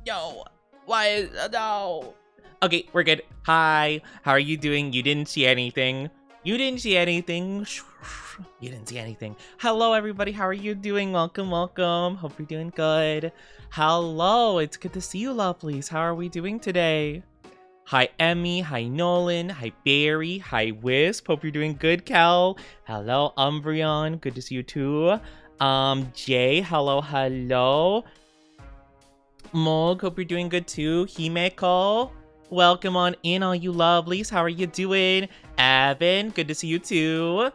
Yo, why is no? Okay, we're good. Hi, how are you doing? You didn't see anything. You didn't see anything. You didn't see anything. Hello, everybody. How are you doing? Welcome, welcome. Hope you're doing good. Hello, it's good to see you, lovelies. How are we doing today? Hi, Emmy. Hi, Nolan. Hi, Barry. Hi, Wisp. Hope you're doing good, Cal. Hello, Umbreon. Good to see you too. Jay. Hello, hello. Mog, hope you're doing good too. Himeko, welcome on in, all you lovelies. How are you doing? Evan, good to see you too.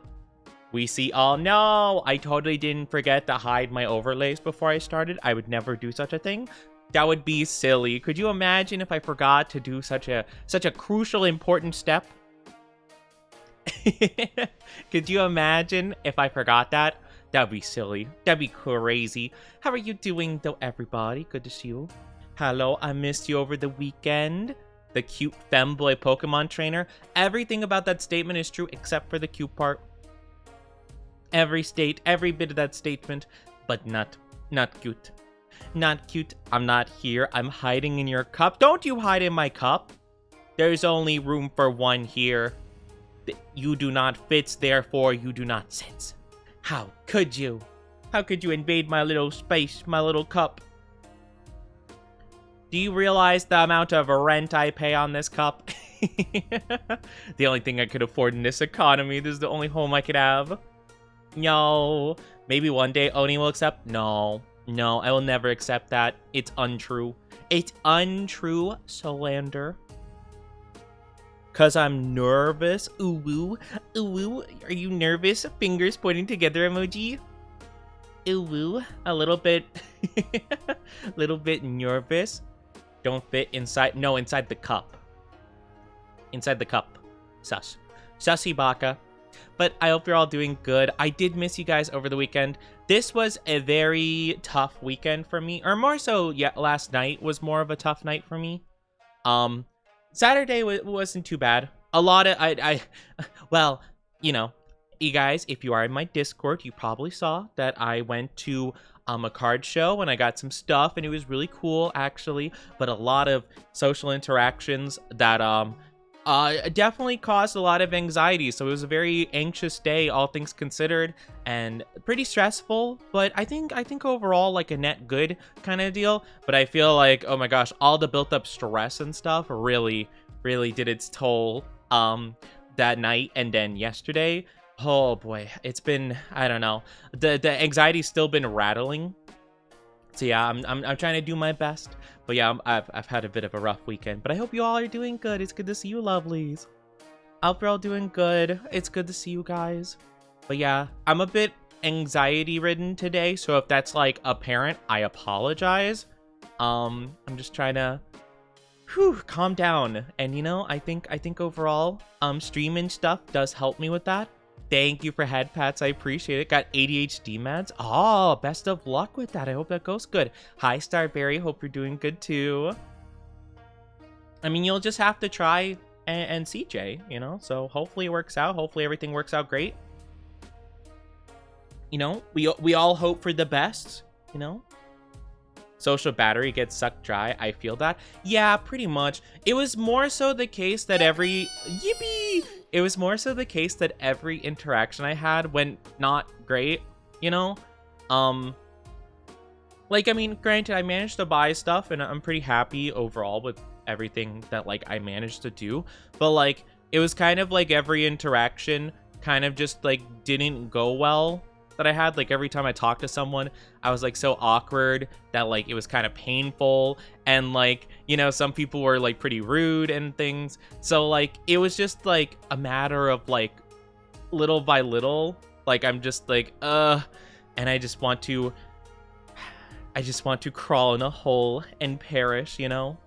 We see all. No, I totally didn't forget to hide my overlays before I started. I would never do such a thing. That would be silly. Could you imagine if I forgot to do such a crucial, important step? Could you imagine if I forgot that? That'd be silly. That'd be crazy. How are you doing, though, everybody? Good to see you. Hello, I missed you over the weekend. The cute femboy Pokemon trainer. Everything about that statement is true except for the cute part. Every bit of that statement, but not cute. Not cute. I'm not here. I'm hiding in your cup. Don't you hide in my cup. There's only room for one here. You do not fit, therefore you do not sit. How could you? How could you invade my little space, my little cup? Do you realize the amount of rent I pay on this cup? The only thing I could afford in this economy. This is the only home I could have. No. Maybe one day Oni will accept? No. No, I will never accept that. It's untrue. It's untrue, Solander. Cause I'm nervous. Ooh woo. Ooh woo. Are you nervous? Fingers pointing together emoji. Ooh woo. A little bit little bit nervous. Don't fit inside. No, inside the cup. Inside the cup. Sus. Sussy baka. But I hope you're all doing good. I did miss you guys over the weekend. This was a very tough weekend for me. Or more so, yeah, last night was more of a tough night for me. Saturday wasn't too bad. A lot of well, you know, you guys, if you are in my Discord, you probably saw that I went to a card show and I got some stuff and it was really cool actually, but a lot of social interactions that definitely caused a lot of anxiety. So it was a very anxious day, all things considered, and pretty stressful, but I think overall like a net good kind of deal. But I feel like, oh my gosh, all the built up stress and stuff really did its toll that night. And then yesterday, oh boy, it's been, I don't know, the anxiety's still been rattling. So yeah, I'm trying to do my best. But yeah, I've had a bit of a rough weekend. But I hope you all are doing good. It's good to see you, lovelies. I hope you're all doing good. It's good to see you guys. But yeah, I'm a bit anxiety ridden today. So if that's like apparent, I apologize. I'm just trying to calm down. And you know, I think overall, streaming stuff does help me with that. Thank you for head pats. I appreciate it. Got ADHD meds. Oh, best of luck with that. I hope that goes good. Hi, Starberry. Hope you're doing good too. I mean, you'll just have to try and CJ, you know? So hopefully it works out. Hopefully everything works out great. You know, we all hope for the best, you know? Social battery gets sucked dry. I feel that. Yeah, pretty much. It was more so the case that yippee! It was more so the case that every interaction I had went not great, you know? Like, I mean, granted, I managed to buy stuff and I'm pretty happy overall with everything that, like, I managed to do. But, like, it was kind of like every interaction kind of just, like, didn't go well that I had. Like, every time I talked to someone, I was, like, so awkward that, like, it was kind of painful. And, like, you know, some people were, like, pretty rude and things. So, like, it was just, like, a matter of, like, little by little. Like, I'm just, like, and I just want to crawl in a hole and perish, you know?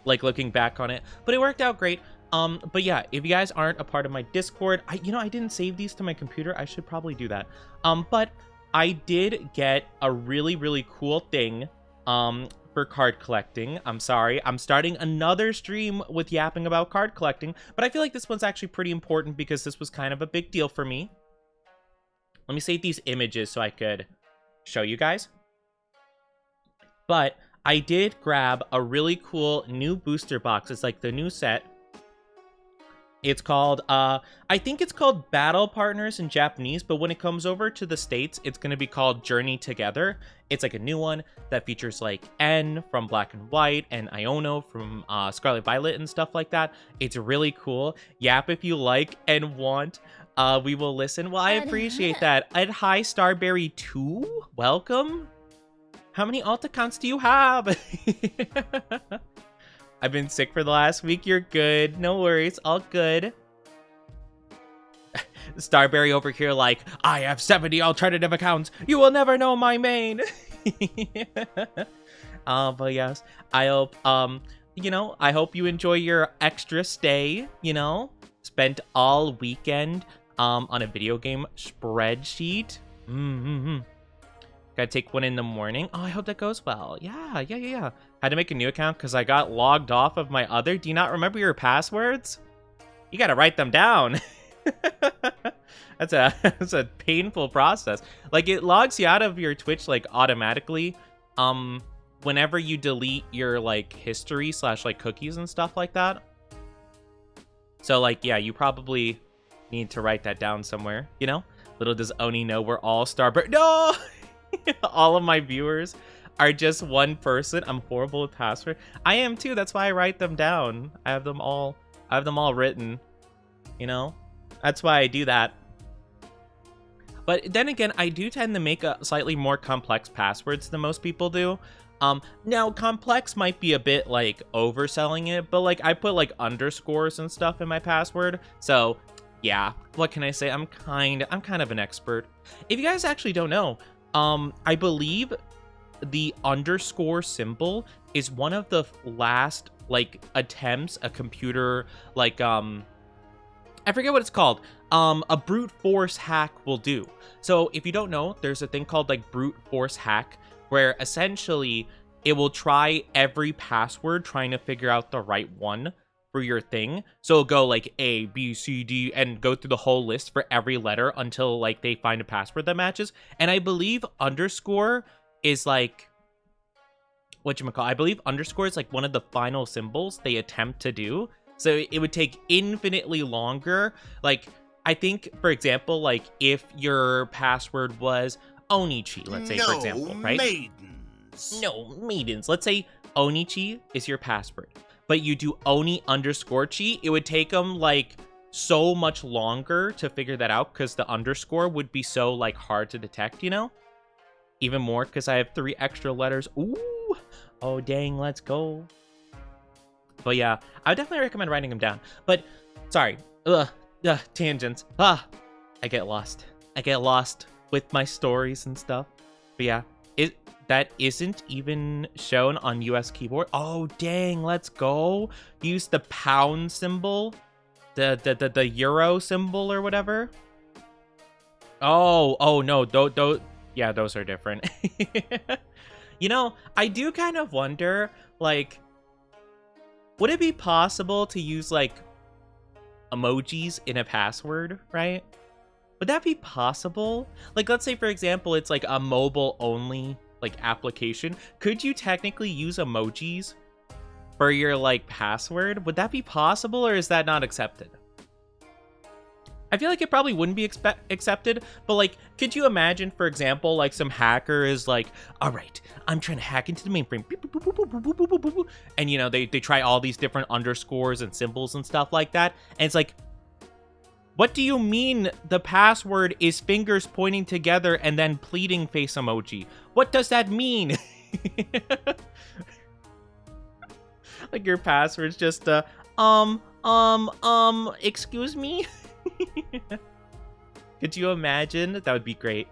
Like, looking back on it. But it worked out great. But yeah, if you guys aren't a part of my Discord, I didn't save these to my computer. I should probably do that. But I did get a really cool thing, for card collecting. I'm sorry, I'm starting another stream with yapping about card collecting, but I feel like this one's actually pretty important because this was kind of a big deal for me. Let me save these images so I could show you guys. But I did grab a really cool new booster box. It's like the new set. It's called, I think it's called Battle Partners in Japanese, but when it comes over to the States, it's going to be called Journey Together. It's like a new one that features like N from Black and White and Iono from Scarlet Violet and stuff like that. It's really cool. Yap if you like and want. We will listen. Well, I appreciate that. And hi, Starberry 2. Welcome. How many alt accounts do you have? I've been sick for the last week. You're good. No worries. All good. Starberry over here like, I have 70 alternative accounts. You will never know my main. But yes, I hope, you know, I hope you enjoy your extra stay, you know, spent all weekend, on a video game spreadsheet. Gotta take one in the morning. Oh, I hope that goes well. Yeah. Had to make a new account because I got logged off of my other. Do you not remember your passwords? You gotta write them down. That's a painful process. Like, it logs you out of your Twitch, like, automatically. Whenever you delete your, like, history / like, cookies and stuff like that. So, like, yeah, you probably need to write that down somewhere, you know? Little does Oni know we're all Starberry. No! All of my viewers are just one person. I'm horrible with password. I am too. That's why I write them down. I have them all written, you know? That's why I do that. But then again, I do tend to make a slightly more complex passwords than most people do. Now complex might be a bit like overselling it, but like I put like underscores and stuff in my password. So yeah, what can I say? I'm kind of an expert. If you guys actually don't know, I believe the underscore symbol is one of the last like attempts a computer like I forget what it's called. A brute force hack will do. So if you don't know, there's a thing called like brute force hack where essentially it will try every password trying to figure out the right one for your thing. So it'll go like A, B, C, D, and go through the whole list for every letter until like they find a password that matches. And I believe underscore is like, whatchamacallit, I believe underscore is like one of the final symbols they attempt to do. So it would take infinitely longer. Like, I think, for example, like if your password was Onichi, let's say, for example, right? No maidens. Let's say Onichi is your password, but you do Oni underscore chi, it would take them like so much longer to figure that out because the underscore would be so like hard to detect, you know? Even more because I have 3 extra letters. Ooh, oh dang, let's go. But yeah, I would definitely recommend writing them down. But sorry, tangents. I get lost. I get lost with my stories and stuff. But yeah, that isn't even shown on US keyboard. Oh dang, let's go. Use the pound symbol, the euro symbol or whatever. Oh no, yeah, those are different. You know, I do kind of wonder, like, would it be possible to use like emojis in a password, right? Would that be possible? Like, let's say, for example, it's like a mobile only like application. Could you technically use emojis for your like password? Would that be possible, or is that not accepted? I feel like it probably wouldn't be accepted, but like, could you imagine, for example, like some hacker is like, all right, I'm trying to hack into the mainframe. And, you know, they try all these different underscores and symbols and stuff like that. And it's like, what do you mean the password is fingers pointing together and then pleading face emoji? What does that mean? Like your password's just, excuse me? Could you imagine? That would be great.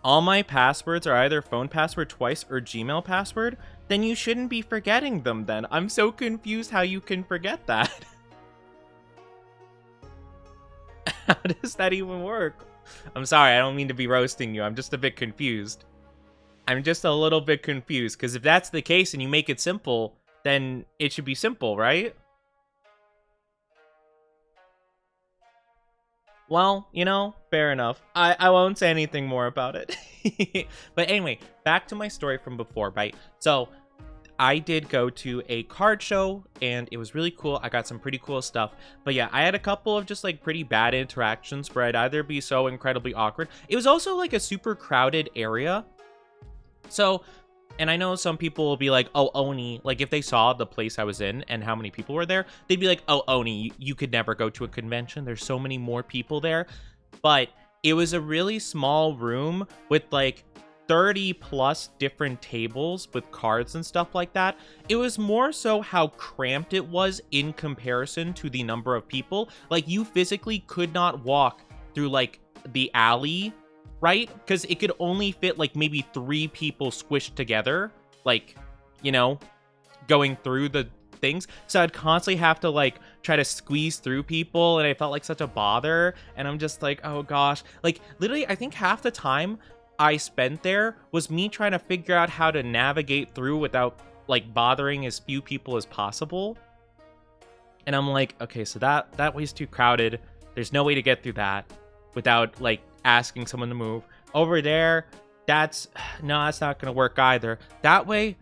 All my passwords are either phone password twice or Gmail password. Then you shouldn't be forgetting them then. I'm so confused how you can forget that. How does that even work? I'm sorry, I don't mean to be roasting you. I'm just a bit confused. I'm just a little bit confused, because if that's the case and you make it simple, then it should be simple, right? Well, fair enough. I won't say anything more about it. But anyway, back to my story from before, right? So I did go to a card show and it was really cool. I got some pretty cool stuff. But yeah, I had a couple of just like pretty bad interactions where I'd either be so incredibly awkward. It was also like a super crowded area. So, and I know some people will be like, oh, Oni, like if they saw the place I was in and how many people were there, they'd be like, oh, Oni, you could never go to a convention. There's so many more people there. But it was a really small room with like 30 plus different tables with cards and stuff like that. It was more so how cramped it was in comparison to the number of people. Like you physically could not walk through like the alley, right? Because it could only fit like maybe 3 people squished together, like, going through the things. So I'd constantly have to like try to squeeze through people, and I felt like such a bother. And I'm just like, oh gosh, like literally I think half the time I spent there was me trying to figure out how to navigate through without like bothering as few people as possible. And I'm like, okay, so that way's too crowded. There's no way to get through that without like asking someone to move. Over there, that's not gonna work either. That way,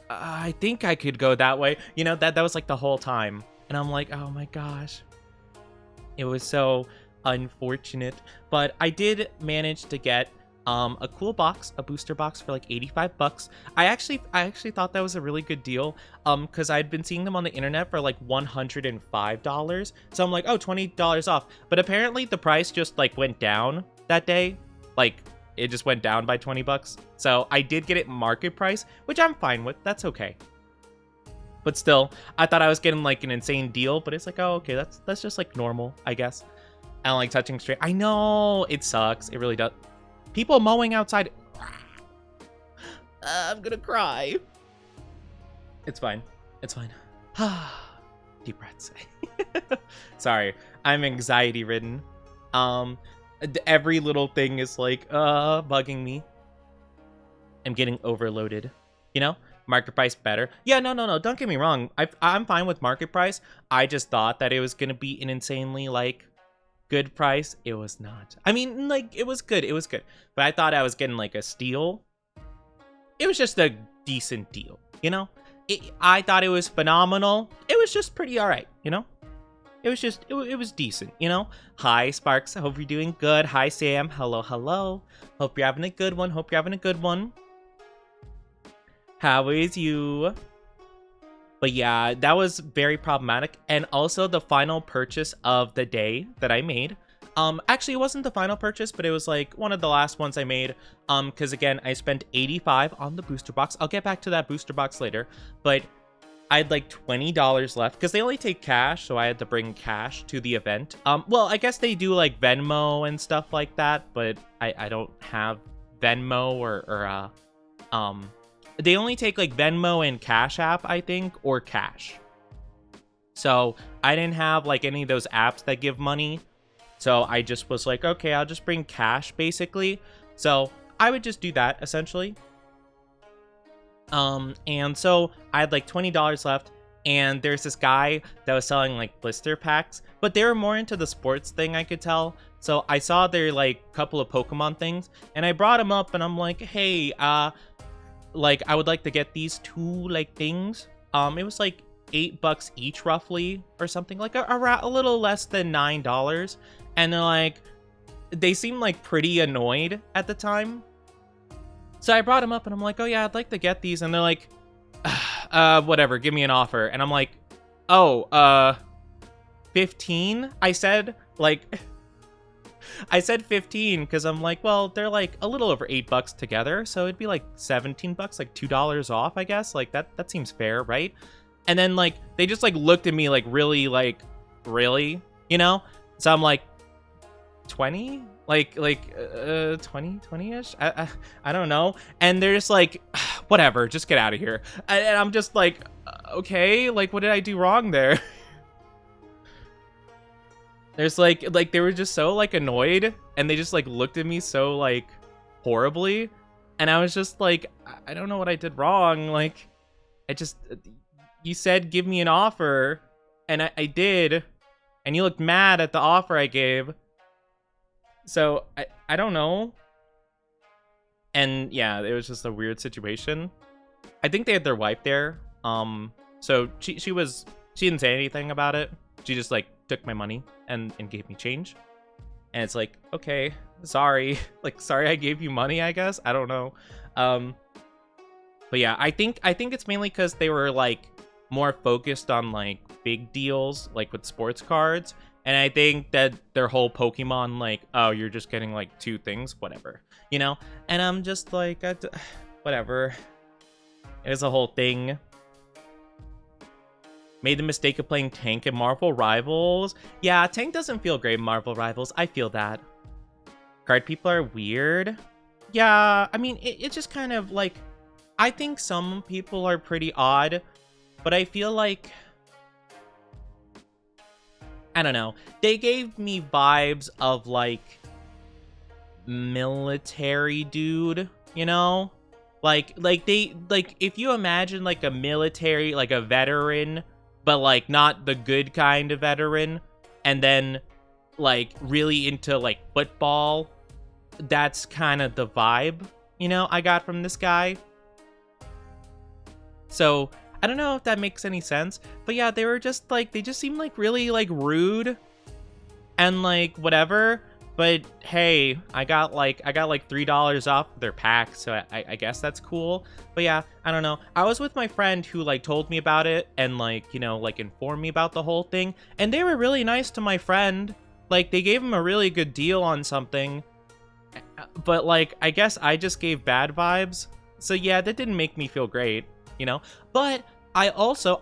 I think I could go that way. That was like the whole time. And I'm like, oh my gosh. It was so unfortunate. But I did manage to get a cool box, a booster box for like 85 bucks. I actually thought that was a really good deal because I'd been seeing them on the internet for like $105. So I'm like, oh, $20 off. But apparently the price just like went down that day. Like it just went down by 20 bucks. So I did get it market price, which I'm fine with. That's okay. But still, I thought I was getting like an insane deal, but it's like, oh, okay, that's just like normal, I guess. I don't like touching straight. I know it sucks. It really does. People mowing outside. I'm gonna cry. It's fine. It's fine. Deep breaths. Sorry, I'm anxiety ridden. Every little thing is like bugging me. I'm getting overloaded. Market price better. Yeah, no. Don't get me wrong. I'm fine with market price. I just thought that it was gonna be an insanely like good price. It was not. I mean, like, it was good. But I thought I was getting like a steal. It was just a decent deal, I thought it was phenomenal. It was just pretty all right, It was just, it was decent, Hi, Sparks. I hope you're doing good. Hi, Sam. Hello. Hope you're having a good one. How is you? But yeah, that was very problematic. And also the final purchase of the day that I made. Actually, it wasn't the final purchase, but it was like one of the last ones I made. Because again, I spent 85 on the booster box. I'll get back to that booster box later. But I had like $20 left because they only take cash. So I had to bring cash to the event. Well, I guess they do like Venmo and stuff like that. But I don't have Venmo or they only take like Venmo and Cash App, I think, or cash. So I didn't have like any of those apps that give money. So I just was like, okay, I'll just bring cash basically. So I would just do that essentially. And so I had like $20 left. And there's this guy that was selling like blister packs, but they were more into the sports thing, I could tell. So I saw their like couple of Pokemon things and I brought them up and I'm like, hey, like I would like to get these 2 like things. It was like $8 each roughly or something, like a little less than $9. And they're like, they seemed like pretty annoyed at the time. So I brought them up and I'm like, oh yeah, I'd like to get these. And they're like, whatever, give me an offer. And I'm like, oh, 15? I said 15 because I'm like, well, they're like a little over $8 together, so it'd be like $17, like $2 off, I guess. Like that seems fair, right? And then like they just like looked at me like really, So I'm like 20, like 20-ish. I don't know. And they're just like, whatever, just get out of here. And I'm just like, okay, like what did I do wrong there? There's like they were just so like annoyed and they just like looked at me so like horribly. And I was just like, I don't know what I did wrong. Like, you said, give me an offer and I did. And you looked mad at the offer I gave. So I don't know. And yeah, it was just a weird situation. I think they had their wife there. So she didn't say anything about it. She just like took my money and gave me change. And it's like, okay, sorry. Like, sorry I gave you money, I guess. I don't know. But yeah, I think it's mainly because they were like more focused on like big deals, like with sports cards. And I think that their whole Pokemon, like, oh, you're just getting like 2 things, whatever, you know? And I'm just like, whatever. It was a whole thing. Made the mistake of playing Tank in Marvel Rivals. Yeah, Tank doesn't feel great in Marvel Rivals. I feel that. Card people are weird. Yeah, I mean, it's just kind of like, I think some people are pretty odd, but I feel like, I don't know. They gave me vibes of like military dude, you know? Like if you imagine like a military, like a veteran, but like not the good kind of veteran, and then like really into like football, that's kind of the vibe, you know, I got from this guy. So I don't know if that makes any sense, but yeah, they were just like, they just seemed like really like rude and like whatever. But hey, I got like $3 off their pack, so I guess that's cool. But yeah, I don't know. I was with my friend who like told me about it and like, you know, like informed me about the whole thing, and they were really nice to my friend. Like they gave him a really good deal on something, but like I guess I just gave bad vibes. So yeah, that didn't make me feel great, you know. But I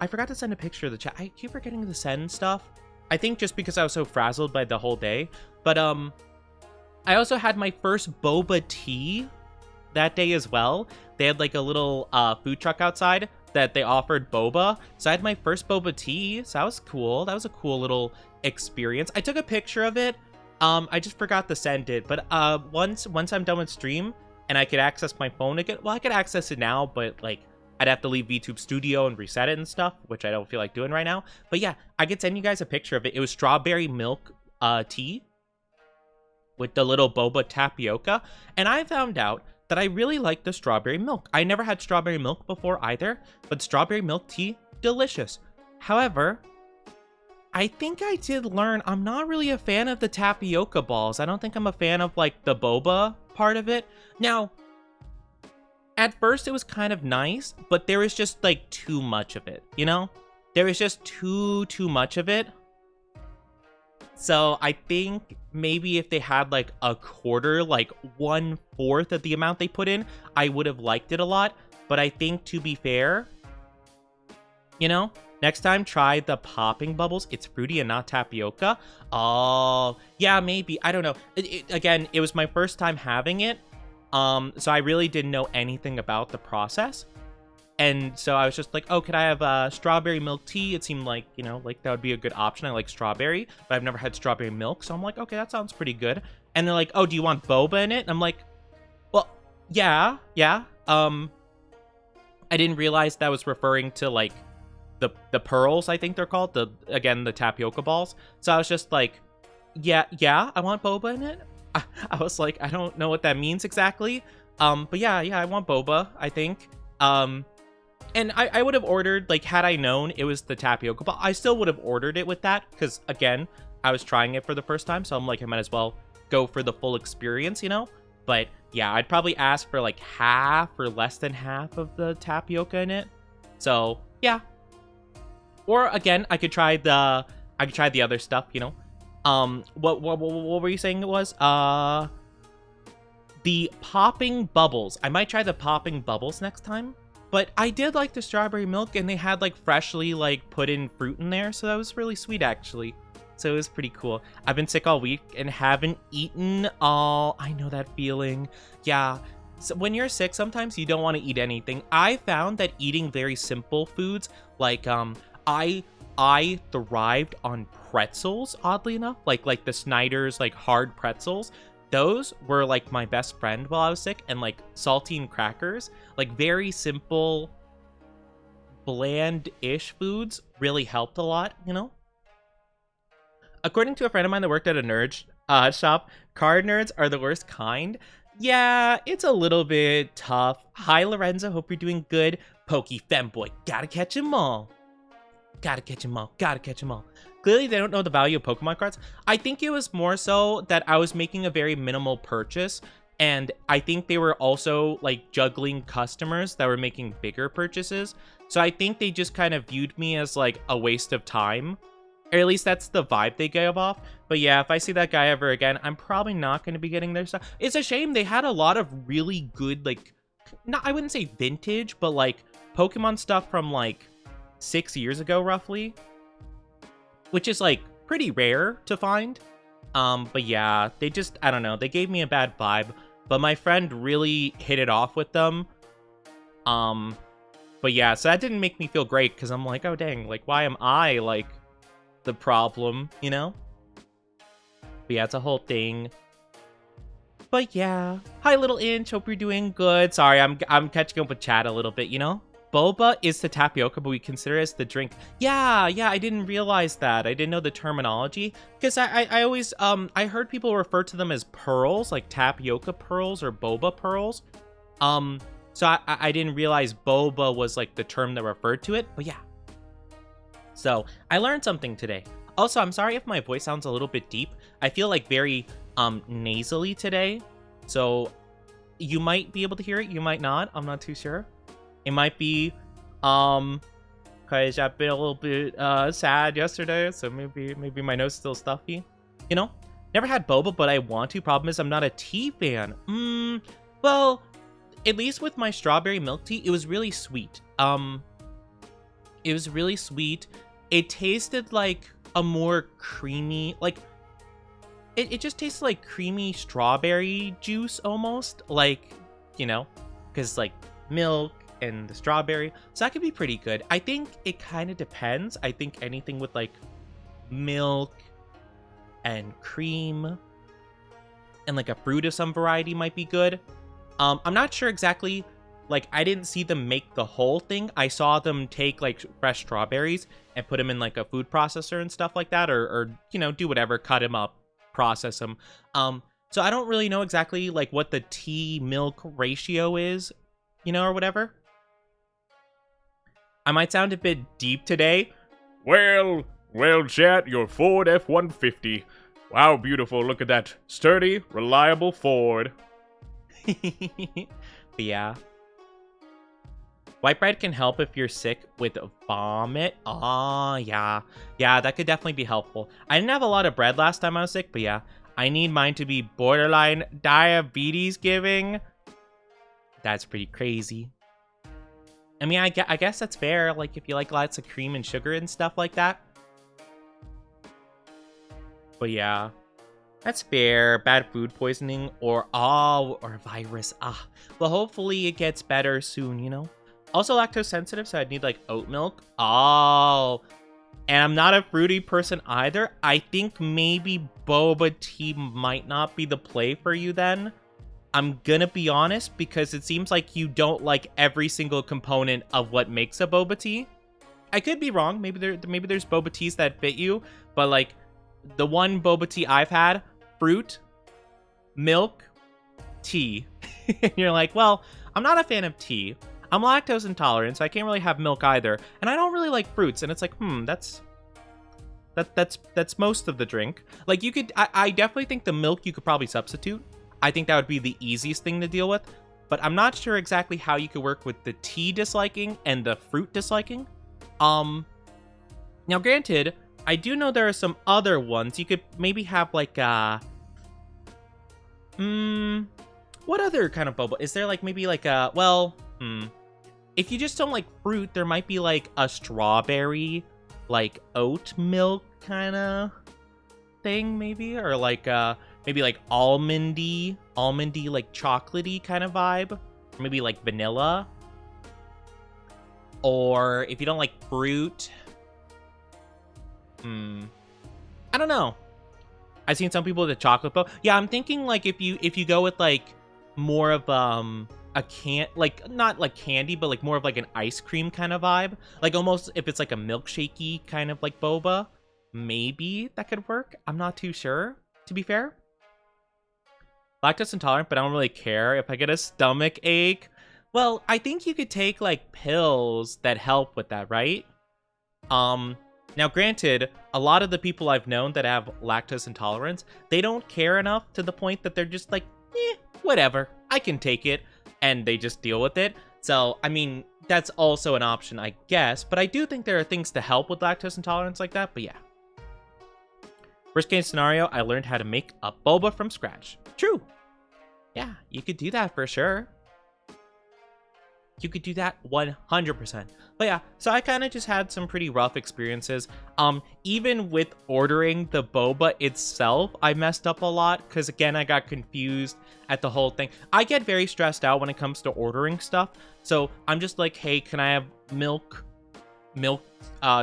forgot to send a picture of the chat. I keep forgetting to send stuff. I think just because I was so frazzled by the whole day. But I also had my first boba tea that day as well. They had like a little food truck outside that they offered boba. So I had my first boba tea. So that was cool. That was a cool little experience. I took a picture of it. I just forgot to send it. But once I'm done with stream and I could access my phone again. Well, I could access it now, but like I'd have to leave VTube Studio and reset it and stuff, which I don't feel like doing right now. But yeah, I could send you guys a picture of it. It was strawberry milk tea with the little boba tapioca. And I found out that I really like the strawberry milk. I never had strawberry milk before either, but strawberry milk tea, delicious. However, I think I did learn I'm not really a fan of the tapioca balls. I don't think I'm a fan of like the boba part of it. Now, at first it was kind of nice, but there was just like too much of it, you know? There was just too much of it. So I think maybe if they had like a quarter, like 1/4 of the amount they put in, I would have liked it a lot. But I think to be fair, you know, next time try the popping bubbles. It's fruity and not tapioca. Oh, yeah, maybe. I don't know. Again, it was my first time having it. So I really didn't know anything about the process. And so I was just like, oh, could I have strawberry milk tea? It seemed like, you know, like that would be a good option. I like strawberry, but I've never had strawberry milk. So I'm like, okay, that sounds pretty good. And they're like, oh, do you want boba in it? And I'm like, well, yeah. I didn't realize that was referring to like the pearls, I think they're called. The tapioca balls. So I was just like, yeah, I want boba in it. I was like, I don't know what that means exactly. But yeah, I want boba, I think. And I would have ordered, like, had I known it was the tapioca, but I still would have ordered it with that, because, again, I was trying it for the first time, so I'm like, I might as well go for the full experience, you know? But, yeah, I'd probably ask for, like, half or less than half of the tapioca in it. So, yeah. Or, again, I could try the other stuff, you know? What were you saying it was? The popping bubbles. I might try the popping bubbles next time. But I did like the strawberry milk, and they had like freshly like put in fruit in there, so that was really sweet actually. So it was pretty cool. I've been sick all week and haven't eaten all. I know that feeling. Yeah. So when you're sick, sometimes you don't want to eat anything. I found that eating very simple foods, like I thrived on pretzels, oddly enough, like the Snyder's like hard pretzels. Those were like my best friend while I was sick, and like saltine crackers, like very simple, bland-ish foods really helped a lot, you know? According to a friend of mine that worked at a Shop. Card nerds are the worst kind. Yeah, it's a little bit tough. Hi, Lorenzo. Hope you're doing good. Pokey Femboy. Gotta catch 'em all. Gotta catch 'em all. Gotta catch 'em all. Clearly, they don't know the value of Pokemon cards. I think it was more so that I was making a very minimal purchase. And I think they were also, like, juggling customers that were making bigger purchases. So I think they just kind of viewed me as, like, a waste of time. Or at least that's the vibe they gave off. But yeah, if I see that guy ever again, I'm probably not going to be getting their stuff. It's a shame. They had a lot of really good, like, I wouldn't say vintage, but, like, Pokemon stuff from, like, 6 years ago, roughly. Which is, like, pretty rare to find. But yeah, they just, I don't know. They gave me a bad vibe. But my friend really hit it off with them. But yeah, so that didn't make me feel great. Because I'm like, oh, dang. Like, why am I, like, the problem, you know? But yeah, it's a whole thing. But yeah. Hi, little Inch. Hope you're doing good. Sorry, I'm catching up with chat a little bit, you know? Boba is the tapioca, but we consider it as the drink. Yeah, I didn't realize that. I didn't know the terminology. Because I always, I heard people refer to them as pearls, like tapioca pearls or boba pearls. So I didn't realize boba was like the term that referred to it, but yeah. So I learned something today. Also, I'm sorry if my voice sounds a little bit deep. I feel like very, nasally today. So you might be able to hear it, you might not. I'm not too sure. It might be, because I've been a little bit, sad yesterday, so maybe my nose is still stuffy. You know? Never had boba, but I want to. Problem is, I'm not a tea fan. Well, at least with my strawberry milk tea, it was really sweet. It was really sweet. It tasted like a more creamy, like, it just tasted like creamy strawberry juice, almost. Like, you know? Because, like, milk and the strawberry, so that could be pretty good. I think it kind of depends. I think anything with like milk and cream and like a fruit of some variety might be good. I'm not sure exactly, like, I didn't see them make the whole thing. I saw them take like fresh strawberries and put them in like a food processor and stuff like that, or you know, do whatever, cut them up, process them. So I don't really know exactly like what the tea milk ratio is, you know, or whatever. I might sound a bit deep today. Well, chat, your Ford F-150. Wow, beautiful. Look at that. Sturdy, reliable Ford. But yeah. White bread can help if you're sick with vomit. Oh, yeah. Yeah, that could definitely be helpful. I didn't have a lot of bread last time I was sick, but yeah. I need mine to be borderline diabetes giving. That's pretty crazy. I mean, I guess that's fair, like, if you like lots of cream and sugar and stuff like that. But yeah, that's fair. Bad food poisoning or a virus. Well, hopefully it gets better soon, you know? Also lactose sensitive, so I'd need, like, oat milk. Oh, and I'm not a fruity person either. I think maybe boba tea might not be the play for you then. I'm gonna be honest, because it seems like you don't like every single component of what makes a boba tea. I could be wrong. Maybe there's boba teas that fit you, but like the one boba tea I've had, fruit, milk, tea. And you're like, well, I'm not a fan of tea. I'm lactose intolerant, so I can't really have milk either. And I don't really like fruits. And it's like, that's most of the drink. Like you could, I definitely think the milk you could probably substitute. I think that would be the easiest thing to deal with, but I'm not sure exactly how you could work with the tea disliking and the fruit disliking. Now granted, I do know there are some other ones. You could maybe have like what other kind of boba? Is there like maybe like if you just don't like fruit, there might be like a strawberry, like oat milk kind of thing maybe, or like maybe like almondy, like chocolatey kind of vibe. Or maybe like vanilla. Or if you don't like fruit, I don't know. I've seen some people with a chocolate bow. Yeah, I'm thinking like if you go with like more of like not like candy, but like more of like an ice cream kind of vibe. Like almost if it's like a milkshakey kind of like boba, maybe that could work. I'm not too sure. to be fair. Lactose intolerant, but I don't really care if I get a stomach ache. Well, I think you could take like pills that help with that, right? Now granted, a lot of the people I've known that have lactose intolerance, they don't care enough to the point that they're just like, whatever, I can take it, and they just deal with it. So, I mean, that's also an option, I guess, but I do think there are things to help with lactose intolerance like that, but yeah. Worst case scenario, I learned how to make a boba from scratch. True. Yeah, you could do that for sure. You could do that 100%. But yeah, so I kind of just had some pretty rough experiences. Even with ordering the boba itself, I messed up a lot because again, I got confused at the whole thing. I get very stressed out when it comes to ordering stuff. So I'm just like, hey, can I have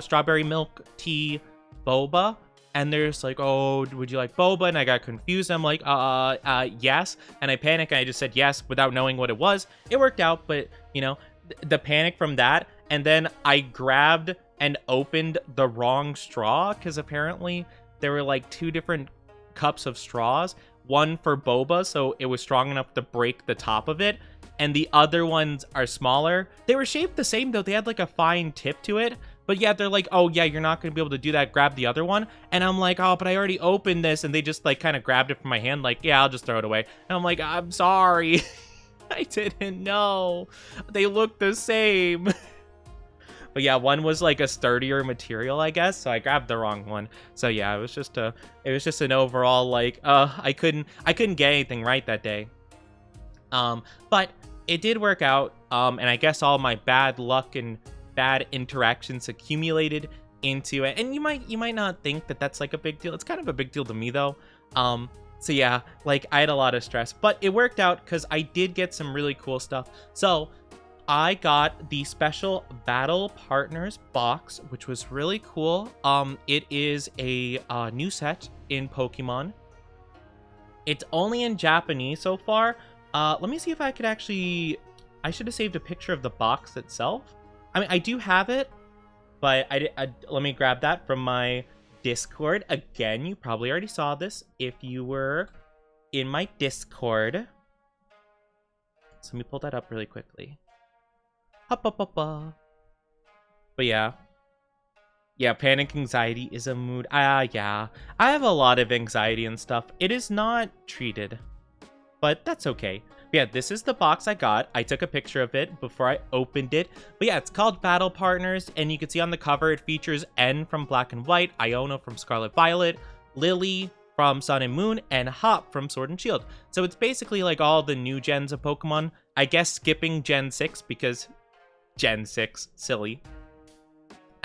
strawberry milk tea boba? And they're just like, oh, would you like boba? And I got confused. I'm like, yes. And I panicked and I just said yes without knowing what it was. It worked out, but, you know, the panic from that. And then I grabbed and opened the wrong straw because apparently there were like 2 different cups of straws. One for boba, so it was strong enough to break the top of it. And the other ones are smaller. They were shaped the same, though. They had like a fine tip to it. But yeah, they're like, oh yeah, you're not going to be able to do that. Grab the other one. And I'm like, oh, but I already opened this. And they just like kind of grabbed it from my hand. Like, yeah, I'll just throw it away. And I'm like, I'm sorry. I didn't know. They look the same. But yeah, one was like a sturdier material, I guess. So I grabbed the wrong one. So yeah, it was just an overall like, I couldn't get anything right that day. But it did work out. And I guess all my bad luck and bad interactions accumulated into it. And you might not think that that's like a big deal. It's kind of a big deal to me though. So yeah, like I had a lot of stress, but it worked out because I did get some really cool stuff. So I got the special Battle Partners box, which was really cool. It is a new set in Pokemon. It's only in Japanese so far. Let me see if I could actually... I should have saved a picture of the box itself. I mean, I do have it, but let me grab that from my Discord. Again, you probably already saw this if you were in my Discord. So let me pull that up really quickly. But yeah. Yeah, panic anxiety is a mood. Yeah. I have a lot of anxiety and stuff. It is not treated, but that's okay. Yeah, this is the box I got. I took a picture of it before I opened it. But yeah, it's called Battle Partners, and you can see on the cover it features N from Black and White, Iono from Scarlet Violet, Lily from Sun and Moon, and Hop from Sword and Shield. So it's basically like all the new gens of Pokemon. I guess skipping Gen 6 because Gen 6, silly.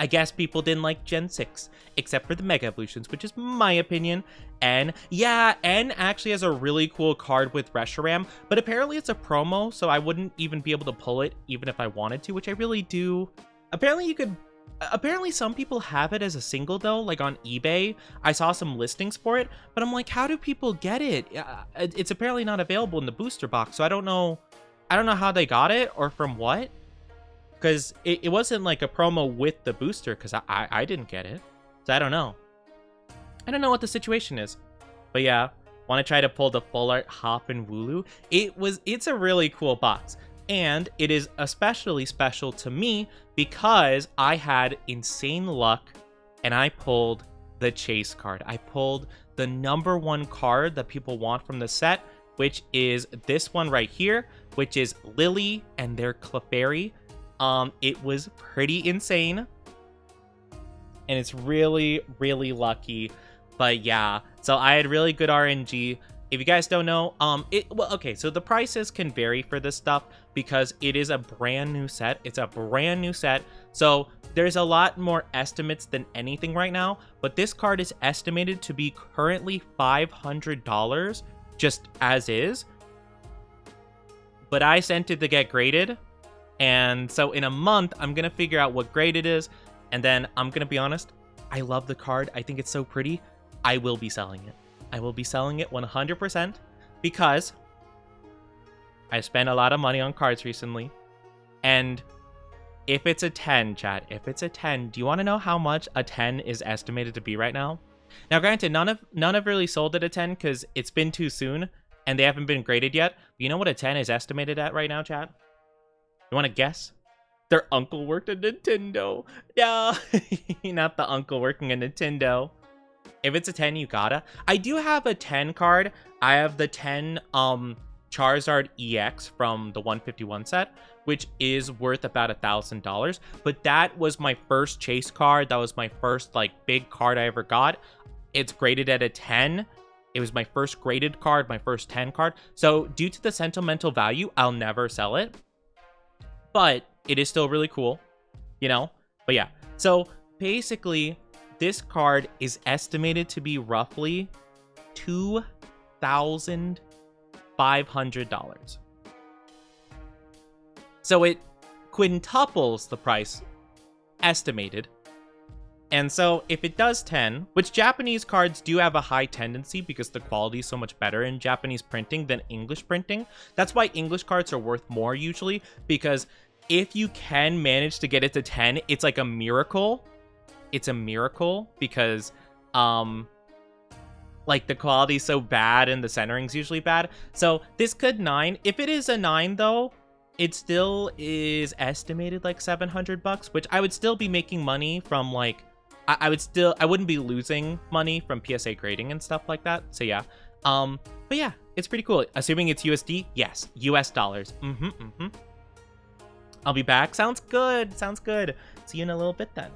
I guess people didn't like Gen 6, except for the Mega Evolutions, which is my opinion. And yeah, N actually has a really cool card with Reshiram, but apparently it's a promo, so I wouldn't even be able to pull it even if I wanted to, which I really do. Apparently some people have it as a single though, like on eBay. I saw some listings for it, but I'm like, how do people get it? It's apparently not available in the booster box, so I don't know how they got it or from what. Because it wasn't like a promo with the booster, because I didn't get it. So I don't know. I don't know what the situation is. But yeah, want to try to pull the full art Hop and Wooloo. It's a really cool box. And it is especially special to me because I had insane luck and I pulled the chase card. I pulled the #1 card that people want from the set, which is this one right here, which is Lily and their Clefairy. It was pretty insane, and it's really, really lucky. But yeah, so I had really good RNG. If you guys don't know, so the prices can vary for this stuff because it is a brand new set. It's a brand new set, so there's a lot more estimates than anything right now. But this card is estimated to be currently $500 just as is. But I sent it to get graded. And so in a month, I'm going to figure out what grade it is. And then I'm going to be honest, I love the card. I think it's so pretty. I will be selling it. I will be selling it 100% because I spent a lot of money on cards recently. And if it's a 10, chat, if it's a 10, do you want to know how much a 10 is estimated to be right now? Now, granted, none have really sold at a 10 because it's been too soon and they haven't been graded yet. But you know what a 10 is estimated at right now, chat? You want to guess? Their uncle worked at Nintendo. No, not the uncle working at Nintendo. If it's a 10, you gotta. I do have a 10 card. I have the 10 Charizard EX from the 151 set, which is worth about $1,000. But that was my first chase card. That was my first like big card I ever got. It's graded at a 10. It was my first graded card, my first 10 card. So due to the sentimental value, I'll never sell it. But it is still really cool, you know? But yeah, so basically, this card is estimated to be roughly $2,500. So it quintuples the price estimated. And so if it does 10, which Japanese cards do have a high tendency because the quality is so much better in Japanese printing than English printing. That's why English cards are worth more usually, because if you can manage to get it to 10, it's like a miracle. It's a miracle because like the quality's so bad and the centering's usually bad. So this could 9. If it is a 9 though, it still is estimated like $700, which I would still be making money from like I wouldn't be losing money from PSA grading and stuff like that. So yeah. But yeah, it's pretty cool. Assuming it's USD, yes, US dollars. I'll be back. Sounds good. Sounds good. See you in a little bit then.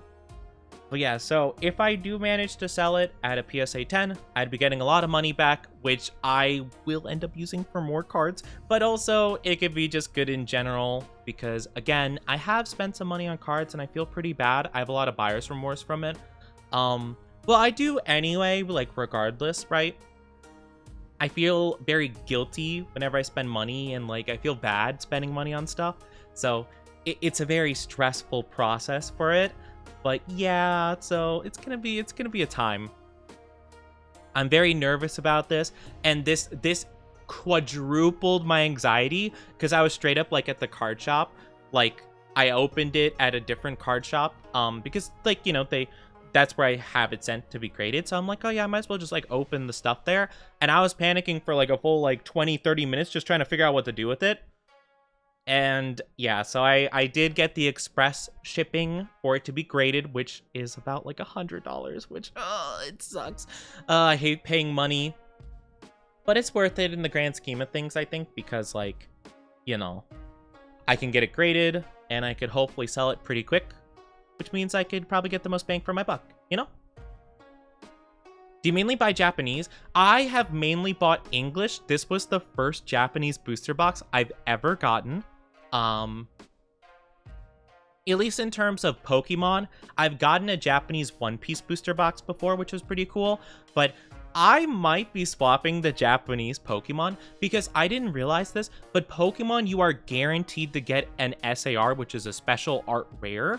But yeah, so if I do manage to sell it at a PSA 10, I'd be getting a lot of money back, which I will end up using for more cards. But also, it could be just good in general because, again, I have spent some money on cards and I feel pretty bad. I have a lot of buyer's remorse from it. Well, I do anyway, like regardless, right? I feel very guilty whenever I spend money and like I feel bad spending money on stuff. So it's a very stressful process for it. But yeah, so it's gonna be a time. I'm very nervous about this, and this quadrupled my anxiety because I was straight up like at the card shop. Like I opened it at a different card shop, because like, you know, that's where I have it sent to be graded. So I'm like, oh yeah, I might as well just like open the stuff there. And I was panicking for like a full like 20-30 minutes just trying to figure out what to do with it. And yeah, so I did get the express shipping for it to be graded, which is about like $100, which it sucks. I hate paying money, but it's worth it in the grand scheme of things, I think, because like, you know, I can get it graded and I could hopefully sell it pretty quick, which means I could probably get the most bang for my buck, you know? Do you mainly buy Japanese? I have mainly bought English. This was the first Japanese booster box I've ever gotten. At least in terms of Pokemon, I've gotten a Japanese One Piece booster box before, which was pretty cool. But I might be swapping the Japanese Pokemon because I didn't realize this, but Pokemon, you are guaranteed to get an SAR, which is a special art rare.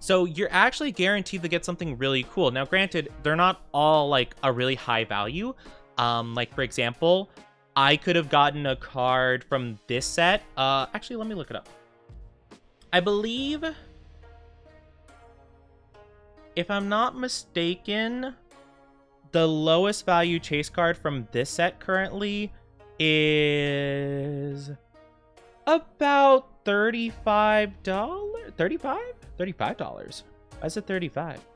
So you're actually guaranteed to get something really cool. Now, granted, they're not all like a really high value. Like for example, I could have gotten a card from this set. Actually, let me look it up. I believe, if I'm not mistaken, the lowest value chase card from this set currently is about $35. $35? Why is it 35?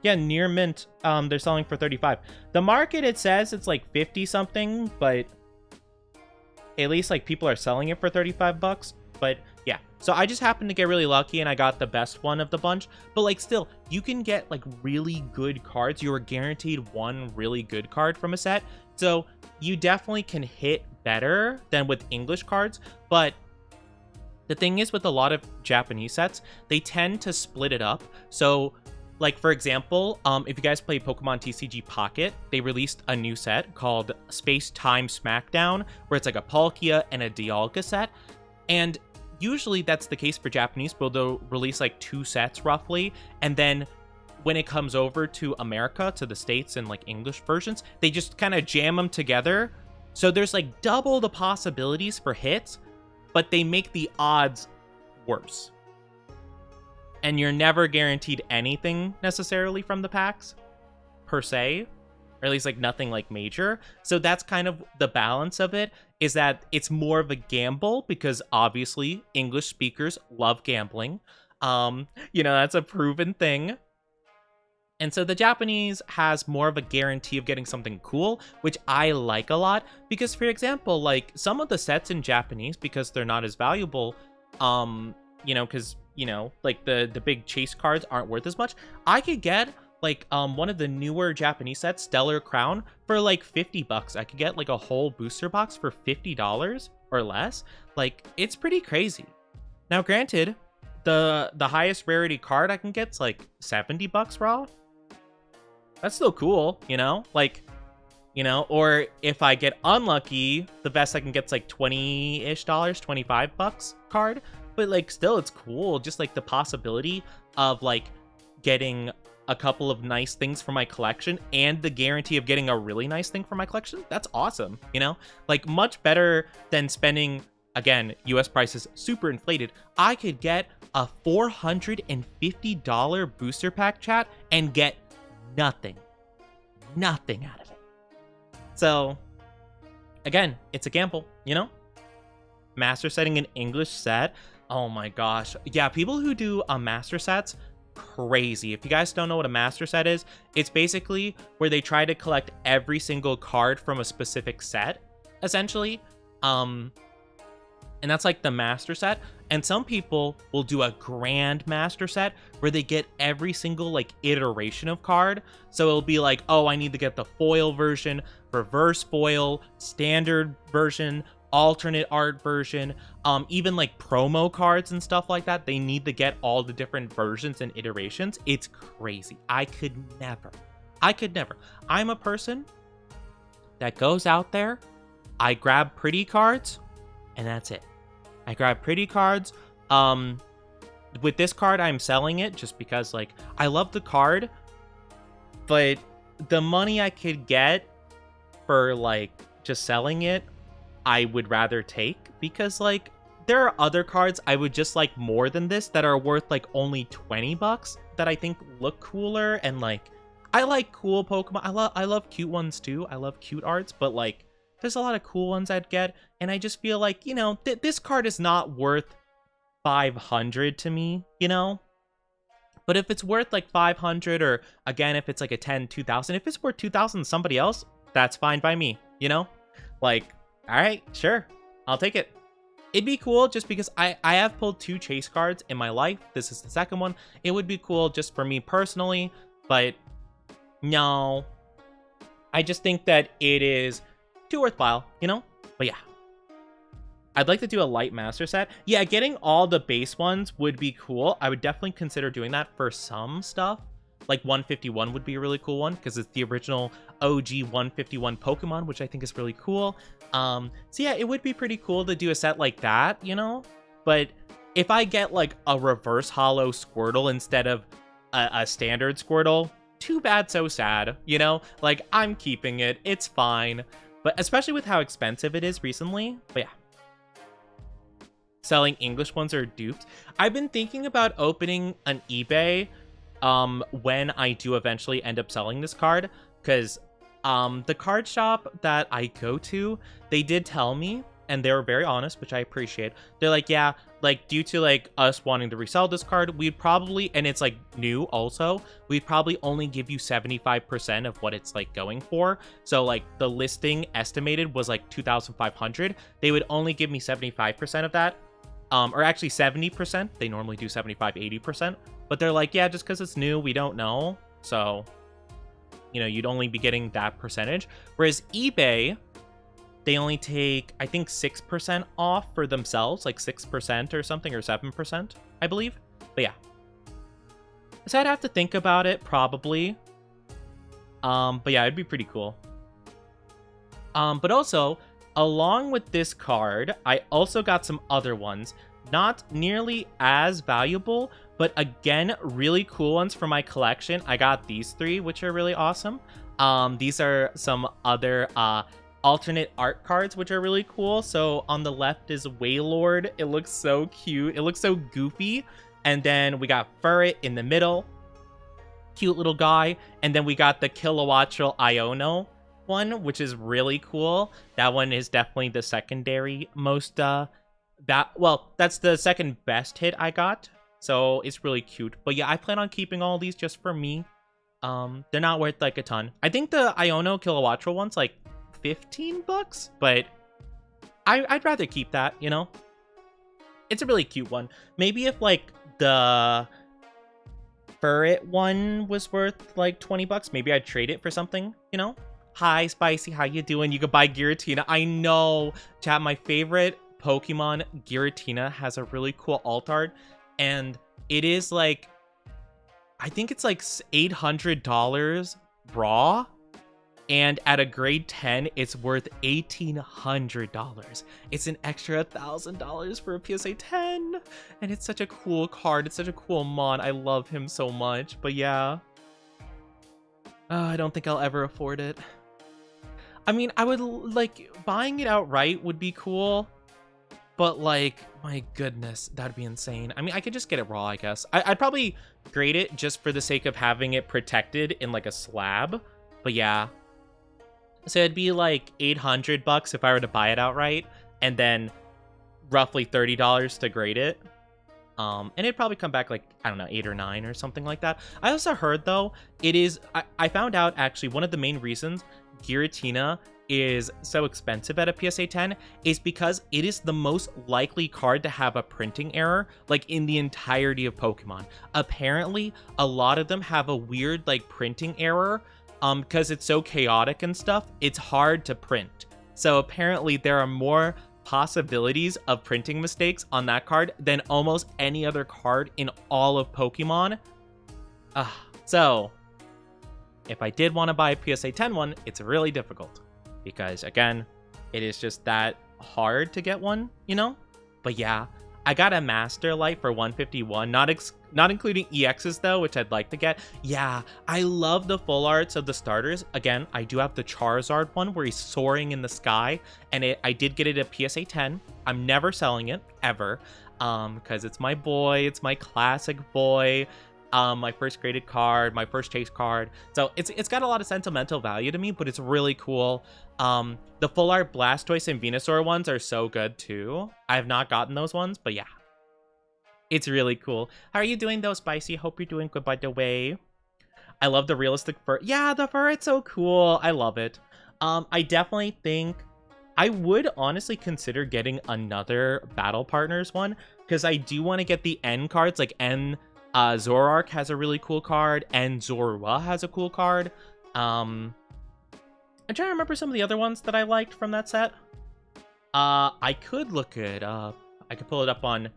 Yeah, near mint, they're selling for 35. The market, it says it's like 50 something, but at least like people are selling it for 35 bucks. But yeah, so I just happened to get really lucky and I got the best one of the bunch. But like still, you can get like really good cards. You are guaranteed one really good card from a set. So you definitely can hit better than with English cards. But the thing is with a lot of Japanese sets, they tend to split it up. So like, for example, if you guys play Pokemon TCG Pocket, they released a new set called Space Time Smackdown, where it's like a Palkia and a Dialga set. And usually that's the case for Japanese, but they'll release like 2 sets roughly. And then when it comes over to America, to the States and like English versions, they just kind of jam them together. So there's like double the possibilities for hits, but they make the odds worse. And you're never guaranteed anything necessarily from the packs. per se, or at least like nothing like major. So that's kind of the balance of it, is that it's more of a gamble because obviously English speakers love gambling. That's a proven thing. And so the Japanese has more of a guarantee of getting something cool, which I like a lot because, for example, like some of the sets in Japanese, because they're not as valuable, because like the big chase cards aren't worth as much. I could get like one of the newer Japanese sets, Stellar Crown, for like $50. I could get like a whole booster box for $50 or less. Like, it's pretty crazy. Now, granted, the highest rarity card I can get is like $70 raw. That's still cool, or if I get unlucky, the best I can get is like $20-ish, $25 card. But like, still, it's cool. Just like the possibility of like getting a couple of nice things for my collection and the guarantee of getting a really nice thing for my collection. That's awesome. Like much better than spending, again, US prices super inflated. I could get a $450 booster pack, chat, and get nothing out of it. So again, it's a gamble, master setting an English set. Oh my gosh. Yeah, people who do master sets, crazy. If you guys don't know what a master set is, it's basically where they try to collect every single card from a specific set, essentially. And that's like the master set. And some people will do a grand master set where they get every single like iteration of card. So it'll be like, oh, I need to get the foil version, reverse foil, standard version, alternate art version, even like promo cards and stuff like that. They need to get all the different versions and iterations. It's crazy. I could never. I'm a person that goes out there, I grab pretty cards, and that's it. I grab pretty cards. With this card, I'm selling it just because, like, I love the card, but the money I could get for, like, just selling it, I would rather take because, like, there are other cards I would just like more than this that are worth, like, only $20 that I think look cooler, and, like, I like cool Pokemon. I love cute ones, too. I love cute arts, but, like, there's a lot of cool ones I'd get, and I just feel like, this card is not worth $500 to me, But if it's worth like $500, or again, if it's like a 10, 2,000, if it's worth 2,000 to somebody else, that's fine by me, Like, all right, sure, I'll take it. It'd be cool just because I have pulled 2 chase cards in my life. This is the second one. It would be cool just for me personally, but no, I just think that it is too worthwhile, But yeah, I'd like to do a light master set. Yeah, getting all the base ones would be cool. I would definitely consider doing that for some stuff. Like 151 would be a really cool one because it's the original OG 151 Pokemon, which I think is really cool. So yeah, it would be pretty cool to do a set like that, But if I get like a reverse holo Squirtle instead of a standard Squirtle, too bad, so sad, Like, I'm keeping it. It's fine. But especially with how expensive it is recently. But yeah. Selling English ones are duped. I've been thinking about opening an eBay when I do eventually end up selling this card, because the card shop that I go to, they did tell me, and they were very honest, which I appreciate. They're like, yeah, like, due to like us wanting to resell this card, we'd probably, and it's like new also, we'd probably only give you 75% of what it's like going for. So like the listing estimated was like 2,500. They would only give me 75% of that. Or actually 70%. They normally do 75, 80%. But they're like, yeah, just because it's new, we don't know. So, you'd only be getting that percentage. Whereas eBay, they only take, I think, 6% off for themselves, like 6% or something, or 7%, I believe. But yeah. So I'd have to think about it, probably. But yeah, it'd be pretty cool. But also, along with this card, I also got some other ones. Not nearly as valuable, but again, really cool ones for my collection. I got these 3, which are really awesome. These are some other alternate art cards, which are really cool. So on the left is Wailord. It looks so cute. It looks so goofy. And then we got Furret in the middle. Cute little guy. And then we got the Kilowattrel Iono one, which is really cool. That one is definitely the secondary most, that's the second best hit I got. So it's really cute. But yeah, I plan on keeping all these just for me. They're not worth like a ton. I think the Iono Kilowattrel one's like $15, but I'd rather keep that, you know? It's a really cute one. Maybe if like the Furret one was worth like $20, maybe I'd trade it for something, you know? Hi, Spicy, how you doing? You could buy Giratina. I know, chat, my favorite Pokemon, Giratina, has a really cool alt art, and it is like, I think it's like $800 raw, and at a grade 10, it's worth $1,800. It's an extra $1,000 for a PSA 10, and it's such a cool card. It's such a cool mon. I love him so much, but yeah. I don't think I'll ever afford it. I mean, I would, like, buying it outright would be cool, but, like, my goodness, that'd be insane. I mean, I could just get it raw, I guess. I'd probably grade it just for the sake of having it protected in, like, a slab, but yeah. So it'd be, like, $800 if I were to buy it outright, and then roughly $30 to grade it. And it'd probably come back, like, I don't know, 8 or 9 or something like that. I also heard, though, it is... I found out, actually, one of the main reasons Giratina is so expensive at a PSA 10 is because it is the most likely card to have a printing error, like, in the entirety of Pokemon. Apparently, a lot of them have a weird, like, printing error, because it's so chaotic and stuff, it's hard to print. So apparently there are more possibilities of printing mistakes on that card than almost any other card in all of Pokemon. So if I did want to buy a PSA 10 one, it's really difficult because, again, it is just that hard to get one, you know? But yeah, I got a Master Light for 151, not including EXs though, which I'd like to get. Yeah, I love the full arts of the starters. Again, I do have the Charizard one where he's soaring in the sky, and I did get it at PSA 10. I'm never selling it, ever, because it's my boy, it's my classic boy. My first graded card, my first chase card. So it's got a lot of sentimental value to me, but it's really cool. The full art Blastoise and Venusaur ones are so good too. I have not gotten those ones, but yeah. It's really cool. How are you doing though, Spicy? Hope you're doing good, by the way. I love the realistic fur. Yeah, the fur, it's so cool. I love it. I definitely think I would honestly consider getting another Battle Partners one, because I do want to get the N cards, like N... Zoroark has a really cool card, and Zorua has a cool card. I'm trying to remember some of the other ones that I liked from that set. I could look it up. I could pull it up on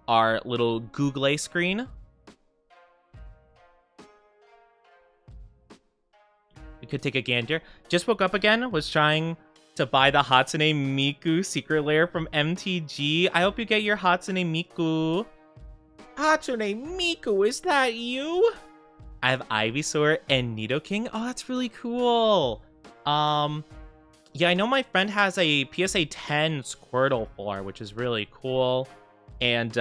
our little Google screen. We could take a gander. Just woke up again, was trying to buy the Hatsune Miku Secret Lair from MTG. I hope you get your Hatsune Miku. Hatsune Miku, is that you? I have Ivysaur and Nidoking. Oh, that's really cool. Yeah, I know my friend has a PSA 10 Squirtle full art, which is really cool. And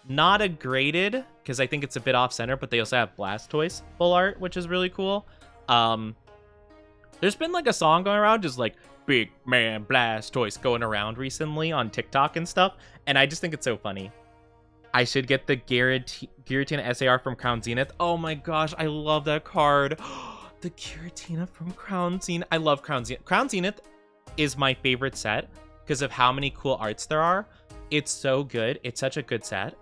not a graded, because I think it's a bit off-center, but they also have Blastoise full art, which is really cool. There's been like a song going around, just like, Big Man Blastoise, going around recently on TikTok and stuff, and I just think it's so funny. I should get the Giratina SAR from Crown Zenith. Oh my gosh, I love that card. The Giratina from Crown Zenith. I love Crown Zenith. Crown Zenith is my favorite set because of how many cool arts there are. It's so good. It's such a good set.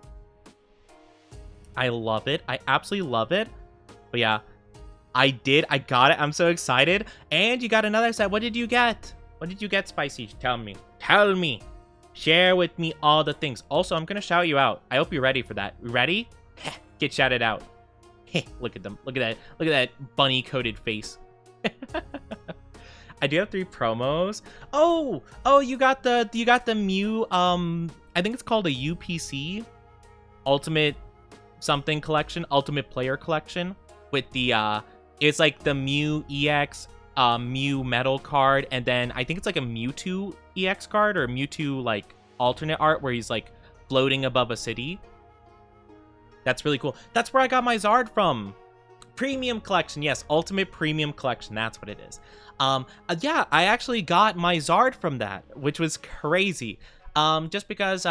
I love it. I absolutely love it. But yeah, I got it. I'm so excited. And you got another set. What did you get? What did you get, Spicy? Tell me. Tell me. Share with me all the things. Also, I'm going to shout you out. I hope you're ready for that. Ready? Get shouted out. Look at them. Look at that. Look at that bunny-coated face. I do have 3 promos. Oh, you got the Mew, I think it's called a UPC, Ultimate something collection, Ultimate Player collection, with the, it's like the Mew EX, Mew Metal card, and then I think it's like a Mewtwo EX card, or Mewtwo, like, alternate art, where he's, like, floating above a city. That's really cool. That's where I got my Zard from. Premium collection, yes, ultimate premium collection, that's what it is. Yeah, I actually got my Zard from that, which was crazy. Just because,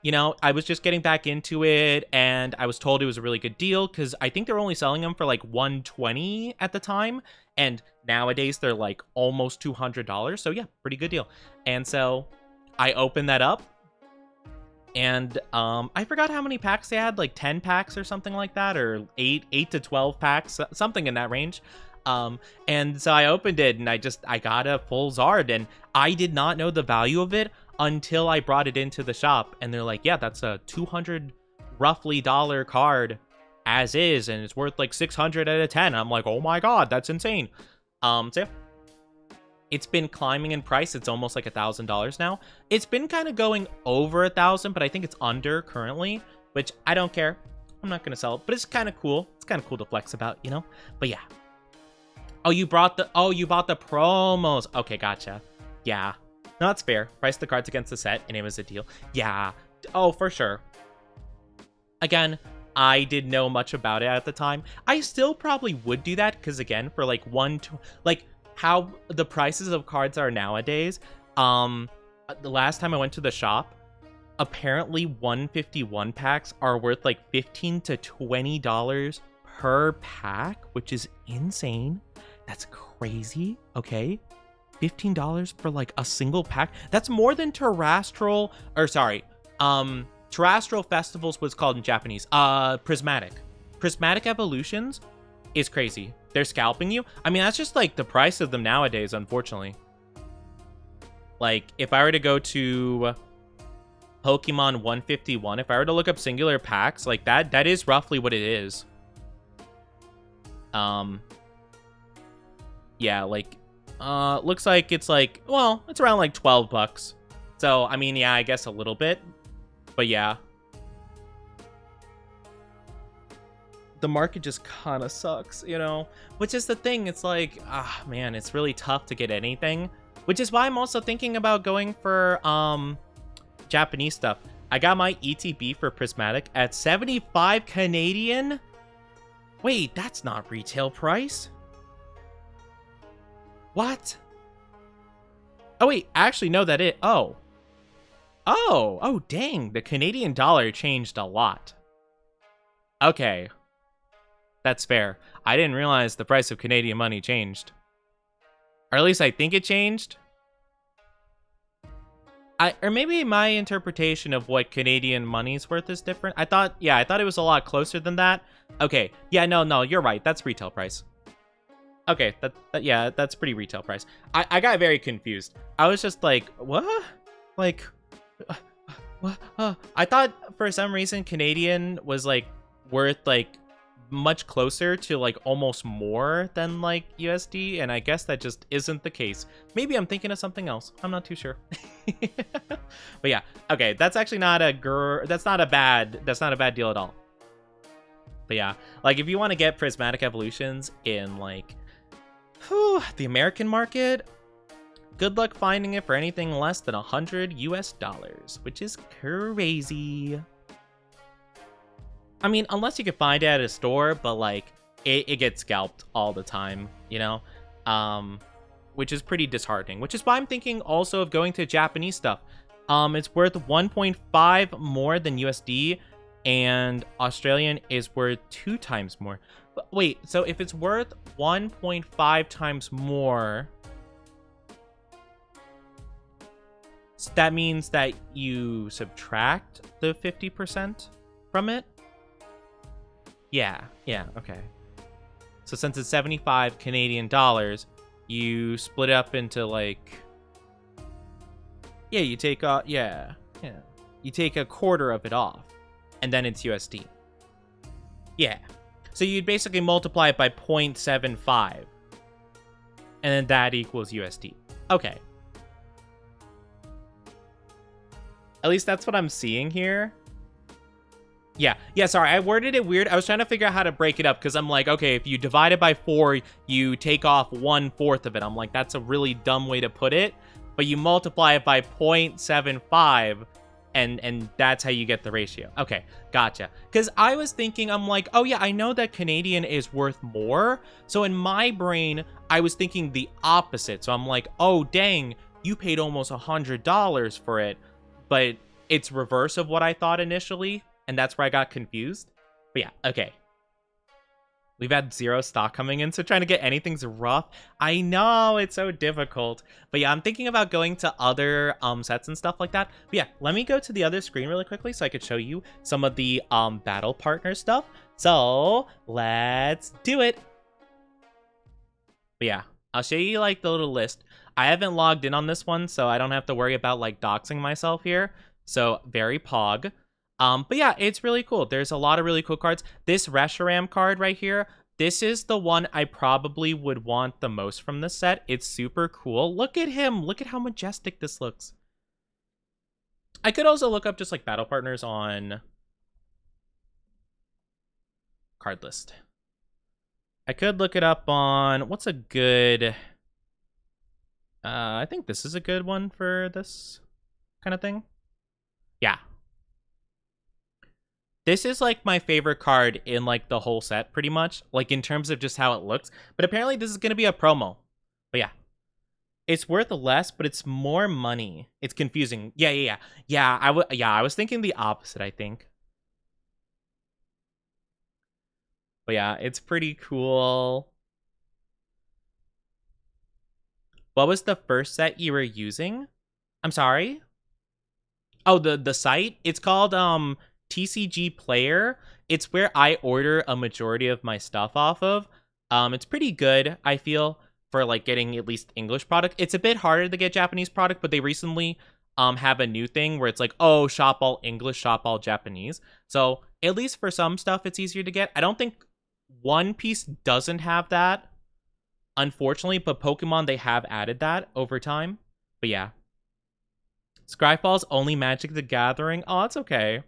you know, I was just getting back into it, and I was told it was a really good deal, because I think they're only selling them for like $120 at the time, and nowadays they're like almost $200, so yeah, pretty good deal. And so I opened that up, and I forgot how many packs they had, like 10 packs or something like that, or 8 to 12 packs, something in that range. And so I opened it, and I got a full Zard, and I did not know the value of it until I brought it into the shop, and they're like, yeah, that's a $200 roughly card as is, and it's worth like 600 out of 10. I'm like, oh my god, that's insane. So yeah, it's been climbing in price. It's almost like $1,000 now. It's been kind of going over 1,000, but I think it's under currently, which I don't care. I'm not gonna sell it, but it's kind of cool. It's kind of cool to flex about, you know. But yeah. Oh, you bought the promos. Okay, gotcha. Yeah. No, that's fair. Price the cards against the set, and it was a deal. Yeah. Oh, for sure. Again, I didn't know much about it at the time. I still probably would do that, because again, for like like how the prices of cards are nowadays, the last time I went to the shop, apparently 151 packs are worth like $15 to $20 per pack, which is insane. That's crazy. Okay. $15 for like a single pack. That's more than Terrestrial Festivals was called in Japanese. Prismatic Evolutions is crazy. They're scalping you. I mean, that's just like the price of them nowadays, unfortunately. Like, if I were to go to Pokemon 151, if I were to look up singular packs, like that is roughly what it is. Yeah, like, looks like it's like, well, it's around like $12. So, I mean, yeah, I guess a little bit, but yeah. The market just kind of sucks, you know, which is the thing. It's like, man, it's really tough to get anything, which is why I'm also thinking about going for, Japanese stuff. I got my ETB for Prismatic at 75 Canadian. Wait, that's not retail price. What? Oh, wait, actually, no, that it. Oh, dang. The Canadian dollar changed a lot. Okay. That's fair. I didn't realize the price of Canadian money changed. Or at least I think it changed. Or maybe my interpretation of what Canadian money's worth is different. I thought it was a lot closer than that. Okay. Yeah, no, you're right. That's retail price. Okay, yeah, that's pretty retail price. I got very confused. I was just like, what? Like, what? I thought for some reason Canadian was like worth like much closer to like almost more than like USD, and I guess that just isn't the case. Maybe I'm thinking of something else. I'm not too sure. But yeah, okay, that's actually not a bad deal at all. But yeah, like if you want to get Prismatic Evolutions in like the American market, good luck finding it for anything less than $100 US, which is crazy. I mean, unless you can find it at a store, but like it gets scalped all the time, you know, which is pretty disheartening, which is why I'm thinking also of going to Japanese stuff. It's worth 1.5 more than USD, and Australian is worth 2 times more. But wait, so if it's worth 1.5 times more, so that means that you subtract the 50% from it? Yeah, okay. So since it's 75 Canadian dollars, you split it up into like, you take you take a quarter of it off, and then it's USD. Yeah. So you'd basically multiply it by 0.75, and then that equals USD. Okay. At least that's what I'm seeing here. Yeah, sorry, I worded it weird. I was trying to figure out how to break it up, because I'm like, okay, if you divide it by 4, you take off 1/4 of it. I'm like, that's a really dumb way to put it. But you multiply it by 0.75, and that's how you get the ratio. Okay, gotcha. Because I was thinking, I'm like, oh yeah, I know that Canadian is worth more. So in my brain, I was thinking the opposite. So I'm like, oh dang, you paid almost $100 for it, but it's reverse of what I thought initially, and that's where I got confused. But yeah, okay. We've had 0 stock coming in, so trying to get anything's rough. I know, it's so difficult. But yeah, I'm thinking about going to other sets and stuff like that. But yeah, let me go to the other screen really quickly so I could show you some of the battle partner stuff. So let's do it. But yeah, I'll show you like the little list. I haven't logged in on this one, so I don't have to worry about like doxing myself here. So very pog. But yeah, it's really cool. There's a lot of really cool cards. This Reshiram card right here, this is the one I probably would want the most from this set. It's super cool. Look at him. Look at how majestic this looks. I could also look up just like battle partners on card list. I could look it up on, what's a good, I think this is a good one for this kind of thing. Yeah. This is like my favorite card in like the whole set, pretty much, like in terms of just how it looks. But apparently this is going to be a promo. But yeah, it's worth less, but it's more money. It's confusing. Yeah. I was thinking the opposite, I think. But yeah, it's pretty cool. What was the first set you were using? I'm sorry. Oh, the site? It's called TCG Player. It's where I order a majority of my stuff off of. It's pretty good, I feel, for like getting at least English product. It's a bit harder to get Japanese product, but they recently have a new thing where it's like, oh, shop all English, shop all Japanese. So at least for some stuff, it's easier to get. I don't think One Piece doesn't have that, unfortunately, but Pokemon, they have added that over time. But yeah. Scryfall's only Magic the Gathering. Oh, it's okay.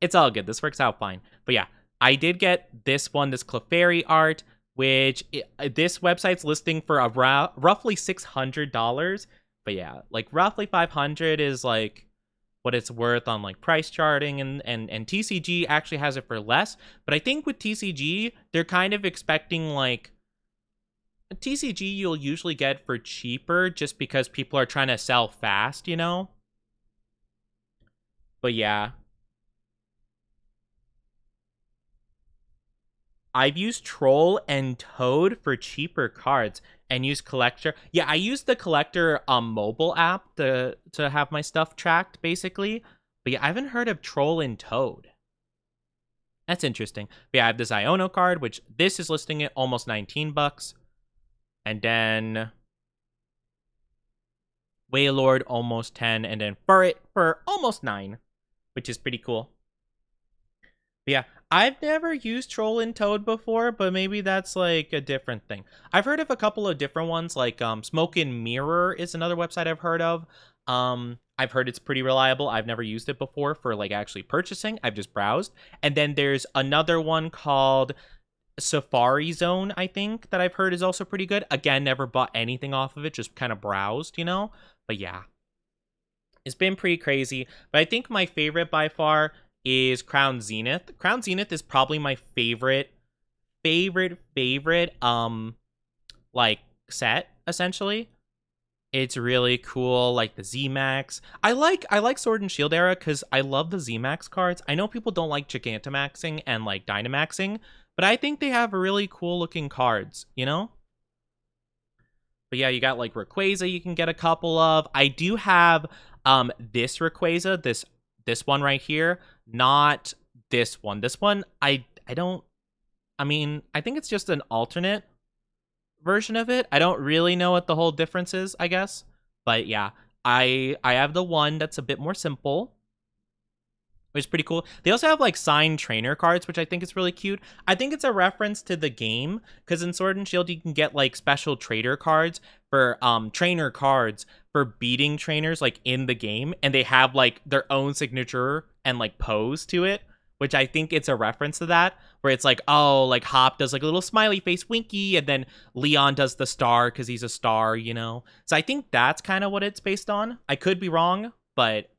It's all good. This works out fine. But yeah, I did get this one, this Clefairy art, which this website's listing for roughly $600. But yeah, like roughly 500 is like what it's worth on like price charting, and TCG actually has it for less. But I think with TCG, they're kind of expecting like TCG you'll usually get for cheaper just because people are trying to sell fast, you know? But yeah. I've used Troll and Toad for cheaper cards and used Collector. Yeah, I used the Collector mobile app to have my stuff tracked, basically. But yeah, I haven't heard of Troll and Toad. That's interesting. But yeah, I have the Ziono card, which this is listing at almost 19 bucks. And then Waylord almost 10, and then Furret for almost 9, which is pretty cool. But yeah, I've never used Troll and Toad before, but maybe that's like a different thing. I've heard of a couple of different ones, like Smoke and Mirror is another website I've heard of. I've heard it's pretty reliable. I've never used it before for like actually purchasing. I've just browsed. And then there's another one called Safari Zone, I think, that I've heard is also pretty good. Again, never bought anything off of it, just kind of browsed, you know? But yeah, it's been pretty crazy. But I think my favorite by far is Crown Zenith. Crown Zenith is probably my favorite like set, essentially. It's really cool, like the Z-Max. I like Sword and Shield era because I love the Z-Max cards. I know people don't like Gigantamaxing and like Dynamaxing, but I think they have really cool looking cards, you know? But yeah, you got like Rayquaza you can get a couple of. I do have this Rayquaza, this one right here, not this one. This one I mean, I think it's just an alternate version of it. I don't really know what the whole difference is, I guess. But yeah, I have the one that's a bit more simple, which is pretty cool. They also have like signed trainer cards, which I think is really cute. I think it's a reference to the game, because in Sword and Shield you can get like special trainer cards for beating trainers like in the game, and they have like their own signature and like pose to it, which I think it's a reference to that, where it's like, oh, like Hop does like a little smiley face winky, and then Leon does the star because he's a star, you know? So I think that's kind of what it's based on. I could be wrong, but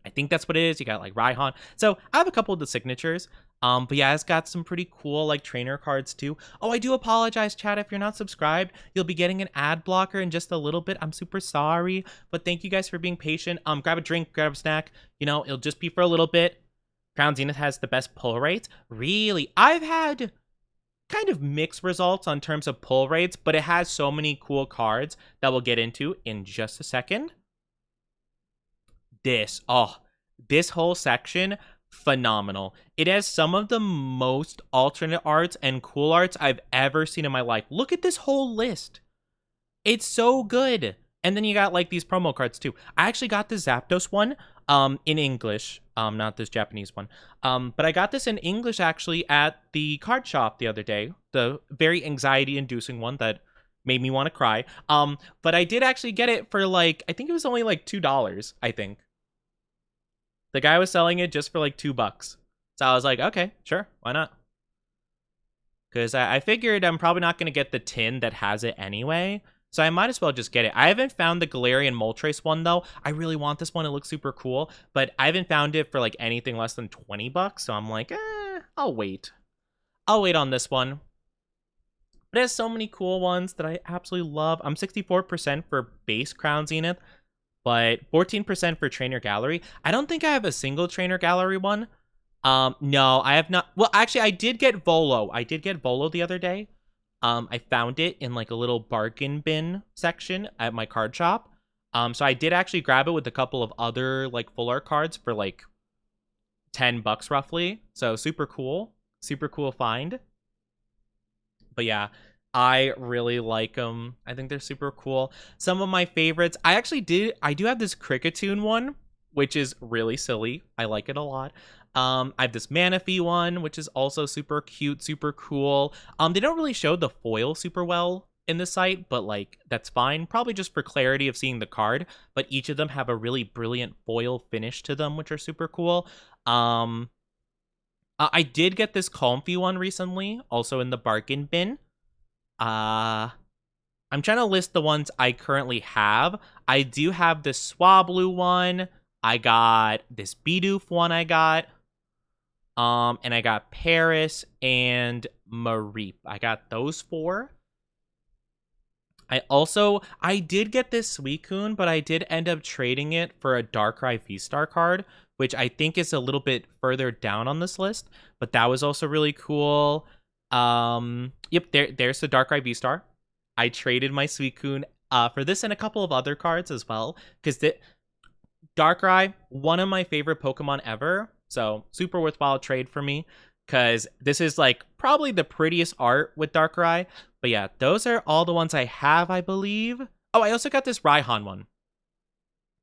I think that's what it is. You got like Raihan. So I have a couple of the signatures. But yeah, it's got some pretty cool like trainer cards too. Oh, I do apologize, chat. If you're not subscribed, you'll be getting an ad blocker in just a little bit. I'm super sorry, but thank you guys for being patient. Grab a drink, grab a snack. You know, it'll just be for a little bit. Crown Zenith has the best pull rates. Really, I've had kind of mixed results on terms of pull rates, but it has so many cool cards that we'll get into in just a second. This whole section, phenomenal. It has some of the most alternate arts and cool arts I've ever seen in my life. Look at this whole list. It's so good. And then you got like these promo cards too. I actually got the Zapdos one in English, not this Japanese one. But I got this in English actually at the card shop the other day. The very anxiety inducing one that made me want to cry. But I did actually get it for like, I think it was only like $2, I think. The guy was selling it just for like $2. So I was like, okay, sure, why not? Because I figured I'm probably not going to get the tin that has it anyway. So I might as well just get it. I haven't found the Galarian Moltres one, though. I really want this one. It looks super cool. But I haven't found it for like anything less than $20. So I'm like, I'll wait. I'll wait on this one. But it has so many cool ones that I absolutely love. I'm 64% for base Crown Zenith, but 14% for Trainer Gallery. I don't think I have a single Trainer Gallery one. No, I have not. Well, actually, I did get Volo. I did get Volo the other day. I found it in like a little bargain bin section at my card shop. So I did actually grab it with a couple of other like full art cards for like $10 roughly. So super cool find. But yeah, I really like them. I think they're super cool. Some of my favorites, I do have this Cricketune one, which is really silly. I like it a lot. I have this Manaphy one, which is also super cute, super cool. They don't really show the foil super well in the site, but like that's fine. Probably just for clarity of seeing the card. But each of them have a really brilliant foil finish to them, which are super cool. I did get this Comfy one recently, also in the bargain bin. I'm trying to list the ones I currently have. I do have this Swablu one. I got this Bidoof one I got. And I got Paris and Mareep. I got those 4. I did get this Suicune, but I did end up trading it for a Darkrai V-Star card, which I think is a little bit further down on this list, but that was also really cool. Yep, there's the Darkrai V-Star. I traded my Suicune for this and a couple of other cards as well, because Darkrai, one of my favorite Pokemon ever. So super worthwhile trade for me, because this is like probably the prettiest art with Darkrai. But yeah, those are all the ones I have, I believe. Oh, I also got this Raihan one.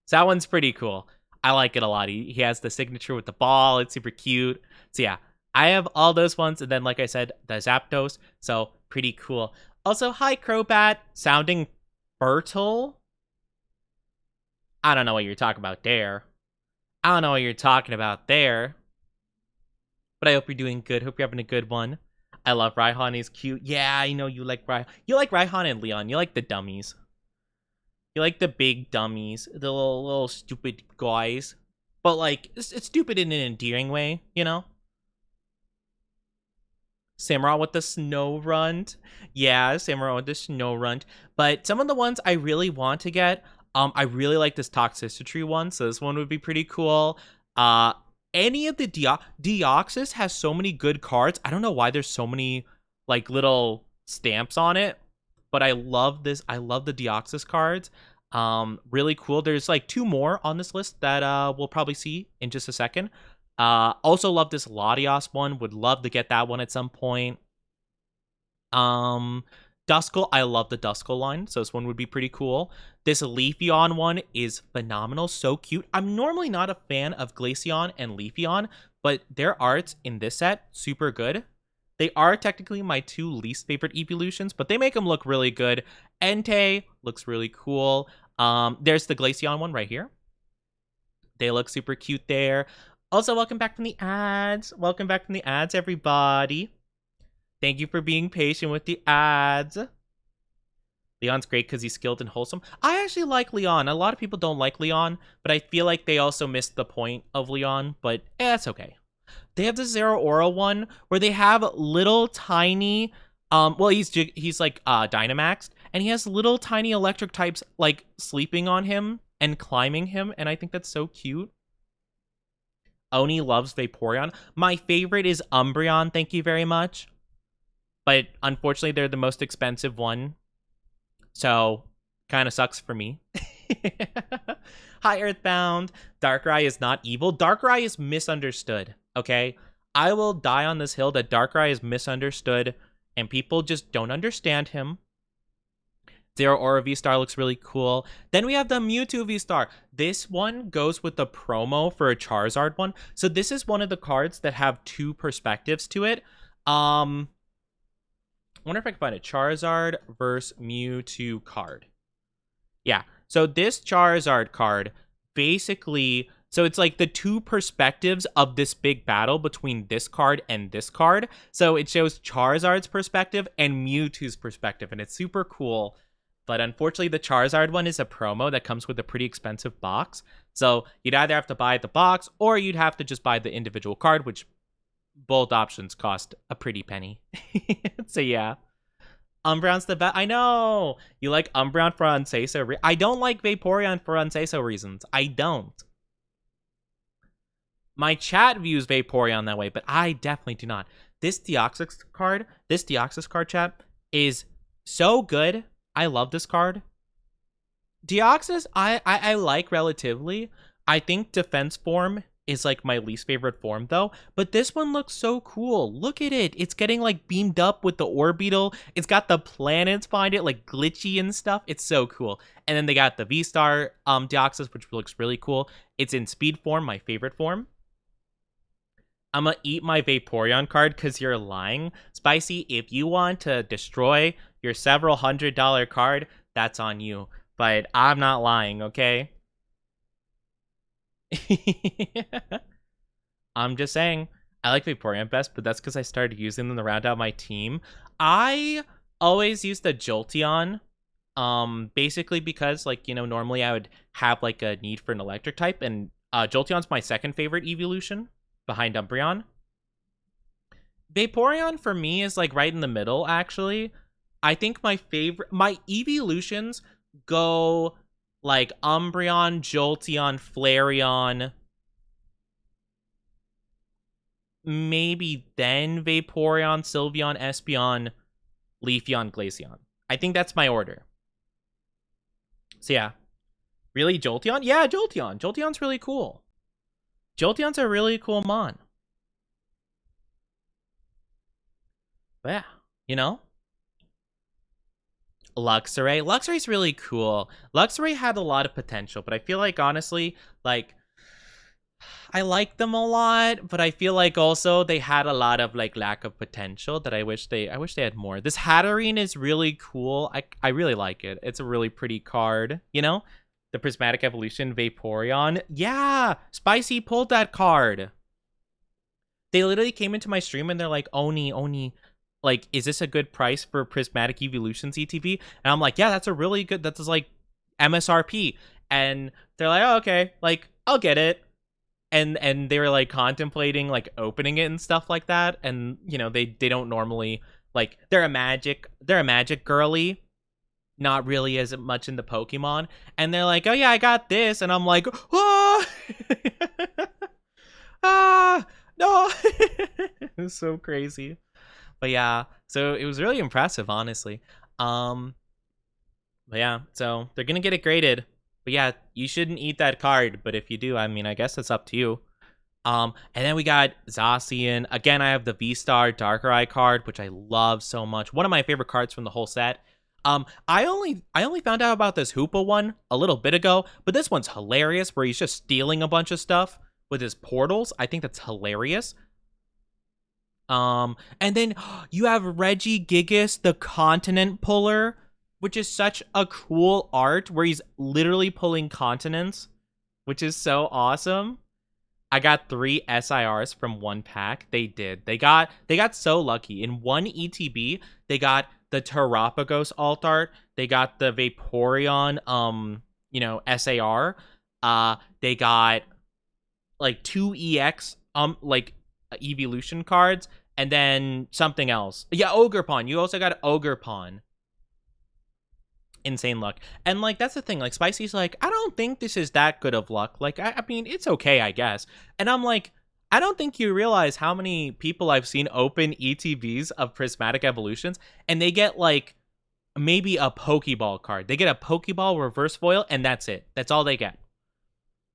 So that one's pretty cool. I like it a lot. He has the signature with the ball. It's super cute. So yeah, I have all those ones. And then, like I said, the Zapdos. So pretty cool. Also, hi, Crobat. Sounding fertile. I don't know what you're talking about there. I don't know what you're talking about there. But I hope you're doing good. Hope you're having a good one. I love Raihan. He's cute. Yeah, I know you like Raihan. You like Raihan and Leon. You like the dummies. You like the big dummies. The little stupid guys. But, like, it's stupid in an endearing way, you know? Samurott with the Snow Runt. Yeah, Samurott with the Snow Runt. But some of the ones I really want to get, I really like this Toxicity one, so this one would be pretty cool. Any of the Deoxys has so many good cards. I don't know why there's so many like little stamps on it, but I love this. I love the Deoxys cards. Really cool. There's like 2 more on this list that we'll probably see in just a second. Also love this Latios one. Would love to get that one at some point. Duskull, I love the Duskull line, so this one would be pretty cool. This Leafeon one is phenomenal, so cute. I'm normally not a fan of Glaceon and Leafeon, but their arts in this set, super good. They are technically my 2 least favorite evolutions, but they make them look really good. Entei looks really cool. There's the Glaceon one right here. They look super cute there. Also, welcome back from the ads. Welcome back from the ads, everybody. Thank you for being patient with the ads. But Leon's great because he's skilled and wholesome. I actually like Leon. A lot of people don't like Leon, but I feel like they also missed the point of Leon, but that's okay. They have the Zero Aura one where they have little tiny, well, he's like Dynamaxed, and he has little tiny electric types like sleeping on him and climbing him, and I think that's so cute. Oni loves Vaporeon. My favorite is Umbreon, thank you very much. But unfortunately, they're the most expensive one. So, kind of sucks for me. Hi, Earthbound. Darkrai is not evil. Darkrai is misunderstood, okay? I will die on this hill that Darkrai is misunderstood, and people just don't understand him. Zero Aura V-Star looks really cool. Then we have the Mewtwo V-Star. This one goes with the promo for a Charizard one. So this is one of the cards that have two perspectives to it. I wonder if I can find a Charizard versus Mewtwo card. Yeah, so this Charizard card basically, so it's like the two perspectives of this big battle between this card and this card. So it shows Charizard's perspective and Mewtwo's perspective, and it's super cool. But unfortunately, the Charizard one is a promo that comes with a pretty expensive box. So you'd either have to buy the box or you'd have to just buy the individual card, which both options cost a pretty penny. So yeah. Umbreon's the best. I know! You like Umbreon for Unsay-So I don't like Vaporeon for Unsay-So reasons. I don't. My chat views Vaporeon that way, but I definitely do not. This Deoxys card, chat, is so good. I love this card. Deoxys, I like relatively. I think Defense Form is like my least favorite form though, but this one looks so cool. Look at it. It's getting like beamed up with the Orbeetle. It's got the planets behind it, like glitchy and stuff. It's so cool. And then they got the V-Star Deoxys, which looks really cool. It's in speed form, my favorite form. I'm gonna eat my Vaporeon card because you're lying. Spicy, if you want to destroy your several $100 card, that's on you. But I'm not lying, okay? I'm just saying, I like Vaporeon best, but that's because I started using them to round out my team. I always use the Jolteon, basically because, like, you know, normally I would have, like, a need for an electric type, and Jolteon's my second favorite evolution, behind Umbreon. Vaporeon, for me, is, like, right in the middle, actually. I think my evolutions go like Umbreon, Jolteon, Flareon, maybe then Vaporeon, Sylveon, Espeon, Leafeon, Glaceon. I think that's my order. So yeah. Really, Jolteon? Yeah, Jolteon. Jolteon's really cool. Jolteon's a really cool mon. But yeah, you know? Luxray. Luxray's really cool. Luxray had a lot of potential, but I feel like, honestly, like, I like them a lot, but I feel like also they had a lot of, like, lack of potential that I wish they had more. This Hatterene is really cool. I really like it. It's a really pretty card, you know? The Prismatic Evolution Vaporeon. Yeah! Spicy pulled that card. They literally came into my stream and they're like, Oni, like, is this a good price for Prismatic Evolutions ETB? And I'm like, yeah, that's a really good, that's like MSRP. And they're like, oh, okay, like, I'll get it. And they were like contemplating like opening it and stuff like that. And, you know, they don't normally, like, they're a magic girly, not really as much in the Pokemon. And they're like, oh yeah, I got this. And I'm like, ah, ah, no. It's so crazy. But yeah, so it was really impressive, honestly. But yeah, so they're gonna get it graded. But yeah, you shouldn't eat that card. But if you do, I mean, I guess it's up to you. And then we got Zacian. Again, I have the V-Star Darkrai card, which I love so much. One of my favorite cards from the whole set. I only found out about this Hoopa one a little bit ago, but this one's hilarious, where he's just stealing a bunch of stuff with his portals. I think that's hilarious. And then you have Regigigas, the Continent Puller, which is such a cool art where he's literally pulling continents, which is so awesome. I got 3 SIRs from one pack. They did. They got so lucky. In one ETB, they got the Terapagos alt art. They got the Vaporeon, SAR. They got like 2 EX, evolution cards, and then something else. Yeah, Ogerpon. You also got Ogerpon. Insane luck. And like that's the thing, like Spicy's like, I don't think this is that good of luck. Like I mean it's okay, I guess. And I'm like, I don't think you realize how many people I've seen open ETBs of prismatic evolutions and they get like maybe a Pokeball card. They get a Pokeball reverse foil and that's it. That's all they get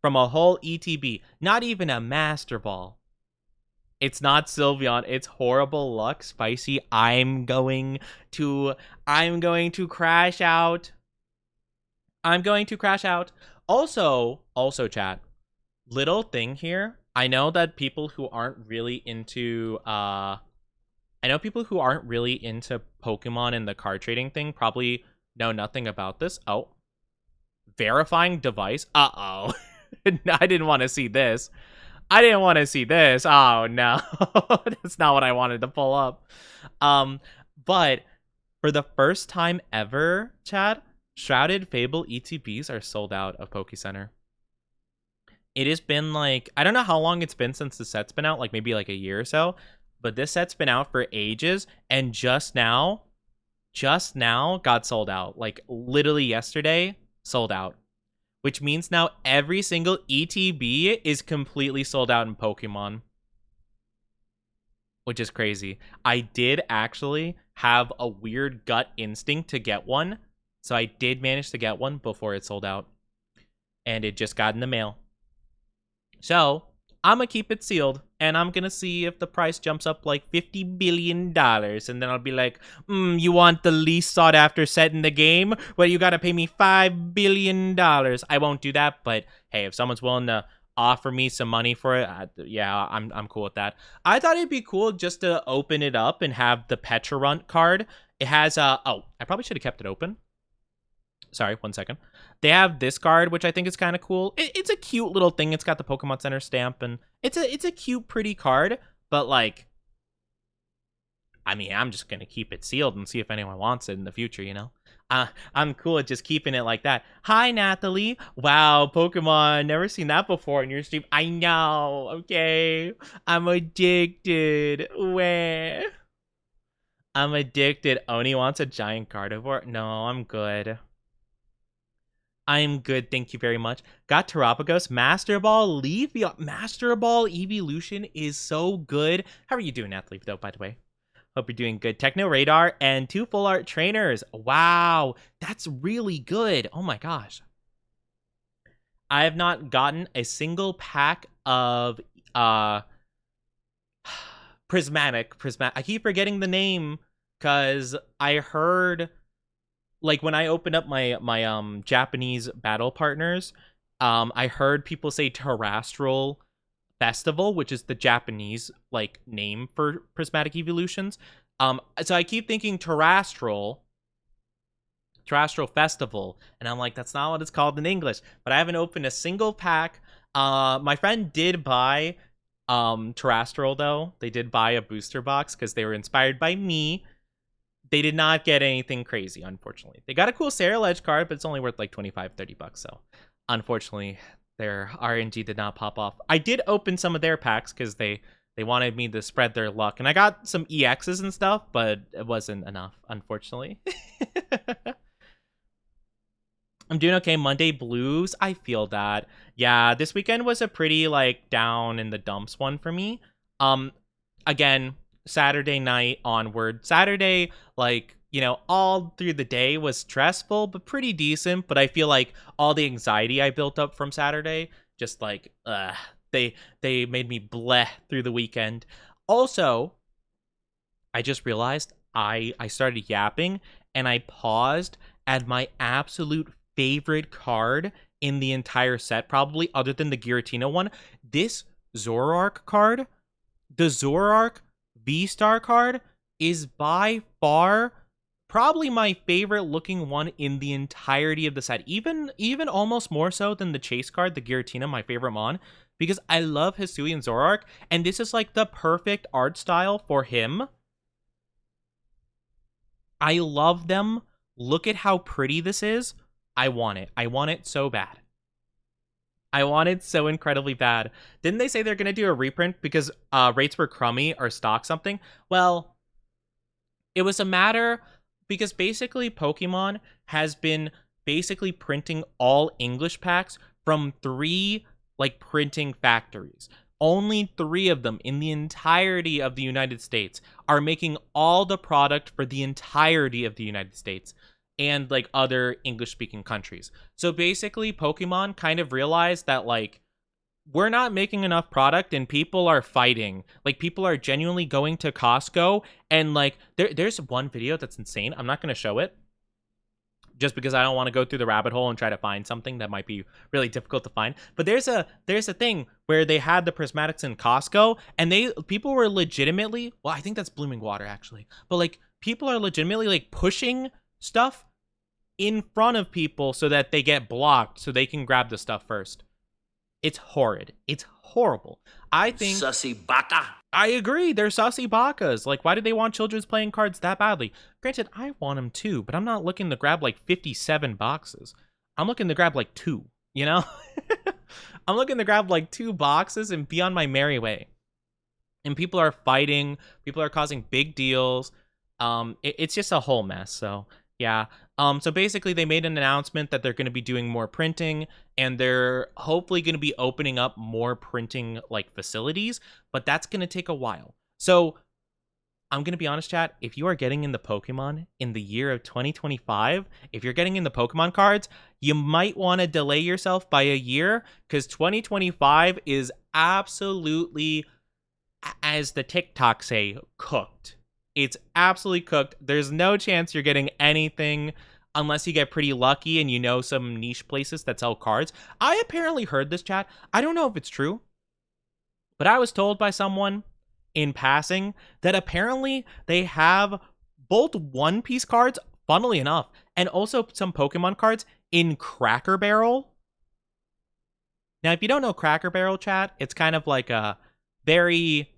from a whole ETB. Not even a Master Ball. It's not Sylveon. It's horrible luck, Spicy. I'm going to crash out. I'm going to crash out. Also, chat. Little thing here. I know that people who aren't really into Pokemon and the card trading thing probably know nothing about this. Oh. Verifying device. Uh-oh. I didn't want to see this. I didn't want to see this. Oh, no. That's not what I wanted to pull up. But for the first time ever, Chad, Shrouded Fable ETBs are sold out of PokeCenter. It has been like, I don't know how long it's been since the set's been out, like maybe like a year or so, but this set's been out for ages, and just now got sold out. Like literally yesterday, sold out. Which means now every single ETB is completely sold out in Pokemon. Which is crazy. I did actually have a weird gut instinct to get one. So I did manage to get one before it sold out. And it just got in the mail. So, I'm going to keep it sealed. And I'm going to see if the price jumps up like $50 billion. And then I'll be like, you want the least sought after set in the game? Well, you got to pay me $5 billion. I won't do that. But hey, if someone's willing to offer me some money for it, yeah, I'm cool with that. I thought it'd be cool just to open it up and have the Petrarunt card. It has, I probably should have kept it open. Sorry, 1 second. They have this card, which I think is kind of cool. It's a cute little thing. It's got the Pokemon Center stamp, and it's a cute, pretty card. But like, I mean, I'm just gonna keep it sealed and see if anyone wants it in the future. You know, I'm cool at just keeping it like that. Hi, Nathalie. Wow, Pokemon. Never seen that before in your stream. I know. Okay, I'm addicted. Where? I'm addicted. Oni wants a giant Gardevoir. No, I'm good. I'm good, thank you very much. Got Terapagos, Master Ball, Leafeon. Master Ball Evolution is so good. How are you doing, Athlete, though, by the way? Hope you're doing good. Techno Radar and 2 full art trainers. Wow, that's really good. Oh my gosh. I have not gotten a single pack of Prismatic. I keep forgetting the name because I heard, like, when I opened up my Japanese battle partners, I heard people say Terrestrial Festival, which is the Japanese like name for prismatic evolutions. So I keep thinking Terrestrial Festival, and I'm like, that's not what it's called in English. But I haven't opened a single pack. My friend did buy Terrestrial though. They did buy a booster box because they were inspired by me. They did not get anything crazy, unfortunately. They got a cool Sarah card, but it's only worth like $25-30. So, unfortunately, their RNG did not pop off. I did open some of their packs because they wanted me to spread their luck. And I got some EXs and stuff, but it wasn't enough, unfortunately. I'm doing okay. Monday blues. I feel that. Yeah, this weekend was a pretty like down in the dumps one for me. Again, Saturday night onward. Saturday, like, you know, all through the day was stressful, but pretty decent. But I feel like all the anxiety I built up from Saturday, just like, they made me bleh through the weekend. Also, I just realized I started yapping and I paused at my absolute favorite card in the entire set, probably other than the Giratina one. This Zoroark card, the Zoroark V-Star card, is by far probably my favorite looking one in the entirety of the set. Even almost more so than the Chase card, the Giratina, my favorite mon, because I love Hisuian Zoroark, and this is like the perfect art style for him. I love them. Look at how pretty this is. I want it. I want it so bad. I want it so incredibly bad. Didn't they say they're going to do a reprint because rates were crummy or stock something? Well, it was a matter because basically Pokemon has been basically printing all English packs from 3 like printing factories. Only 3 of them in the entirety of the United States are making all the product for the entirety of the United States and like other English speaking countries. So basically Pokemon kind of realized that like we're not making enough product and people are fighting. Like people are genuinely going to Costco and like there's one video that's insane. I'm not going to show it just because I don't want to go through the rabbit hole and try to find something that might be really difficult to find. But there's a thing where they had the prismatics in Costco and people were legitimately, well, I think that's Blooming Water actually. But like people are legitimately like pushing stuff in front of people so that they get blocked so they can grab the stuff first. It's horrid. It's horrible. I think Sussy baka. I agree. They're sussy bakas. Like, why do they want children's playing cards that badly? Granted, I want them too, but I'm not looking to grab like 57 boxes. I'm looking to grab like 2, you know? I'm looking to grab like 2 boxes and be on my merry way. And people are fighting. People are causing big deals. It's just a whole mess. So, yeah. So basically they made an announcement that they're going to be doing more printing and they're hopefully going to be opening up more printing like facilities, but that's going to take a while. So I'm going to be honest, chat, if you are getting into Pokemon in the year of 2025, if you're getting into Pokemon cards, you might want to delay yourself by a year because 2025 is absolutely, as the TikTok say, cooked. It's absolutely cooked. There's no chance you're getting anything unless you get pretty lucky and you know some niche places that sell cards. I apparently heard this, chat. I don't know if it's true, but I was told by someone in passing that apparently they have both One Piece cards, funnily enough, and also some Pokemon cards in Cracker Barrel. Now, if you don't know Cracker Barrel, chat, it's kind of like a very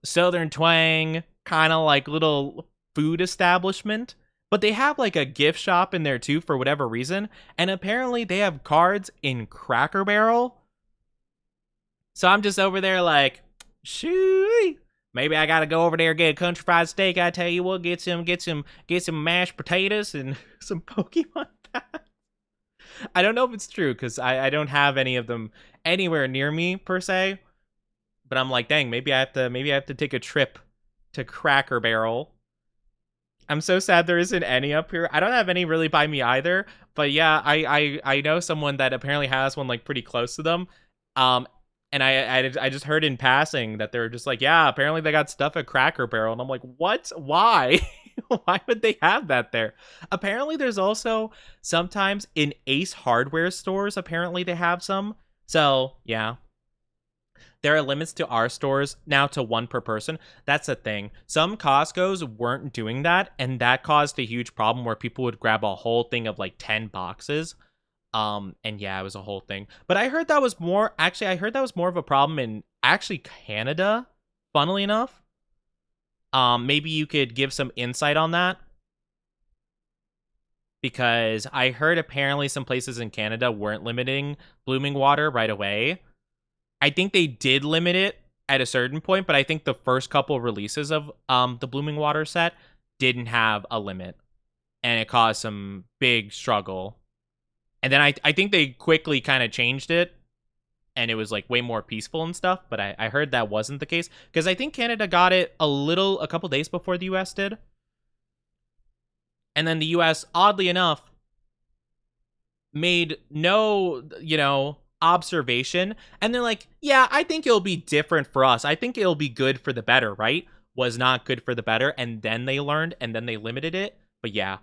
Southern twang, kind of like little food establishment, but they have like a gift shop in there too for whatever reason, and apparently they have cards in Cracker Barrel. So I'm just over there like, shoo, maybe I gotta go over there and get a country fried steak. I tell you what, get some mashed potatoes and some Pokemon packs. I don't know if it's true because I don't have any of them anywhere near me per se, but I'm like, dang, maybe I have to take a trip to Cracker Barrel. I'm so sad there isn't any up here. I don't have any really by me either, but yeah, I know someone that apparently has one like pretty close to them. And I just heard in passing that they're just like, yeah, apparently they got stuff at Cracker Barrel, and I'm like, what? Why? Why would they have that there? Apparently there's also sometimes in Ace Hardware stores, apparently they have some. So yeah. There are limits to our stores now to 1 per person. That's a thing. Some Costco's weren't doing that, and that caused a huge problem where people would grab a whole thing of like 10 boxes. And yeah, it was a whole thing. But I heard that was more of a problem in actually Canada, funnily enough. Maybe you could give some insight on that. Because I heard apparently some places in Canada weren't limiting Blooming Water right away. I think they did limit it at a certain point, but I think the first couple releases of the Blooming Water set didn't have a limit, and it caused some big struggle. And then I think they quickly kind of changed it, and it was like way more peaceful and stuff, but I heard that wasn't the case, because I think Canada got it a couple days before the US did. And then the US, oddly enough, made no, observation, and they're like, yeah, I think it'll be different for us. I think it'll be good for the better, right? Was not good for the better, and then they learned, and then they limited it. But yeah,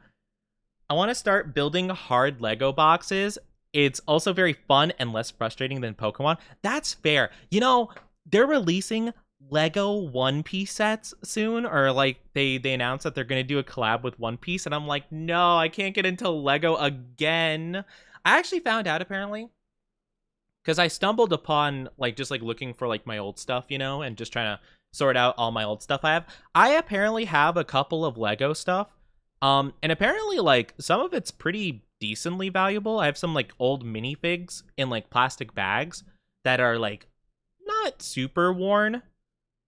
I want to start building hard Lego boxes. It's also very fun and less frustrating than Pokemon. That's fair. They're releasing Lego One Piece sets soon, or like they announced that they're going to do a collab with One Piece, and I'm like, no, I can't get into Lego again. I actually found out apparently, because I stumbled upon just looking for like my old stuff, and just trying to sort out all my old stuff I have. I apparently have a couple of Lego stuff And apparently, like, some of it's pretty decently valuable. I have some, like, old minifigs in, like, plastic bags that are, like, not super worn.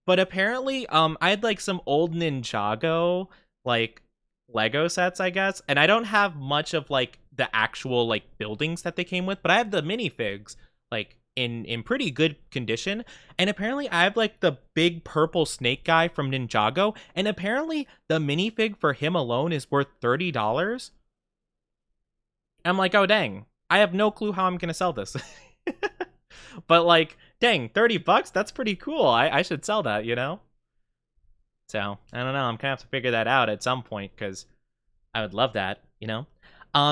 But apparently, I had, like, some old Ninjago, like, Lego sets, I guess. And I don't have much of, like, the actual, like, buildings that they came with. But I have the minifigs, like, in pretty good condition. And apparently I have like the big purple snake guy from Ninjago, and apparently the minifig for him alone is worth $30. I'm like, oh dang, I have no clue how I'm gonna sell this. But like, dang, $30, that's pretty cool. I should sell that, you know? So I don't know, I'm gonna have to figure that out at some point, because I would love that, you know?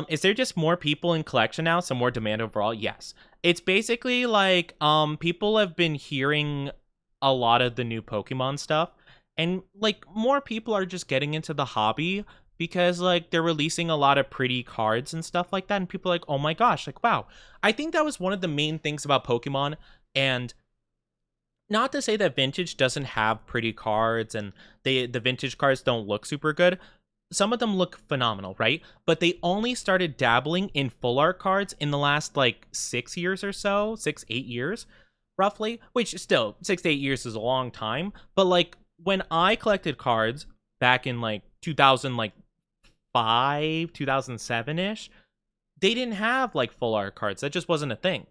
Is there just more people in collection now, so more demand overall? Yes. It's basically like, people have been hearing a lot of the new Pokemon stuff, and like more people are just getting into the hobby because like they're releasing a lot of pretty cards and stuff like that, and people are like, oh my gosh, like wow. I think that was one of the main things about Pokemon, and not to say that vintage doesn't have pretty cards and the vintage cards don't look super good. Some of them look phenomenal, right? But they only started dabbling in full art cards in the last like 6 years or so, 6-8 years, roughly. Which still, 6 to 8 years is a long time. But like when I collected cards back in like 2005, 2007 ish, they didn't have like full art cards. That just wasn't a thing.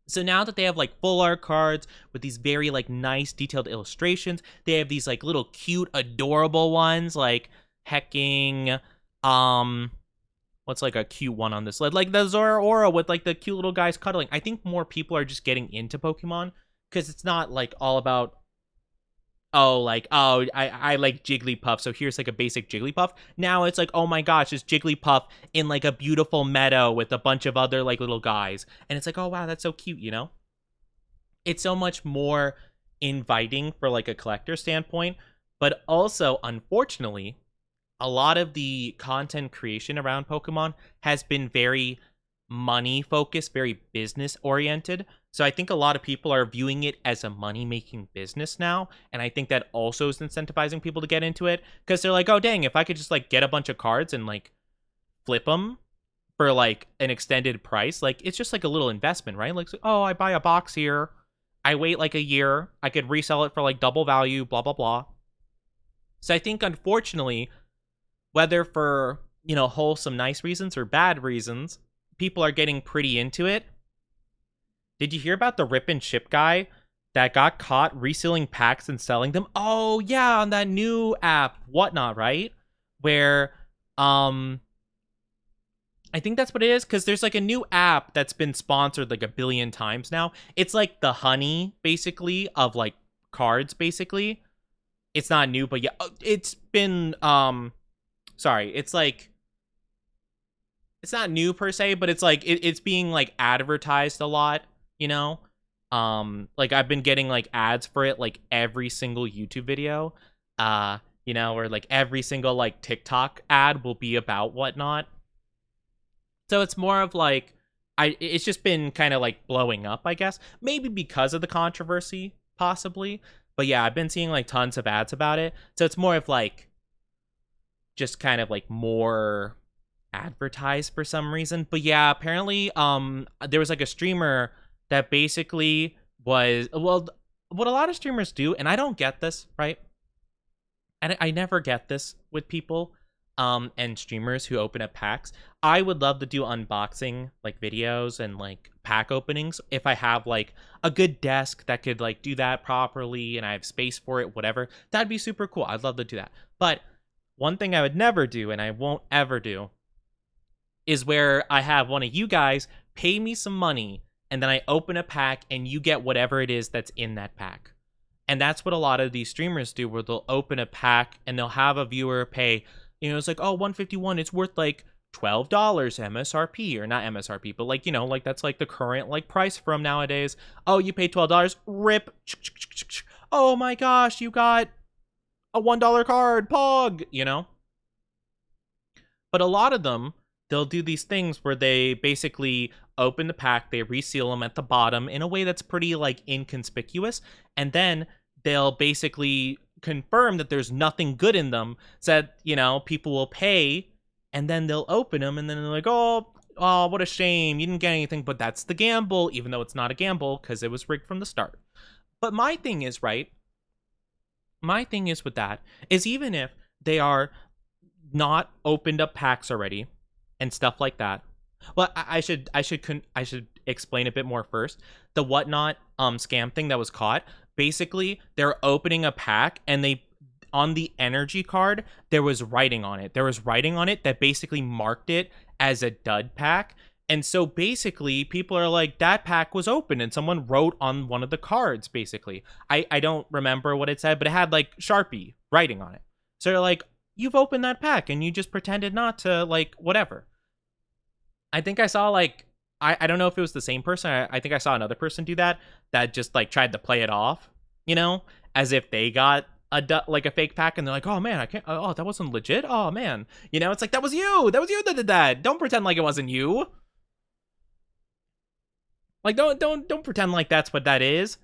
So now that they have like full art cards with these very like nice detailed illustrations, they have these like little cute, adorable ones like hecking, what's like a cute one on this list? Like the Zora with like the cute little guys cuddling. I think more people are just getting into Pokemon because it's not like all about, oh, like, oh, I like Jigglypuff, so here's like a basic Jigglypuff. Now it's like, oh my gosh, it's Jigglypuff in like a beautiful meadow with a bunch of other like little guys. And it's like, oh wow, that's so cute, you know? It's so much more inviting for like a collector standpoint. But also, unfortunately, a lot of the content creation around Pokemon has been very money focused, very business oriented. So I think a lot of people are viewing it as a money making business now. And I think that also is incentivizing people to get into it because they're like, oh, dang, if I could just like get a bunch of cards and like flip them for like an extended price, like it's just like a little investment, right? Like, oh, I buy a box here. I wait like a year. I could resell it for like double value, blah, blah, blah. So I think, unfortunately, whether for, you know, wholesome, nice reasons or bad reasons, people are getting pretty into it. Did you hear about the rip and ship guy that got caught reselling packs and selling them? Oh, yeah, on that new app, Whatnot, right? Where, I think that's what it is, because there's like a new app that's been sponsored like a billion times now. It's like the honey, basically, of like cards, basically. It's not new, but yeah, it's been, sorry, it's like, it's not new per se, but it's like, it's being like advertised a lot, you know? Like I've been getting like ads for it like every single YouTube video, you know, or like every single like TikTok ad will be about Whatnot. So it's more of like, it's just been kind of like blowing up, I guess. Maybe because of the controversy, possibly. But yeah, I've been seeing like tons of ads about it. So it's more of like, just kind of like more advertised for some reason. But yeah, apparently there was like a streamer that basically was, well, what a lot of streamers do, and I don't get this, right? And I never get this with people and streamers who open up packs. I would love to do unboxing like videos and like pack openings if I have like a good desk that could like do that properly and I have space for it, whatever. That'd be super cool. I'd love to do that. But one thing I would never do, and I won't ever do, is where I have one of you guys pay me some money and then I open a pack and you get whatever it is that's in that pack. And that's what a lot of these streamers do, where they'll open a pack and they'll have a viewer pay, you know, it's like, oh, 151, it's worth like $12 MSRP, or not MSRP, but like, you know, like that's like the current like price from nowadays. Oh, you paid $12, rip. Oh my gosh, you got a $1 card, pog, you know? But a lot of them, they'll do these things where they basically open the pack, they reseal them at the bottom in a way that's pretty like inconspicuous, and then they'll basically confirm that there's nothing good in them, so that, you know, people will pay and then they'll open them and then they're like, oh, what a shame, you didn't get anything. But that's the gamble, even though it's not a gamble because it was rigged from the start. But my thing is, right? My thing is with that is, even if they are not opened up packs already and stuff like that. Well, I should explain a bit more first. The Whatnot scam thing that was caught. Basically, they're opening a pack and they, on the energy card, there was writing on it. There was writing on it that basically marked it as a dud pack. And so basically, people are like, that pack was open, and someone wrote on one of the cards, basically. I don't remember what it said, but it had like Sharpie writing on it. So they're like, you've opened that pack and you just pretended not to, like, whatever. I think I saw, like, I don't know if it was the same person. I think I saw another person do that just, like, tried to play it off, you know, as if they got like a fake pack, and they're like, oh man, I can't, oh, that wasn't legit, oh man, you know, it's like, that was you that did that. Don't pretend like it wasn't you. Like, don't pretend like that's what that is.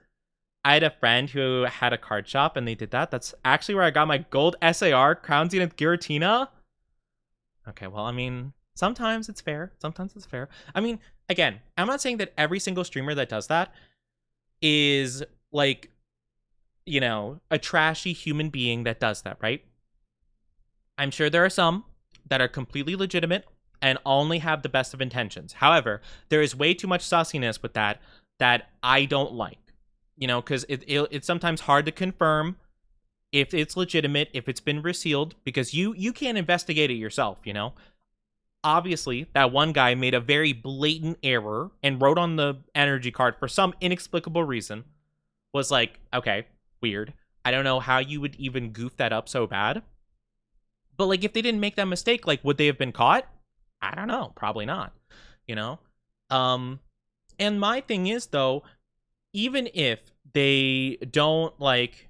I had a friend who had a card shop and they did that. That's actually where I got my gold SAR, Crown Zenith Giratina. Okay, well, I mean, sometimes it's fair. Sometimes it's fair. I mean, again, I'm not saying that every single streamer that does that is, like, you know, a trashy human being that does that, right? I'm sure there are some that are completely legitimate and only have the best of intentions. However, there is way too much sauciness with that I don't like. You know, because it's sometimes hard to confirm if it's legitimate, if it's been resealed, because you can't investigate it yourself, you know? Obviously, that one guy made a very blatant error and wrote on the energy card for some inexplicable reason. Was like, okay, weird. I don't know how you would even goof that up so bad. But, like, if they didn't make that mistake, like, would they have been caught? I don't know. Probably not, you know? And my thing is, though, even if they don't, like,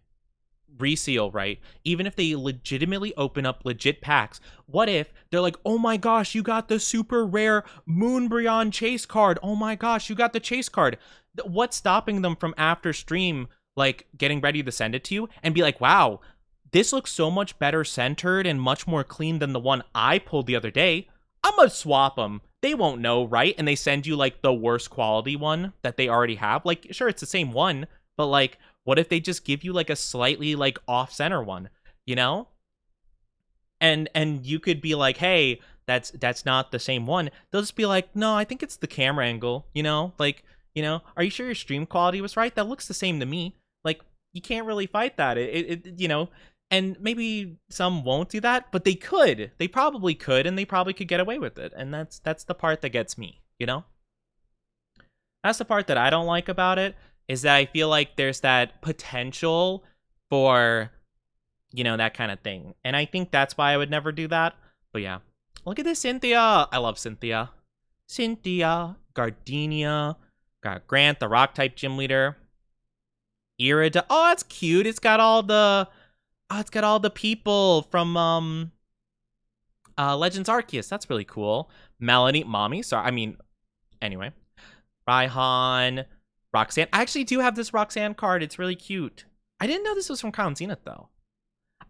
reseal, right? Even if they legitimately open up legit packs, what if they're like, oh my gosh, you got the super rare Moonbryon chase card. Oh my gosh, you got the chase card. What's stopping them from, after stream, like, getting ready to send it to you and be like, wow, this looks so much better centered and much more clean than the one I pulled the other day. I'm gonna swap them. They won't know, right? And they send you, like, the worst quality one that they already have. Like, sure, it's the same one, but, like, what if they just give you, like, a slightly, like, off-center one, you know? And you could be like, hey, that's not the same one. They'll just be like, no, I think it's the camera angle, you know? Like, you know, are you sure your stream quality was right? That looks the same to me. Like, you can't really fight that. It you know, and maybe some won't do that, but they could. They probably could, and they probably could get away with it. And that's the part that gets me, you know? That's the part that I don't like about it, is that I feel like there's that potential for, you know, that kind of thing. And I think that's why I would never do that. But yeah. Look at this Cynthia. I love Cynthia. Cynthia, Gardenia, got Grant, the rock type gym leader. Irida. Oh, that's cute. It's got all the people from Legends Arceus. That's really cool. Melanie, Mommy. Sorry, I mean, anyway. Raihan, Roxanne. I actually do have this Roxanne card. It's really cute. I didn't know this was from Crown Zenith, though.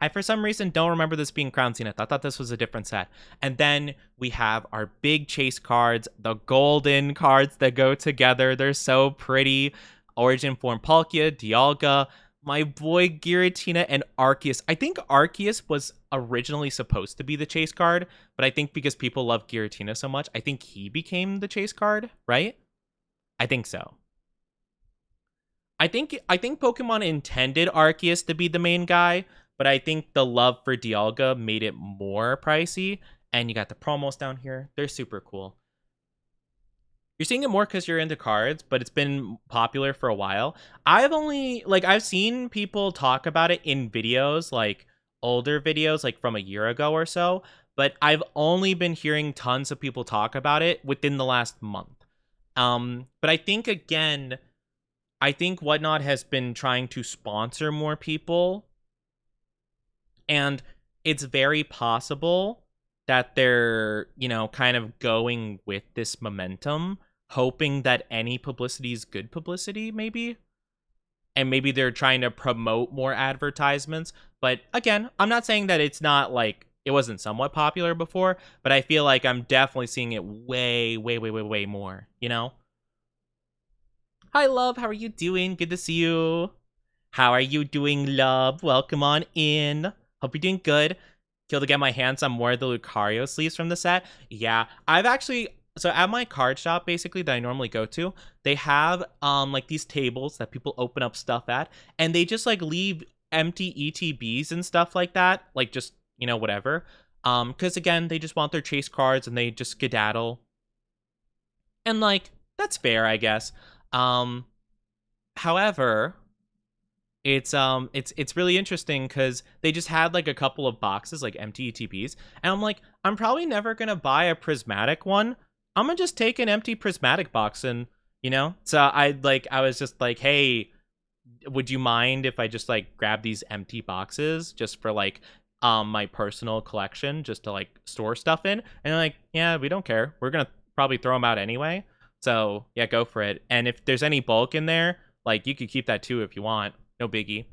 I, for some reason, don't remember this being Crown Zenith. I thought this was a different set. And then we have our big chase cards, the golden cards that go together. They're so pretty. Origin Form Palkia, Dialga, my boy Giratina, and Arceus. I think Arceus was originally supposed to be the chase card, but I think because people love Giratina so much, I think he became the chase card, right? I think so. I think Pokemon intended Arceus to be the main guy, but I think the love for Dialga made it more pricey. And you got the promos down here. They're super cool. You're seeing it more because you're into cards, but it's been popular for a while. I've seen people talk about it in videos, like older videos, like from a year ago or so, but I've only been hearing tons of people talk about it within the last month. But I think, again, Whatnot has been trying to sponsor more people, and it's very possible that they're, you know, kind of going with this momentum, hoping that any publicity is good publicity, maybe. and maybe they're trying to promote more advertisements. But again, I'm not saying that it's not like it wasn't somewhat popular before, but I feel like I'm definitely seeing it way, way, way, way, way more, you know? Hi, love. How are you doing? Good to see you. How are you doing, love? Welcome on in. Hope you're doing good. Kill to get my hands on more of the Lucario sleeves from the set. Yeah, I've actually... So at my card shop, basically, that I normally go to, they have, like, these tables that people open up stuff at, and they just, like, leave empty ETBs and stuff like that. Like, just, you know, whatever. Because, again, they just want their chase cards, and they just skedaddle. And, like, that's fair, I guess. However... It's really interesting because they just had like a couple of boxes, like empty ETBs, and I'm like, I'm probably never gonna buy a prismatic one. I'm gonna just take an empty prismatic box, and you know. So I was just like, hey, would you mind if I just like grab these empty boxes just for like my personal collection, just to like store stuff in? And they're like, yeah, we don't care. We're gonna probably throw them out anyway. So yeah, go for it. And if there's any bulk in there, like you could keep that too if you want. No biggie.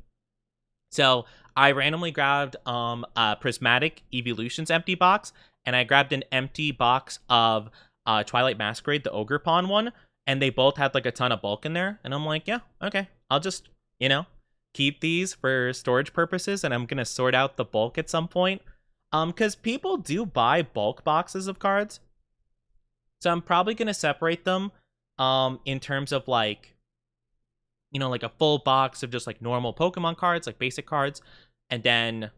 So I randomly grabbed a Prismatic Evolutions empty box, and I grabbed an empty box of Twilight Masquerade, the Ogre Pawn one, and they both had like a ton of bulk in there. And I'm like, yeah, okay, I'll just, you know, keep these for storage purposes, and I'm gonna sort out the bulk at some point. Because people do buy bulk boxes of cards. So I'm probably gonna separate them in terms of like, you know, like a full box of just like normal Pokemon cards, like basic cards, and then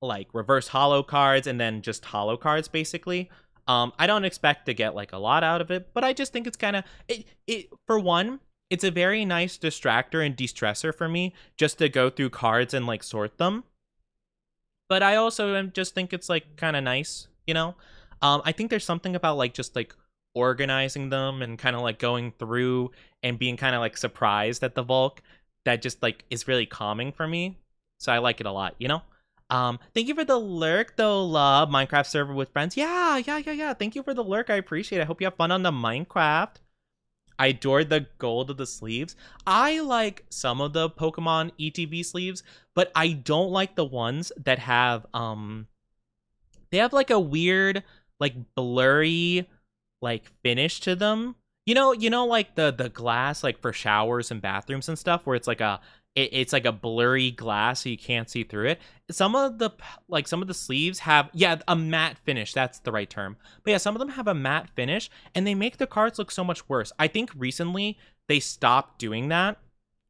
like reverse holo cards, and then just holo cards basically. I don't expect to get like a lot out of it, but I just think it's kind of it for one, it's a very nice distractor and de-stressor for me just to go through cards and like sort them. But I also just think it's like kind of nice, you know. I think there's something about like just like organizing them and kind of like going through and being kind of like surprised at the bulk that just like is really calming for me. So I like it a lot, you know? Thank you for the lurk though, love. Minecraft server with friends. Yeah. Thank you for the lurk. I appreciate it. I hope you have fun on the Minecraft. I adored the gold of the sleeves. I like some of the Pokemon ETB sleeves, but I don't like the ones that have they have like a weird, like blurry like finish to them. You know, like the glass like for showers and bathrooms and stuff, where it's like it's like a blurry glass so you can't see through it. Some of the sleeves have, yeah, a matte finish. That's the right term. But yeah, some of them have a matte finish, and they make the cards look so much worse. I think recently they stopped doing that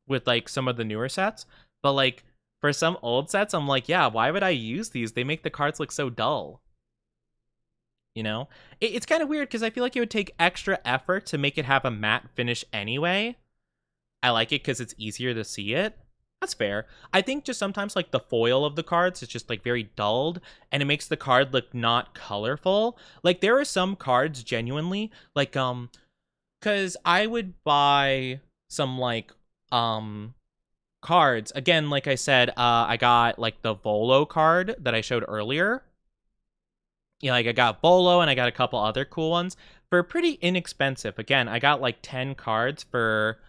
with like some of the newer sets, but like for some old sets, I'm like, yeah, why would I use these? They make the cards look so dull. You know, it's kind of weird because I feel like it would take extra effort to make it have a matte finish anyway. I like it because it's easier to see it. That's fair. I think just sometimes like the foil of the cards is just like very dulled, and it makes the card look not colorful. Like there are some cards genuinely like because I would buy some like cards again. Like I said, I got like the Volo card that I showed earlier. You know, like I got Bolo and I got a couple other cool ones for pretty inexpensive. Again, I got like 10 cards for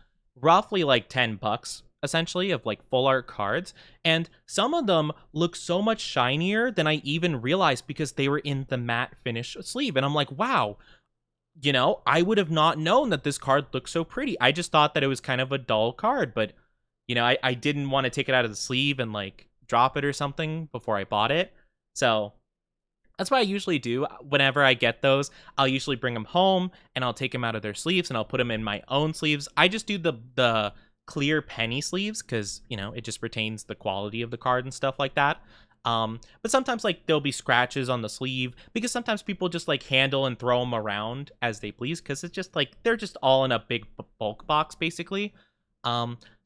roughly like $10 essentially of like full art cards. And some of them look so much shinier than I even realized because they were in the matte finish sleeve. And I'm like, wow, you know, I would have not known that this card looked so pretty. I just thought that it was kind of a dull card, but you know, I didn't want to take it out of the sleeve and like drop it or something before I bought it. So that's what I usually do. Whenever I get those, I'll usually bring them home and I'll take them out of their sleeves and I'll put them in my own sleeves. I just do the clear penny sleeves because, you know, it just retains the quality of the card and stuff like that. But sometimes like there'll be scratches on the sleeve because sometimes people just like handle and throw them around as they please because it's just like they're just all in a big bulk box basically.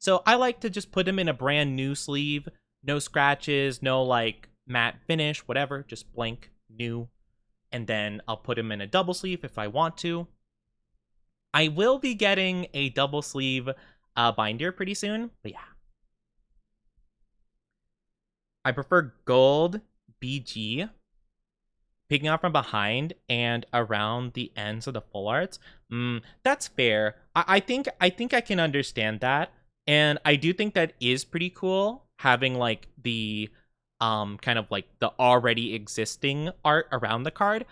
So I like to just put them in a brand new sleeve, no scratches, no like matte finish, whatever, just blank new, and then I'll put them in a double sleeve if I want to. I will be getting a double sleeve binder pretty soon, but yeah. I prefer gold BG, picking out from behind and around the ends of the full arts. That's fair. I think I can understand that, And I do think that is pretty cool, having like the kind of like the already existing art around the card.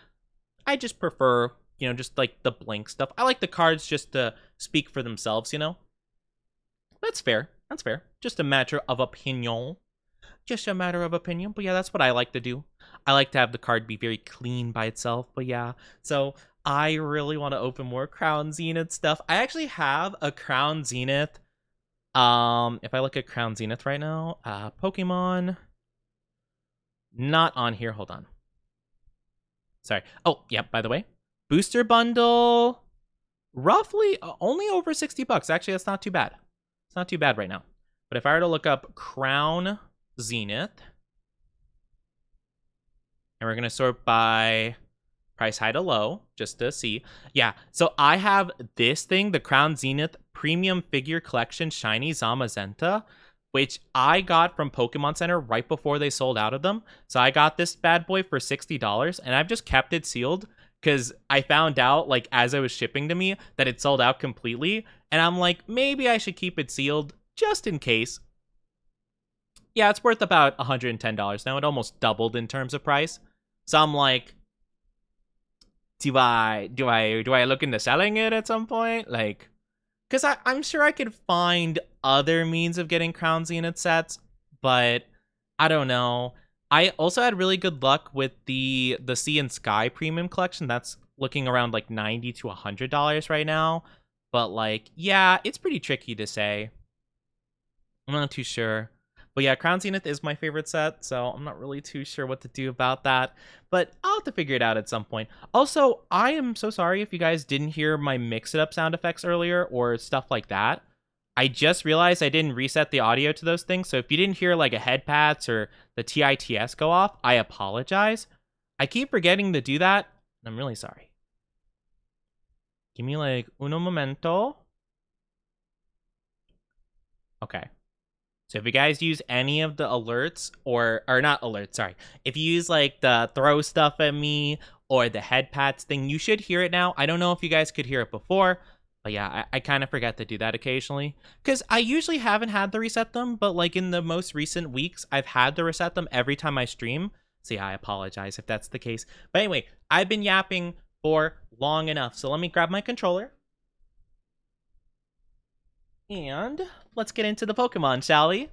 I just prefer, just like the blank stuff. I like the cards just to speak for themselves, That's fair. That's fair. Just a matter of opinion. Just a matter of opinion. But yeah, that's what I like to do. I like to have the card be very clean by itself. But yeah, so I really want to open more Crown Zenith stuff. I actually have a Crown Zenith. If I look at Crown Zenith right now, Pokemon, not on here. Hold on. Sorry. Oh, yeah, by the way, booster bundle, roughly only over $60. Actually, that's not too bad. It's not too bad right now. But if I were to look up Crown Zenith, and we're going to sort by price high to low, just to see. Yeah, so I have this thing, the Crown Zenith Premium Figure Collection Shiny Zamazenta, which I got from Pokemon Center right before they sold out of them. So I got this bad boy for $60, and I've just kept it sealed because I found out, like, as it was shipping to me, that it sold out completely. And I'm like, maybe I should keep it sealed just in case. Yeah, it's worth about $110 now. It almost doubled in terms of price. So I'm like, do I look into selling it at some point? Like, because I'm sure I could find other means of getting Crown Zenith sets, but I don't know. I also had really good luck with the Sea and Sky Premium Collection. That's looking around like $90 to $100 right now. But like, yeah, it's pretty tricky to say. I'm not too sure. But yeah, Crown Zenith is my favorite set, so I'm not really too sure what to do about that. But I'll have to figure it out at some point. Also, I am so sorry if you guys didn't hear my mix-it-up sound effects earlier or stuff like that. I just realized I didn't reset the audio to those things, so if you didn't hear like a head pats or the TITS go off, I apologize. I keep forgetting to do that, and I'm really sorry. Give me like uno momento. Okay. So if you guys use any of the alerts, or not alerts, sorry. If you use like the throw stuff at me or the head pats thing, you should hear it now. I don't know if you guys could hear it before, but yeah, I kind of forget to do that occasionally. Because I usually haven't had to reset them, but like in the most recent weeks, I've had to reset them every time I stream. So yeah, I apologize if that's the case. But anyway, I've been yapping for long enough. So let me grab my controller. And let's get into the Pokemon, shall we?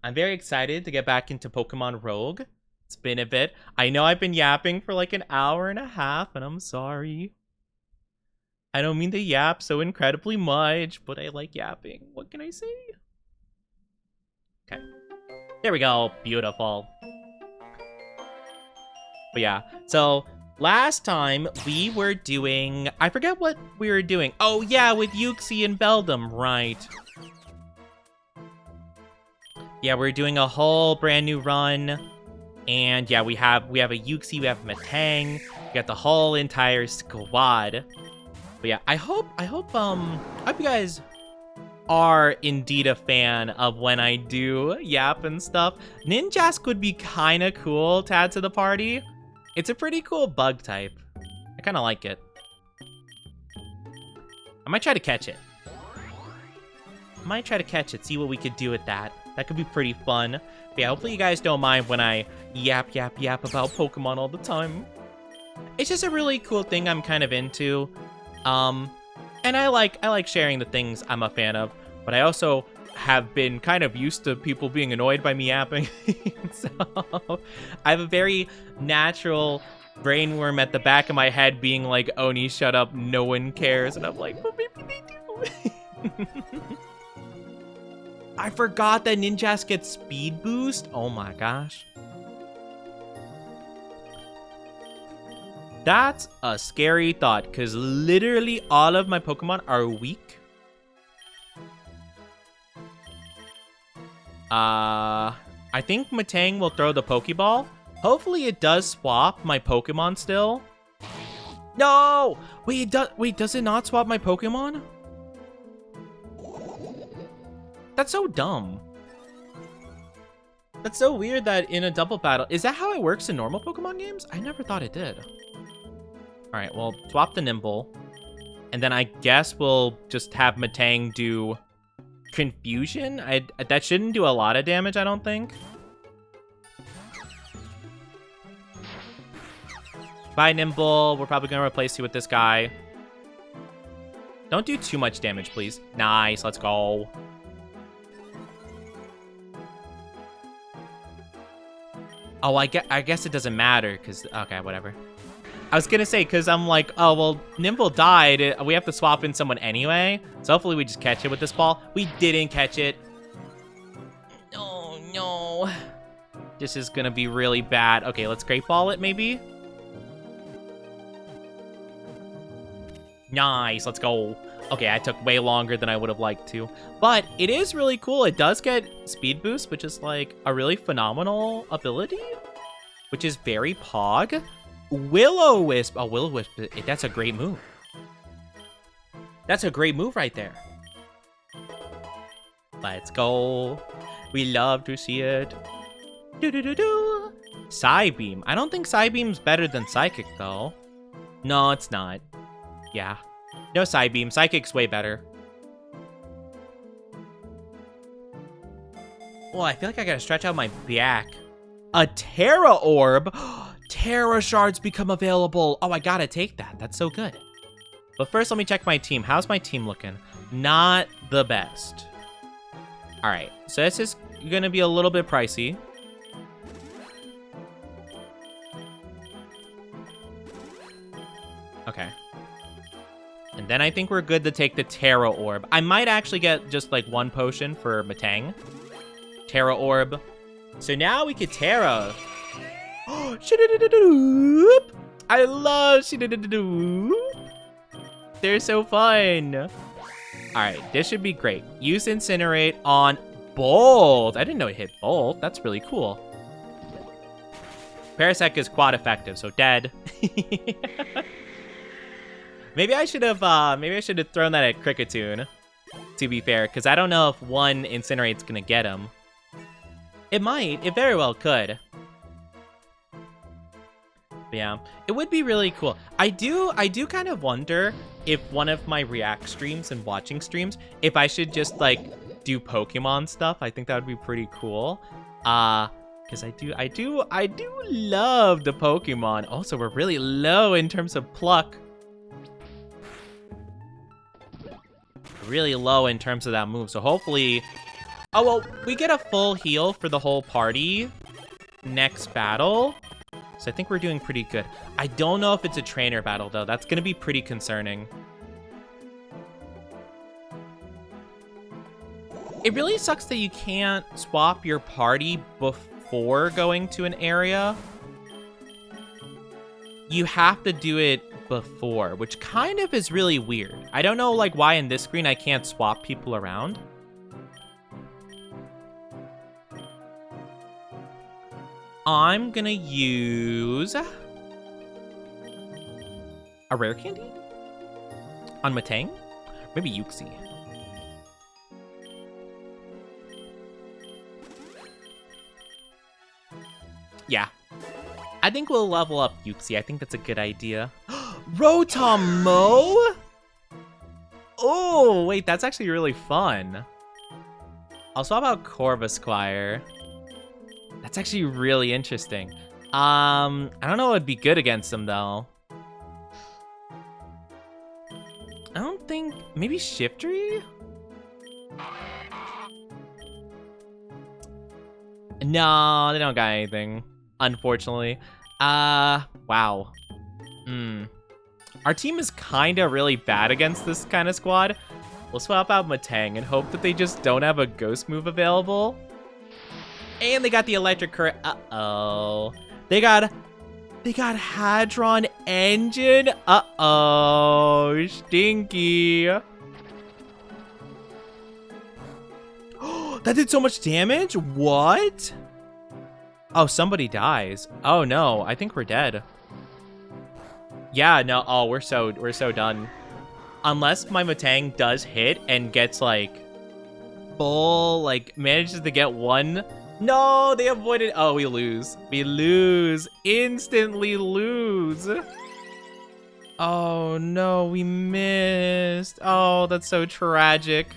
I'm very excited to get back into Pokemon Rogue. It's been a bit. I know I've been yapping for like an hour and a half, and I'm sorry. I don't mean to yap so incredibly much, but I like yapping. What can I say? Okay. There we go. Beautiful. But yeah, so last time we were doing... I forget what we were doing. Oh yeah, with Uxie and Beldum, right. Yeah, we're doing a whole brand new run. And yeah, we have a Uxie, we have Metang, we got the whole entire squad. But yeah, I hope you guys are indeed a fan of when I do yap and stuff. Ninjask would be kind of cool to add to the party. It's a pretty cool bug type. I kind of like it. I might try to catch it. See what we could do with that. That could be pretty fun. But yeah, hopefully you guys don't mind when I yap about Pokemon all the time. It's just a really cool thing I'm kind of into. And I like sharing the things I'm a fan of, but I also have been kind of used to people being annoyed by me yapping. So I have a very natural brainworm at the back of my head being like, Oni, shut up, no one cares. And I'm like, but maybe they do. I forgot that Ninjask gets speed boost. Oh my gosh. That's a scary thought, because literally all of my Pokemon are weak. I think Metang will throw the Pokeball. Hopefully it does swap my Pokemon still. No! Wait, does it not swap my Pokemon? That's so dumb. That's so weird that in a double battle... Is that how it works in normal Pokemon games? I never thought it did. Alright, well, swap the Nimble. And then I guess we'll just have Metang do Confusion? That shouldn't do a lot of damage, I don't think. Bye, Nimble. We're probably going to replace you with this guy. Don't do too much damage, please. Nice, let's go. Oh, I guess it doesn't matter, because... Okay, whatever. I was gonna say, because I'm like, oh, well, Nimble died. We have to swap in someone anyway. So hopefully we just catch it with this ball. We didn't catch it. Oh, no. This is gonna be really bad. Okay, let's great ball it, maybe. Nice, let's go. Okay, I took way longer than I would have liked to. But it is really cool. It does get speed boost, which is like a really phenomenal ability. Which is very pog. Will-O-Wisp. Oh, Will-O-Wisp, that's a great move. That's a great move right there. Let's go. We love to see it. Do-do-do-do. Psybeam. I don't think Psybeam's better than Psychic, though. No, it's not. Yeah. No Psybeam. Psychic's way better. Oh, I feel like I gotta stretch out my back. A Terra Orb? Terra Shards become available. Oh, I gotta take that. That's so good. But first, let me check my team. How's my team looking? Not the best. All right. So this is gonna be a little bit pricey. Okay. And then I think we're good to take the Terra Orb. I might actually get just like one potion for Matang. Terra Orb. So now we could Terra. I love They're so fun. All right, this should be great. Use Incinerate on Bolt. I didn't know it hit Bolt. That's really cool. Parasect is quad effective, so dead. Maybe I should have thrown that at Cricketune, to be fair, because I don't know if one Incinerate's gonna get him. It might. It very well could. But yeah, it would be really cool. I do kind of wonder if one of my React streams and watching streams, if I should just like do Pokemon stuff. I think that would be pretty cool. Because I do love the Pokemon. Also, we're really low in terms of pluck. Really low in terms of that move. So hopefully, oh well, we get a full heal for the whole party next battle. So I think we're doing pretty good. I don't know if it's a trainer battle though. That's gonna be pretty concerning. It really sucks that you can't swap your party before going to an area. You have to do it before, which kind of is really weird. I don't know like why in this screen I can't swap people around. I'm gonna use a rare candy on Matang, maybe Yuxi. Yeah, I think we'll level up Yuxi. I think that's a good idea. Rotom-Mow? Oh, wait, that's actually really fun. I'll swap out Corvisquire. That's actually really interesting. I don't know what would be good against him, though. I don't think... Maybe Shiftry? No, they don't got anything, unfortunately. Wow. Our team is kind of really bad against this kind of squad. We'll swap out Matang and hope that they just don't have a ghost move available. And they got the electric current. Uh-oh. They got Hadron Engine. Uh-oh. Stinky. That did so much damage? What? Oh, somebody dies. Oh no, I think we're dead. Yeah, no, oh, we're so done. Unless my Matang does hit and gets like full, like manages to get one. No, they avoided. Oh, we lose. We lose. Instantly lose. Oh no, we missed. Oh, that's so tragic.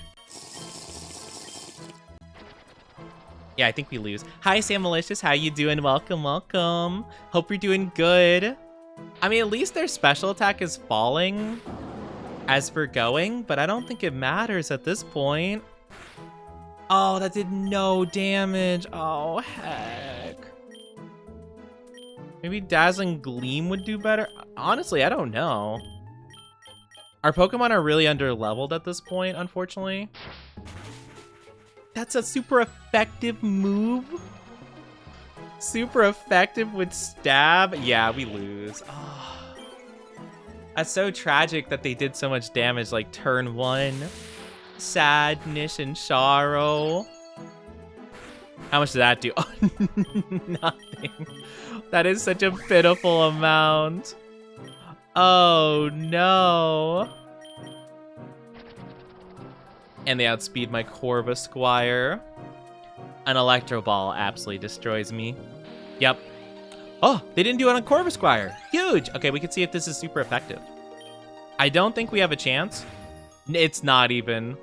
Yeah, I think we lose. Hi, Sam Malicious. How you doing? Welcome, welcome. Hope you're doing good. I mean, at least their special attack is falling as we're going, but I don't think it matters at this point. Oh, that did no damage. Oh, heck. Maybe Dazzling Gleam would do better? Honestly, I don't know. Our Pokemon are really under-leveled at this point, unfortunately. That's a super effective move. Super effective with Stab. Yeah, we lose. Oh. That's so tragic that they did so much damage like turn 1. Sadness and sorrow. How much did that do? Oh, nothing. That is such a pitiful amount. Oh no. And they outspeed my Corvisquire. An Electro Ball absolutely destroys me. Yep. Oh, they didn't do it on Corvisquire. Huge. Okay, we can see if this is super effective. I don't think we have a chance. It's not even.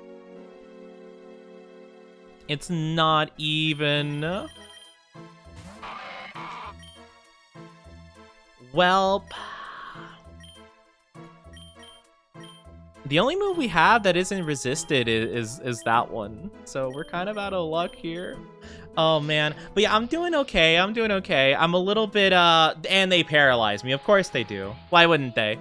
It's not even. Well, the only move we have that isn't resisted is that one. So we're kind of out of luck here. Oh man. But yeah, I'm doing okay. I'm doing okay. I'm a little bit and they paralyze me. Of course they do. Why wouldn't they?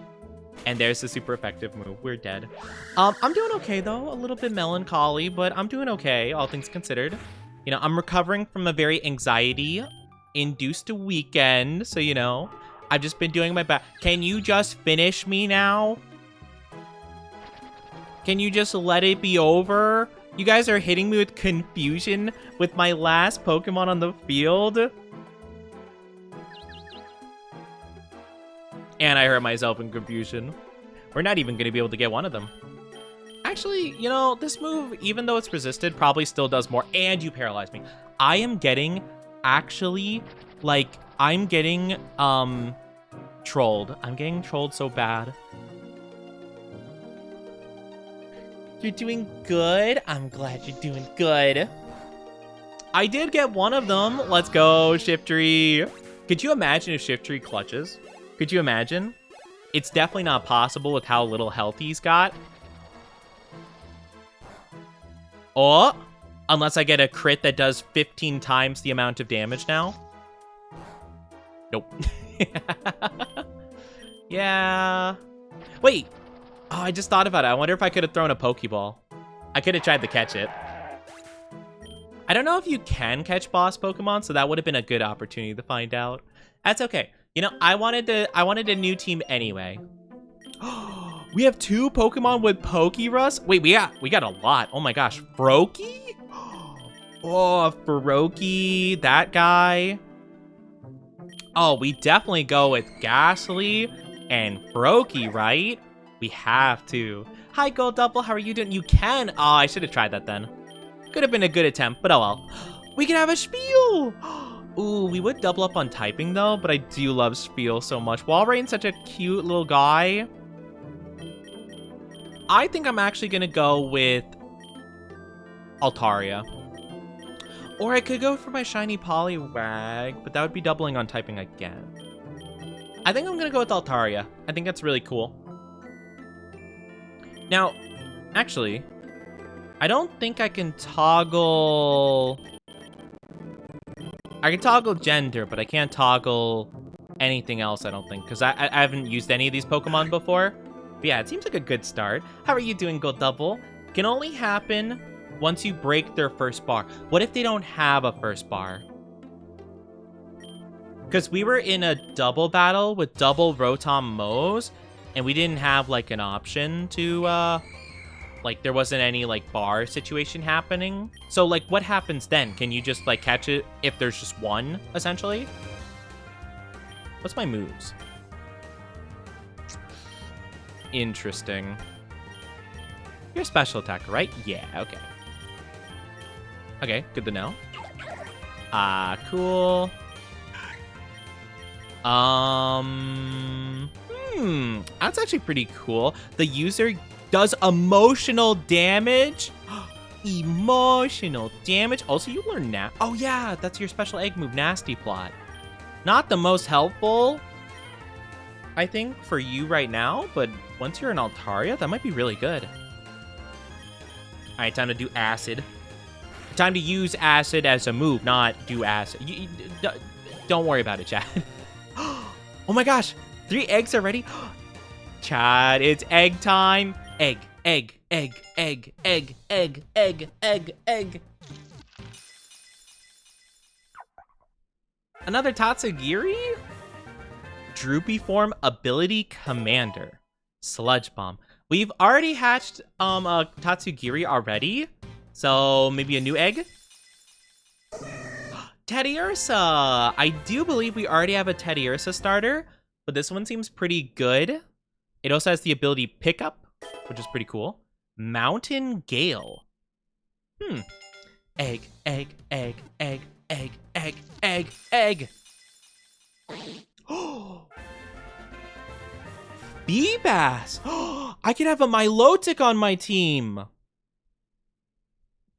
And there's the super effective move. We're dead. I'm doing okay though. A little bit melancholy, but I'm doing okay, all things considered. You know, I'm recovering from a very anxiety-induced weekend. So, you know, I've just been doing my best. Can you just finish me now? Can you just let it be over? You guys are hitting me with confusion with my last Pokemon on the field. And I hurt myself in confusion. We're not even going to be able to get one of them. Actually, you know, this move, even though it's resisted, probably still does more. And you paralyze me. I am getting, actually, like, I'm getting, trolled. I'm getting trolled so bad. You're doing good. I'm glad you're doing good. I did get one of them. Let's go, Shiftry. Could you imagine if Shiftry clutches? Could you imagine? It's definitely not possible with how little health he's got. Oh, unless I get a crit that does 15 times the amount of damage now. Nope. Yeah. Wait. Oh, I just thought about it. I wonder if I could have thrown a Pokeball. I could have tried to catch it. I don't know if you can catch boss Pokemon, so that would have been a good opportunity to find out. That's okay. You know, I wanted a new team anyway. We have 2 Pokemon with Pokerus? Wait, we got a lot. Oh my gosh. Froakie? Oh, Froakie, that guy. Oh, we definitely go with Ghastly and Froakie, right? We have to. Hi, Gold Double. How are you doing? You can. Oh, I should have tried that then. Could have been a good attempt, but oh well. We can have a Spiel. Ooh, we would double up on typing though, but I do love Spiel so much. Walreign's such a cute little guy. I think I'm actually gonna go with Altaria. Or I could go for my shiny Poliwag, but that would be doubling on typing again. I think I'm gonna go with Altaria. I think that's really cool. Now, actually, I don't think I can toggle... I can toggle gender, but I can't toggle anything else, I don't think, because I haven't used any of these Pokemon before. But yeah, it seems like a good start. How are you doing, Gold Double? Can only happen once you break their first bar. What if they don't have a first bar? Because we were in a double battle with double Rotom Mows, and we didn't have, like, an option to, like, there wasn't any, like, bar situation happening. So, like, what happens then? Can you just, like, catch it if there's just one, essentially? What's my moves? Interesting. You're a special attacker, right? Yeah, okay. Okay, good to know. Cool. That's actually pretty cool. The user does emotional damage. Emotional damage. Also, you learn now. Oh, yeah, that's your special egg move, Nasty Plot. Not the most helpful, I think, for you right now, but once you're in Altaria, that might be really good. All right, time to do Acid. Time to use Acid as a move, not do Acid. Don't worry about it, Chad. Oh my gosh, 3 eggs already? Chad, it's egg time. Egg, egg, egg, egg, egg, egg, egg, egg, egg. Another Tatsugiri? Droopy form ability commander. Sludge bomb. We've already hatched a Tatsugiri already. So maybe a new egg? Teddiursa! I do believe we already have a Teddiursa starter, but this one seems pretty good. It also has the ability Pickup, which is pretty cool. Mountain Gale. Egg, egg, egg, egg, egg, egg, egg, egg. Oh! Feebas! I could have a Milotic on my team!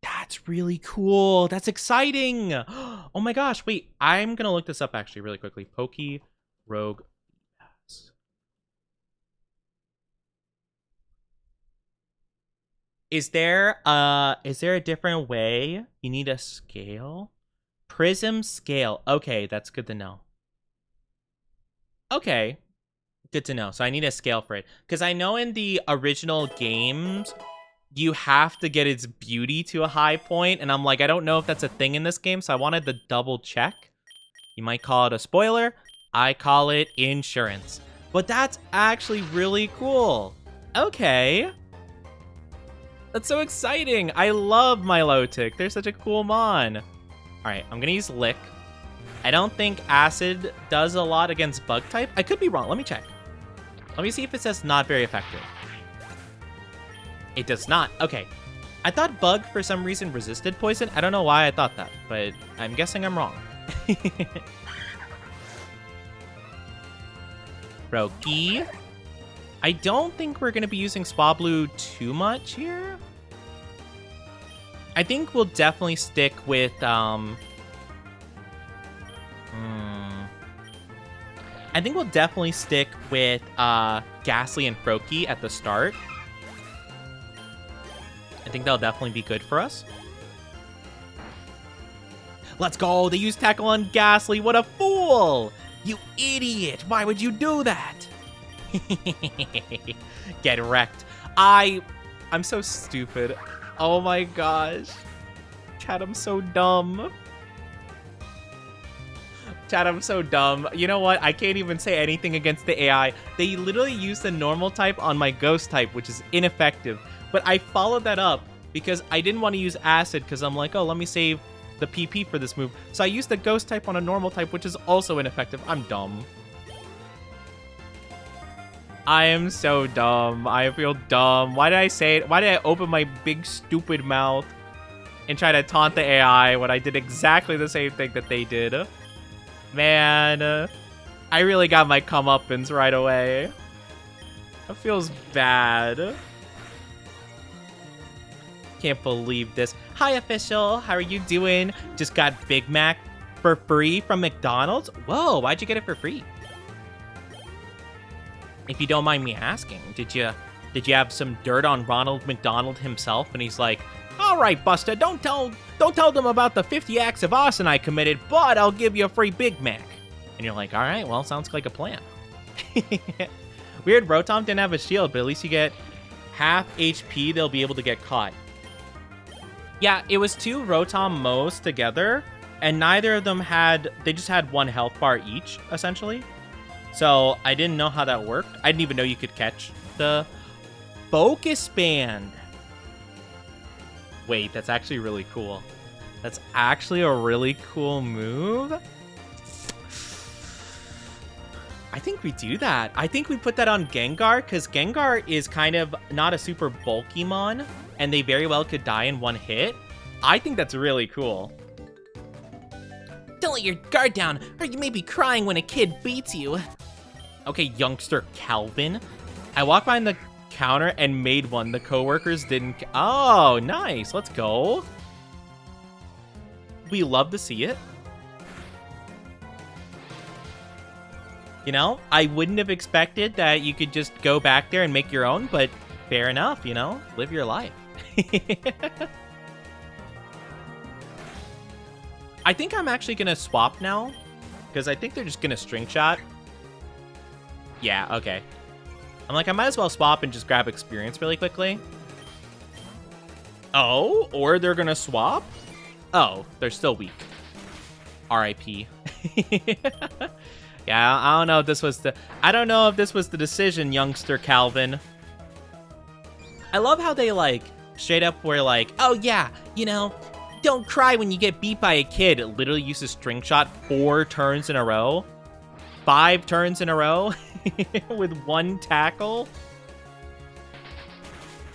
That's really cool. That's exciting. Oh my gosh. Wait, I'm going to look this up actually really quickly. Poke Rogue. Is there a different way? You need a scale? Prism scale. Okay, that's good to know. Okay. Good to know. So I need a scale for it. Because I know in the original games, you have to get its beauty to a high point, and I'm like, I don't know if that's a thing in this game, so I wanted to double check. You might call it a spoiler. I call it insurance. But that's actually really cool. Okay. That's so exciting. I love Milotic. They're such a cool mon. All right, I'm gonna use Lick. I don't think Acid does a lot against Bug type. I could be wrong. Let me check. Let me see if it says not very effective. It does not. Okay. I thought Bug, for some reason, resisted poison. I don't know why I thought that, but I'm guessing I'm wrong. Roki. I don't think we're going to be using Swablu too much here. I think we'll definitely stick with... I think we'll definitely stick with Ghastly and Froakie at the start. I think that'll definitely be good for us. Let's go. They used Tackle on Ghastly. What a fool. You idiot. Why would you do that? Get wrecked. I'm so stupid. Oh my gosh. Chad, I'm so dumb. Chad, I'm so dumb. You know what? I can't even say anything against the AI. They literally used the normal type on my ghost type, which is ineffective. But I followed that up because I didn't want to use Acid because I'm like, oh, let me save the PP for this move. So I used the ghost type on a normal type, which is also ineffective. I'm dumb. I am so dumb. I feel dumb. Why did I say it? Why did I open my big stupid mouth and try to taunt the AI when I did exactly the same thing that they did? Man, I really got my comeuppance right away. That feels bad. Can't believe this. Hi, official. How are you doing? Just got Big Mac for free from McDonald's? Whoa, why'd you get it for free? If you don't mind me asking, did you have some dirt on Ronald McDonald himself? And he's like, all right, Buster, don't tell them about the 50 acts of arson I committed, but I'll give you a free Big Mac. And you're like, all right, well, sounds like a plan. Weird, Rotom didn't have a shield, but at least you get half HP, they'll be able to get caught. Yeah, it was 2 Rotom Mo's together, and neither of them they just had 1 health bar each, essentially. So I didn't know how that worked. I didn't even know you could catch the Focus Band. Wait, that's actually really cool. That's actually a really cool move. I think we do that. I think we put that on Gengar, because Gengar is kind of not a super bulky mon, and they very well could die in 1 hit. I think that's really cool. Don't let your guard down, or you may be crying when a kid beats you. Okay, youngster Calvin. I walk behind the counter and made one. The coworkers didn't. Oh, nice. Let's go. We love to see it. You know, I wouldn't have expected that you could just go back there and make your own, but fair enough, you know? Live your life. I think I'm actually going to swap now, because I think they're just going to string shot. Yeah, okay. I'm like, I might as well swap and just grab experience really quickly. Oh, or they're going to swap? Oh, they're still weak. RIP. Yeah, I don't know if this was the decision, youngster Calvin. I love how they, like, straight up were like, oh yeah, you know, don't cry when you get beat by a kid. It literally uses string shot 4 turns in a row. 5 turns in a row with 1 tackle.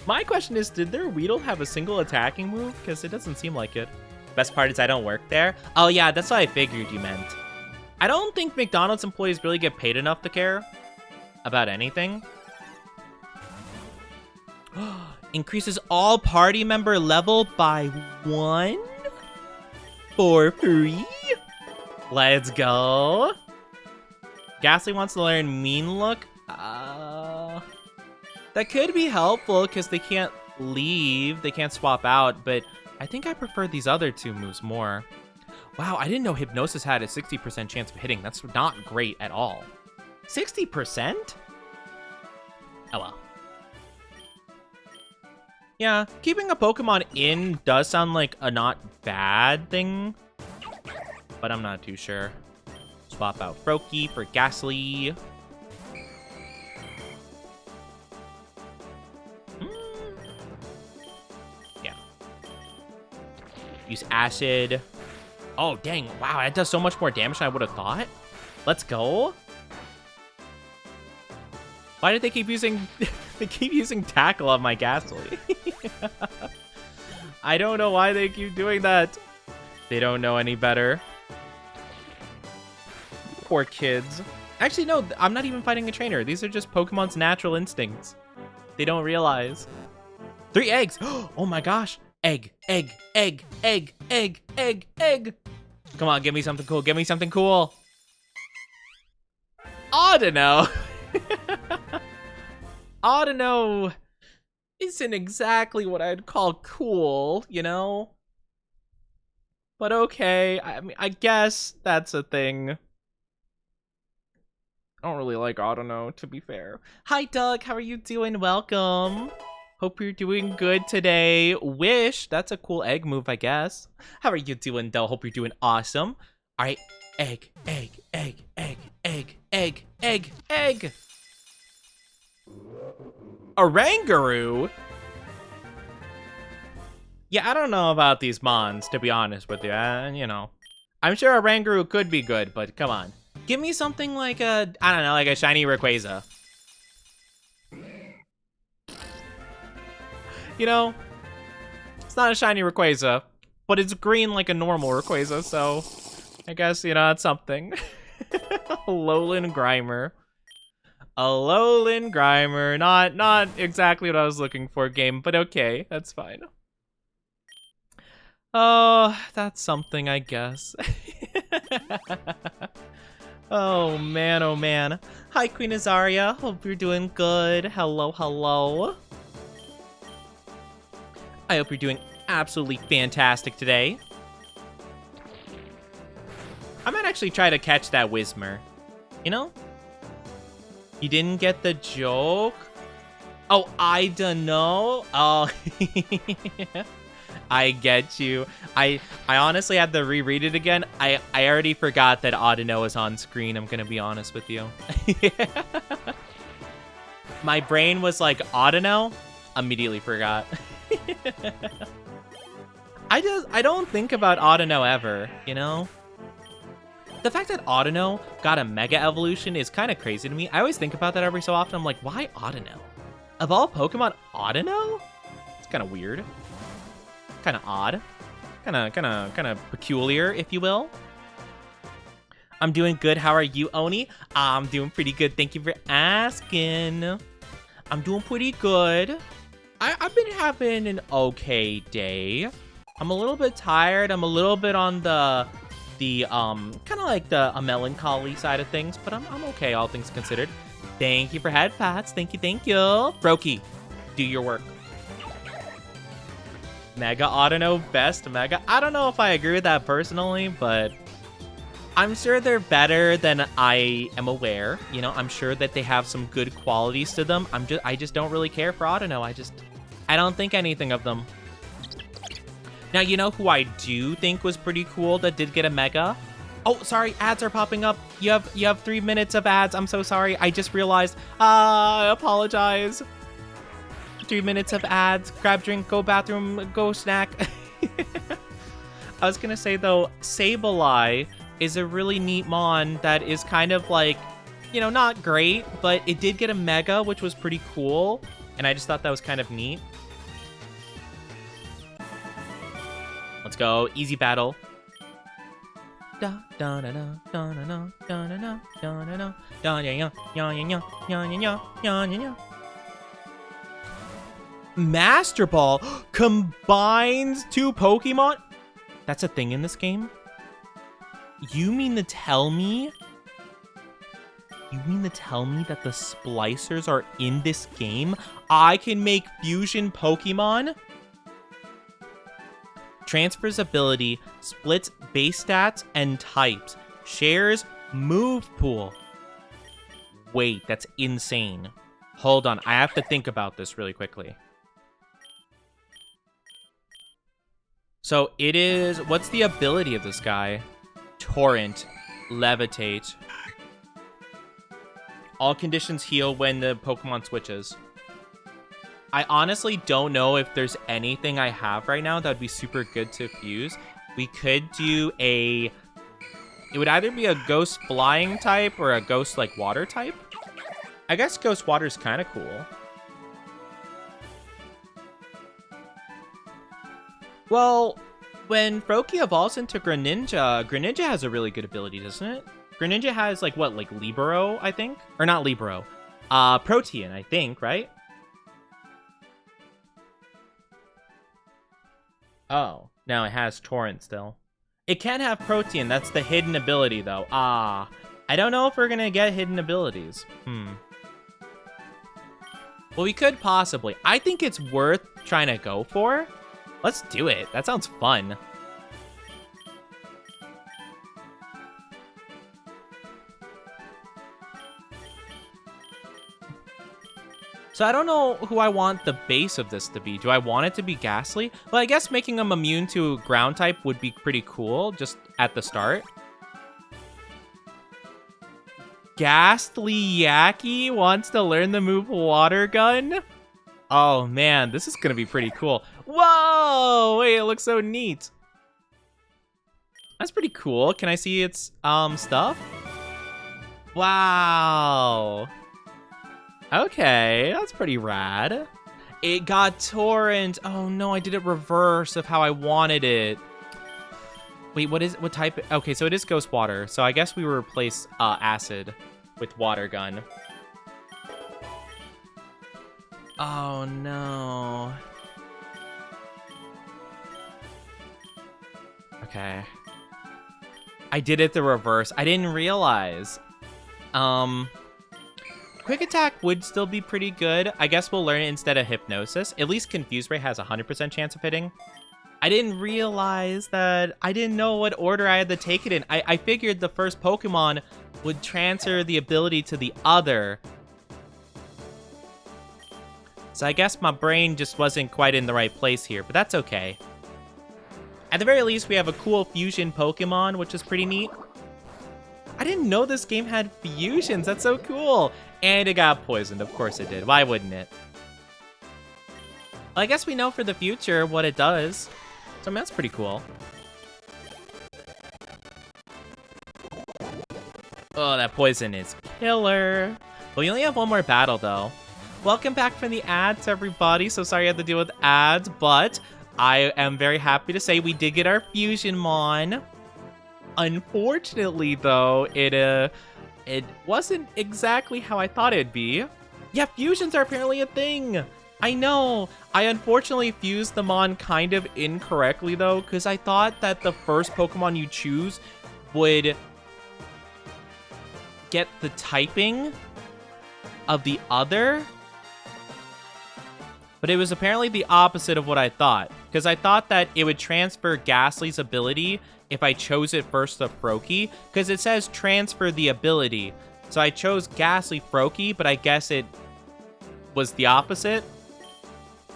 My question is, did their Weedle have a single attacking move? Because it doesn't seem like it. Best part is I don't work there. Oh yeah, that's what I figured you meant. I don't think McDonald's employees really get paid enough to care about anything. Increases all party member level by 1 for free. Let's go. Ghastly wants to learn Mean Look. That could be helpful because they can't leave. They can't swap out, but I think I prefer these other 2 moves more. Wow, I didn't know Hypnosis had a 60% chance of hitting. That's not great at all. 60%? Oh well. Yeah, keeping a Pokemon in does sound like a not bad thing, but I'm not too sure. Swap out Froakie for Ghastly. Yeah. Use Acid. Oh, dang. Wow, that does so much more damage than I would have thought. Let's go. Why did they keep using... they keep using Tackle on my Ghastly? I don't know why they keep doing that. They don't know any better. Poor kids. Actually, no, I'm not even fighting a trainer. These are just Pokemon's natural instincts. They don't realize. 3 eggs. Oh my gosh. Egg, egg, egg, egg, egg, egg, egg. Come on, give me something cool. Give me something cool. Audino. Audino isn't exactly what I'd call cool, you know? But okay. I mean, I guess that's a thing. I don't really like Audino, to be fair. Hi, Doug. How are you doing? Welcome. Hope you're doing good today. Wish. That's a cool egg move, I guess. How are you doing, though? Hope you're doing awesome. All right. Egg, egg, egg, egg, egg, egg, egg, egg. Oranguru? Yeah, I don't know about these mons, to be honest with you. You know. I'm sure Oranguru could be good, but come on. Give me something like a, I don't know, like a shiny Rayquaza. You know, it's not a shiny Rayquaza, but it's green like a normal Rayquaza, so I guess, you know, that's something. Alolan Grimer. Alolan Grimer. Not exactly what I was looking for, game, but okay, that's fine. Oh, that's something, I guess. Oh man, oh man. Hi, Queen Azaria. Hope you're doing good. Hello, hello. I hope you're doing absolutely fantastic today. I might actually try to catch that Whismur. You know? You didn't get the joke? Oh, I don't know. Oh, I get you. I honestly had to reread it again. I already forgot that Audino is on screen. I'm gonna be honest with you. My brain was like, Audino? Immediately forgot. I don't think about Audino ever, you know? The fact that Audino got a Mega Evolution is kind of crazy to me. I always think about that every so often. I'm like, why Audino? Of all Pokemon, Audino? It's kind of weird. Kind of odd. Kind of peculiar, if you will. I'm doing good. How are you, Oni? I'm doing pretty good. Thank you for asking. I'm doing pretty good. I've been having an okay day. I'm a little bit tired. I'm a little bit on the kind of like the melancholy side of things, but I'm okay, all things considered. Thank you for head pats. Thank you. Brokey, do your work. Mega Autono best Mega. I don't know if I agree with that personally, but I'm sure they're better than I am aware. You know, I'm sure that they have some good qualities to them. I just don't really care for Autono. I don't think anything of them. Now, you know who I do think was pretty cool that did get a Mega? Oh, sorry, ads are popping up. You have 3 minutes of ads. I'm so sorry. I just realized. I apologize. 3 minutes of ads. Grab drink, go bathroom, go snack. I was gonna say though, Sableye is a really neat mon that is kind of like, you know, not great, but it did get a Mega, which was pretty cool. And I just thought that was kind of neat. Let's go. Easy battle. Master Ball combines 2 Pokemon? That's a thing in this game? You mean to tell me that the splicers are in this game? I can make fusion Pokemon? Transfers ability, splits base stats and types, shares move pool. Wait, that's insane. Hold on, I have to think about this really quickly. So it is, what's the ability of this guy? Torrent, Levitate. All conditions heal when the Pokemon switches. I honestly don't know if there's anything I have right now that would be super good to fuse. We could do it would either be a ghost flying type or a ghost like water type. I guess ghost water is kind of cool. Well, when Froakie evolves into Greninja has a really good ability, doesn't it? Greninja has like what, like Libero, I think? Or not Libero. Protean, I think, right? Oh, now it has Torrent still. It can have Protean. That's the hidden ability, though. I don't know if we're going to get hidden abilities. Well, we could possibly. I think it's worth trying to go for. Let's do it. That sounds fun. So I don't know who I want the base of this to be. Do I want it to be Ghastly? Well, I guess making them immune to ground type would be pretty cool, just at the start. Ghastly Yaki wants to learn the move Water Gun? Oh man, this is gonna be pretty cool. Whoa! Wait, it looks so neat. That's pretty cool. Can I see its stuff? Wow. Okay, that's pretty rad. It got Torrent. Oh no, I did it reverse of how I wanted it. Wait, what type? Okay, so it is Ghost Water. So I guess we will replace Acid with Water Gun. Oh no. Okay. I did it the reverse. I didn't realize. Quick Attack would still be pretty good. I guess we'll learn it instead of Hypnosis. At least Confuse Ray has a 100% chance of hitting. I didn't realize that. I didn't know what order I had to take it in. I figured the first Pokemon would transfer the ability to the other. So I guess my brain just wasn't quite in the right place here, but that's okay. At the very least, we have a cool fusion Pokemon, which is pretty neat. I didn't know this game had fusions. That's so cool. And it got poisoned. Of course it did. Why wouldn't it? Well, I guess we know for the future what it does. So I mean, that's pretty cool. Oh, that poison is killer. But we only have one more battle, though. Welcome back from the ads, everybody. So sorry I had to deal with ads, but I am very happy to say we did get our Fusionmon. Unfortunately, though, it wasn't exactly how I thought it'd be. Yeah, fusions are apparently a thing. I know. I unfortunately fused them on kind of incorrectly, though, because I thought that the first Pokemon you choose would get the typing of the other. But it was apparently the opposite of what I thought, because I thought that it would transfer Ghastly's ability if I chose it first to Froakie, because it says transfer the ability. So I chose Ghastly Froakie, but I guess it was the opposite.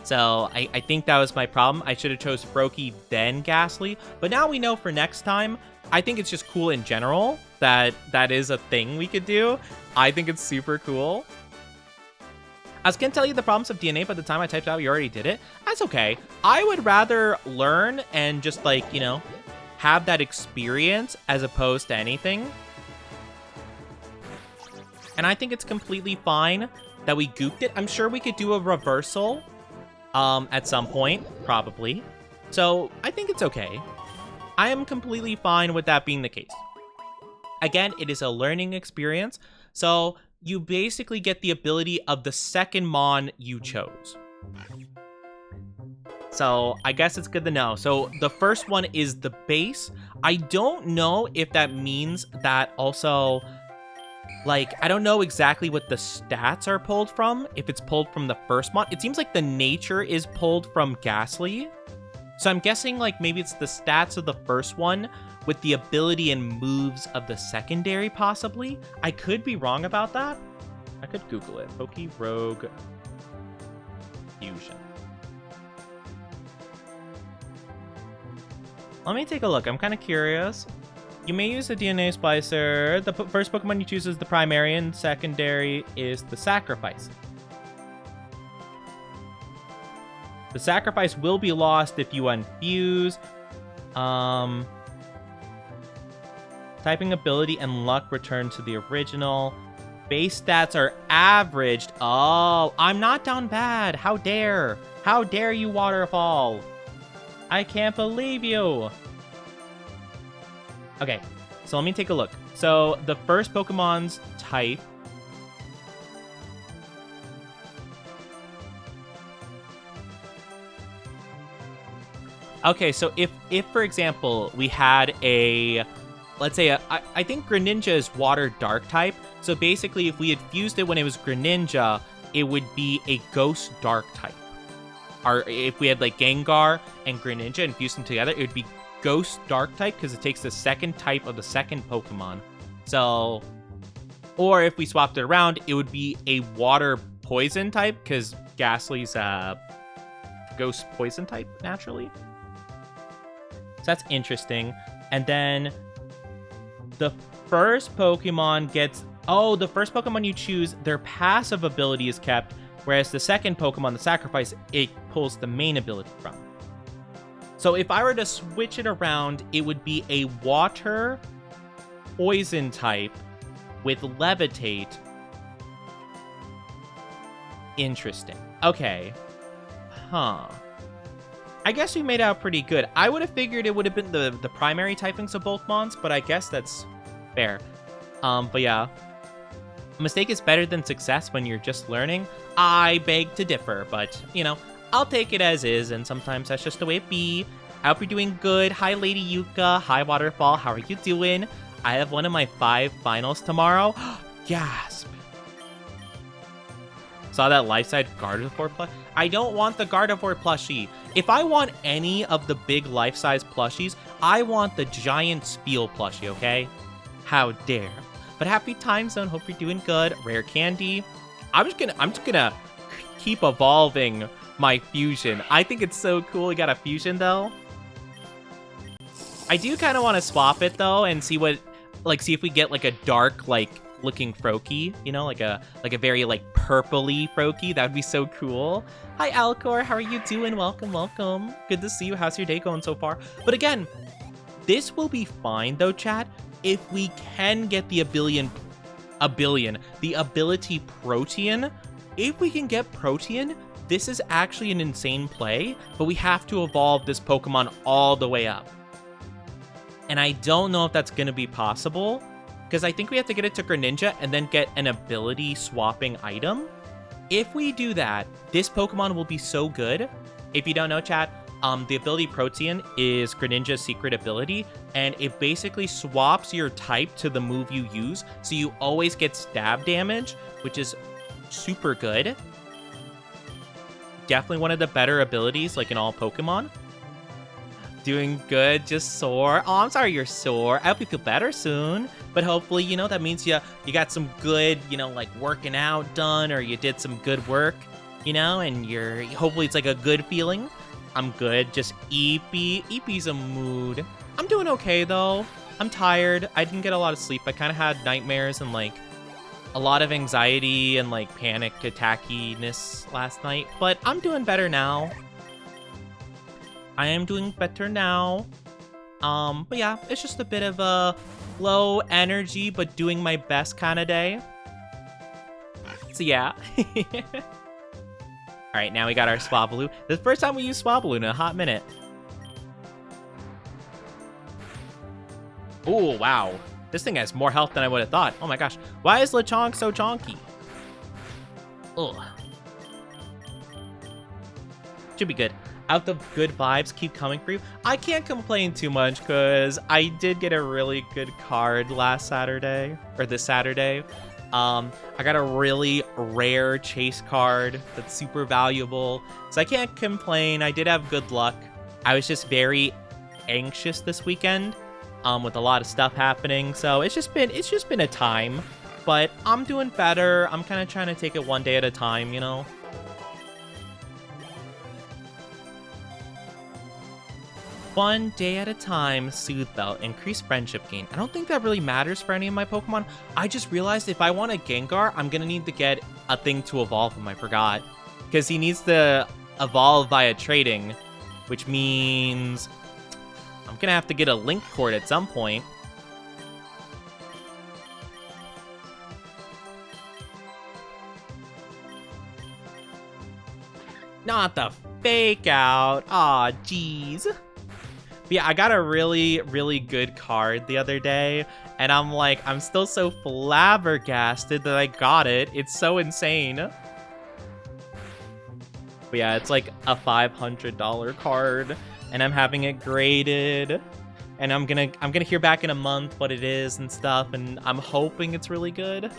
So I think that was my problem. I should have chose Froakie, then Ghastly. But now we know for next time. I think it's just cool in general that that is a thing we could do. I think it's super cool. I was going to tell you the problems of DNA, but the time I typed out, you already did it. That's okay. I would rather learn and just, like, you know, have that experience as opposed to anything. And I think it's completely fine that we gooped it. I'm sure we could do a reversal at some point, probably. So I think it's okay. I am completely fine with that being the case. Again, it is a learning experience. So you basically get the ability of the second Mon you chose. So I guess it's good to know. So the first one is the base. I don't know if that means that also, like, I don't know exactly what the stats are pulled from. If it's pulled from the first Mon. It seems like the nature is pulled from Ghastly. So I'm guessing, like, maybe it's the stats of the first one with the ability and moves of the secondary, possibly. I could be wrong about that. I could Google it. Rogue Fusion. Let me take a look. I'm kind of curious. You may use the DNA Splicer. The first Pokemon you choose is the primary, and secondary is the Sacrifice. The Sacrifice will be lost if you unfuse. Typing ability and luck return to the original. Base stats are averaged. Oh, I'm not down bad. How dare? How dare you, Waterfall? I can't believe you. Okay, so let me take a look. So the first Pokemon's type. Okay, so if for example, we had a, let's say, I think Greninja is water dark type. So basically, if we had fused it when it was Greninja, it would be a ghost dark type. Or if we had like Gengar and Greninja and fused them together, it would be ghost dark type because it takes the second type of the second Pokemon. So, or if we swapped it around, it would be a water poison type because Ghastly's ghost poison type naturally. So that's interesting. And then the first Pokemon gets... Oh, the first Pokemon you choose, their passive ability is kept, whereas the second Pokemon, the Sacrifice, it pulls the main ability from. So if I were to switch it around, it would be a water poison type with Levitate. Interesting. Okay. Huh. I guess we made out pretty good. I would have figured it would have been the primary typings of both Mons, but I guess that's fair. But yeah. A mistake is better than success when you're just learning. I beg to differ, but, you know, I'll take it as is, and sometimes that's just the way it be. I hope you're doing good. Hi, Lady Yuka. Hi, Waterfall. How are you doing? I have one of my 5 finals tomorrow. Gasp. Saw that life-size Gardevoir plushie? I don't want the Gardevoir plushie. If I want any of the big life-size plushies, I want the giant Spiel plushie, okay? How dare. But happy time zone. Hope you're doing good. Rare candy. I'm just gonna keep evolving my fusion. I think it's so cool we got a fusion though. I do kind of want to swap it though and see what, like, see if we get like a dark, like, looking Froakie, you know, like a very like purpley Froakie. That would be so cool. Hi Alcor, how are you doing? Welcome. Good to see you. How's your day going so far? But again, this will be fine though, chat, if we can get the ability Protean. If we can get Protean, this is actually an insane play, but we have to evolve this Pokemon all the way up. And I don't know if that's going to be possible, because I think we have to get it to Greninja and then get an ability swapping item. if we do that, this Pokemon will be so good. If you don't know, chat, the ability Protean is Greninja's secret ability, and it basically swaps your type to the move you use, so you always get stab damage, which is super good. Definitely one of the better abilities, like in all Pokemon. Doing good, just sore. Oh, I'm sorry you're sore. I hope you feel better soon. But hopefully, you know, that means you got some good, you know, like working out done, or you did some good work, you know, and hopefully it's like a good feeling. I'm good, just Eepy. Eepy's a mood. I'm doing okay, though. I'm tired. I didn't get a lot of sleep. I kind of had nightmares and, like, a lot of anxiety and, like, panic attackiness last night. But I'm doing better now. I am doing better now. But yeah, it's just a bit of a low energy, but doing my best kind of day. So yeah. All right, now we got our Swablu. This is the first time we use Swablu in a hot minute. Oh, wow. This thing has more health than I would have thought. Oh my gosh. Why is Lechonk so chonky? Ugh. Should be good. Out the good vibes keep coming for you. I can't complain too much because I did get a really good card last Saturday, or this Saturday. I got a really rare chase card that's super valuable, so I can't complain. I did have good luck. I was just very anxious this weekend, with a lot of stuff happening, so it's just been a time. But I'm doing better. I'm kind of trying to take it one day at a time, you know. One day at a time, Soothe Belt, increase friendship gain. I don't think that really matters for any of my Pokemon. I just realized if I want a Gengar, I'm going to need to get a thing to evolve him. I forgot. Because he needs to evolve via trading, which means I'm going to have to get a Link Cord at some point. Not the fake out. Aw, jeez. Yeah, I got a really, really good card the other day, and I'm still so flabbergasted that I got it. It's so insane. But yeah, it's like a $500 card, and I'm having it graded, and I'm gonna hear back in a month what it is and stuff, and I'm hoping it's really good.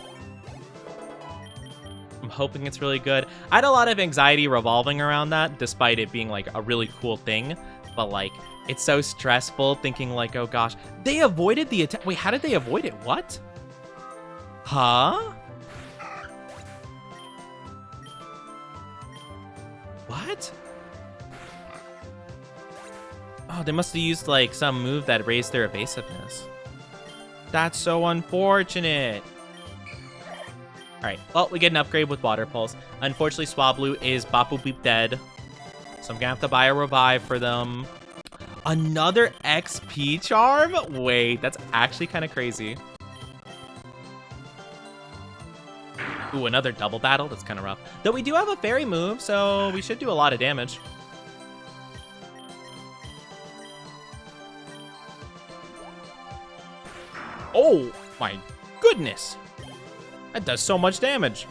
I'm hoping it's really good. I had a lot of anxiety revolving around that, despite it being like a really cool thing, but like, it's so stressful thinking like, oh gosh, they avoided the attack. Wait, how did they avoid it? What? Huh? What? Oh, they must have used like some move that raised their evasiveness. That's so unfortunate. All right, well, we get an upgrade with Water Pulse. Unfortunately, Swablu is Bapu Beep dead, so I'm gonna have to buy a revive for them. Another XP charm? Wait, that's actually kind of crazy. Ooh, another double battle? That's kind of rough. Though we do have a fairy move, so we should do a lot of damage. Oh, my goodness. That does so much damage.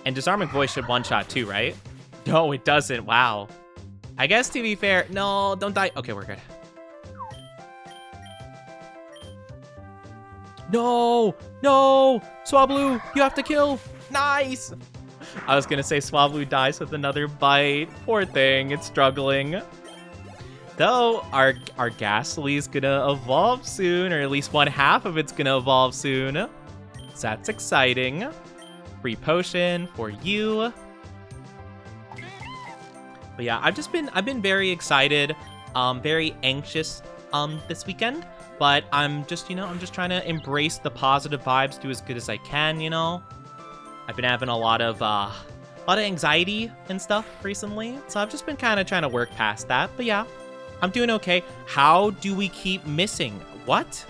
And Disarming Voice should one-shot too, right? No, it doesn't. Wow. I guess to be fair, no, don't die. Okay, we're good. No, no, Swablu, you have to kill. Nice. I was gonna say Swablu dies with another bite. Poor thing, it's struggling. Though our Ghastly's gonna evolve soon, or at least one half of it's gonna evolve soon. So that's exciting. Free potion for you. But yeah, I've been very excited, very anxious this weekend. But I'm just trying to embrace the positive vibes, do as good as I can, you know. I've been having a lot of anxiety and stuff recently, so I've just been kind of trying to work past that. But yeah, I'm doing okay. How do we keep missing? What?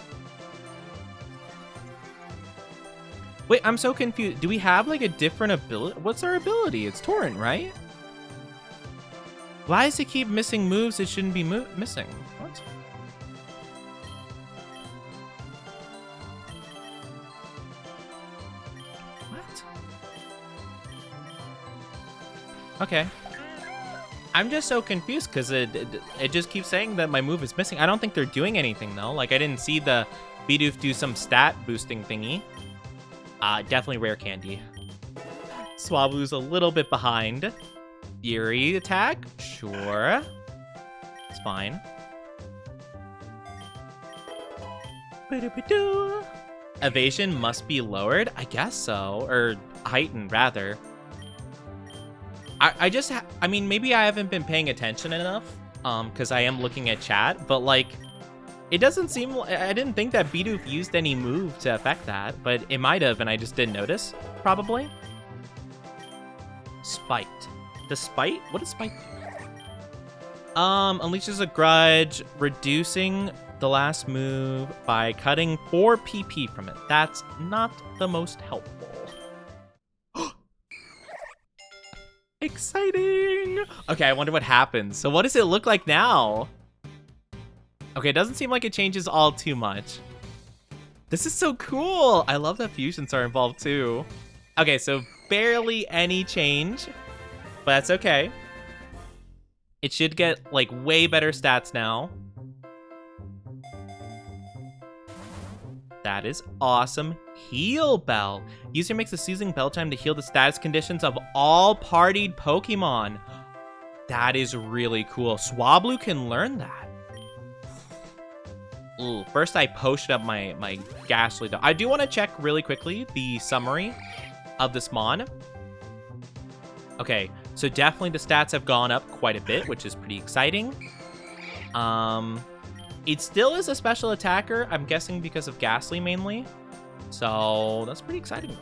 Wait, I'm so confused. Do we have like a different ability? What's our ability? It's Torrent, right? Why does it keep missing moves it shouldn't be missing? What? What? Okay. I'm just so confused because it just keeps saying that my move is missing. I don't think they're doing anything, though. Like, I didn't see the Bidoof do some stat boosting thingy. Definitely rare candy. Swablu's a little bit behind. Fury attack? Sure. It's fine. Evasion must be lowered? I guess so. Or heightened, rather. I mean, maybe I haven't been paying attention enough, because I am looking at chat, but, like, it doesn't seem... I didn't think that Bidoof used any move to affect that, but it might have, and I just didn't notice, probably. Spite. The Spite? What does Spite do? Unleashes a grudge, reducing the last move by cutting 4 PP from it. That's not the most helpful. Exciting! Okay, I wonder what happens. So what does it look like now? Okay, it doesn't seem like it changes all too much. This is so cool! I love that fusions are involved too. Okay, so barely any change, but that's okay. It should get, like, way better stats now. That is awesome. Heal Bell. User makes a seasoning bell chime to heal the status conditions of all partied Pokemon. That is really cool. Swablu can learn that. Ooh, first I posted up my Ghastly dog. I do want to check really quickly the summary of this Mon. Okay, so definitely the stats have gone up quite a bit, which is pretty exciting. It still is a special attacker, I'm guessing because of Ghastly mainly. So that's pretty exciting.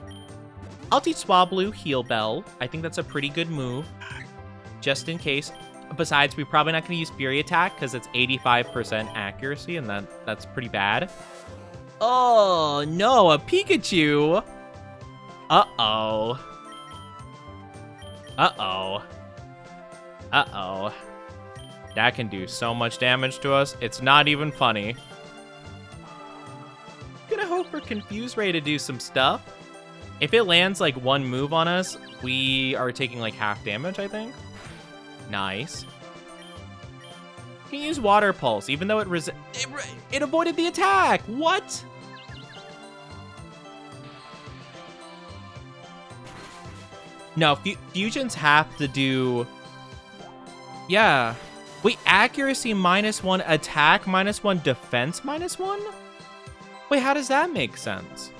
I'll teach Swablu Heal Bell. I think that's a pretty good move, just in case. Besides, we're probably not going to use Fury Attack because it's 85% accuracy, and that's pretty bad. Oh, no, a Pikachu. Uh-oh. Uh-oh. Uh-oh. That can do so much damage to us. It's not even funny. Gonna hope for Confuse Ray to do some stuff. If it lands like one move on us, we are taking like half damage, I think. Nice. Can use Water Pulse, even though it avoided the attack. What? No, fusions have to do... Yeah. Wait, accuracy -1, attack -1, defense -1? Wait, how does that make sense?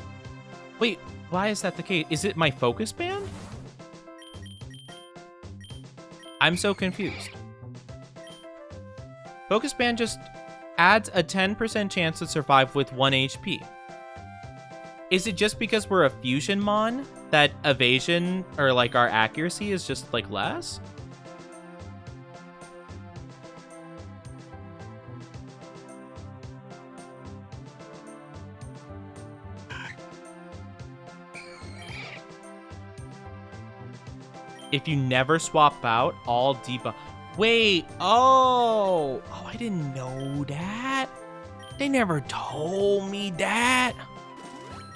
Wait, why is that the case? Is it my focus band? I'm so confused. Focus band just adds a 10% chance to survive with 1 HP. Is it just because we're a fusion mon that evasion or like our accuracy is just like less? If you never swap out, all debuff. Wait, oh, I didn't know that. They never told me that.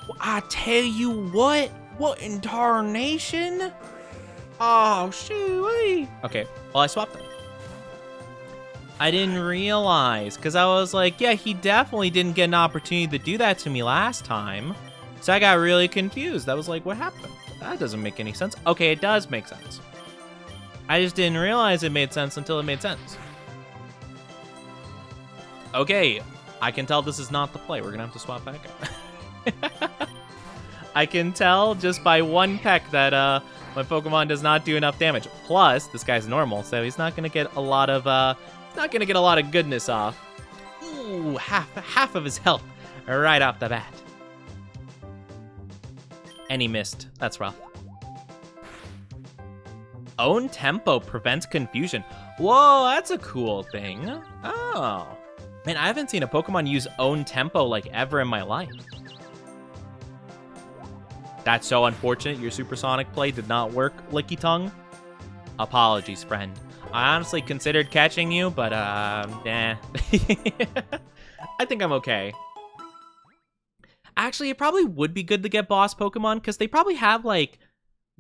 Well, I tell you what in tarnation? Oh, shoot. Okay, well, I swapped them. I didn't realize, because I was like, yeah, he definitely didn't get an opportunity to do that to me last time. So I got really confused. I was like, what happened? That doesn't make any sense. Okay, it does make sense. I just didn't realize it made sense until it made sense. Okay, I can tell this is not the play. We're gonna have to swap back up. I can tell just by one peck that my Pokemon does not do enough damage. Plus, this guy's normal, so he's not gonna get a lot of goodness off. Ooh, half of his health right off the bat. And he missed. That's rough. Own tempo prevents confusion. Whoa, that's a cool thing. Oh. Man, I haven't seen a Pokemon use own tempo like ever in my life. That's so unfortunate your supersonic play did not work, Licky Tongue. Apologies, friend. I honestly considered catching you, but nah. I think I'm okay. Actually, it probably would be good to get boss Pokemon, because they probably have, like,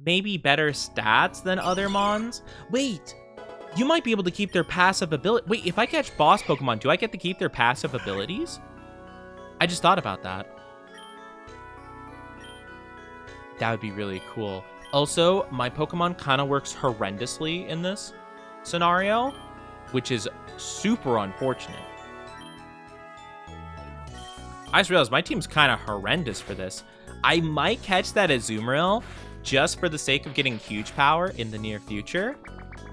maybe better stats than other mons. Wait, you might be able to keep their passive ability. Wait, if I catch boss Pokemon, do I get to keep their passive abilities? I just thought about that. That would be really cool. Also, my Pokemon kind of works horrendously in this scenario, which is super unfortunate. I just realized my team's kind of horrendous for this. I might catch that Azumarill just for the sake of getting huge power in the near future.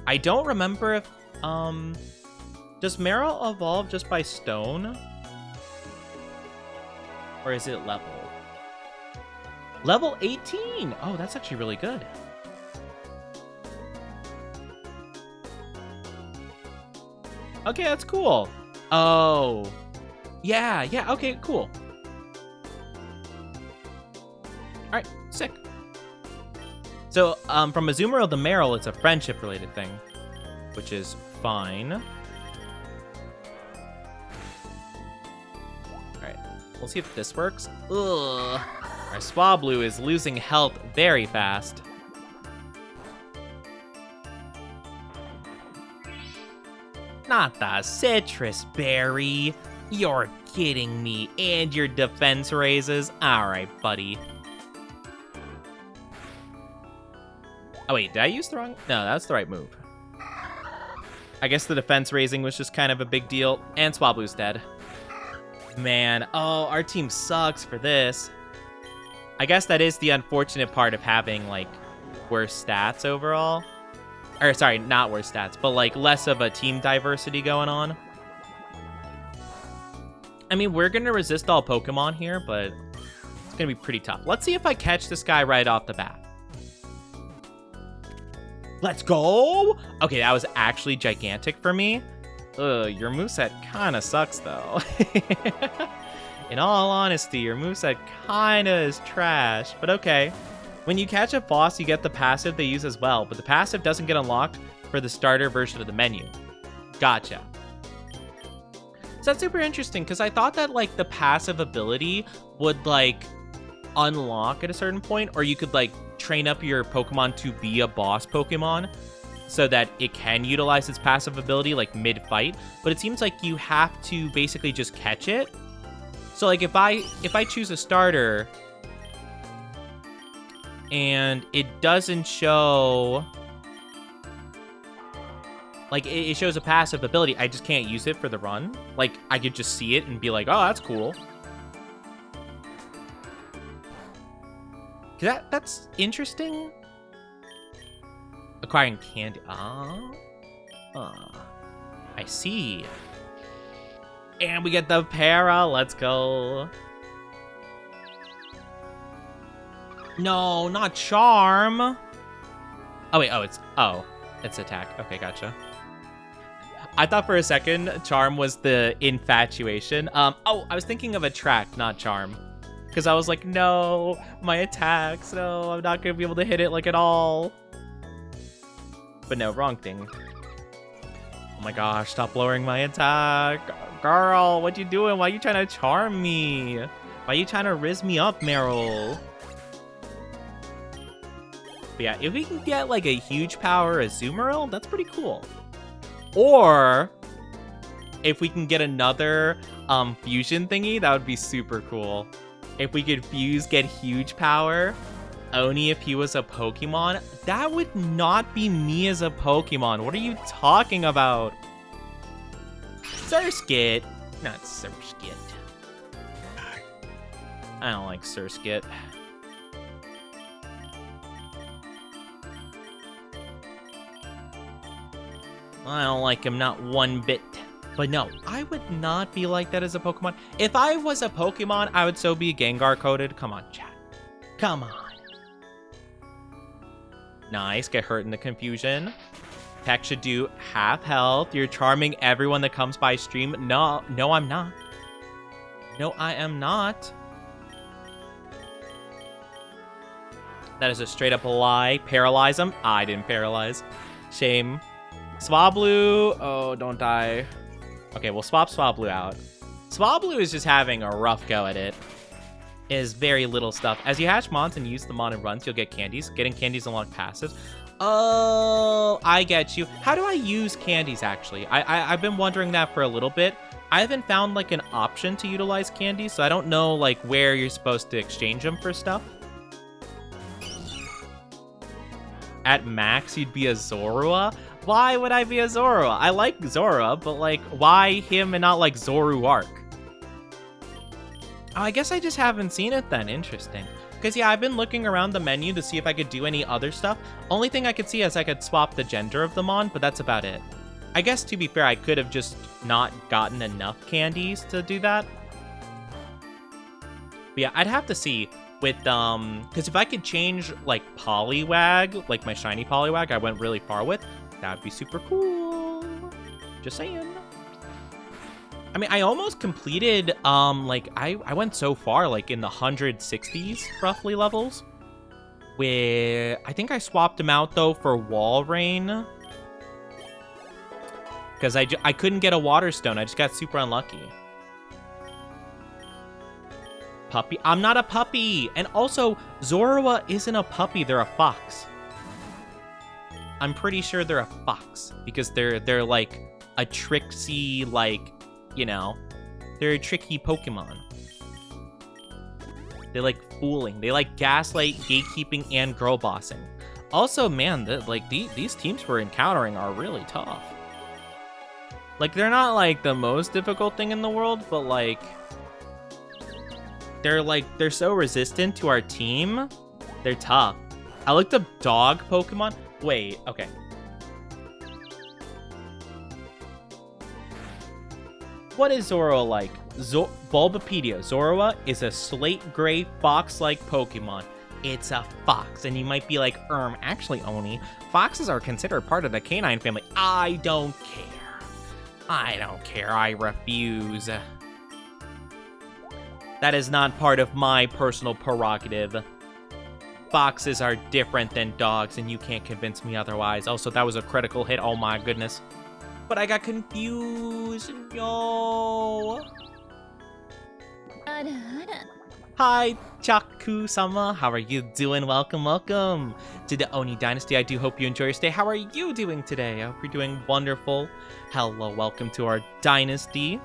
I don't remember if, does Marill evolve just by stone? Or is it level? Level 18! Oh, that's actually really good. Okay, that's cool. Oh. Yeah, okay, cool. Alright, sick. So, from Azumarill to Marill, it's a friendship-related thing, which is fine. Alright, we'll see if this works. Ugh. Our Swablu is losing health very fast. Not the citrus berry. You're kidding me. And your defense raises? Alright, buddy. Oh, wait, did I use the wrong? No, that's the right move. I guess the defense raising was just kind of a big deal. And Swablu's dead. Man, oh, our team sucks for this. I guess that is the unfortunate part of having, like, worse stats overall. Or, sorry, not worse stats, but, like, less of a team diversity going on. I mean, we're going to resist all Pokemon here, but it's going to be pretty tough. Let's see if I catch this guy right off the bat. Let's go! Okay, that was actually gigantic for me. Ugh, your moveset kind of sucks, though. In all honesty, your moveset kind of is trash, but okay. When you catch a boss, you get the passive they use as well, but the passive doesn't get unlocked for the starter version of the menu. Gotcha. So that's super interesting, because I thought that, like, the passive ability would, like, unlock at a certain point, or you could, like, train up your Pokemon to be a boss Pokemon so that it can utilize its passive ability, like, mid-fight, but it seems like you have to basically just catch it. So, like, if I choose a starter and it doesn't show, like, it shows a passive ability, I just can't use it for the run. Like, I could just see it and be like, oh, that's cool. That's interesting. Acquiring candy. I see. And we get the para. Let's go. No, not charm. Oh, wait. It's attack. Okay, gotcha. I thought for a second charm was the infatuation. I was thinking of attract, not charm. Because I was like, no, my attacks. No, I'm not going to be able to hit it, like, at all. But no, wrong thing. Oh my gosh, stop lowering my attack. Girl, what you doing? Why are you trying to charm me? Why are you trying to riz me up, Marill? But yeah, if we can get, like, a huge power Azumarill, that's pretty cool. Or if we can get another fusion thingy, that would be super cool. If we could fuse, get huge power, Oni if he was a Pokemon, that would not be me as a Pokemon. What are you talking about? Surskit. Not Surskit. I don't like Surskit. I don't like him, not one bit. But no, I would not be like that as a Pokemon. If I was a Pokemon, I would so be Gengar coded. Come on, chat. Come on. Nice, get hurt in the confusion. Tech should do half health. You're charming everyone that comes by stream. No, I'm not. No, I am not. That is a straight up lie. Paralyze him. I didn't paralyze. Shame. Swablu. Oh, don't die. Okay, we'll swap Swablu out. Swablu is just having a rough go at it. is very little stuff. As you hatch mons and use them on and runs, you'll get candies. Getting candies unlock passives. Oh, I get you. How do I use candies, actually? I've been wondering that for a little bit. I haven't found, like, an option to utilize candies, so I don't know, like, where you're supposed to exchange them for stuff. At max, you'd be a Zorua? Why would I be a Zorua? I like Zora, but, like, why him and not, like, Zoroark? Oh, I guess I just haven't seen it then. Interesting. Because, yeah, I've been looking around the menu to see if I could do any other stuff. Only thing I could see is I could swap the gender of them on, but that's about it. I guess, to be fair, I could have just not gotten enough candies to do that. But yeah, I'd have to see with, because if I could change, like, Poliwag, like my shiny Poliwag I went really far with, that'd be super cool. Just saying. I mean, I almost completed, like, I went so far, like, in the 160s, roughly, levels. Where, I think I swapped him out, though, for Walrein. Because I couldn't get a Water Stone. I just got super unlucky. Puppy? I'm not a puppy! And also, Zorua isn't a puppy, they're a fox. I'm pretty sure they're a fox. Because they're like, a tricksy, like, you know, they're a tricky Pokemon. They like fooling. They like gaslight, gatekeeping, and girl bossing. Also, man, these teams we're encountering are really tough. Like, they're not, like, the most difficult thing in the world, but, like, they're so resistant to our team. They're tough. I looked up dog Pokemon. Wait, okay. What is Zorua like? Bulbapedia. Zorua is a slate gray fox-like Pokemon. It's a fox, and you might be like, actually, Oni, foxes are considered part of the canine family. I don't care. I don't care. I refuse. That is not part of my personal prerogative. Foxes are different than dogs, and you can't convince me otherwise. Also, that was a critical hit. Oh my goodness. But I got confused. No. Hi, Chaku-sama. How are you doing? Welcome, welcome to the Oni Dynasty. I do hope you enjoy your stay. How are you doing today? I hope you're doing wonderful. Hello, welcome to our Dynasty.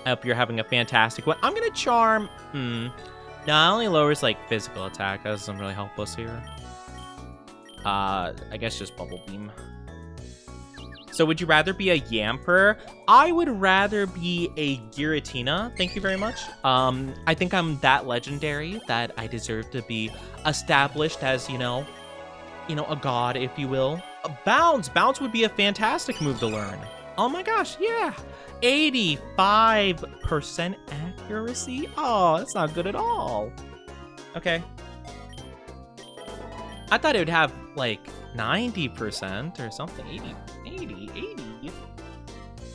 I hope you're having a fantastic one. I'm gonna charm. No, it only lowers, like, physical attack. That doesn't really help us here. I guess just Bubble Beam. So would you rather be a Yamper? I would rather be a Giratina. Thank you very much. I think I'm that legendary that I deserve to be established as, you know, a god, if you will. Bounce. Bounce would be a fantastic move to learn. Oh my gosh, yeah. 85% accuracy? Oh, that's not good at all. Okay. I thought it would have, like, 90% or something. 80.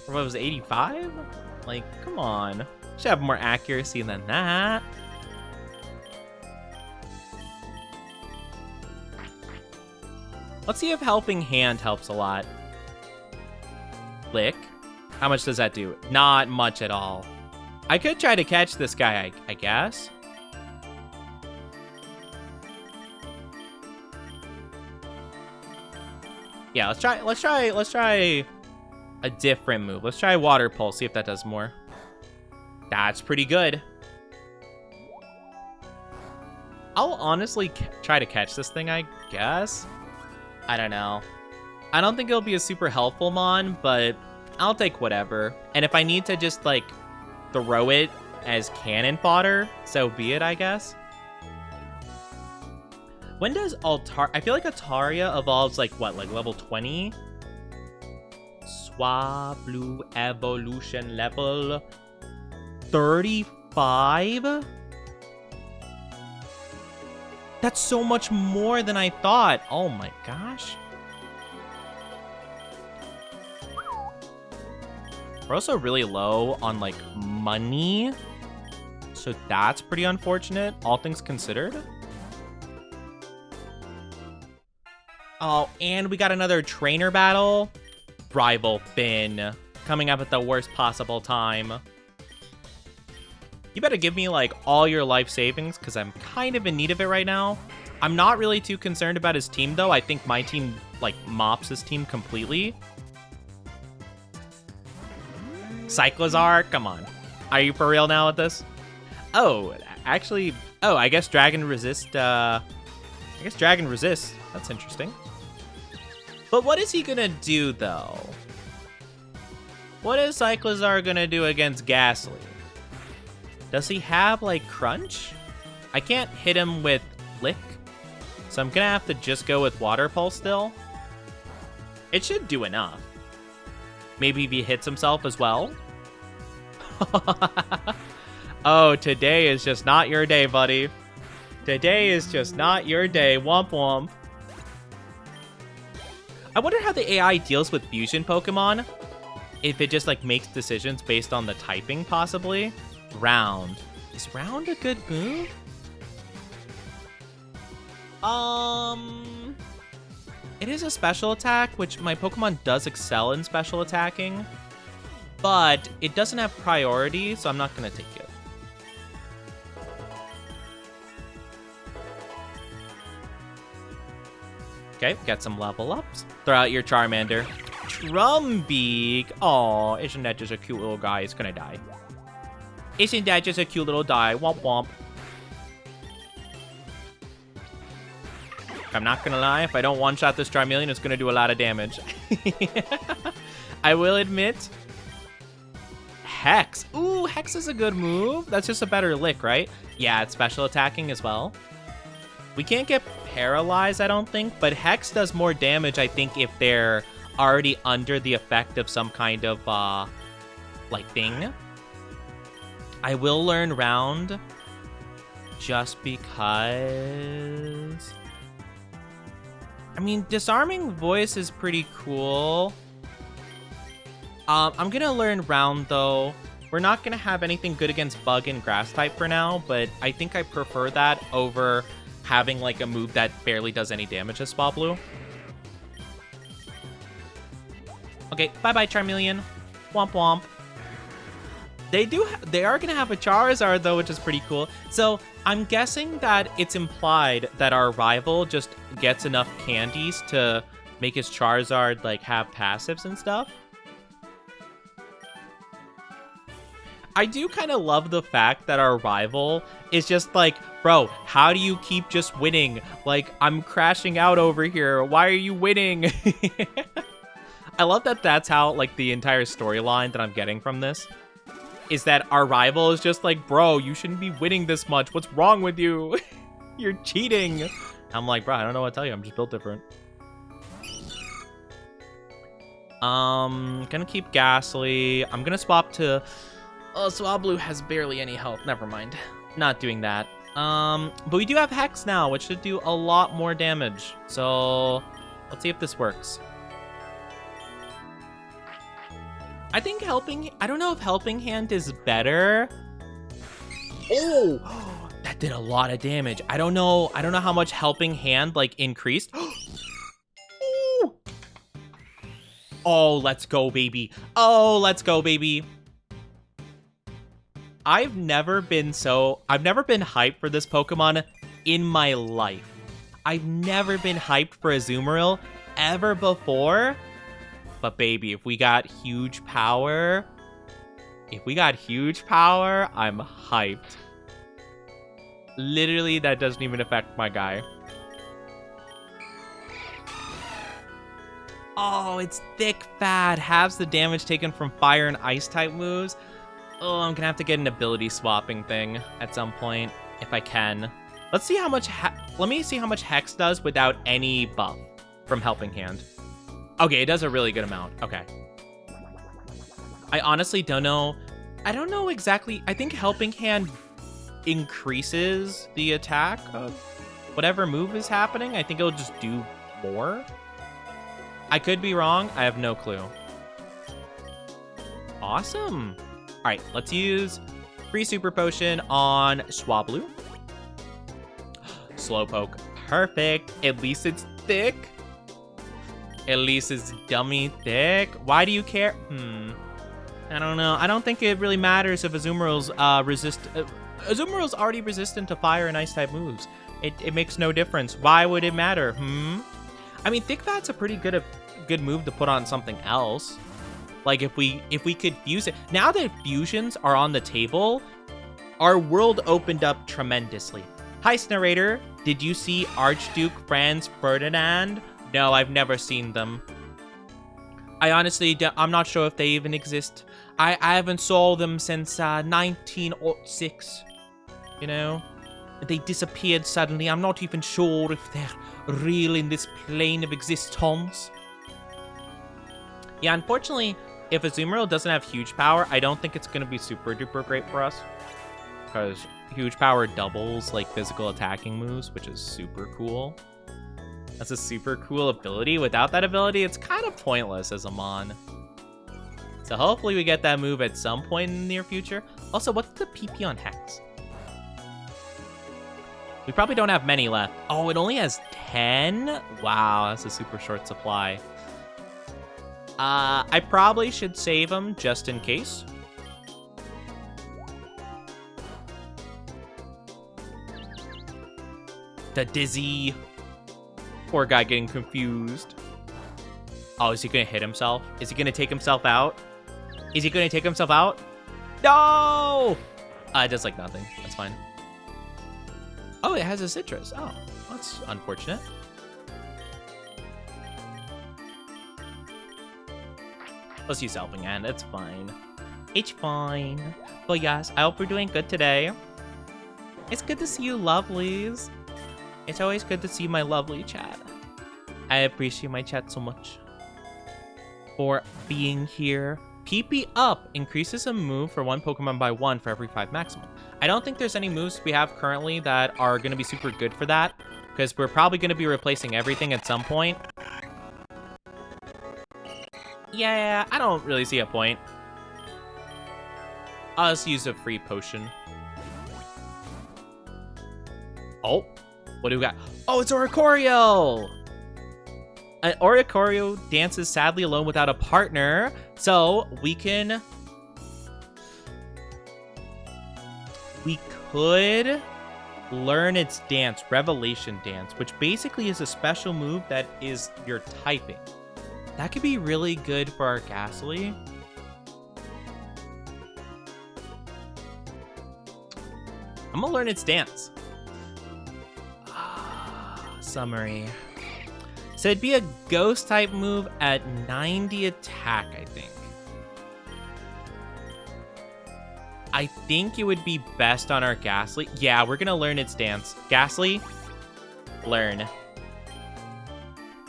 Or what was it, 85? Like, come on. Should have more accuracy than that. Let's see if Helping Hand helps a lot. Lick. How much does that do? Not much at all. I could try to catch this guy, I guess. Yeah, let's try a different move. Let's try Water Pulse, see if that does more. That's pretty good. I'll honestly try to catch this thing, I guess. I don't know. I don't think it'll be a super helpful mon, but I'll take whatever. And if I need to just, like, throw it as cannon fodder, so be it, I guess. When does I feel like Altaria evolves, like, what, like level 20? Swablu evolution level 35? That's so much more than I thought. Oh my gosh. We're also really low on, like, money. So that's pretty unfortunate, all things considered. Oh, and we got another trainer battle. Rival Finn coming up at the worst possible time. You better give me, like, all your life savings, because I'm kind of in need of it right now. I'm not really too concerned about his team, though. I think my team, like, mops his team completely. Cyclizar, come on. Are you for real now with this? Oh, actually... Oh, I guess Dragon Resist, That's interesting. But what is he gonna do, though? What is Cyclizar gonna do against Ghastly? Does he have, like, Crunch? I can't hit him with Lick, so I'm gonna have to just go with Water Pulse still. It should do enough. Maybe if he hits himself as well. Oh, today is just not your day, buddy. Today is just not your day. Womp womp. I wonder how the AI deals with fusion Pokemon. If it just, like, makes decisions based on the typing, possibly. Round. Is Round a good move? It is a special attack, which my Pokemon does excel in special attacking. But it doesn't have priority, so I'm not going to take it. Okay, got some level ups. Throw out your Charmander. Trumbeak. Aw, isn't that just a cute little guy? It's gonna die. Isn't that just a cute little die? Womp womp. I'm not gonna lie, if I don't one-shot this Charmeleon, it's gonna do a lot of damage. I will admit, Hex. Ooh, Hex is a good move. That's just a better Lick, right? Yeah, it's special attacking as well. We can't get paralyzed, I don't think, but Hex does more damage, I think, if they're already under the effect of some kind of, like, thing. I will learn Round just because... I mean, Disarming Voice is pretty cool. I'm gonna learn Round, though. We're not gonna have anything good against Bug and Grass type for now, but I think I prefer that over having, like, a move that barely does any damage as Swablu. Okay, bye-bye, Charmeleon. Womp womp. They are gonna have a Charizard, though, which is pretty cool. So I'm guessing that it's implied that our rival just gets enough candies to make his Charizard, like, have passives and stuff. I do kind of love the fact that our rival is just like, bro, how do you keep just winning? Like, I'm crashing out over here. Why are you winning? I love that that's how, like, the entire storyline that I'm getting from this is that our rival is just like, bro, you shouldn't be winning this much. What's wrong with you? You're cheating. I'm like, bro, I don't know what to tell you. I'm just built different. Gonna keep Ghastly. I'm gonna swap to... Oh, Swablu has barely any health. Never mind. Not doing that. But we do have Hex now, which should do a lot more damage. So let's see if this works. I think I don't know if Helping Hand is better. Oh, that did a lot of damage. I don't know how much Helping Hand, like, increased. Oh, let's go, baby. Oh, let's go, baby. I've never been hyped for this Pokemon in my life. I've never been hyped for a Azumarill ever before. But baby, if we got huge power, I'm hyped. Literally, that doesn't even affect my guy. Oh, it's Thick Fat. Halves the damage taken from fire and ice type moves. Oh, I'm gonna have to get an ability swapping thing at some point, if I can. Let's see how much, let me see how much Hex does without any buff from Helping Hand. Okay, it does a really good amount. Okay. I honestly don't know. I don't know exactly. I think Helping Hand increases the attack of whatever move is happening. I think it'll just do more. I could be wrong. I have no clue. Awesome. All right, let's use free Super Potion on Swablu. Slowpoke. Perfect. At least it's thick. At least it's dummy thick. Why do you care? I don't know. I don't think it really matters if Azumarill's Azumarill's already resistant to fire and ice type moves. It makes no difference. Why would it matter? I mean, Thick Fat's a pretty good move to put on something else. Like if we could fuse it. Now that fusions are on the table, our world opened up tremendously. Heist narrator, did you see Archduke Franz Ferdinand? No, I've never seen them. I'm not sure if they even exist. I haven't saw them since 1906. You know? They disappeared suddenly. I'm not even sure if they're real in this plane of existence. Yeah, unfortunately, if Azumarill doesn't have huge power, I don't think it's going to be super duper great for us. Because huge power doubles like physical attacking moves, which is super cool. That's a super cool ability. Without that ability, it's kind of pointless as a Mon. So hopefully we get that move at some point in the near future. Also, what's the PP on Hex? We probably don't have many left. Oh, it only has 10? Wow, that's a super short supply. I probably should save him just in case. The Dizzy. Poor guy getting confused. Oh, is he gonna hit himself? Is he gonna take himself out? Is he gonna take himself out? No! It does like nothing. That's fine. Oh, it has a citrus. Oh, that's unfortunate. Let's use Helping Hand. It's fine. It's fine. But yes, I hope we're doing good today. It's good to see you, lovelies. It's always good to see my lovely chat. I appreciate my chat so much for being here. PP up increases a move for one Pokemon by 1 for every 5 maximum. I don't think there's any moves we have currently that are going to be super good for that, because we're probably going to be replacing everything at some point. Yeah, I don't really see a point. I'll just use a free potion. Oh, what do we got? Oh, it's Oricorio! An Oricorio dances sadly alone without a partner, so we could learn its dance, Revelation Dance, which basically is a special move that is your typing. That could be really good for our Ghastly. I'm gonna learn its dance. Summary. So it'd be a ghost type move at 90 attack, I think. I think it would be best on our Ghastly. Yeah, we're gonna learn its dance. Ghastly, learn.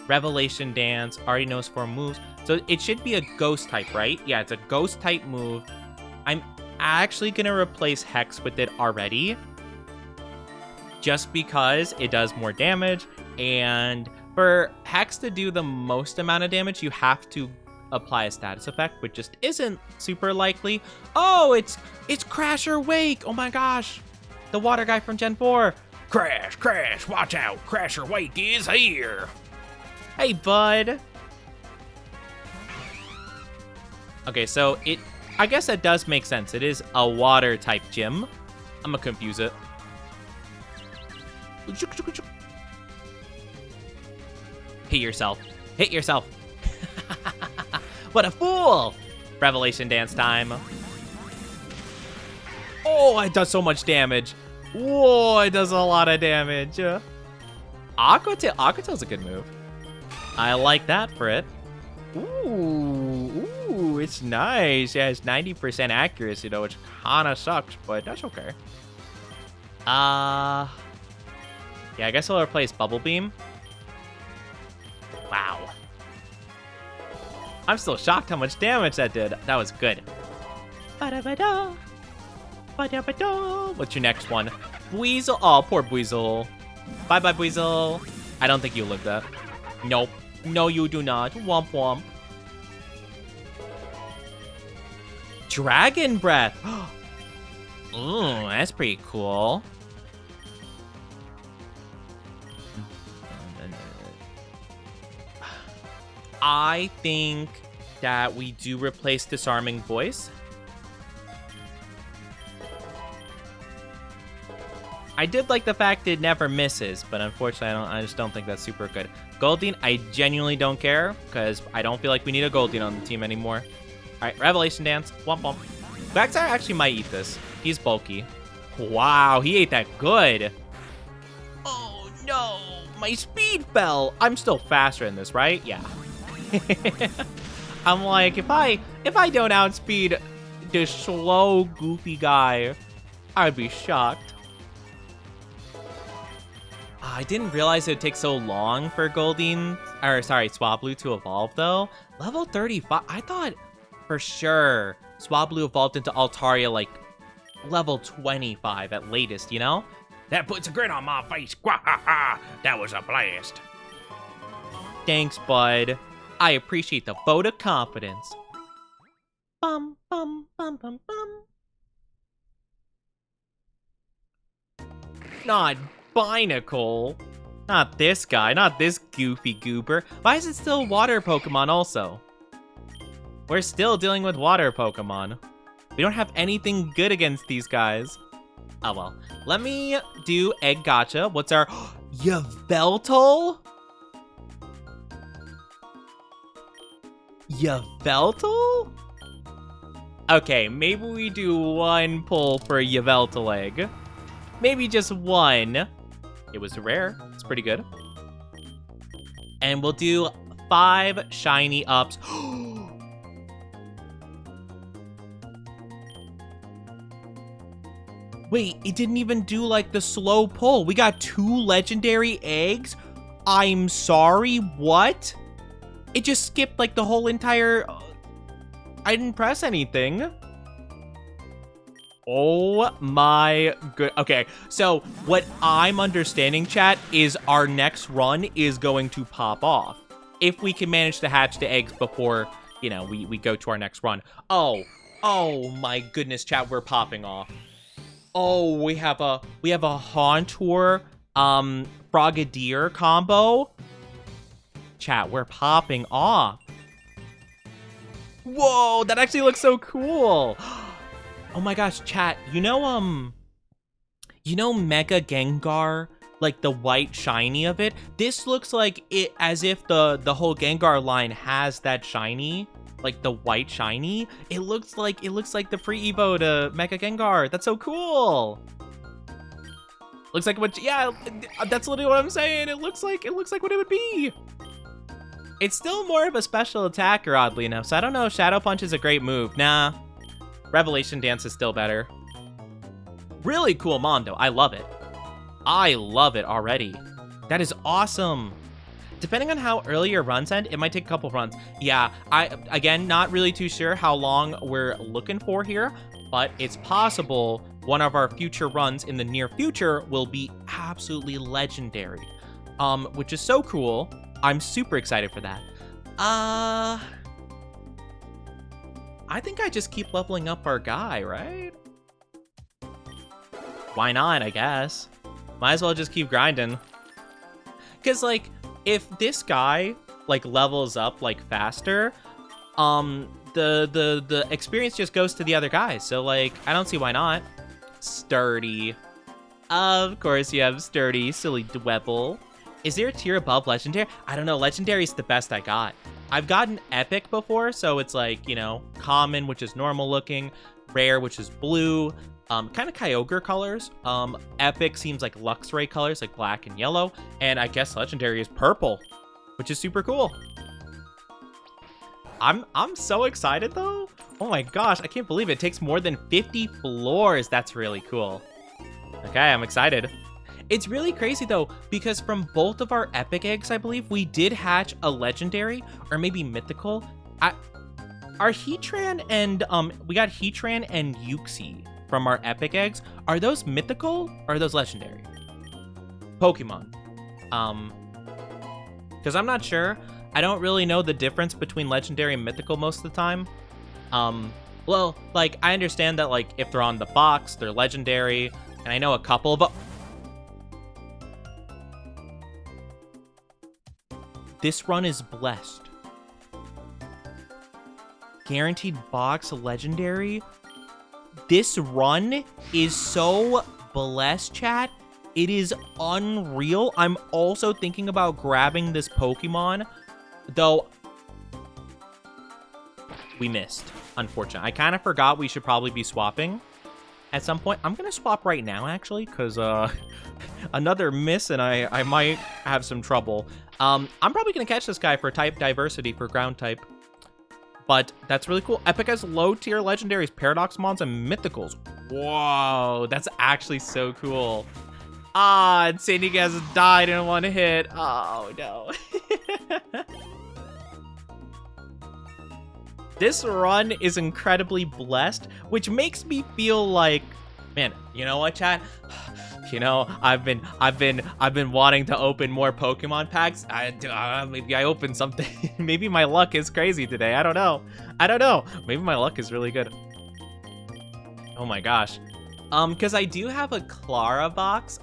Revelation Dance, already knows 4 moves. So it should be a ghost type, right? Yeah, it's a ghost type move. I'm actually gonna replace Hex with it already. Just because it does more damage, and for Hex to do the most amount of damage, you have to apply a status effect, which just isn't super likely. Oh, it's Crasher Wake! Oh my gosh! The water guy from Gen 4! Crash, watch out! Crasher Wake is here! Hey, bud! Okay, so I guess that does make sense. It is a water type gym. I'm gonna confuse it. Hit yourself. Hit yourself. What a fool! Revelation Dance time. Oh, it does so much damage. Whoa, it does a lot of damage. Aqua Tail's a good move. I like that for it. Ooh, it's nice. Yeah, it's 90% accuracy though, which kinda sucks, but that's okay. Yeah, I guess I'll replace Bubble Beam. Wow. I'm still shocked how much damage that did. That was good. What's your next one? Buizel. Oh, poor Buizel. Bye-bye, Buizel. I don't think you live that. Nope. No, you do not. Womp womp. Dragon Breath. Ooh, that's pretty cool. I think that we do replace Disarming Voice. I did like the fact it never misses, but unfortunately, I just don't think that's super good. Goldeen, I genuinely don't care, because I don't feel like we need a Goldeen on the team anymore. All right, Revelation Dance. Womp womp. Quagsire actually might eat this. He's bulky. Wow, he ate that good. Oh, no. My speed fell. I'm still faster in this, right? Yeah. I'm like, if I don't outspeed this slow, goofy guy, I'd be shocked. I didn't realize it would take so long for Goldeen, or sorry, Swablu to evolve though. Level 35, I thought for sure Swablu evolved into Altaria like level 25 at latest, you know? That puts a grin on my face. Gwahaha! That was a blast. Thanks, bud. I appreciate the vote of confidence. Bum, bum, bum, bum, bum. Not Binacle. Not this guy, not this goofy goober. Why is it still water Pokemon also? We're still dealing with water Pokemon. We don't have anything good against these guys. Oh well. Let me do Egg Gotcha. What's our... Yveltal? Yveltal? Okay, maybe we do one pull for Yveltal Egg. Maybe just one. It was rare. It's pretty good. And we'll do 5 shiny ups. Wait, it didn't even do like the slow pull. We got 2 legendary eggs? I'm sorry, what? It just skipped like the whole entire... I didn't press anything. Oh my good. Okay, so what I'm understanding, chat, is our next run is going to pop off. If we can manage to hatch the eggs before, you know, we go to our next run. Oh my goodness, chat, we're popping off. Oh, we have a Haunter, Frogadier combo. Chat, we're popping off. Whoa, that actually looks so cool. Oh my gosh, chat, you know Mega Gengar, like the white shiny of it? This looks like it as if the whole Gengar line has that shiny, like the white shiny. It looks like the free Evo to Mega Gengar. That's so cool. Looks like what, yeah, that's literally what I'm saying. It looks like what it would be. It's still more of a special attacker, oddly enough, so I don't know if Shadow Punch is a great move. Nah. Revelation Dance is still better. Really cool Mondo. I love it. I love it already. That is awesome. Depending on how early your runs end, it might take a couple runs. Yeah, again, not really too sure how long we're looking for here, but it's possible one of our future runs in the near future will be absolutely legendary, which is so cool. I'm super excited for that. I think I just keep leveling up our guy, right? Why not, I guess. Might as well just keep grinding. Because, like, if this guy, like, levels up, like, faster, the experience just goes to the other guys. So, like, I don't see why not. Sturdy. Of course you have Sturdy, silly Dwebble. Is there a tier above Legendary? I don't know. Legendary is the best I got. I've gotten Epic before, so it's like, you know, Common, which is normal looking, Rare, which is blue, kind of Kyogre colors. Epic seems like Luxray colors, like black and yellow, and I guess Legendary is purple, which is super cool. I'm so excited though. Oh my gosh, I can't believe it takes more than 50 floors. That's really cool. Okay, I'm excited. It's really crazy though, because from both of our epic eggs, I believe, we did hatch a legendary or maybe mythical. Our Heatran and we got Heatran and Uxie from our epic eggs. Are those mythical or are those legendary Pokemon? Because I'm not sure. I don't really know the difference between legendary and mythical most of the time. Well, like, I understand that, like, if they're on the box, they're legendary, and I know a couple of... This run is blessed. guaranteed box legendary. This run is so blessed, chat. It is unreal. I'm also thinking about grabbing this Pokemon, though we missed, unfortunately. I kind of forgot we should probably be swapping at some point. I'm going to swap right now, actually, because another miss and I might have some trouble. I'm probably going to catch this guy for type diversity for ground type. But that's really cool. Epic has low-tier legendaries, Paradoxmons, and Mythicals. Whoa, that's actually so cool. Ah, and Sandy has died in one hit. Oh, no. This run is incredibly blessed, which makes me feel like, man, you know what, chat? You know, I've been wanting to open more Pokemon packs. Maybe I opened something. Maybe my luck is crazy today. I don't know. Maybe my luck is really good. Oh my gosh. Because I do have a Clara box,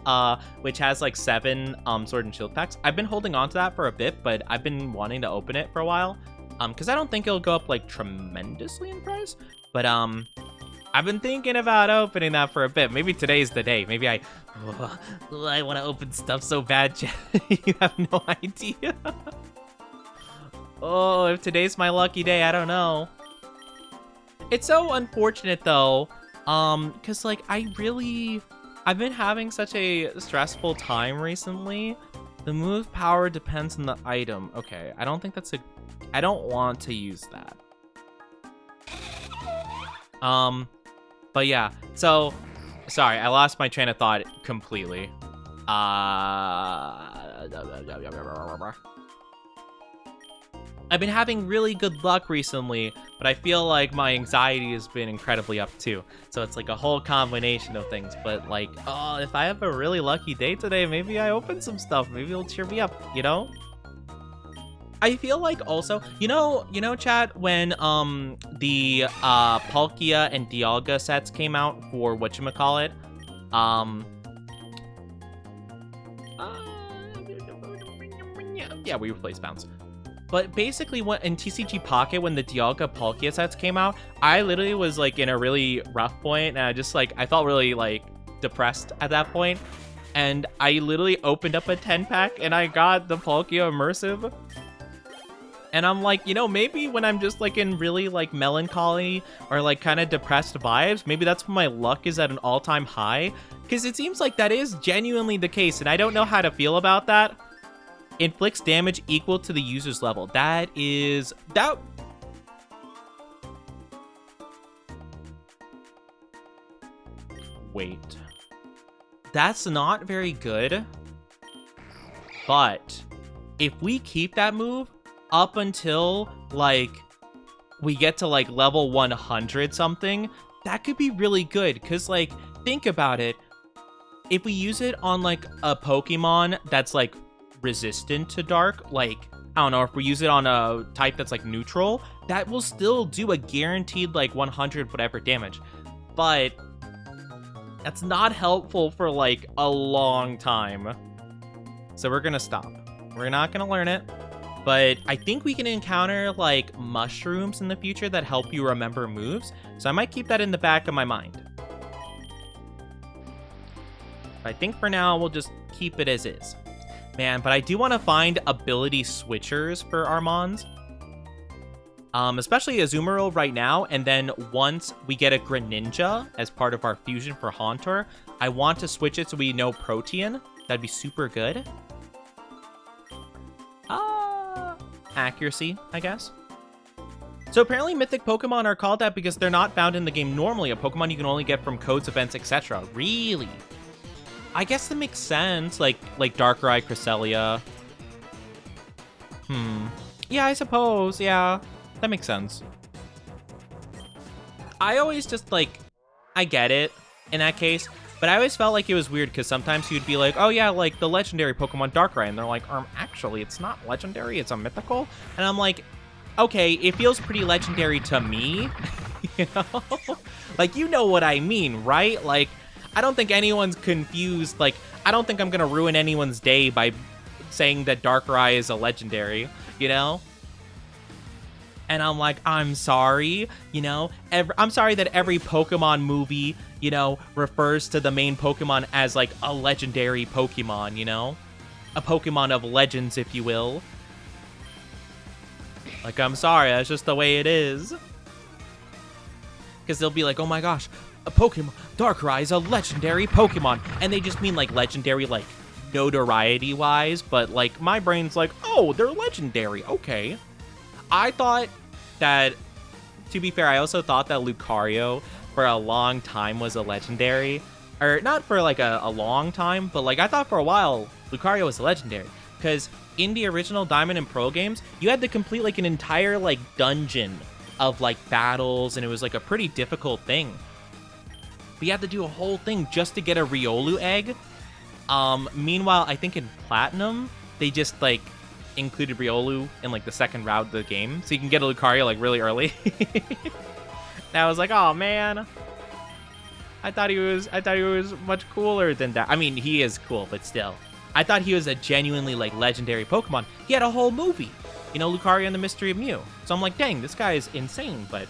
which has like 7 Sword and Shield packs. I've been holding on to that for a bit, but I've been wanting to open it for a while. Because I don't think it'll go up like tremendously in price. But I've been thinking about opening that for a bit. Maybe today's the day. Maybe I want to open stuff so bad, Jeff. You have no idea. Oh, if today's my lucky day, I don't know. It's so unfortunate though, because like I've been having such a stressful time recently. The move power depends on the item. Okay, I don't want to use that. But yeah, so, sorry, I lost my train of thought completely. I've been having really good luck recently, but I feel like my anxiety has been incredibly up too. So it's like a whole combination of things, but like, oh, if I have a really lucky day today, maybe I open some stuff. Maybe it'll cheer me up, you know? I feel like also, you know, chat, when the Palkia and Dialga sets came out for whatchamacallit, yeah, we replaced Bounce. But basically, in TCG Pocket, when the Dialga Palkia sets came out, I literally was like in a really rough point, and I felt really like depressed at that point, and I literally opened up a 10-pack and I got the Palkia Immersive. And I'm like, you know, maybe when I'm just like in really like melancholy or like kind of depressed vibes, maybe that's when my luck is at an all-time high. Because it seems like that is genuinely the case, and I don't know how to feel about that. Inflicts damage equal to the user's level. That. Wait. That's not very good. But if we keep that move up until like we get to like level 100 something, that could be really good. Because like, think about it. If we use it on like a Pokemon that's like resistant to dark, like I don't know, if we use it on a type that's like neutral, that will still do a guaranteed like 100 whatever damage. But that's not helpful for like a long time. So we're gonna stop. We're not gonna learn it. But I think we can encounter like mushrooms in the future that help you remember moves. So I might keep that in the back of my mind. But I think for now we'll just keep it as is. Man, but I do want to find ability switchers for our Mons. Especially Azumarill right now, and then once we get a Greninja as part of our fusion for Haunter, I want to switch it so we know Protean. That'd be super good. Accuracy, I guess. So apparently mythic Pokemon are called that because they're not found in the game normally. A Pokemon you can only get from codes, events, etc. Really? I guess that makes sense. Like Darkrai, Cresselia. Yeah, I suppose. Yeah, that makes sense. I always just like, I get it in that case, but I always felt like it was weird because sometimes you'd be like, oh yeah, like the legendary Pokemon Darkrai, and they're like, actually, it's not legendary, it's a mythical. And I'm like, okay, it feels pretty legendary to me, you know? Like, you know what I mean, right? Like, I don't think anyone's confused. Like, I don't think I'm gonna ruin anyone's day by saying that Darkrai is a legendary, you know? And I'm like, I'm sorry, you know, I'm sorry that every Pokemon movie, you know, refers to the main Pokemon as like a legendary Pokemon, you know, a Pokemon of legends, if you will. Like, I'm sorry, that's just the way it is. Because they'll be like, oh my gosh, a Pokemon, Darkrai is a legendary Pokemon. And they just mean like legendary, like notoriety wise, but like my brain's like, oh, they're legendary. Okay. I thought that, to be fair, I also thought that Lucario for a long time was a legendary. Or not for like a long time, but like I thought for a while Lucario was a legendary. Because in the original Diamond and Pearl games, you had to complete like an entire like dungeon of like battles, and it was like a pretty difficult thing. But you had to do a whole thing just to get a Riolu egg. Meanwhile, I think in Platinum, they just like included Riolu in like the second route of the game, so you can get a Lucario like really early. And I was like, oh man, I thought he was much cooler than that. I mean, he is cool, but still, I thought he was a genuinely like legendary Pokemon. He had a whole movie, you know, Lucario and the Mystery of Mew. So I'm like, dang, this guy is insane, but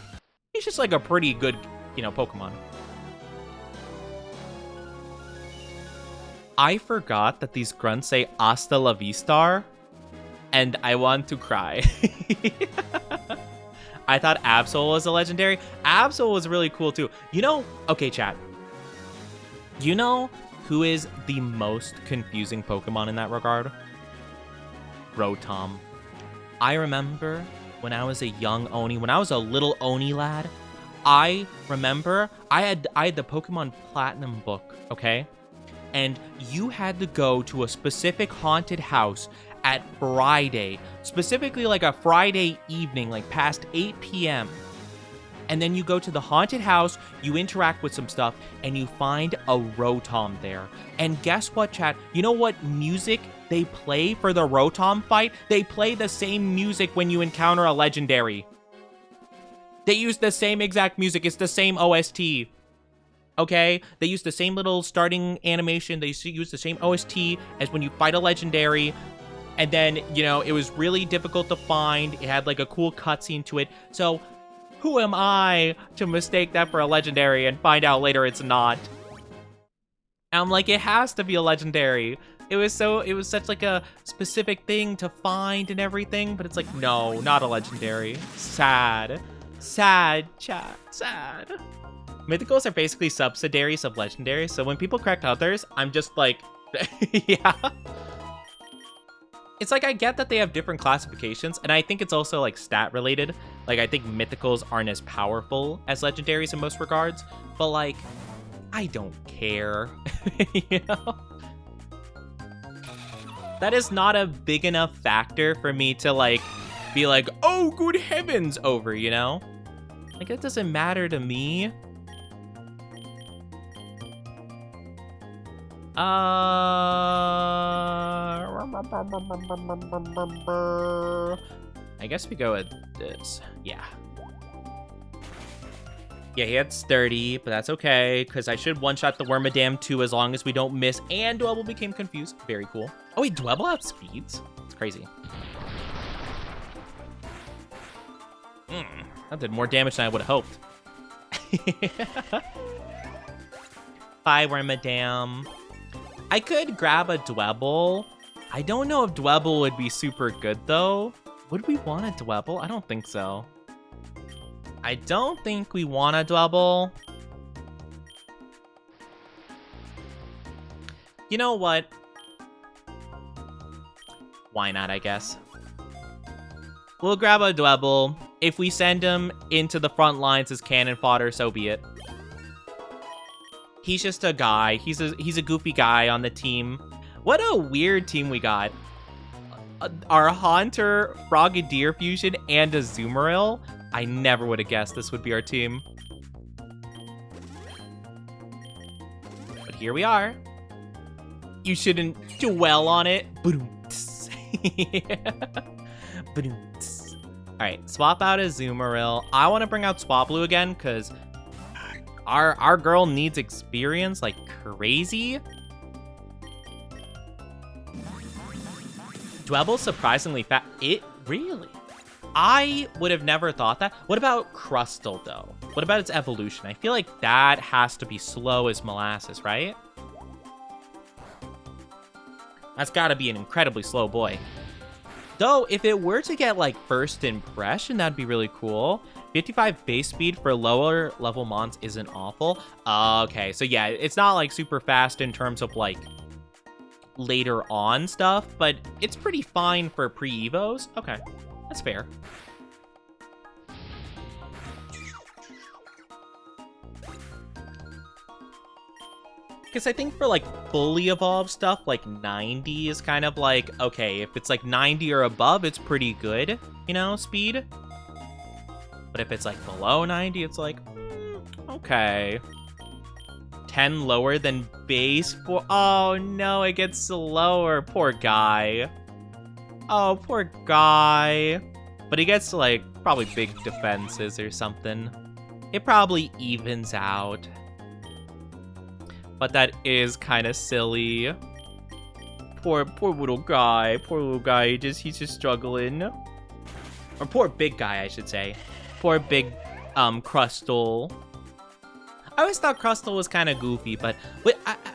he's just like a pretty good, you know, Pokemon. I forgot that these grunts say hasta la vista, and I want to cry. I thought Absol was a legendary. Absol was really cool too. You know, okay, chat. You know who is the most confusing Pokemon in that regard? Rotom. I remember when I was a young Oni, when I was a little Oni lad, I remember I had the Pokemon Platinum book, okay? And you had to go to a specific haunted house at Friday, specifically like a Friday evening, like past 8 p.m. And then you go to the haunted house, you interact with some stuff, and you find a Rotom there. And guess what, chat? You know what music they play for the Rotom fight? They play the same music when you encounter a legendary. They use the same exact music. It's the same OST. Okay? They use the same little starting animation. They use the same OST as when you fight a legendary. And then, you know, it was really difficult to find. It had like a cool cutscene to it. So who am I to mistake that for a legendary and find out later it's not? And I'm like, it has to be a legendary. It was such like a specific thing to find and everything, but it's like, no, not a legendary. Sad. Sad, chat. Sad. Mythicals are basically subsidiaries of legendaries, so when people correct others, I'm just like, yeah. It's like, I get that they have different classifications, and I think it's also like stat related. Like, I think mythicals aren't as powerful as legendaries in most regards, but like, I don't care. You know? That is not a big enough factor for me to like be like, oh, good heavens, over, you know? Like, it doesn't matter to me. I guess we go with this. Yeah. Yeah, he had sturdy, but that's okay, because I should one-shot the Wormadam too as long as we don't miss. And Dwebble became confused. Very cool. Oh wait, Dwebble outspeeds? It's crazy. That did more damage than I would have hoped. Bye, Wormadam. I could grab a Dwebble. I don't know if Dwebble would be super good, though. Would we want a Dwebble? I don't think so. I don't think we want a Dwebble. You know what? Why not, I guess. We'll grab a Dwebble. If we send him into the front lines as cannon fodder, so be it. He's just a guy. He's a goofy guy on the team. What a weird team we got. Our Haunter, Frogadier fusion, and a Azumarill. I never would have guessed this would be our team. But here we are. You shouldn't dwell on it. Alright, swap out Azumarill. I want to bring out Swablu again, because our girl needs experience like crazy. Dwebble's surprisingly fast. It really? I would have never thought that. What about Crustle, though? What about its evolution? I feel like that has to be slow as molasses, right? That's got to be an incredibly slow boy. Though, if it were to get, like, first impression, that'd be really cool. 55 base speed for lower level mons isn't awful. Okay, so yeah, it's not, like, super fast in terms of, like, later on stuff, but it's pretty fine for pre-evos. Okay, that's fair. Because I think for, like, fully evolved stuff, like, 90 is kind of like, okay, if it's, like, 90 or above, it's pretty good, you know, speed. But if it's, like, below 90, it's like, okay. 10 lower than base for... Oh, no, it gets slower. Poor guy. Oh, poor guy. But he gets, like, probably big defenses or something. It probably evens out. But that is kind of silly. Poor little guy. Poor little guy. He's just struggling. Or poor big guy, I should say. Poor big, Crustle. I always thought Crustle was kind of goofy, but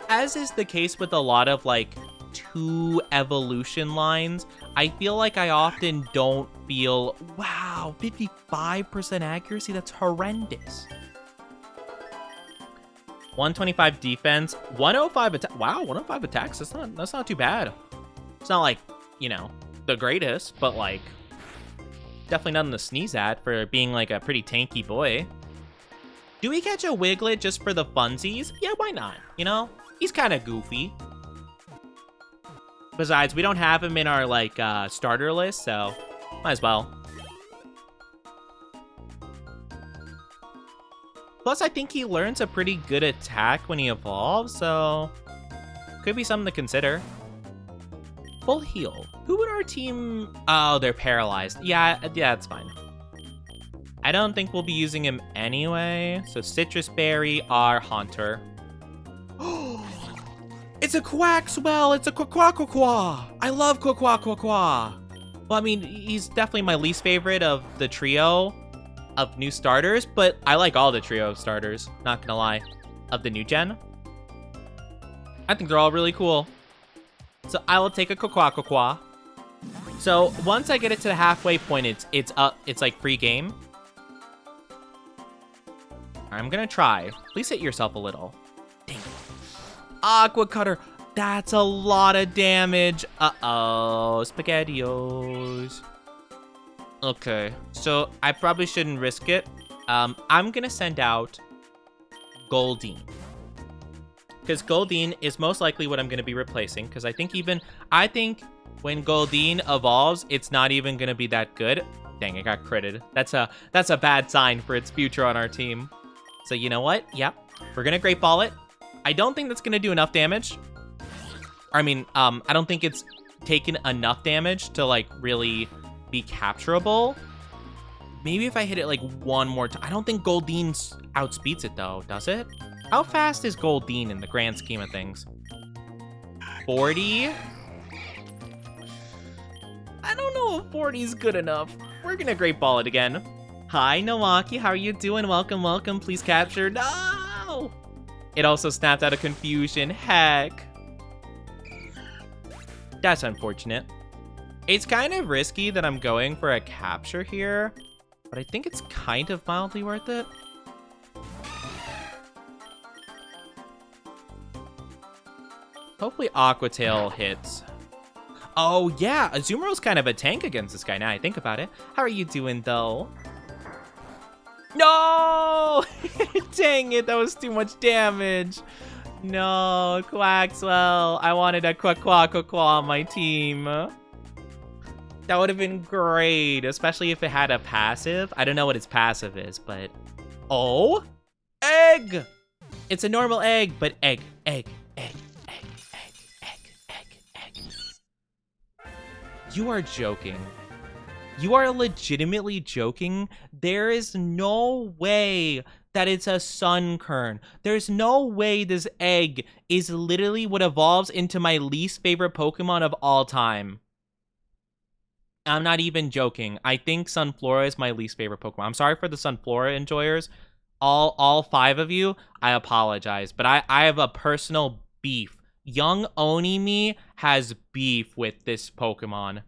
as is the case with a lot of, like, 2 evolution lines, I feel like I often don't feel, wow, 55% accuracy? That's horrendous. 125 defense, 105 attack. Wow, 105 attacks. That's not too bad. It's not like, you know, the greatest, but like definitely nothing to sneeze at for being like a pretty tanky boy. Do we catch a Wiglet just for the funsies? Yeah, why not? You know, he's kind of goofy. Besides, we don't have him in our like starter list, so might as well. Plus, I think he learns a pretty good attack when he evolves, so could be something to consider. Full heal. Who would our team... Oh, they're paralyzed. Yeah, it's fine. I don't think we'll be using him anyway. So Citrus Berry, our Haunter. It's a Quaxwell! It's a Quaquaquaqua! I love Quaquaquaqua! Well, I mean, he's definitely my least favorite of the trio of new starters, but I like all the trio of starters, not gonna lie, of the new gen. I think they're all really cool. So I will take a Quaquaquaqua. So once I get it to the halfway point, it's up, it's like free game. I'm gonna try. Please hit yourself a little. Dang it. Aqua Cutter. That's a lot of damage. Uh-oh, SpaghettiOs. Okay, so I probably shouldn't risk it. I'm gonna send out Goldeen. Because Goldeen is most likely what I'm gonna be replacing. Because I think when Goldeen evolves, it's not even gonna be that good. Dang, it got critted. That's a bad sign for its future on our team. So you know what? Yep, we're gonna Great Ball it. I don't think that's gonna do enough damage. I mean, I don't think it's taken enough damage to like really be capturable. Maybe if I hit it like one more time. I don't think Goldeen outspeeds it though, does it? How fast is Goldeen in the grand scheme of things? 40? I don't know if 40 is good enough. We're gonna Great Ball it again. Hi, Nawaki, how are you doing? Welcome, welcome. Please capture. No! It also snapped out of confusion. Heck. That's unfortunate. It's kind of risky that I'm going for a capture here, but I think it's kind of mildly worth it. Hopefully Aqua Tail hits. Oh yeah, Azumaro's kind of a tank against this guy now I think about it. How are you doing though? No! Dang it, that was too much damage. No, Quaxwell. I wanted a Quaquaquaqua on my team. That would have been great, especially if it had a passive. I don't know what its passive is, but... Oh! Egg! It's a normal egg, but egg. You are joking. You are legitimately joking? There is no way that it's a Sunkern. There's no way this egg is literally what evolves into my least favorite Pokemon of all time. I'm not even joking. I think Sunflora is my least favorite Pokemon. I'm sorry for the Sunflora enjoyers. All 5 of you, I apologize. But I have a personal beef. Young Onimi has beef with this Pokemon.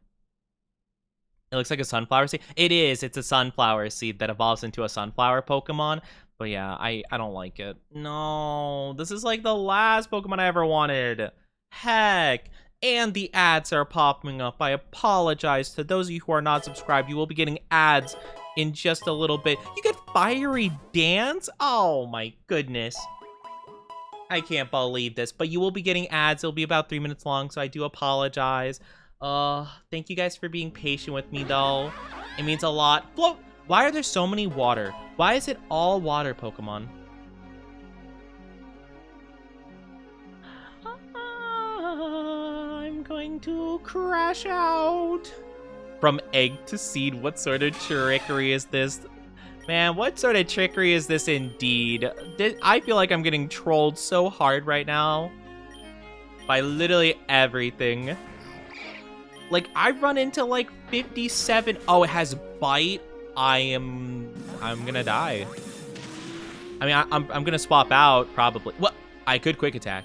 It looks like a sunflower seed. It is. It's a sunflower seed that evolves into a sunflower Pokemon. But yeah, I don't like it. No, this is like the last Pokemon I ever wanted. Heck. And the ads are popping up. I apologize to those of you who are not subscribed. You will be getting ads in just a little bit. You get Fiery Dance? Oh my goodness. I can't believe this. But you will be getting ads. It'll be about 3 minutes long, so I do apologize. Thank you guys for being patient with me, though. It means a lot. Float! Why are there so many water? Why is it all water Pokemon? I'm going to crash out. From egg to seed, what sort of trickery is this? Man, what sort of trickery is this indeed? I feel like I'm getting trolled so hard right now. By literally everything. Like, I've run into like 57. Oh, it has bite. I'm gonna die. I mean, I'm gonna swap out probably. What? I could quick attack.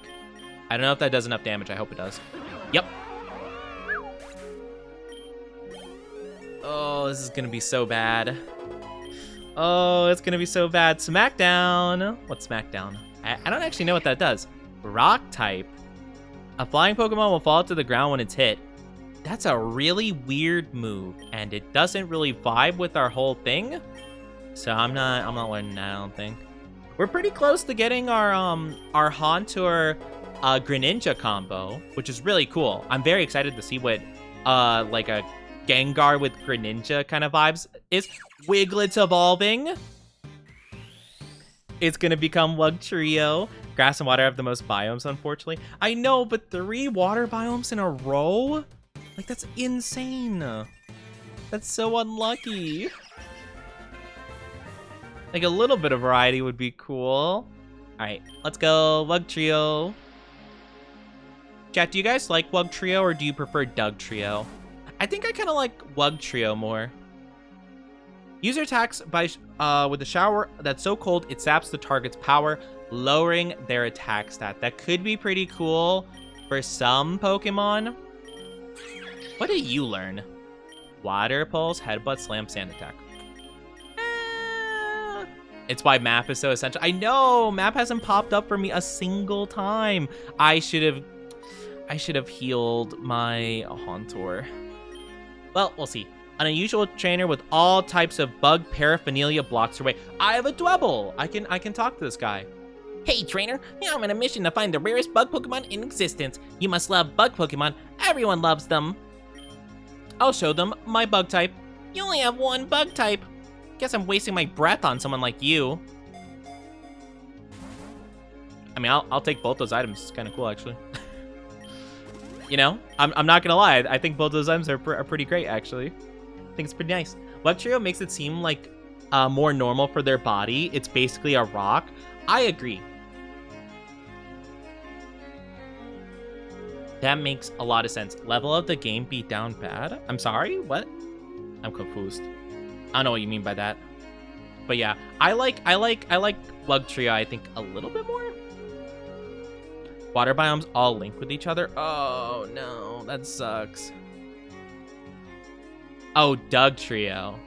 I don't know if that does enough damage. I hope it does. Yep. Oh, this is gonna be so bad. Oh, it's gonna be so bad. Smackdown. What's Smackdown? I don't actually know what that does. Rock type. A flying Pokemon will fall to the ground when it's hit. That's a really weird move, and it doesn't really vibe with our whole thing. So I'm not learning that, I don't think. We're pretty close to getting our Haunter Greninja combo, which is really cool. I'm very excited to see what like a Gengar with Greninja kind of vibes is. Wiglet's evolving. It's gonna become Wugtrio. Grass and water have the most biomes, unfortunately. I know, but 3 water biomes in a row? Like, that's insane. That's so unlucky. Like, a little bit of variety would be cool. Alright, let's go. Wugtrio. Chat, do you guys like Wugtrio or do you prefer Dugtrio? I think I kind of like Wugtrio more. User attacks by with a shower that's so cold it saps the target's power, lowering their attack stat. That could be pretty cool for some Pokemon. What did you learn? Water Pulse, Headbutt, Slam, Sand Attack. It's why map is so essential. I know, map hasn't popped up for me a single time. I should have healed my Haunter. Well, we'll see. An unusual trainer with all types of bug paraphernalia blocks your way. I have a Dwebble. I can talk to this guy. Hey, trainer. Now I'm on a mission to find the rarest bug Pokemon in existence. You must love bug Pokemon. Everyone loves them. I'll show them my bug type. You only have 1 bug type. Guess I'm wasting my breath on someone like you. I mean, I'll take both those items. It's kind of cool, actually. You know, I'm not gonna lie. I think both those items are pretty great, actually. I think it's pretty nice. Wugtrio makes it seem like more normal for their body. It's basically a rock. I agree. That makes a lot of sense. Level of the game beat down bad? I'm sorry? What? I'm confused. I don't know what you mean by that. But yeah, I like Wugtrio, I think, a little bit more. Water biomes all link with each other. Oh no, that sucks. Oh, Dugtrio.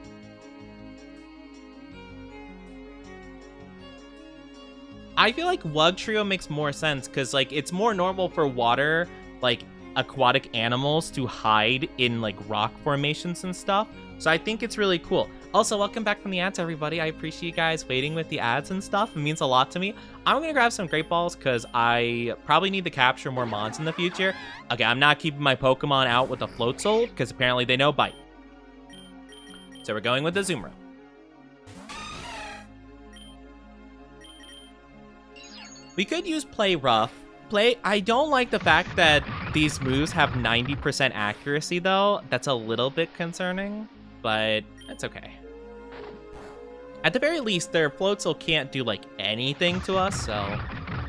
I feel like Wugtrio makes more sense because like it's more normal for water, like aquatic animals to hide in like rock formations and stuff. So I think it's really cool. Also, welcome back from the ads, everybody. I appreciate you guys waiting with the ads and stuff. It means a lot to me. I'm gonna grab some Great Balls because I probably need to capture more mons in the future. Okay, I'm not keeping my Pokemon out with a Floatzel because apparently they know Bite. So we're going with the Zumra. We could use Play Rough. I don't like the fact that these moves have 90% accuracy, though. That's a little bit concerning, but that's okay. At the very least, their Floatzel can't do, like, anything to us, so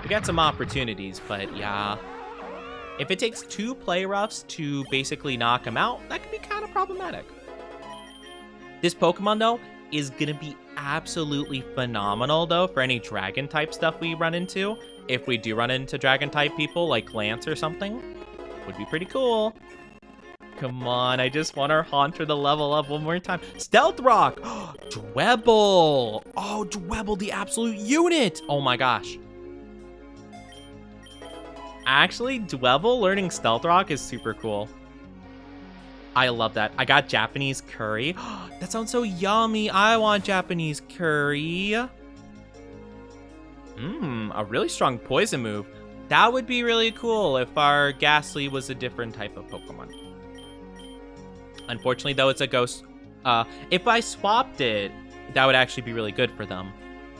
we got some opportunities, but yeah. If it takes 2 Play Roughs to basically knock him out, that could be kind of problematic. This Pokemon, though, is going to be absolutely phenomenal, though, for any dragon-type stuff we run into. If we do run into dragon-type people, like Lance or something, would be pretty cool. Come on, I just want our Haunter to level up one more time. Stealth Rock! Dwebble! Oh, Dwebble, the absolute unit! Oh my gosh. Actually, Dwebble learning Stealth Rock is super cool. I love that. I got Japanese curry. That sounds so yummy. I want Japanese curry. A really strong poison move. That would be really cool if our Ghastly was a different type of Pokemon. Unfortunately, though, it's a ghost. If I swapped it, that would actually be really good for them.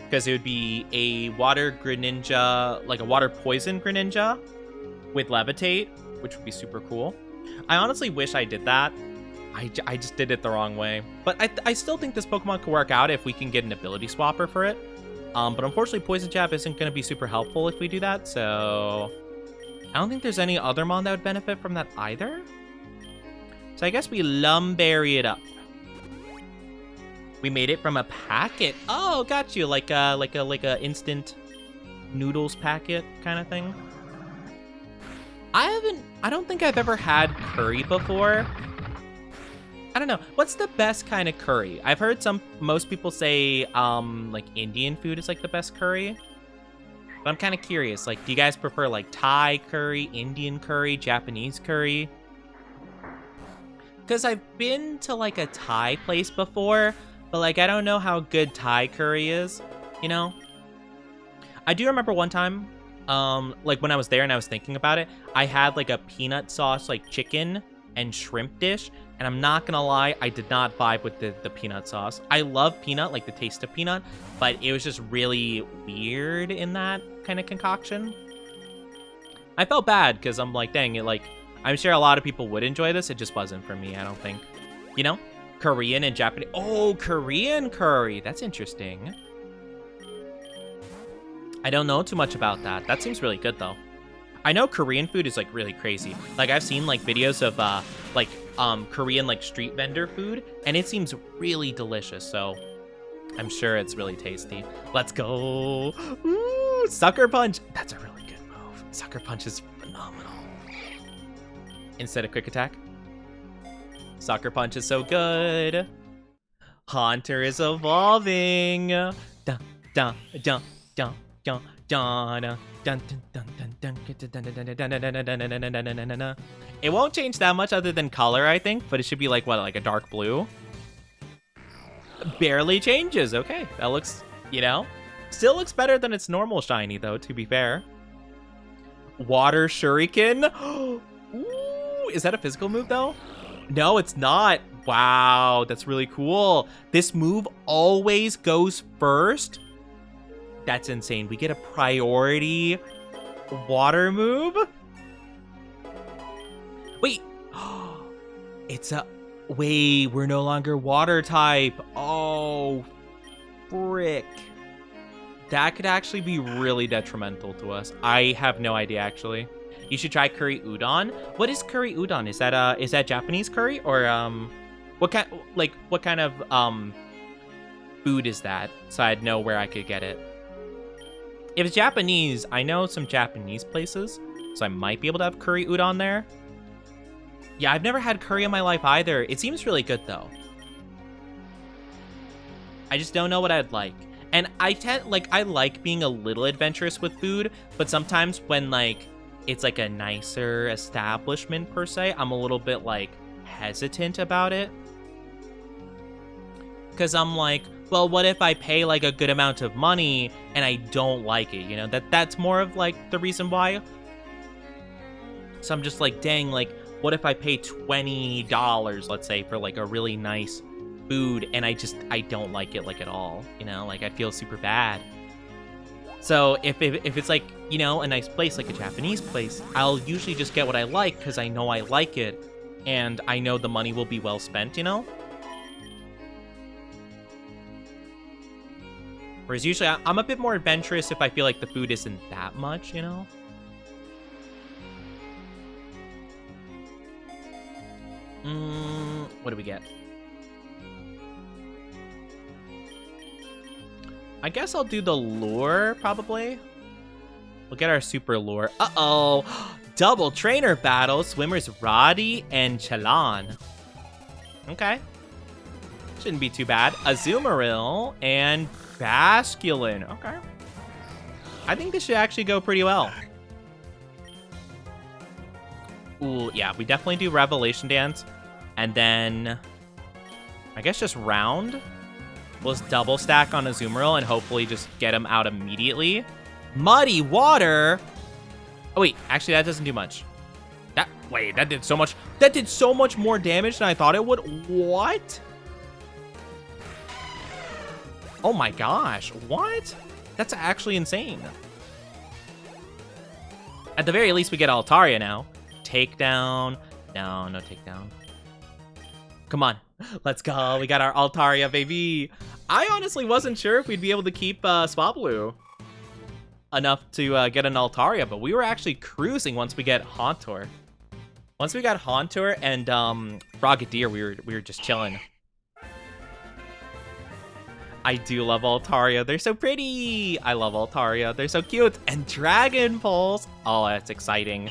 Because it would be a water Greninja, like a water poison Greninja with Levitate, which would be super cool. I honestly wish I did that. I just did it the wrong way. But I still think this Pokemon could work out if we can get an ability swapper for it. But unfortunately, Poison Jab isn't going to be super helpful if we do that, so I don't think there's any other Mon that would benefit from that either. So I guess we Lumberry it up. We made it from a packet. Oh, got you. Like a instant noodles packet kind of thing. I don't think I've ever had curry before. I don't know. What's the best kind of curry? I've heard most people say, like Indian food is like the best curry. But I'm kind of curious. Like, do you guys prefer like Thai curry, Indian curry, Japanese curry? Because I've been to like a Thai place before, but like I don't know how good Thai curry is, you know? I do remember one time, like when I was there and I was thinking about it, I had like a peanut sauce, like chicken and shrimp dish. And I'm not gonna lie, I did not vibe with the peanut sauce. I love peanut, like the taste of peanut, but it was just really weird in that kind of concoction. I felt bad because I'm like, dang it, like, I'm sure a lot of people would enjoy this. It just wasn't for me, I don't think. You know? Korean and Japanese. Oh, Korean curry. That's interesting. I don't know too much about that. That seems really good, though. I know Korean food is, like, really crazy. Like, I've seen, like, videos of, like, Korean, like, street vendor food, and it seems really delicious, so I'm sure it's really tasty. Let's go. Ooh, Sucker Punch. That's a really good move. Sucker Punch is phenomenal. Instead of Quick Attack. Sucker Punch is so good. Haunter is evolving. Dun, dun, dun, dun, dun, dun, dun, dun, dun, dun. It won't change that much other than color, I think, but it should be like, what, like a dark blue? Barely changes. Okay, that looks, you know, still looks better than its normal shiny, though, to be fair. Water Shuriken. Ooh, is that a physical move, though? No, it's not. Wow, that's really cool. This move always goes first. That's insane. We get a priority water move? Wait. Wait, we're no longer water type. Oh, frick. That could actually be really detrimental to us. I have no idea, actually. You should try curry udon. What is curry udon? Is that Japanese curry or what kind of food is that? So I'd know where I could get it. If it's Japanese, I know some Japanese places, so I might be able to have curry udon there. Yeah, I've never had curry in my life either. It seems really good though. I just don't know what I'd like. And I like being a little adventurous with food, but sometimes when like it's like a nicer establishment per se, I'm a little bit like hesitant about it. Cause I'm like, well, what if I pay like a good amount of money and I don't like it? You know, that's more of like the reason why. So I'm just like, dang, like, what if I pay $20, let's say, for like a really nice food and I don't like it like at all, you know, like I feel super bad. So if it's like, you know, a nice place like a Japanese place, I'll usually just get what I like because I know I like it and I know the money will be well spent, you know? Whereas usually I'm a bit more adventurous if I feel like the food isn't that much, you know? What do we get? I guess I'll do the lure, probably. We'll get our super lure. Uh-oh. Double trainer battle. Swimmers Roddy and Chalan. Okay. Shouldn't be too bad. Azumarill and Basculin. Okay. I think this should actually go pretty well. Ooh, yeah. We definitely do Revelation Dance. And then, I guess just round. We'll just double stack on Azumarill and hopefully just get him out immediately. Muddy Water. Oh, wait. Actually, that doesn't do much. Wait, that did so much. That did so much more damage than I thought it would. What? Oh my gosh. What? That's actually insane. At the very least, we get Altaria now. Takedown. No, no takedown. Come on. Let's go. We got our Altaria, baby. I honestly wasn't sure if we'd be able to keep Swablu enough to get an Altaria, but we were actually cruising once we get Haunter. Once we got Haunter and Frogadier, we were just chilling. I do love Altaria. They're so pretty. I love Altaria. They're so cute. And Dragon Pulse. Oh, that's exciting.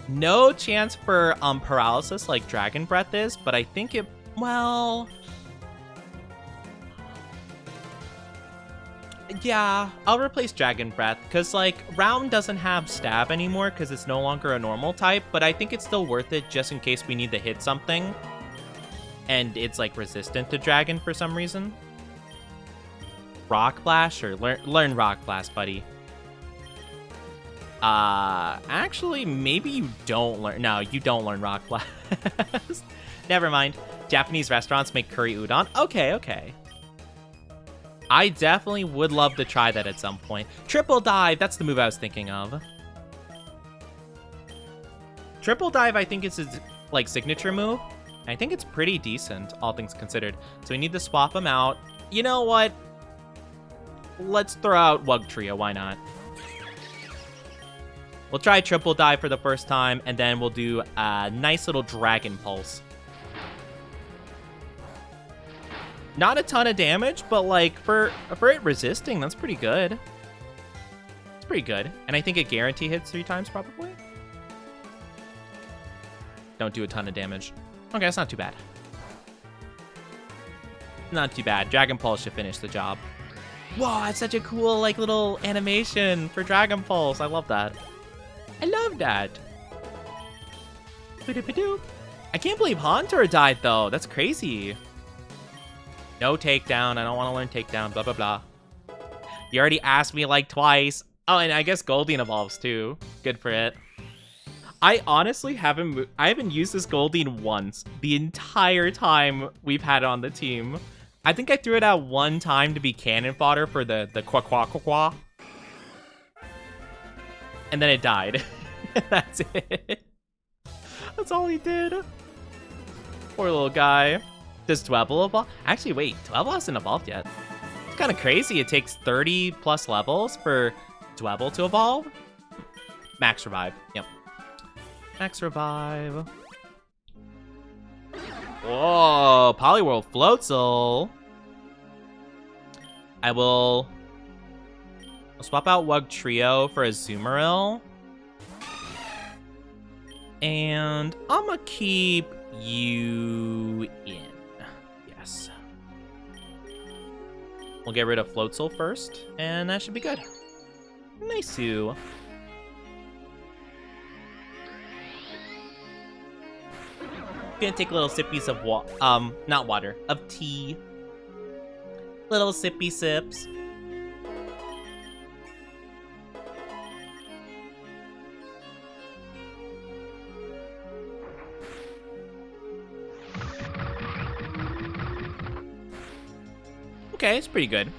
No chance for paralysis like Dragon Breath is, but I think it, well, yeah, I'll replace Dragon Breath because like Round doesn't have stab anymore because it's no longer a normal type, but I think it's still worth it just in case we need to hit something and it's like resistant to Dragon for some reason. Rock Blast, or learn Rock Blast, buddy. Actually, maybe you don't learn. No, you don't learn Rock Blast. Never mind. Japanese restaurants make curry udon. Okay. I definitely would love to try that at some point. Triple Dive, that's the move I was thinking of. Triple Dive, I think, is his, like, signature move. I think it's pretty decent, all things considered. So we need to swap him out. You know what? Let's throw out Wugtrio, why not? We'll try Triple Dive for the first time, and then we'll do a nice little Dragon Pulse. Not a ton of damage, but like for it resisting, that's pretty good. It's pretty good. And I think it guarantee hits 3 times probably. Don't do a ton of damage. Okay, that's not too bad. Not too bad. Dragon Pulse should finish the job. Wow, it's such a cool like little animation for Dragon Pulse. I love that. I love that. I can't believe Haunter died though. That's crazy. No takedown. I don't want to learn takedown. Blah, blah, blah. You already asked me like twice. Oh, and I guess Goldeen evolves too. Good for it. I honestly haven't used this Goldeen once the entire time we've had it on the team. I think I threw it out one time to be cannon fodder for the qua. And then it died. That's it. That's all he did. Poor little guy. Does Dwebble evolve? Actually, wait. Dwebble hasn't evolved yet. It's kind of crazy. It takes 30 plus levels for Dwebble to evolve. Max Revive. Yep. Max Revive. Whoa. Poliwhirl Floatzel. I'll swap out Wugtrio for Azumarill. And I'm gonna keep you in. Yes. We'll get rid of Floatzel first, and that should be good. Nice-oo. Gonna take little sippies of not water, of tea. Little sippy sips. Okay, it's pretty good.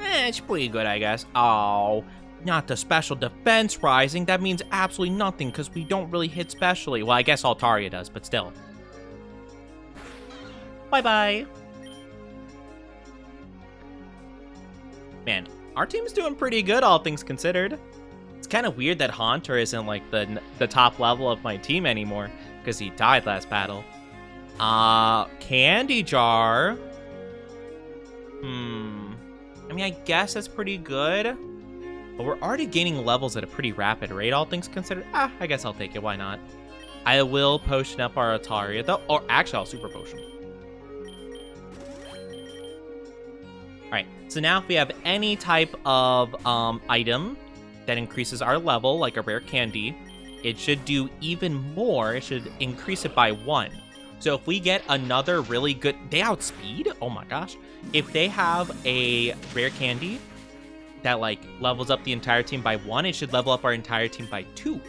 It's pretty good, I guess. Oh, not the special defense rising. That means absolutely nothing because we don't really hit specially. Well, I guess Altaria does, but still. Bye-bye. Man, our team's doing pretty good, all things considered. It's kind of weird that Haunter isn't like the top level of my team anymore. because he died last battle. Candy jar. I mean, I guess that's pretty good. But we're already gaining levels at a pretty rapid rate, all things considered. I guess I'll take it. Why not? I will potion up our Altaria, though. Or actually, I'll super potion. Alright, so now if we have any type of item that increases our level, like a rare candy, it should do even more. It should increase it by 1. So if we get another really good... They outspeed? Oh my gosh. If they have a rare candy that, like, levels up the entire team by 1, it should level up our entire team by 2.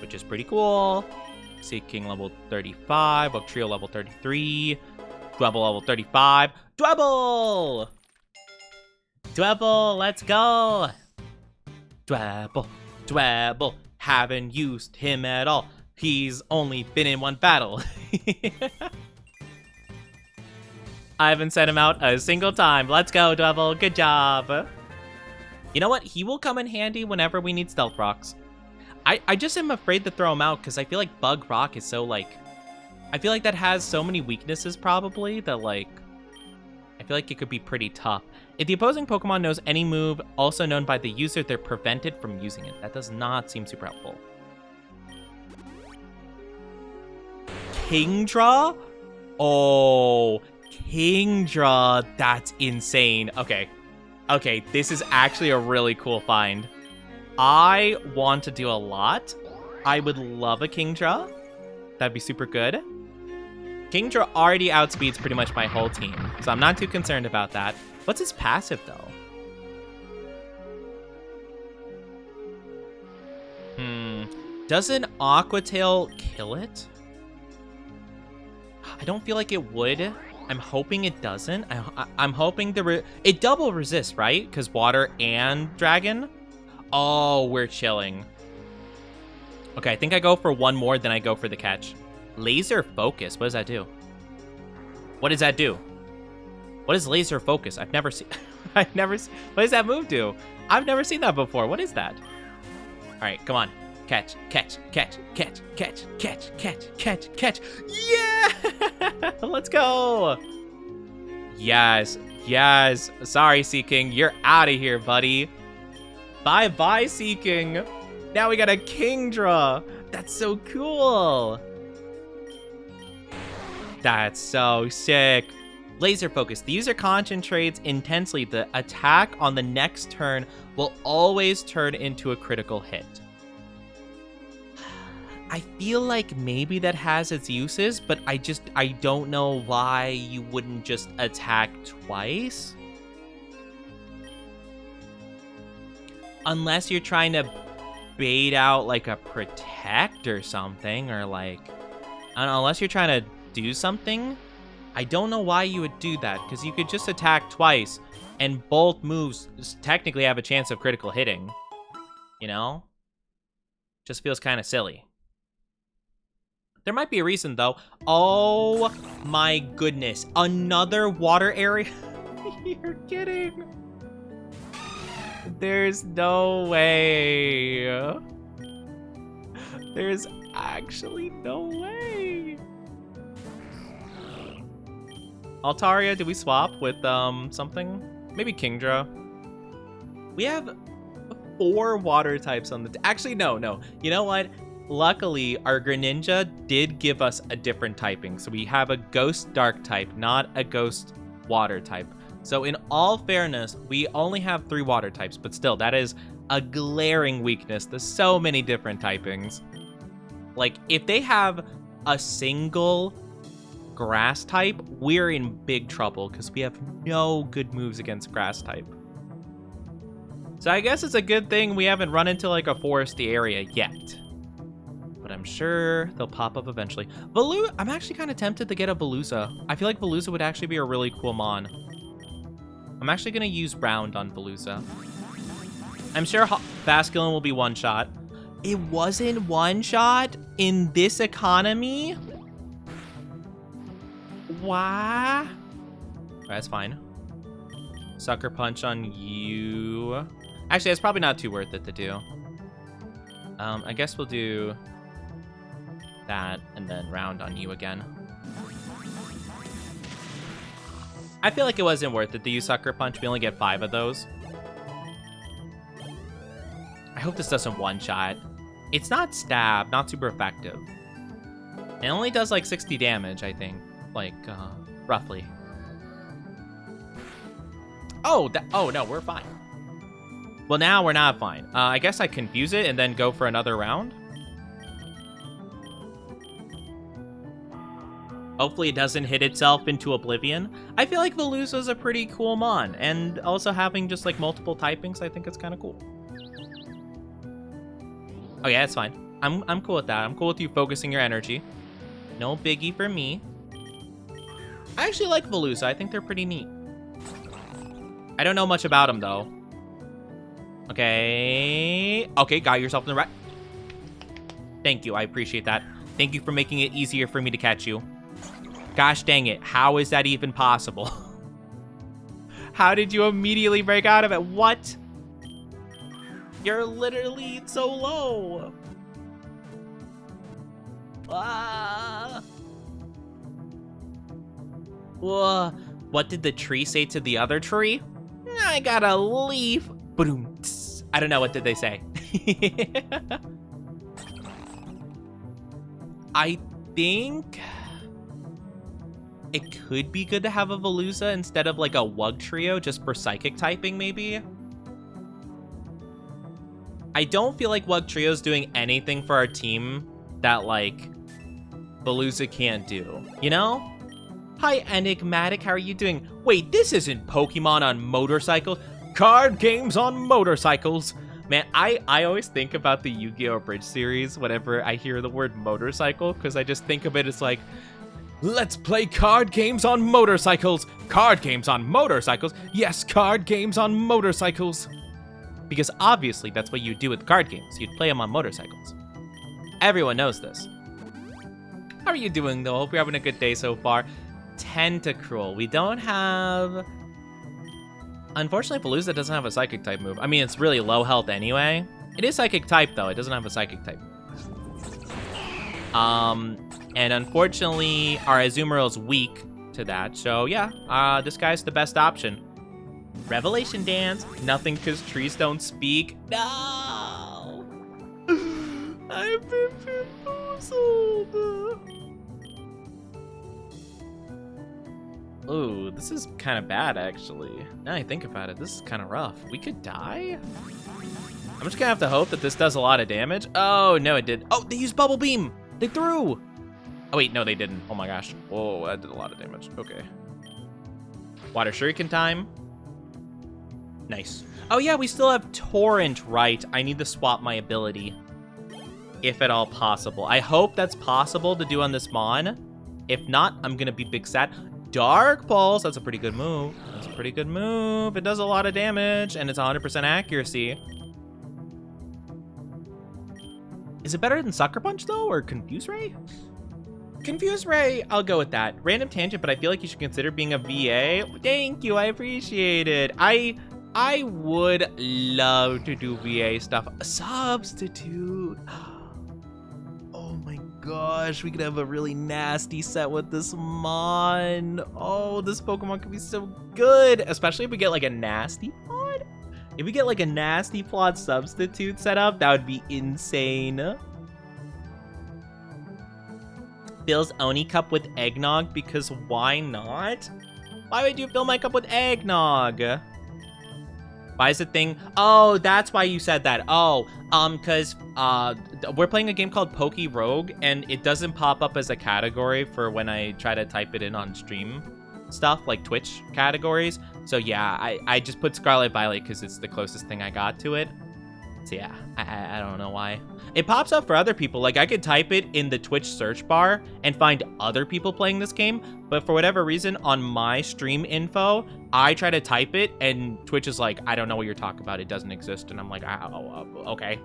Which is pretty cool. Seeking level 35, Trio level 33, Dwebble level 35. Dwebble! Dwebble, let's go! Dwebble. Haven't used him at all. He's only been in 1 battle. I haven't sent him out a single time. Let's go, Dwebble. Good job. You know what? He will come in handy whenever we need stealth rocks. I just am afraid to throw him out because I feel like Bug Rock is so, like... I feel like that has so many weaknesses, probably, that, like... I feel like it could be pretty tough. If the opposing Pokemon knows any move also known by the user, they're prevented from using it. That does not seem super helpful. Kingdra? Oh, Kingdra. That's insane. Okay. Okay, this is actually a really cool find. I want to do a lot. I would love a Kingdra. That'd be super good. Kingdra already outspeeds pretty much my whole team, so I'm not too concerned about that. What's his passive, though? Does an Aqua Tail kill it? I don't feel like it would. I'm hoping it doesn't. I'm hoping it double resists, right? Because water and dragon? Oh, we're chilling. Okay, I think I go for 1 more, then I go for the catch. Laser Focus. What does that do? What does that do? What is Laser Focus? I've never seen... What does that move do? I've never seen that before. What is that? All right, come on. Catch. Yeah! Let's go. Yes. Sorry, Seeking. You're out of here, buddy. Bye-bye, Seeking. Now we got a Kingdra. That's so cool. That's so sick. Laser Focus. The user concentrates intensely. The attack on the next turn will always turn into a critical hit. I feel like maybe that has its uses, but I don't know why you wouldn't just attack twice. Unless you're trying to bait out like a protect or something, or like, I don't know, unless you're trying to do something. I don't know why you would do that, because you could just attack twice and both moves technically have a chance of critical hitting. You know? Just feels kind of silly. There might be a reason, though. Oh my goodness. Another water area? You're kidding. There's no way. There's actually no way. Altaria, do we swap with something? Maybe Kingdra. We have 4 water types on the... Actually, no. You know what? Luckily, our Greninja did give us a different typing. So we have a Ghost Dark type, not a Ghost Water type. So in all fairness, we only have 3 water types, but still, that is a glaring weakness. There's so many different typings. Like, if they have a single grass type, we're in big trouble because we have no good moves against grass type. So I guess it's a good thing we haven't run into like a foresty area yet. But I'm sure they'll pop up eventually. I'm actually kind of tempted to get a Veluza. I feel like Veluza would actually be a really cool mon. I'm actually going to use Round on Veluza. I'm sure Basculin will be one-shot. It wasn't one-shot in this economy? Why? That's fine. Sucker Punch on you. Actually, it's probably not too worth it to do. I guess we'll do that, and then round on you again. I feel like it wasn't worth it to use Sucker Punch. We only get 5 of those. I hope this doesn't one-shot. It's not stab, not super effective. It only does like 60 damage, I think. Like, roughly. Oh, no, we're fine. Well, now we're not fine. I guess I confuse it and then go for another round. Hopefully it doesn't hit itself into oblivion. I feel like Veluza's a pretty cool mon, and also having just like multiple typings, I think it's kind of cool. Oh yeah, it's fine. I'm cool with that. I'm cool with you focusing your energy. No biggie for me. I actually like Veluza. I think they're pretty neat. I don't know much about them though. Okay, got yourself in the right. Thank you, I appreciate that. Thank you for making it easier for me to catch you. Gosh dang it, how is that even possible? How did you immediately break out of it? What? You're literally so low. Ah. Whoa. What did the tree say to the other tree? I got a leaf. Boom. I don't know, what did they say? I think it could be good to have a Veluza instead of like a Wug trio just for psychic typing, maybe. I don't feel like Wug trio's doing anything for our team that like Veluza can't do, you know? Hi, Enigmatic, how are you doing? Wait, this isn't Pokemon on motorcycles. Card games on motorcycles. Man, I always think about the Yu-Gi-Oh! Bridge series whenever I hear the word motorcycle, because I just think of it as like, let's play card games on motorcycles. Card games on motorcycles. Yes, card games on motorcycles. Because obviously that's what you do with card games. You'd play them on motorcycles. Everyone knows this. How are you doing though? Hope you're having a good day so far. Tentacruel. We don't have... Unfortunately, Veluza doesn't have a Psychic type move. I mean, it's really low health anyway. It is Psychic type, though. It doesn't have a Psychic type. And unfortunately, our Azumarill's weak to that. So, yeah, this guy's the best option. Revelation Dance. Nothing because trees don't speak. No! I've been bamboozled. Ooh, this is kind of bad, actually. Now I think about it, this is kind of rough. We could die? I'm just gonna have to hope that this does a lot of damage. Oh, no, it did. Oh, they used Bubble Beam! They threw! Oh, wait, no, they didn't. Oh my gosh. Whoa, that did a lot of damage. Okay. Water Shuriken time. Nice. Oh, yeah, we still have Torrent, right? I need to swap my ability. If at all possible. I hope that's possible to do on this Mon. If not, I'm gonna be big sad. Dark Pulse, that's a pretty good move. That's a pretty good move. It does a lot of damage, and it's 100% accuracy. Is it better than Sucker Punch, though, or Confuse Ray? Confuse Ray, I'll go with that. Random tangent, but I feel like you should consider being a VA. Thank you, I appreciate it. I would love to do VA stuff. A substitute. Oh my gosh, we could have a really nasty set with this Mon. Oh, this Pokemon could be so good, especially if we get like a nasty Plot. If we get like a nasty Plot substitute set up, that would be insane. Fills Oni cup with eggnog because why not? Why would you fill my cup with eggnog? Why is the thing? Oh, that's why you said that. Oh, because we're playing a game called Poke Rogue, and it doesn't pop up as a category for when I try to type it in on stream stuff, like Twitch categories. So yeah, I just put Scarlet Violet because it's the closest thing I got to it. So yeah, I don't know why. It pops up for other people. Like, I could type it in the Twitch search bar and find other people playing this game, but for whatever reason, on my stream info, I try to type it, and Twitch is like, I don't know what you're talking about. It doesn't exist. And I'm like, oh, okay.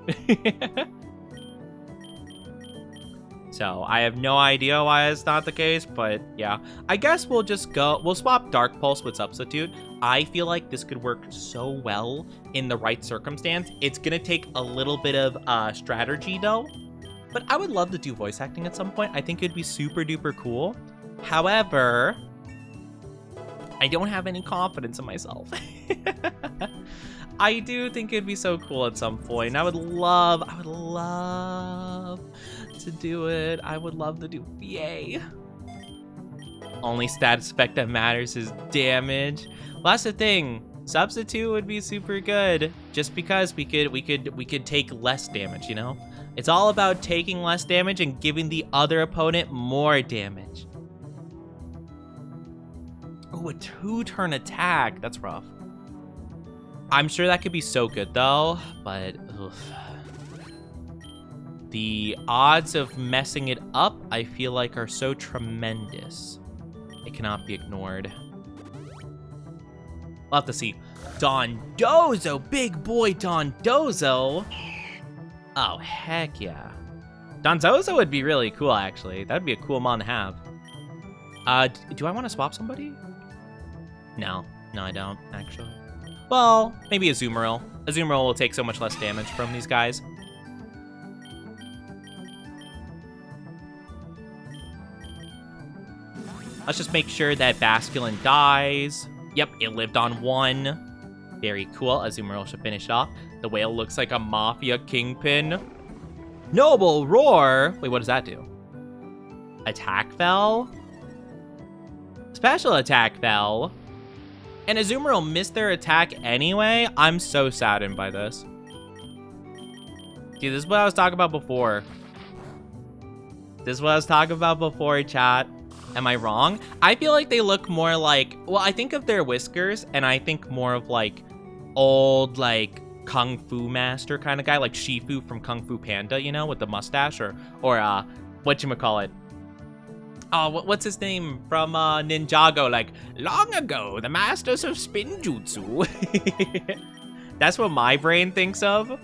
So I have no idea why it's not the case, but yeah. I guess we'll just go, we'll swap Dark Pulse with Substitute. I feel like this could work so well in the right circumstance. It's gonna take a little bit of strategy though, But I would love to do voice acting at some point. I think it'd be super duper cool. However, I don't have any confidence in myself. I do think it'd be so cool at some point. I would love to do it. I would love to do VA. Only stat effect that matters is damage. Well, that's the thing. Substitute would be super good, just because we could take less damage, you know? It's all about taking less damage and giving the other opponent more damage. Oh, a 2-turn attack. That's rough. I'm sure that could be so good though, but ugh. The odds of messing it up, I feel like, are so tremendous. It cannot be ignored. We'll have to see. Dondozo, big boy Dondozo. Oh, heck yeah. Dondozo would be really cool, actually. That'd be a cool mon to have. Do I want to swap somebody? No, I don't, actually. Well, maybe Azumarill. Azumarill will take so much less damage from these guys. Let's just make sure that Basculin dies. Yep, it lived on 1. Very cool. Azumarill should finish it off. The whale looks like a mafia kingpin. Noble Roar. Wait, what does that do? Attack fell? Special attack fell. And Azumarill missed their attack anyway? I'm so saddened by this. Dude, this is what I was talking about before. Chat. Am I wrong? I feel like they look more like... Well, I think of their whiskers, and I think more of, like, old, like, Kung Fu master kind of guy, like Shifu from Kung Fu Panda, you know, with the mustache, or whatchamacallit? Oh, what's his name from Ninjago? Like, long ago, the masters of Spinjutsu. That's what my brain thinks of.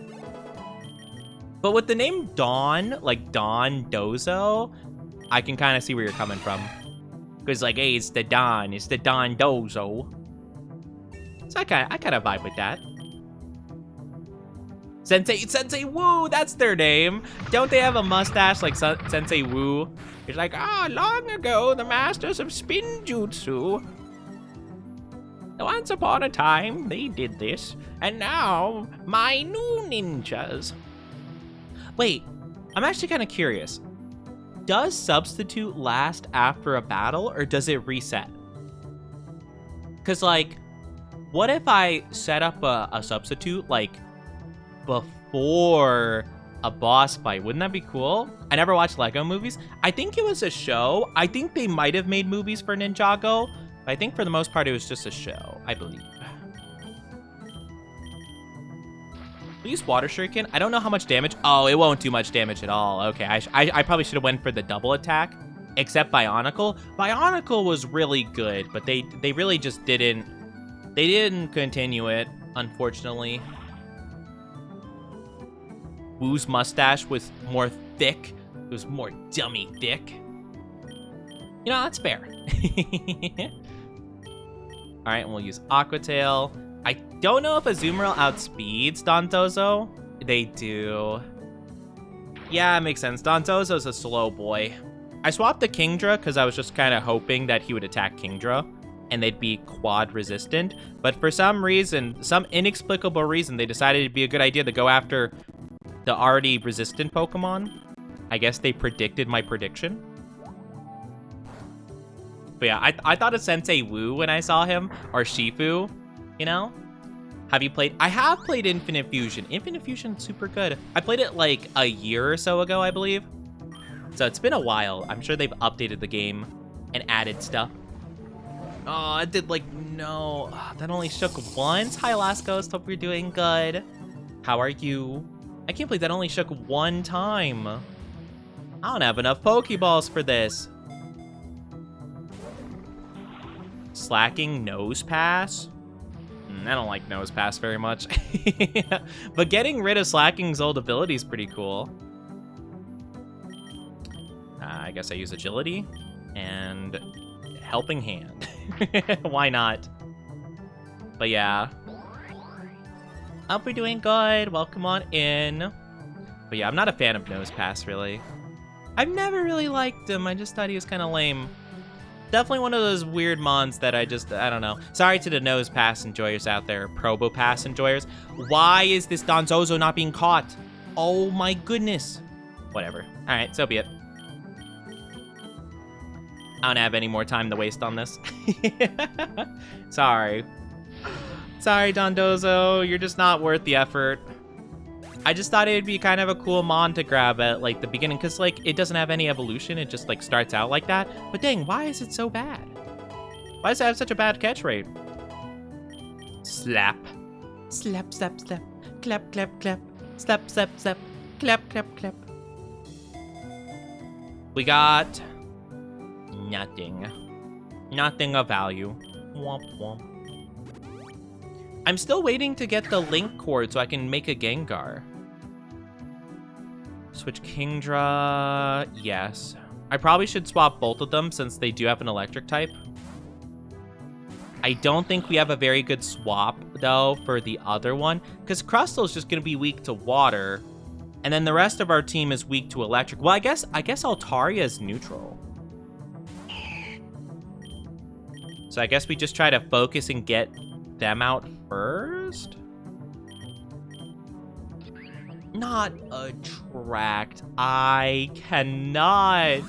But with the name Dawn, like Dondozo, I can kind of see where you're coming from. Because, like, hey, it's the Dondozo. So I kind of vibe with that. Sensei Wu, that's their name. Don't they have a mustache like Sensei Wu? He's like, long ago, the masters of Spinjutsu. Once upon a time, they did this, and now, my new ninjas. Wait, I'm actually kind of curious. Does substitute last after a battle, or does it reset? Because, like, what if I set up a substitute, like, before a boss fight? Wouldn't that be cool? I never watched Lego movies. I think it was a show. I think they might have made movies for Ninjago, but I think for the most part it was just a show, I believe. We use Water Shuriken. I don't know how much damage. Oh, it won't do much damage at all. Okay, I probably should have went for the double attack, except Bionicle. Bionicle was really good, but they really just didn't. They didn't continue it, unfortunately. Wu's mustache was more thick. It was more dummy thick. You know, that's fair. All right, and we'll use Aqua Tail. I don't know if Azumarill outspeeds Dondozo. They do. Yeah, it makes sense. Dondozo's a slow boy. I swapped the Kingdra because I was just kind of hoping that he would attack Kingdra and they'd be quad resistant. But for some reason, some inexplicable reason, they decided it'd be a good idea to go after the already resistant Pokemon. I guess they predicted my prediction. But yeah, I thought of Sensei Wu when I saw him, or Shifu, you know? Have you played? I have played Infinite Fusion. Infinite Fusion's super good. I played it like a year or so ago, I believe. So it's been a while. I'm sure they've updated the game and added stuff. Oh, it did like, no. That only shook once. Hi, Lascos. Hope you're doing good. How are you? I can't believe that only shook one time. I don't have enough Pokeballs for this. Slacking Nose Pass? I don't like Nose Pass very much. But getting rid of Slacking's old ability is pretty cool. I guess I use Agility and Helping Hand. Why not? But yeah. Hope we're doing good. Welcome on in. But yeah, I'm not a fan of Nose Pass, really. I've never really liked him. I just thought he was kind of lame. Definitely one of those weird mons that I don't know. Sorry to the Nose Pass enjoyers out there, Probo Pass enjoyers. Why is this Donzozo not being caught? Oh my goodness. Whatever. All right, so be it. I don't have any more time to waste on this. Sorry. Sorry, Dondozo. You're just not worth the effort. I just thought it'd be kind of a cool mon to grab at, like, the beginning, because, like, it doesn't have any evolution. It just, like, starts out like that. But dang, why is it so bad? Why does it have such a bad catch rate? Slap. Slap, slap, slap. Clap, clap, clap. Slap, slap, slap. Clap, clap, clap. We got... nothing. Nothing of value. Womp, womp. I'm still waiting to get the link cord so I can make a Gengar. Switch Kingdra, yes. I probably should swap both of them since they do have an electric type. I don't think we have a very good swap, though, for the other one, because Crustle is just going to be weak to water, and then the rest of our team is weak to electric. Well, I guess Altaria is neutral. So I guess we just try to focus and get them out first? Not attract. I cannot.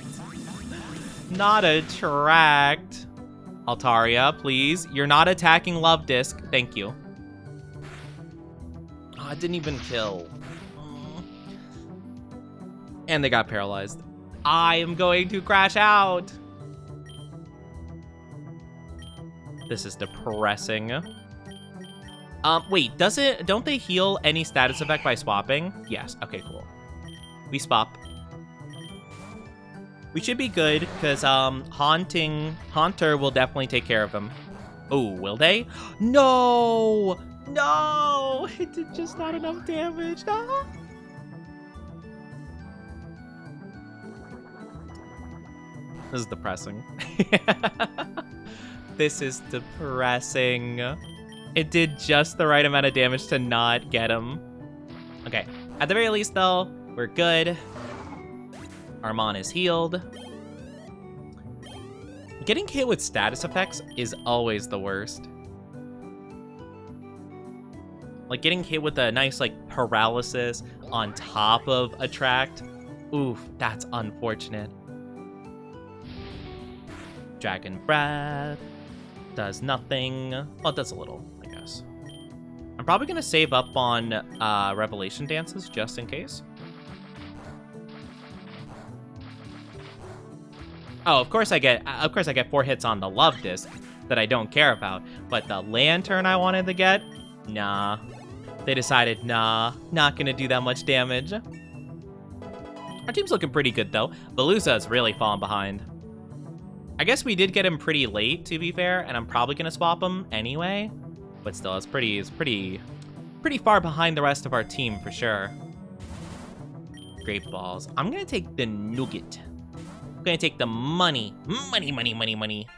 Not attract. Altaria, please. You're not attacking Love Disc. Thank you. Oh, it didn't even kill. And they got paralyzed. I am going to crash out. This is depressing. Wait, don't they heal any status effect by swapping? Yes, okay, cool. We swap. We should be good, because, Haunter will definitely take care of him. Oh, will they? No! No! It did just not enough damage. Ah! This is depressing. This is depressing. It did just the right amount of damage to not get him. Okay, at the very least, though, we're good. Armon is healed. Getting hit with status effects is always the worst. Like, getting hit with a nice, like, paralysis on top of attract. Oof, that's unfortunate. Dragon Breath. Does nothing. Well, it does a little, I guess. I'm probably going to save up on Revelation Dances, just in case. Oh, of course I get 4 hits on the Love Disc that I don't care about. But the Lantern I wanted to get? Nah. They decided, nah, not gonna do that much damage. Our team's looking pretty good, though. Velusa's really fallen behind. I guess we did get him pretty late, to be fair, and I'm probably gonna swap him anyway. But still, it's pretty far behind the rest of our team, for sure. Great balls. I'm gonna take the Nugget. I'm gonna take the money. Money, money, money, money.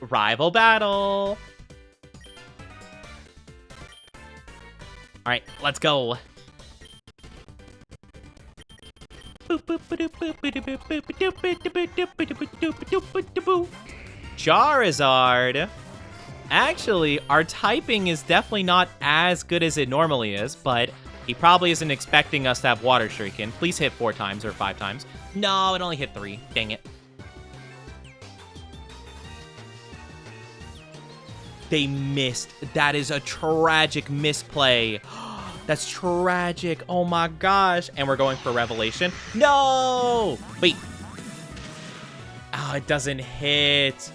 Rival battle. All right, let's go. Charizard. Actually, our typing is definitely not as good as it normally is, but he probably isn't expecting us to have Water Shuriken. Please hit 4 times or 5 times. No, it only hit 3. Dang it. They missed. That is a tragic misplay. That's tragic. Oh my gosh. And we're going for Revelation. No! Wait. Oh, it doesn't hit.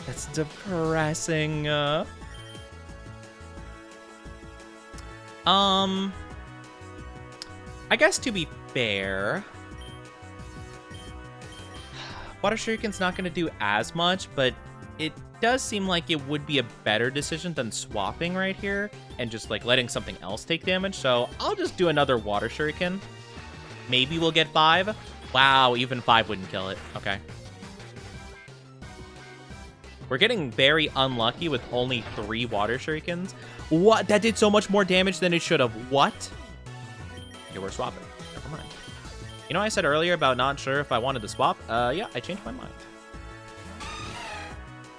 That's depressing. I guess to be fair, Water Shuriken's not going to do as much, but it does seem like it would be a better decision than swapping right here and just like letting something else take damage. So I'll just do another Water Shuriken. Maybe we'll get 5. Wow, even 5 wouldn't kill it. Okay. We're getting very unlucky with only 3 Water Shurikens. What? That did so much more damage than it should have. What? Okay, we're swapping. Never mind. You know, I said earlier about not sure if I wanted to swap. Yeah, I changed my mind.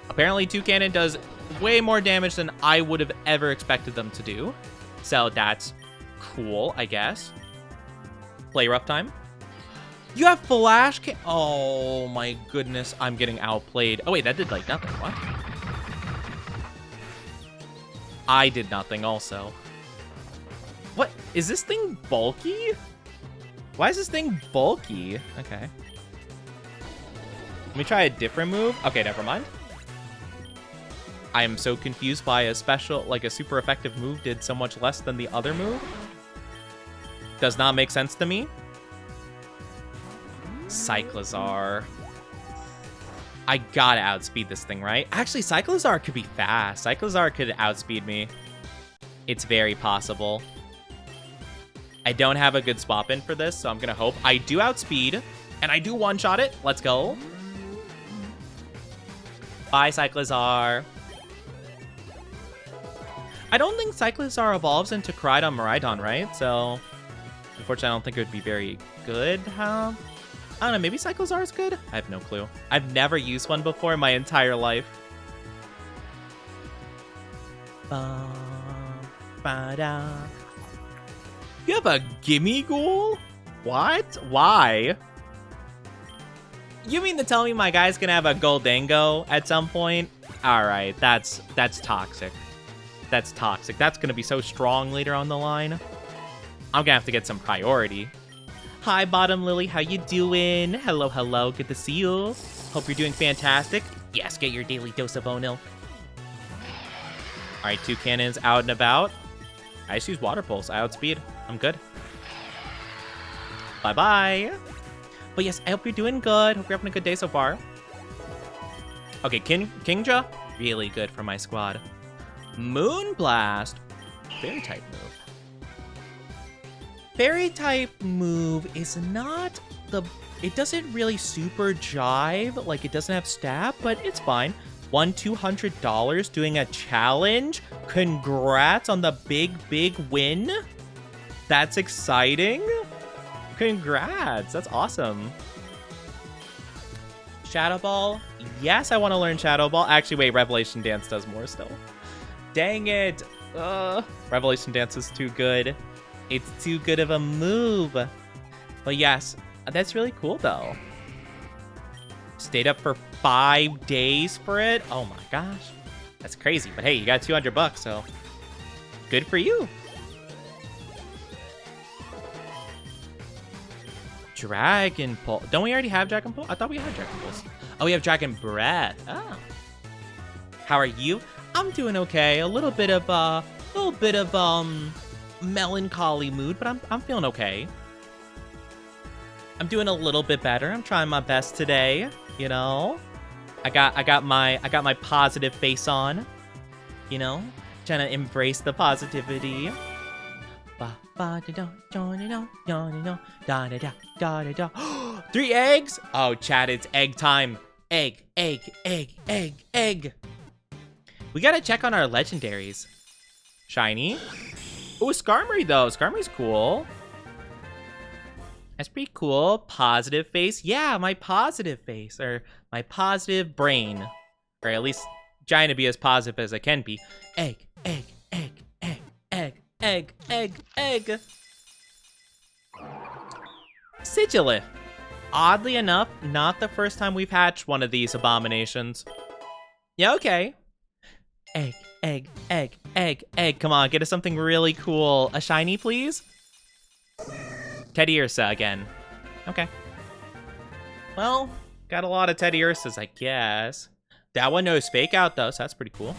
Apparently, Toucannon does way more damage than I would have ever expected them to do. So that's cool, I guess. Play rough time. You have flash oh my goodness, I'm getting outplayed. Oh wait, that did like nothing. What? I did nothing also. What? Is this thing bulky? Why is this thing bulky? Okay. Let me try a different move. Okay, never mind. I am so confused by a special, like a super effective move did so much less than the other move. Does not make sense to me. Cyclizar. I gotta outspeed this thing, right? Actually, Cyclizar could be fast. Cyclizar could outspeed me. It's very possible. I don't have a good swap in for this, so I'm gonna hope. I do outspeed, and I do one-shot it. Let's go. Bye, Cyclizar. I don't think Cyclizar evolves into Koraidon Miraidon, right? So, unfortunately, I don't think it would be very good, huh? I don't know, maybe Cyclizar is good? I have no clue. I've never used one before in my entire life. Ba-da. You have a gimme ghoul? What? Why? You mean to tell me my guy's gonna have a Goldango at some point? Alright, that's toxic. That's toxic. That's gonna be so strong later on the line. I'm gonna have to get some priority. Hi, Bottom Lily. How you doing? Hello, hello. Good to see you. Hope you're doing fantastic. Yes, get your daily dose of Onil. Alright, Toucannon's out and about. I just use Water Pulse. I outspeed. I'm good. Bye-bye. But yes, I hope you're doing good. Hope you're having a good day so far. Okay, Kingja. Really good for my squad. Moonblast. Fairy type move. Fairy type move is not the... It doesn't really super jive. Like, it doesn't have stat, but it's fine. Won $200 doing a challenge. Congrats on the big win. That's exciting. Congrats. That's awesome. Shadow Ball. Yes, I want to learn Shadow Ball. Actually, wait, Revelation Dance does more still. Dang it. Revelation Dance is too good. It's too good of a move. But yes, that's really cool though. Stayed up for 5 days for it. Oh my gosh. That's crazy. But hey, you got $200, so good for you. Dragon Pulse. Don't we already have Dragon Pulse? I thought we had Dragon Pulse. Oh, we have Dragon Breath. Oh. How are you? I'm doing okay. A little bit of melancholy mood, but I'm feeling okay. I'm doing a little bit better. I'm trying my best today, you know. I got my positive face on, you know, trying to embrace the positivity. 3 eggs? Oh, chat, it's egg time. Egg. We gotta check on our legendaries. Shiny. Oh, Skarmory though. Skarmory's cool. That's pretty cool. Positive face. Yeah, my positive face. Or my positive brain. Or at least trying to be as positive as I can be. Egg. Sigilith. Oddly enough, not the first time we've hatched one of these abominations. Yeah, okay. Egg. Come on, get us something really cool. A shiny, please? Teddy Ursa again. Okay. Well, got a lot of Teddy Ursas, I guess. That one knows Fake Out, though, so that's pretty cool.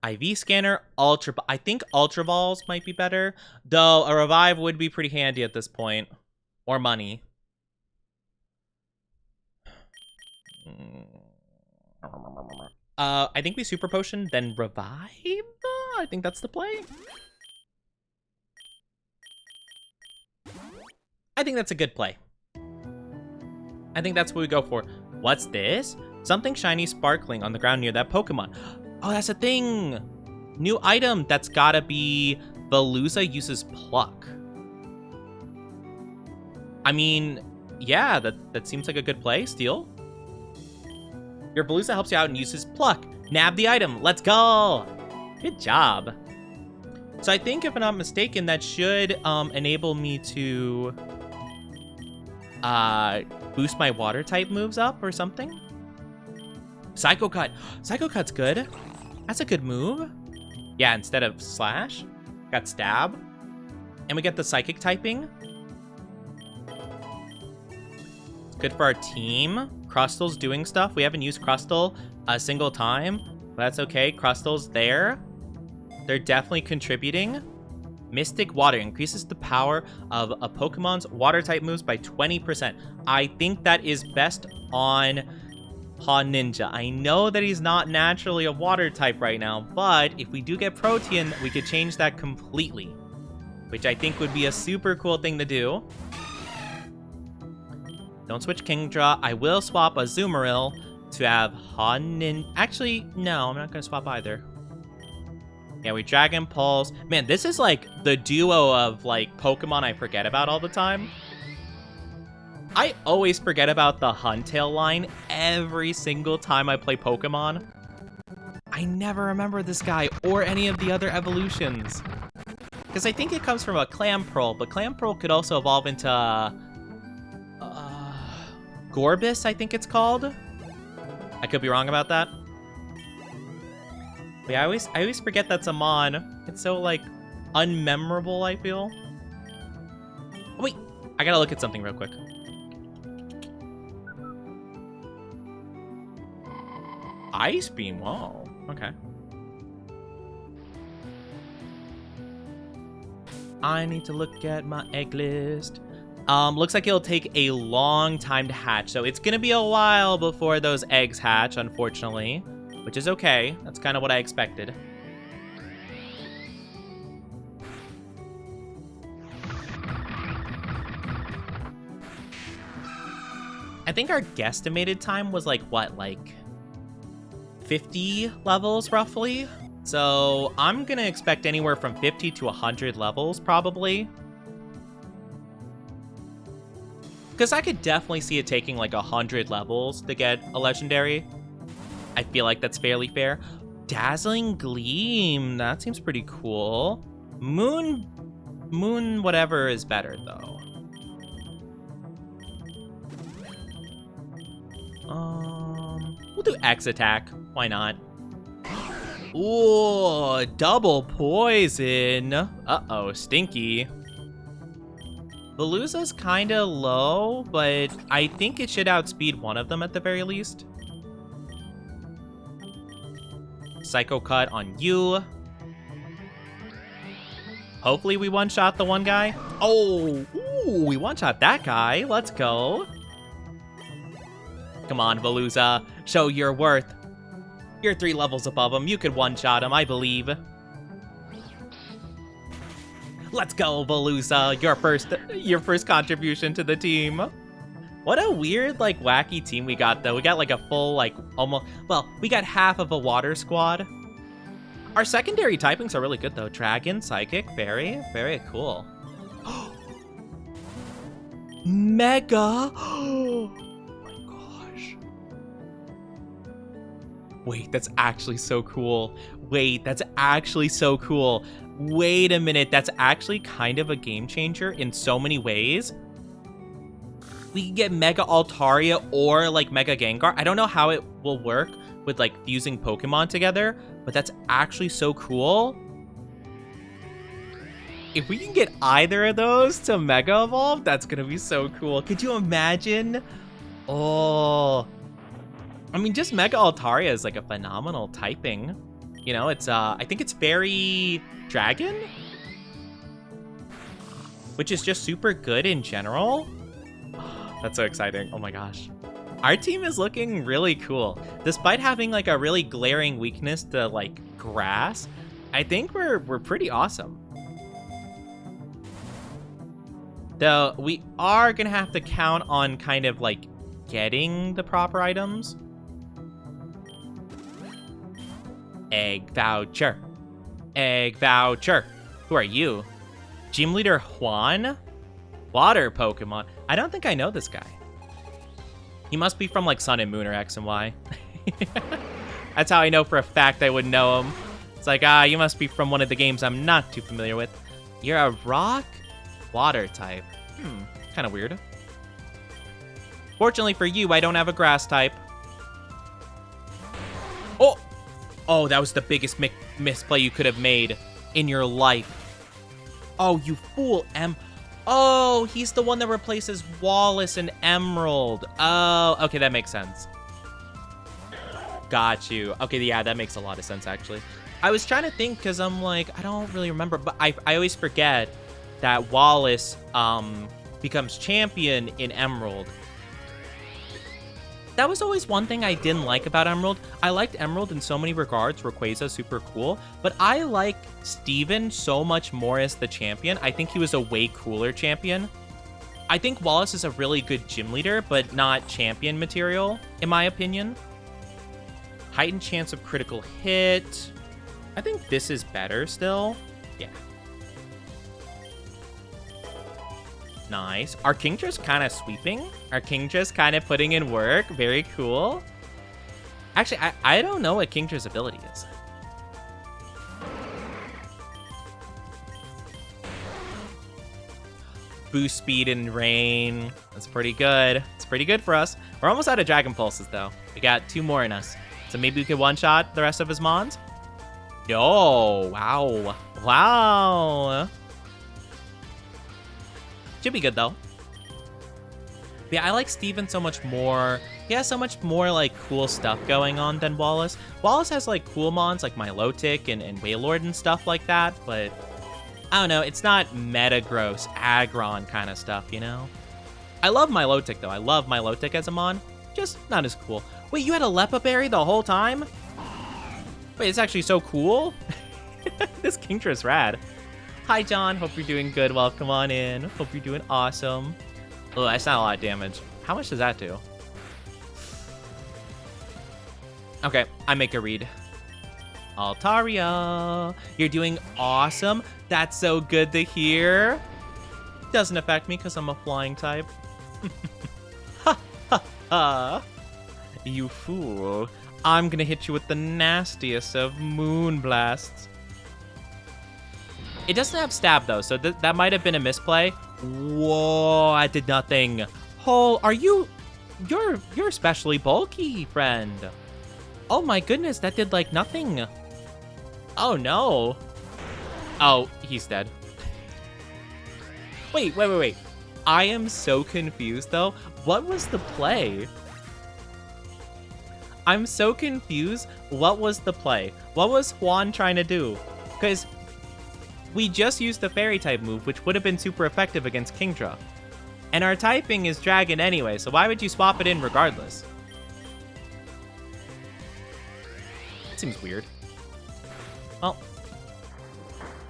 IV Scanner, Ultra... I think Ultra Balls might be better. Though, a Revive would be pretty handy at this point. Or money. I think we Super Potion, then Revive? I think that's the play. I think that's a good play. I think that's what we go for. What's this? Something shiny sparkling on the ground near that Pokemon. Oh, that's a thing. New item. That's gotta be Veluza uses Pluck. I mean, yeah, that seems like a good play, Steel. Your Veluza helps you out and uses Pluck. Nab the item. Let's go. Good job. So I think, if I'm not mistaken, that should enable me to boost my water type moves up or something. Psycho Cut. Psycho Cut's good. That's a good move. Yeah, instead of Slash, got Stab. And we get the Psychic typing. It's good for our team. Crustal's doing stuff. We haven't used Crustal a single time. But that's okay. Crustal's there. They're definitely contributing. Mystic Water increases the power of a Pokemon's water type moves by 20%. I think that is best on Ha Ninja. I know that he's not naturally a water type right now, but if we do get Protean, we could change that completely, which I think would be a super cool thing to do. Don't switch Kingdra. I will swap a Azumarill to have Ha Ninja. Actually, no, I'm not going to swap either. Yeah, we Dragon Pulse. Man, this is like the duo of like Pokemon I forget about all the time. I always forget about the Huntail line every single time I play Pokemon. I never remember this guy or any of the other evolutions. Because I think it comes from a Clamperl, but Clamperl could also evolve into Gorbis, I think it's called. I could be wrong about that. But yeah, I always forget that's a Mon. It's so, like, unmemorable, I feel. Oh, wait, I gotta look at something real quick. Ice Beam, whoa, okay. I need to look at my egg list. Looks like it'll take a long time to hatch, so it's gonna be a while before those eggs hatch, unfortunately, which is okay. That's kind of what I expected. I think our guesstimated time was like, what, like 50 levels roughly? So I'm gonna expect anywhere from 50 to 100 levels probably. Because I could definitely see it taking like 100 levels to get a legendary. I feel like that's fairly fair. Dazzling Gleam, that seems pretty cool. Moon whatever is better though. We'll do X attack. Why not? Ooh, double poison. Uh-oh, stinky. Veluza's kind of low, but I think it should outspeed one of them at the very least. Psycho Cut on you. Hopefully we one-shot the one guy. Oh, ooh, we one-shot that guy. Let's go. Come on, Veluza. Show your worth. You're 3 levels above him. You could one-shot him, I believe. Let's go, Veluza. Your first contribution to the team. What a weird, like, wacky team we got, though. We got, like, a full, like, almost... Well, we got half of a water squad. Our secondary typings are really good, though. Dragon, Psychic, very, very cool. Mega! Oh my gosh. Wait, that's actually so cool. Wait, that's actually so cool. Wait a minute, that's actually kind of a game changer in so many ways. We can get Mega Altaria or like Mega Gengar. I don't know how it will work with like fusing Pokemon together, but that's actually so cool. If we can get either of those to Mega Evolve, that's gonna be so cool. Could you imagine? Oh, I mean, just Mega Altaria is like a phenomenal typing. You know, it's I think it's Fairy Dragon, which is just super good in general. That's so exciting. Oh my gosh. Our team is looking really cool. Despite having like a really glaring weakness to like grass, I think we're pretty awesome. Though we are gonna have to count on kind of like getting the proper items. Egg voucher. Egg voucher. Who are you? Gym Leader Juan? Water Pokemon. I don't think I know this guy. He must be from like Sun and Moon or X and Y. That's how I know for a fact I would know him. It's like, you must be from one of the games I'm not too familiar with. You're a rock water type. Kind of weird. Fortunately for you, I don't have a grass type. Oh, that was the biggest misplay you could have made in your life. Oh, you fool, Oh, he's the one that replaces Wallace and Emerald. Oh, okay, that makes sense. Got you. Okay, yeah, that makes a lot of sense, actually. I was trying to think, because I'm like, I don't really remember, but I always forget that Wallace becomes champion in Emerald. That was always one thing I didn't like about Emerald. I liked Emerald in so many regards. Rayquaza's super cool, but I like Steven so much more as the champion. I think he was a way cooler champion. I think Wallace is a really good gym leader, but not champion material, in my opinion. Heightened chance of critical hit. I think this is better still. Yeah. Nice. Our Kingdra's kind of sweeping. Our Kingdra's kind of putting in work. Very cool. Actually, I don't know what Kingdra's ability is. Boost speed and rain. That's pretty good. It's pretty good for us. We're almost out of Dragon Pulses, though. We got 2 more in us. So maybe we could one-shot the rest of his mons? No. Wow. Wow. Should be good, though. But yeah, I like Steven so much more. He has so much more, like, cool stuff going on than Wallace. Wallace has, like, cool mons, like Milotic and Wailord and stuff like that, but I don't know. It's not Metagross, Aggron kind of stuff, you know? I love Milotic, though. I love Milotic as a mon. Just not as cool. Wait, you had a Lepa Berry the whole time? Wait, it's actually so cool. This Kingdra's rad. Hi, John. Hope you're doing good. Welcome on in. Hope you're doing awesome. Oh, that's not a lot of damage. How much does that do? Okay, I make a read. Altaria, you're doing awesome. That's so good to hear. Doesn't affect me because I'm a flying type. Ha ha ha. You fool. I'm gonna hit you with the nastiest of moon blasts. It doesn't have stab, though, so that might have been a misplay. Whoa, I did nothing. Oh, are you... You're especially bulky, friend. Oh my goodness, that did, like, nothing. Oh, no. Oh, he's dead. Wait. I am so confused, though. What was the play? I'm so confused. What was the play? What was Juan trying to do? Because we just used the fairy type move, which would have been super effective against Kingdra. And our typing is dragon anyway, so why would you swap it in regardless? It seems weird. Well,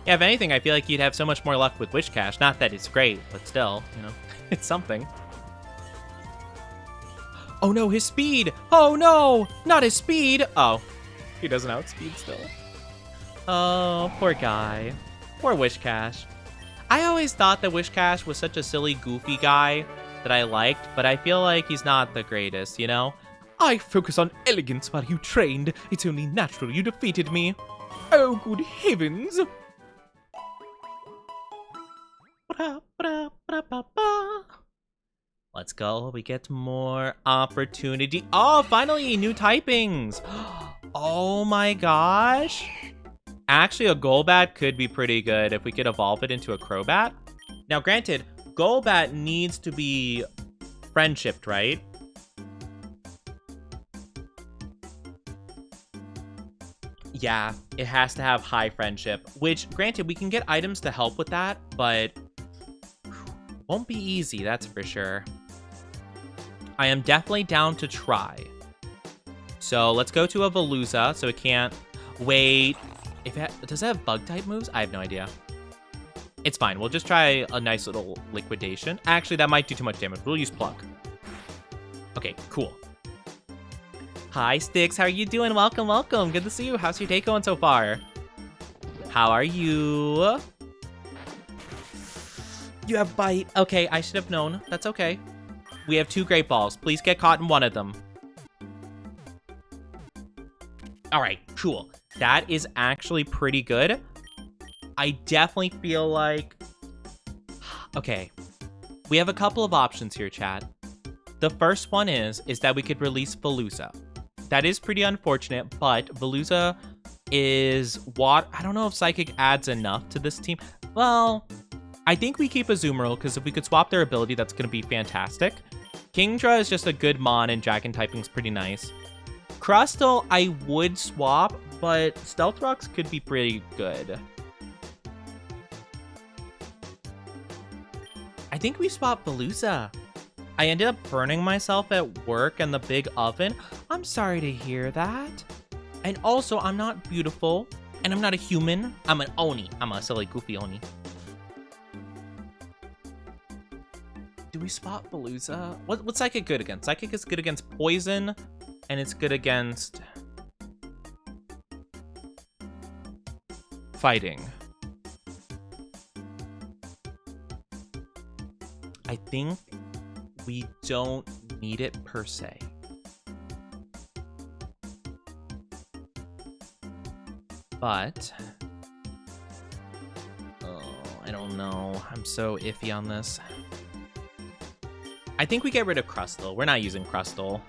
yeah, if anything, I feel like you'd have so much more luck with Wishcash. Not that it's great, but still, you know, it's something. Oh no, his speed! Oh no! Not his speed! Oh, he doesn't outspeed still. Oh, poor guy. Poor Wishcash. I always thought that Wishcash was such a silly, goofy guy that I liked, but I feel like he's not the greatest, you know? I focus on elegance while you trained. It's only natural you defeated me. Oh, good heavens! Let's go. We get more opportunity. Oh, finally, new typings. Oh my gosh. Actually, a Golbat could be pretty good if we could evolve it into a Crobat. Now, granted, Golbat needs to be friendshipped, right? Yeah, it has to have high friendship, which, granted, we can get items to help with that, but won't be easy, that's for sure. I am definitely down to try. So let's go to a Veluza, so it can't wait. Does it have bug type moves? I have no idea. It's fine. We'll just try a nice little liquidation. Actually, that might do too much damage. We'll use Pluck. Okay, cool. Hi, Styx. How are you doing? Welcome, welcome. Good to see you. How's your day going so far? How are you? You have bite. Okay, I should have known. That's okay. We have 2 great balls. Please get caught in one of them. All right, cool. That is actually pretty good. I definitely feel like... Okay. We have a couple of options here, chat. The first one is that we could release Veluza. That is pretty unfortunate, but Veluza is what... I don't know if Psychic adds enough to this team. Well, I think we keep Azumarill, because if we could swap their ability, that's going to be fantastic. Kingdra is just a good mon, and Dragon typing's pretty nice. Crustle, I would swap, but Stealth Rocks could be pretty good. I think we swap Veluza. I ended up burning myself at work in the big oven. I'm sorry to hear that. And also, I'm not beautiful, and I'm not a human. I'm an Oni. I'm a silly, goofy Oni. Do we swap Veluza? What's Psychic good against? Psychic is good against poison, and it's good against... fighting. I think we don't need it per se. But... oh, I don't know. I'm so iffy on this. I think we get rid of Crustle. We're not using Crustle.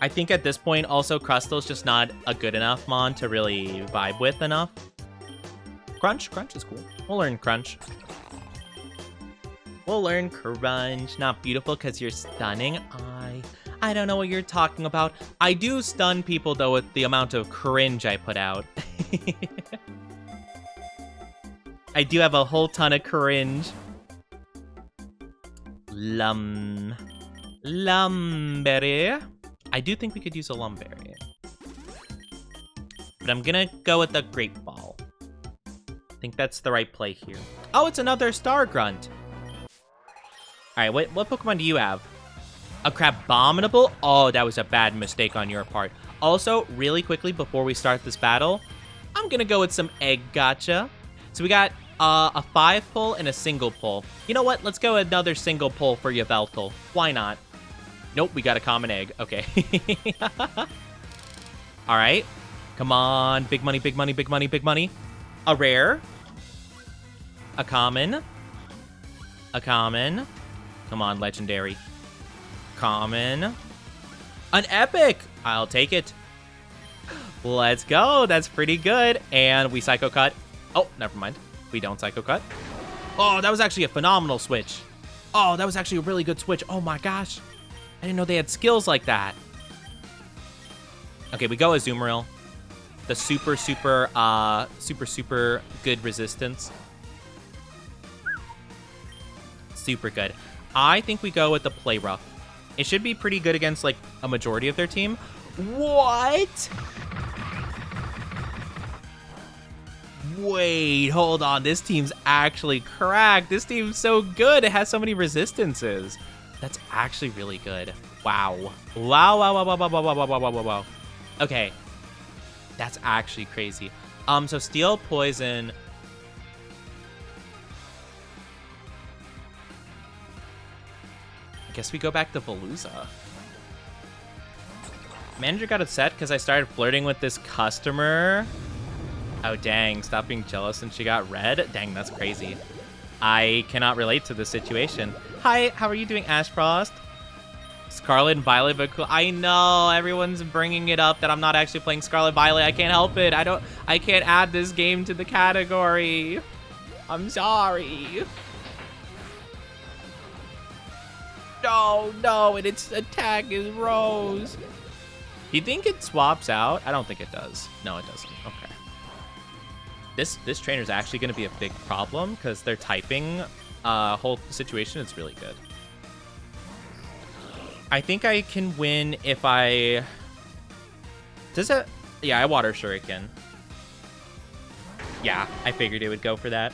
I think at this point, also, Crustle's just not a good enough mon to really vibe with enough. Crunch? Crunch is cool. We'll learn Crunch. We'll learn Crunch. Not beautiful because you're stunning. I don't know what you're talking about. I do stun people, though, with the amount of cringe I put out. I do have a whole ton of cringe. Lumberry. I do think we could use a Lumberry. But I'm gonna go with the Great Ball. I think that's the right play here. Oh, it's another Star Grunt. Alright, what Pokemon do you have? A Crabominable? Oh, that was a bad mistake on your part. Also, really quickly before we start this battle, I'm gonna go with some Egg Gotcha. So we got a 5 pull and a single pull. You know what? Let's go another single pull for Yveltal. Why not? Nope, we got a common egg. Okay. Alright. Come on. Big money, big money, big money, big money. A rare. A common. A common. Come on, legendary. Common. An epic! I'll take it. Let's go. That's pretty good. And we Psycho Cut. Oh, never mind. We don't Psycho Cut. Oh, that was actually a phenomenal switch. Oh, that was actually a really good switch. Oh my gosh. I didn't know they had skills like that. Okay, we go Azumarill. The super good resistance. Super good. I think we go with the Play Rough. It should be pretty good against, like, a majority of their team. What? Wait, hold on. This team's actually cracked. This team's so good. It has so many resistances. That's actually really good. Wow. Wow, wow, wow, wow, wow, wow, wow, wow, wow, wow. Okay. That's actually crazy. So Steel, Poison. I guess we go back to Veluza. Manager got upset because I started flirting with this customer. Oh, dang. Stop being jealous and she got red? Dang, that's crazy. I cannot relate to this situation. Hi, how are you doing, Ashfrost? Scarlet and Violet, but cool. I know, everyone's bringing it up that I'm not actually playing Scarlet Violet. I can't help it. I can't add this game to the category. I'm sorry. No, and its attack is Rose. You think it swaps out? I don't think it does. No, it doesn't. Okay. This trainer's actually going to be a big problem because their typing whole situation is really good. I think I can win if I... Does it... Yeah, I Water Shuriken. Yeah, I figured it would go for that.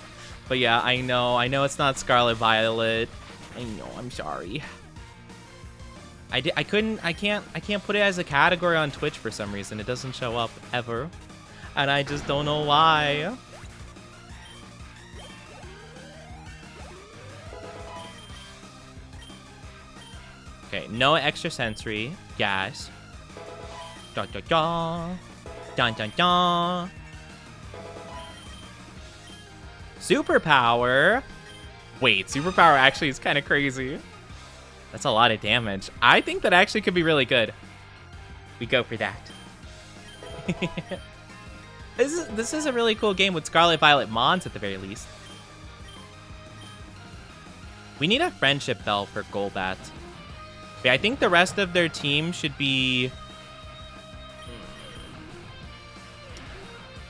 But yeah, I know it's not Scarlet Violet. I know, I'm sorry. I can't put it as a category on Twitch for some reason. It doesn't show up ever. And I just don't know why. Okay, no extra sensory. Yes. Dun dun dun. Dun dun dun. Superpower. Wait, superpower actually is kind of crazy. That's a lot of damage. I think that actually could be really good. We go for that. This is a really cool game with Scarlet Violet Mons at the very least. We need a friendship bell for Golbat. Yeah, I think the rest of their team should be...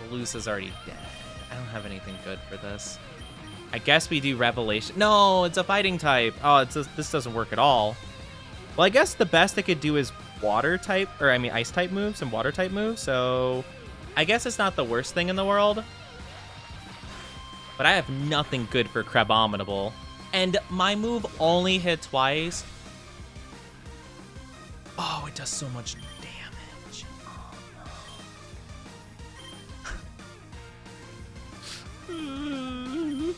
Lusa's already dead. I don't have anything good for this. I guess we do Revelation. No, it's a fighting type. Oh, this doesn't work at all. Well, I guess the best I could do is water type, or I mean ice type moves and water type moves. So I guess it's not the worst thing in the world. But I have nothing good for Crabominable. And my move only hit twice. Oh, it does so much damage. Oh, no.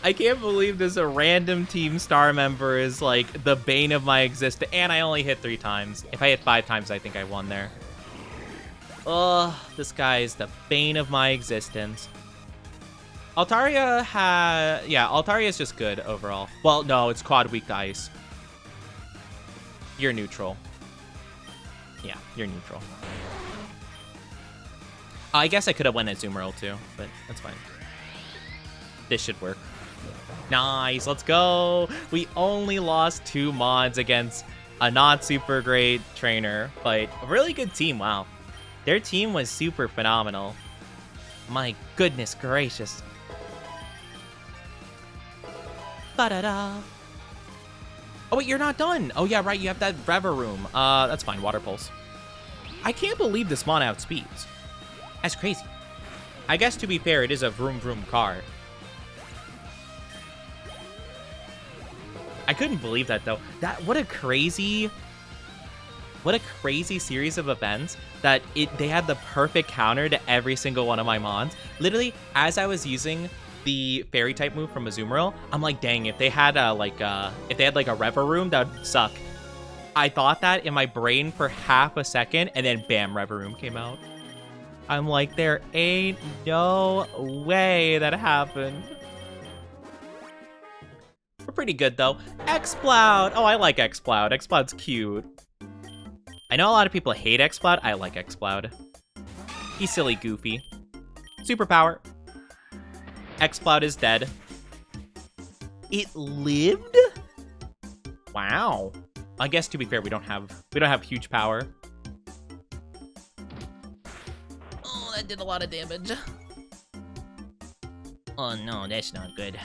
I can't believe this a random team star member is like the bane of my existence. And I only hit 3 times. If I hit 5 times, I think I won there. Ugh, this guy is the bane of my existence. Altaria Altaria is just good overall. Well, no, it's quad weak to ice. You're neutral. Yeah, you're neutral. I guess I could have went Azumarill too, but that's fine. This should work. Nice, let's go. We only lost 2 mods against a not super great trainer, but a really good team. Wow. Their team was super phenomenal. My goodness gracious. Ba-da-da. Oh, wait, you're not done. Oh, yeah, right. You have that Rever Room. That's fine. Water Pulse. I can't believe this mon outspeeds. That's crazy. I guess, to be fair, it is a vroom vroom car. I couldn't believe that, though. What a crazy series of events that they had the perfect counter to every single one of my mons. Literally, as I was using the fairy type move from Azumarill, I'm like, dang, if they had a Rever Room, that would suck. I thought that in my brain for half a second, and then bam, Rever Room came out. I'm like, there ain't no way that happened. We're pretty good though. Exploud. Oh, I like Exploud. Exploud's cute. I know a lot of people hate Exploud. I like Exploud. He's silly goofy. Superpower. Exploud is dead. It lived? Wow. I guess, to be fair, we don't have huge power. Oh, that did a lot of damage. Oh no, that's not good.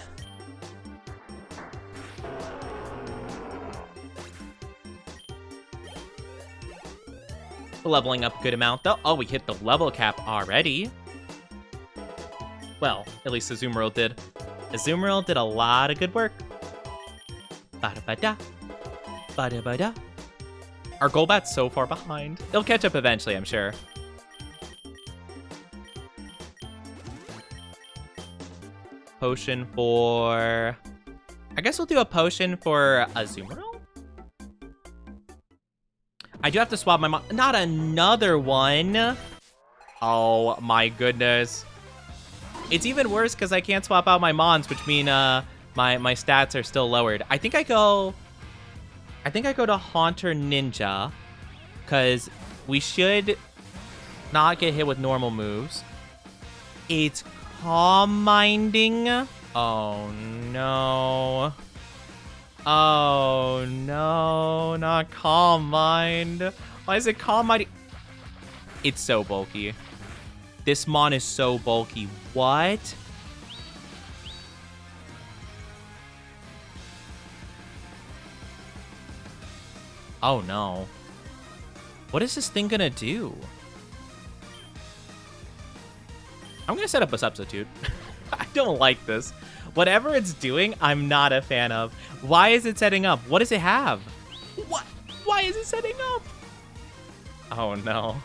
Leveling up a good amount though. Oh, we hit the level cap already. Well, at least Azumarill did. Azumarill did a lot of good work. Ba-da-ba-da. Ba-da-ba-da. Our Golbat's so far behind. It'll catch up eventually, I'm sure. Potion for... I guess we'll do a potion for Azumarill? I do have to swap my not another one. Oh my goodness. It's even worse because I can't swap out my mons, which mean my stats are still lowered. I think I go to Haunter Ninja, because we should not get hit with normal moves. It's Calm Minding. Oh no. Oh no, not Calm Mind. Why is it Calm Mind? It's so bulky. This mon is so bulky. What? Oh no. What is this thing gonna do? I'm gonna set up a substitute. I don't like this. Whatever it's doing, I'm not a fan of. Why is it setting up? What does it have? What? Why is it setting up? Oh no.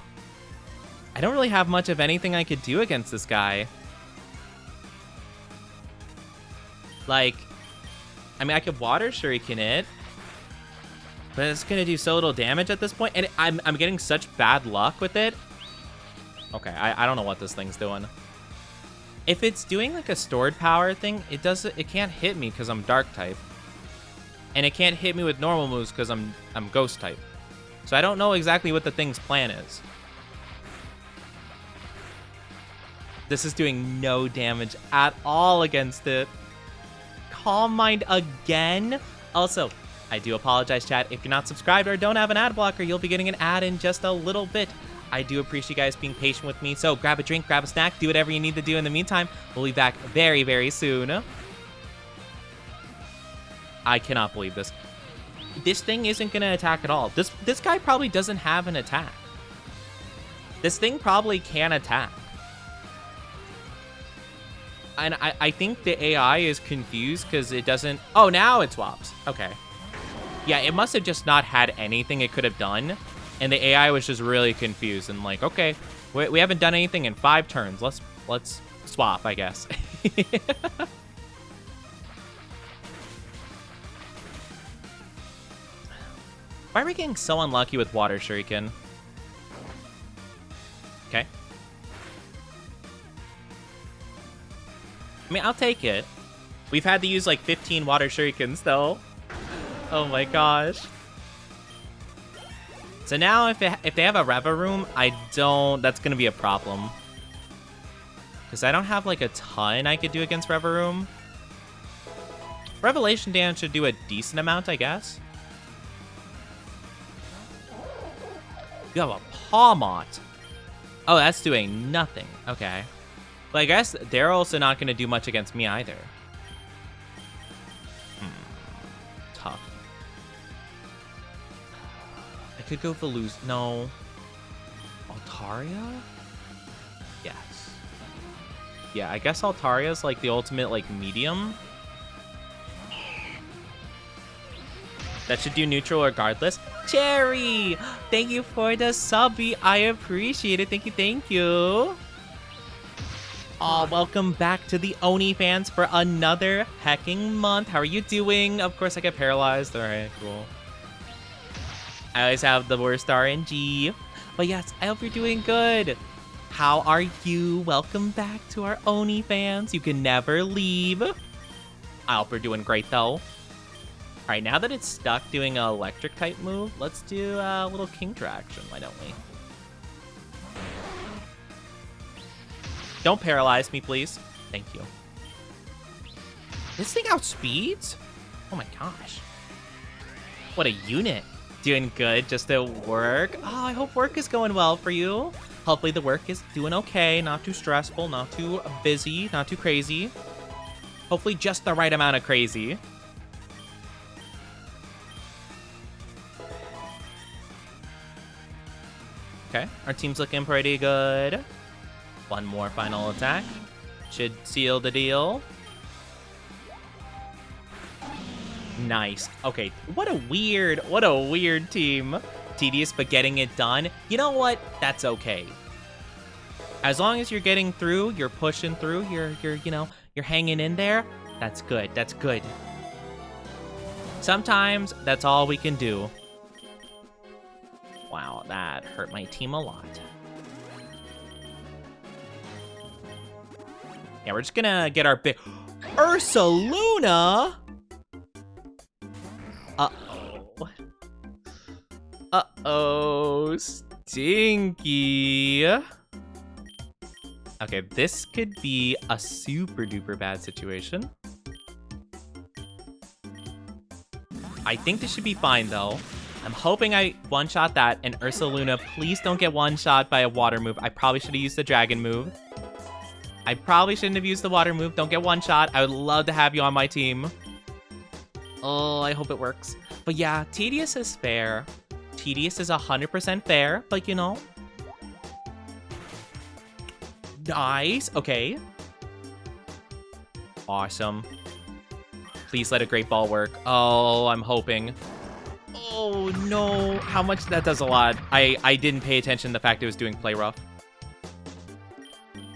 I don't really have much of anything I could do against this guy. Like, I mean, I could Water Shuriken it. But it's gonna do so little damage at this point, and I'm getting such bad luck with it. Okay, I don't know what this thing's doing. If it's doing like a stored power thing, it can't hit me because I'm dark type. And it can't hit me with normal moves because I'm ghost type. So I don't know exactly what the thing's plan is. This is doing no damage at all against it. Calm Mind again? Also, I do apologize, chat. If you're not subscribed or don't have an ad blocker, you'll be getting an ad in just a little bit. I do appreciate you guys being patient with me. So grab a drink, grab a snack, do whatever you need to do in the meantime. We'll be back very, very soon. I cannot believe this. This thing isn't going to attack at all. This guy probably doesn't have an attack. This thing probably can attack. And I think the AI is confused because it doesn't... Oh, now it swaps. Okay. Yeah, it must have just not had anything it could have done. And the AI was just really confused and like, okay, we haven't done anything in 5 turns. Let's swap, I guess. Why are we getting so unlucky with Water Shuriken? Okay. I mean, I'll take it. We've had to use like 15 Water Shurikens though. Oh my gosh. So now if they have a Reva room, that's gonna be a problem. Because I don't have like a ton I could do against Reva room. Revelation Dance should do a decent amount, I guess. You have a Pawmot. Oh, that's doing nothing. Okay. But I guess they're also not going to do much against me either. Tough. I could go Veluz. No. Altaria? Yes. Yeah, I guess Altaria's like the ultimate like medium. That should do neutral regardless. Cherry! Thank you for the subby. I appreciate it. Thank you, thank you. Oh, welcome back to the Oni fans for another hecking month. How are you doing? Of course, I get paralyzed. All right, cool. I always have the worst RNG. But yes, I hope you're doing good. How are you? Welcome back to our Oni fans. You can never leave. I hope you're doing great, though. All right, now that it's stuck doing an electric type move, let's do a little Kingdra action. Why don't we? Don't paralyze me, please. Thank you. This thing outspeeds? Oh my gosh. What a unit. Doing good just at work. Oh, I hope work is going well for you. Hopefully the work is doing okay. Not too stressful, not too busy, not too crazy. Hopefully just the right amount of crazy. Okay, our team's looking pretty good. One more final attack. Should seal the deal. Nice. Okay, what a weird team. Tedious, but getting it done. You know what? That's okay. As long as you're getting through, you're pushing through, you're hanging in there, that's good. That's good. Sometimes that's all we can do. Wow, that hurt my team a lot. Yeah, we're just gonna get our big... Ursaluna? Uh-oh. Uh-oh. Stinky. Okay, this could be a super duper bad situation. I think this should be fine, though. I'm hoping I one-shot that, and Ursaluna, please don't get one-shot by a water move. I probably should have used the dragon move. I probably shouldn't have used the water move. Don't get one-shot. I would love to have you on my team. Oh, I hope it works. But yeah, Tedious is fair. Tedious is 100% fair, but you know. Nice. Okay. Awesome. Please let a great ball work. Oh, I'm hoping. Oh, no. How much? That does a lot. I didn't pay attention to the fact it was doing play rough.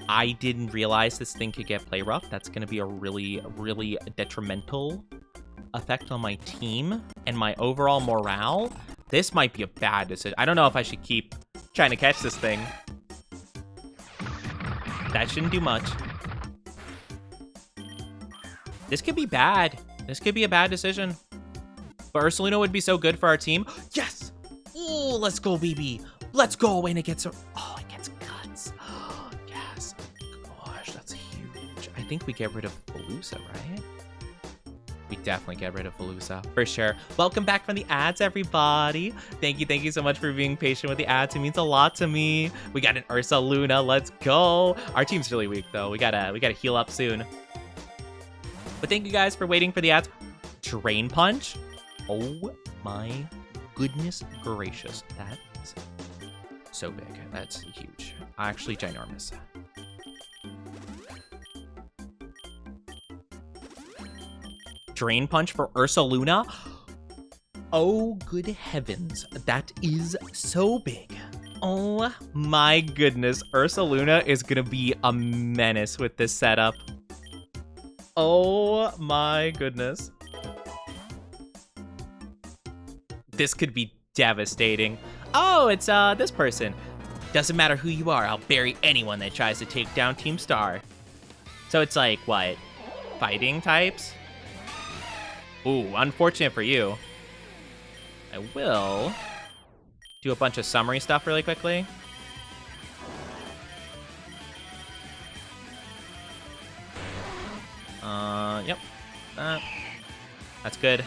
I didn't realize this thing could get play rough. That's going to be a really, really detrimental effect on my team and my overall morale, this might be a bad decision. I don't know if I should keep trying to catch this thing. That shouldn't do much. This could be bad. This could be a bad decision. But Ursaluna would be so good for our team. Yes! Ooh, let's go, BB. Let's go. And it gets... Oh, it gets guts. Yes. Gosh, that's huge. I think we get rid of Velusa, right? We definitely get rid of Velusa, for sure. Welcome back from the ads, everybody. Thank you so much for being patient with the ads. It means a lot to me. We got an Ursaluna. Let's go. Our team's really weak, though. We gotta heal up soon. But thank you guys for waiting for the ads. Drain Punch. Oh my goodness gracious. That is so big. That's huge. Actually ginormous. Drain Punch for Ursaluna. Oh, good heavens. That is so big. Oh my goodness. Ursaluna is gonna be a menace with this setup. Oh my goodness. This could be devastating. Oh, it's this person. Doesn't matter who you are, I'll bury anyone that tries to take down Team Star. So it's like, what? Fighting types? Ooh, unfortunate for you. I will do a bunch of summary stuff really quickly. Yep. That's good.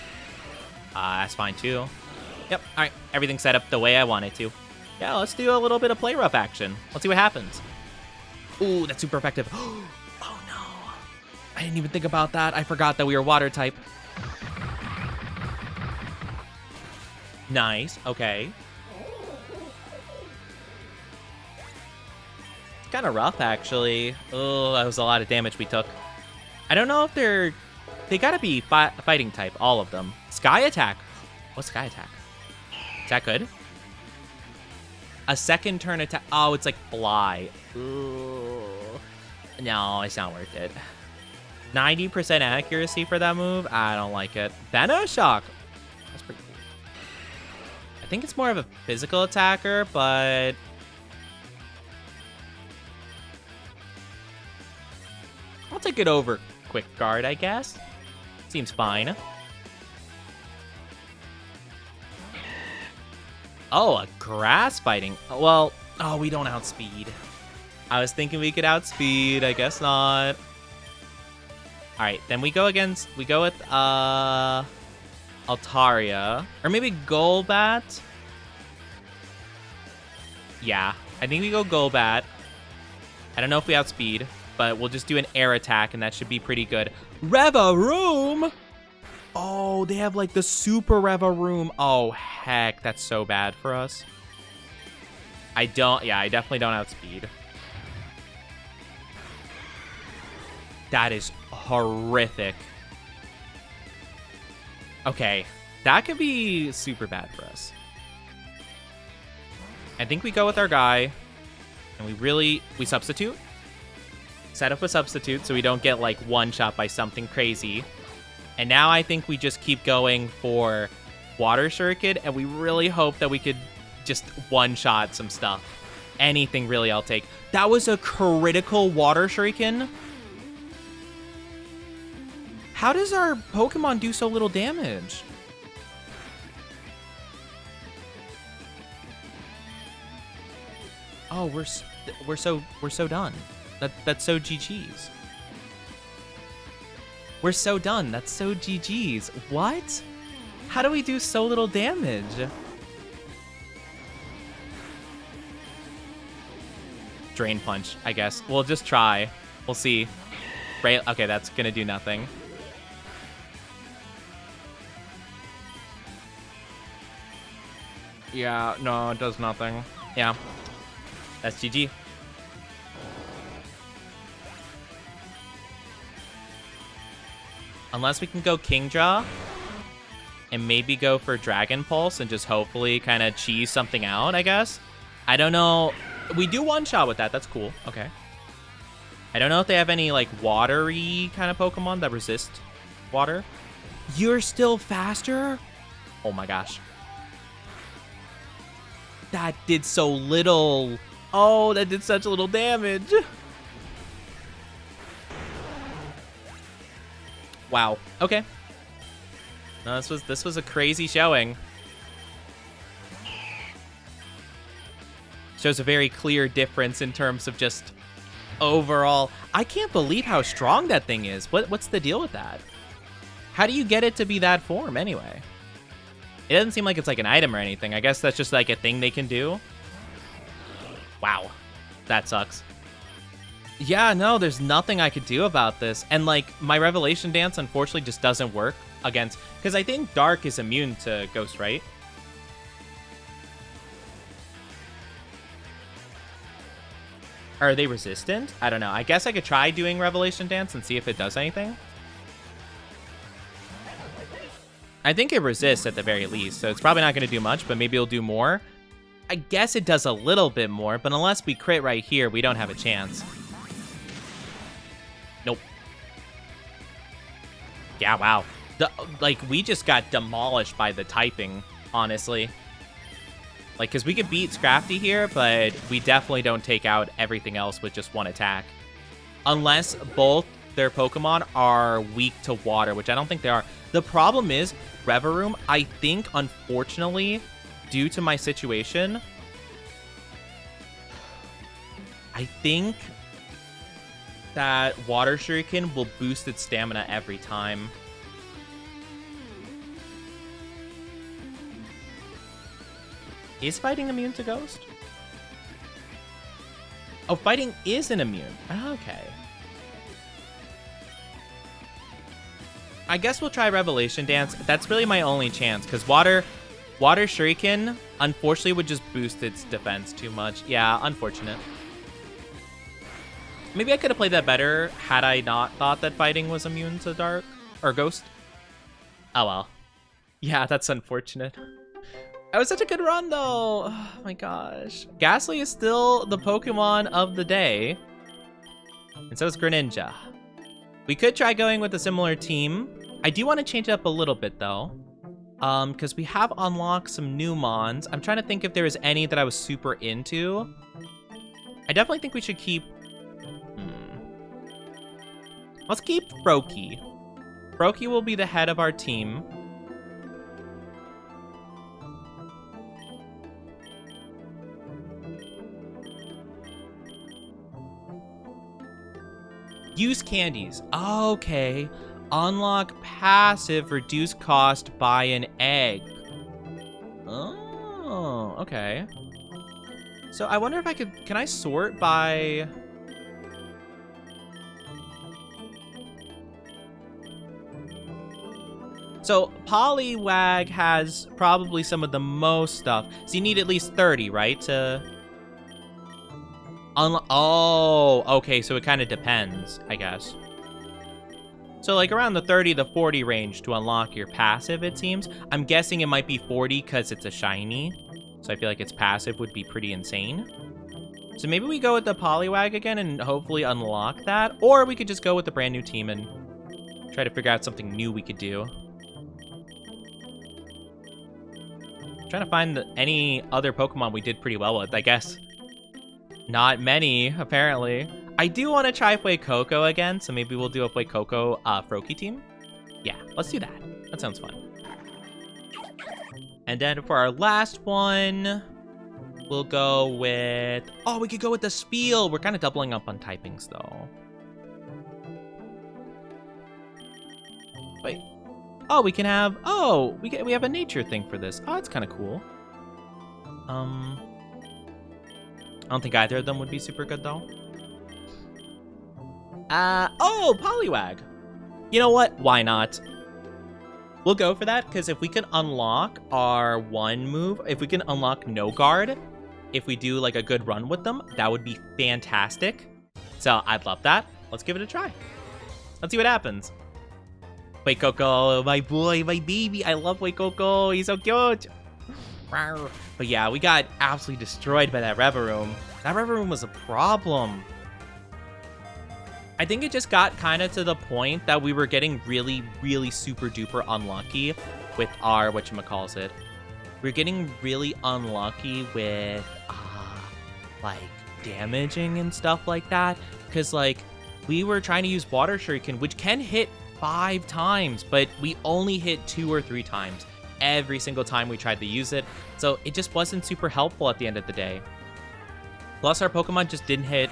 That's fine too. Yep, alright. Everything's set up the way I want it to. Yeah, let's do a little bit of play rough action. Let's see what happens. Ooh, that's super effective. Oh no. I didn't even think about that. I forgot that we were water type. Nice, okay. It's kind of rough, actually. Oh, that was a lot of damage we took. I don't know if they gotta be fighting type, all of them. Sky Attack. What's Sky Attack? Is that good? A second turn attack. Oh, it's like Fly. Ooh. No, it's not worth it. 90% accuracy for that move? I don't like it. Venoshock. That's pretty cool. I think it's more of a physical attacker, but... I'll take it over Quick Guard, I guess. Seems fine. Oh, a grass fighting. Well, oh, we don't outspeed. I was thinking we could outspeed. I guess not. All right, then we go with Altaria. Or maybe Golbat. Yeah, I think we go Golbat. I don't know if we outspeed, but we'll just do an air attack, and that should be pretty good. Revaroom! Oh, they have like the super Revaroom. Oh, heck, that's so bad for us. I definitely don't outspeed. That is horrific. Okay, that could be super bad for us. I think we go with our guy, and we substitute. Set up a substitute so we don't get like one shot by something crazy. And now I think we just keep going for Water Shuriken, and we really hope that we could just one-shot some stuff. Anything really I'll take. That was a critical Water Shuriken. How does our Pokemon do so little damage? Oh, we're so done. That's so GG's. We're so done. That's so GG's. What? How do we do so little damage? Drain Punch, I guess. We'll just try. We'll see. Right? Okay, that's gonna do nothing. Yeah, no, it does nothing. Yeah. That's GG. Unless we can go Kingdraw and maybe go for Dragon Pulse and just hopefully kind of cheese something out, I guess. I don't know. We do one shot with that. That's cool. Okay. I don't know if they have any like watery kind of Pokemon that resist water. You're still faster? Oh my gosh. That did so little. Oh, that did such little damage. Wow. Okay. No, this was a crazy showing. Shows a very clear difference in terms of just overall. I can't believe how strong that thing is. What's the deal with that? How do you get it to be that form anyway? It doesn't seem like it's like an item or anything. I guess that's just like a thing they can do. Wow. That sucks. Yeah, no, there's nothing I could do about this. And like my Revelation Dance unfortunately just doesn't work against, because I think Dark is immune to Ghost, right? Are they resistant? I don't know. I guess I could try doing Revelation Dance and see if it does anything. I think it resists at the very least, so it's probably not going to do much, but maybe it'll do more. I guess it does a little bit more, but unless we crit right here, we don't have a chance. Nope. Yeah, wow. Like, we just got demolished by the typing, honestly. Like, because we could beat Scrafty here, but we definitely don't take out everything else with just one attack. Unless both their Pokemon are weak to water, which I don't think they are. The problem is, Reverum, I think, unfortunately, due to my situation, I think that Water Shuriken will boost its stamina every time. Is Fighting immune to Ghost? Oh, Fighting isn't immune. Okay. I guess we'll try Revelation Dance. That's really my only chance, because Water Shuriken, unfortunately, would just boost its defense too much. Yeah, unfortunate. Maybe I could have played that better had I not thought that Fighting was immune to Dark or Ghost. Oh well. Yeah, that's unfortunate. That was such a good run, though. Oh my gosh. Ghastly is still the Pokemon of the day. And so is Greninja. We could try going with a similar team. I do want to change it up a little bit, though. Because we have unlocked some new Mons. I'm trying to think if there was any that I was super into. I definitely think we should keep... Let's keep Froakie. Froakie will be the head of our team. Use candies. Okay. Unlock passive, reduce cost, buy an egg. Oh, okay. So I wonder if I could... Can I sort by... So Poliwag has probably some of the most stuff. So you need at least 30, right? To... Oh, okay, so it kind of depends, I guess. So, like, around the 30 to 40 range to unlock your passive, it seems. I'm guessing it might be 40 because it's a shiny. So I feel like its passive would be pretty insane. So maybe we go with the Poliwag again and hopefully unlock that. Or we could just go with the brand new team and try to figure out something new we could do. I'm trying to find any other Pokemon we did pretty well with, I guess. Not many, apparently. I do want to try Fuecoco again, so maybe we'll do a Fuecoco Froakie team. Yeah, let's do that. That sounds fun. And then for our last one, we'll go with... Oh, we could go with the Spiel. We're kind of doubling up on typings, though. Wait. Oh, we can have... Oh, we have a nature thing for this. Oh, that's kind of cool. I don't think either of them would be super good, though. Oh, Poliwag. You know what? Why not? We'll go for that, because if we can unlock our one move, if we can unlock No Guard, if we do, like, a good run with them, that would be fantastic. So, I'd love that. Let's give it a try. Let's see what happens. Fuecoco, my boy, my baby. I love Fuecoco. He's so cute. But yeah, we got absolutely destroyed by that Reverum. That Reverum was a problem. I think it just got kind of to the point that we were getting really, really super duper unlucky with our, whatchamacallit. We're getting really unlucky with, like, damaging and stuff like that. Because, like, we were trying to use Water Shuriken, which can hit 5 times, but we only hit 2 or 3 times every single time we tried to use it. So it just wasn't super helpful at the end of the day. Plus, our Pokemon just didn't hit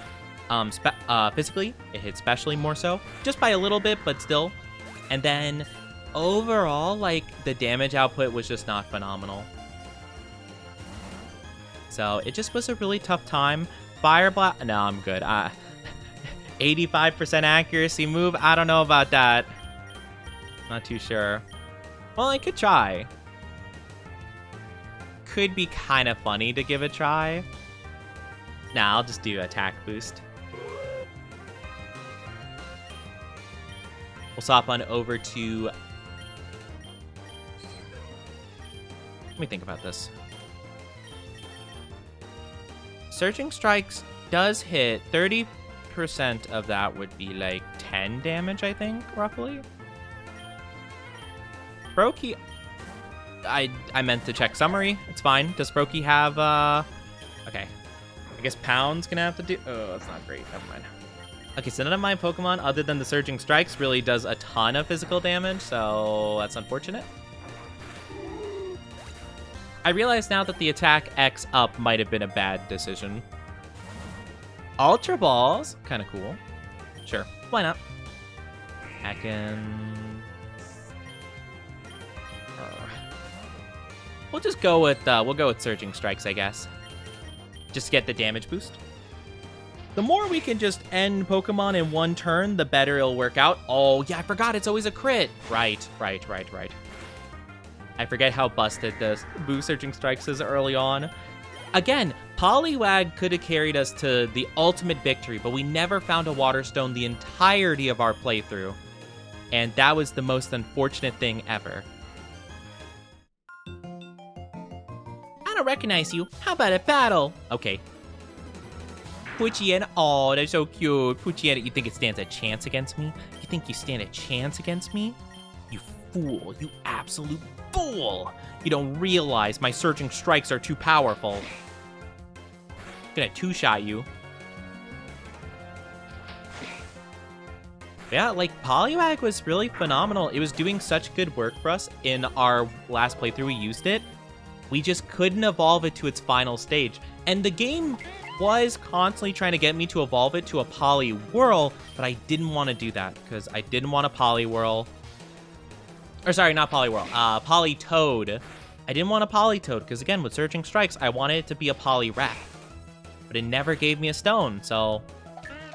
physically. It hit specially more so, just by a little bit, but still. And then overall, like, the damage output was just not phenomenal. So it just was a really tough time. Fire Blast, no, I'm good. 85% accuracy move, I don't know about that. Not too sure. Well, I could try. Could be kind of funny to give a try. Nah, I'll just do attack boost. We'll swap on over to... Let me think about this. Surging Strikes does hit 30% of that would be like 10 damage, I think, roughly. Brokey, I meant to check summary. It's fine. Does Brokey have, okay. I guess Pound's gonna have to do, oh, that's not great. Never mind. Okay, so none of my Pokemon, other than the Surging Strikes, really does a ton of physical damage, so that's unfortunate. I realize now that the attack X up might have been a bad decision. Ultra Balls, kind of cool. Sure, why not? Heckin'. We'll just go with Surging Strikes, I guess. Just get the damage boost. The more we can just end Pokemon in one turn, the better it'll work out. Oh, yeah, I forgot it's always a crit. Right. I forget how busted the Boo Surging Strikes is early on. Again, Poliwag could have carried us to the ultimate victory, but we never found a Water Stone the entirety of our playthrough. And that was the most unfortunate thing ever. I don't recognize you. How about a battle? Okay. Poochyena. Oh, that's so cute. Poochyena, you think it stands a chance against me? You think you stand a chance against me? You fool. You absolute fool. You don't realize my Surging Strikes are too powerful. I'm gonna two-shot you. Yeah, like, Poliwag was really phenomenal. It was doing such good work for us in our last playthrough we used it. We just couldn't evolve it to its final stage. And the game was constantly trying to get me to evolve it to a Poliwhirl, but I didn't want to do that because I didn't want a Poliwhirl. Or sorry, not Poliwhirl, Politoad. I didn't want a Politoad because, again, with Surging Strikes, I wanted it to be a Poliwrath. But it never gave me a stone, so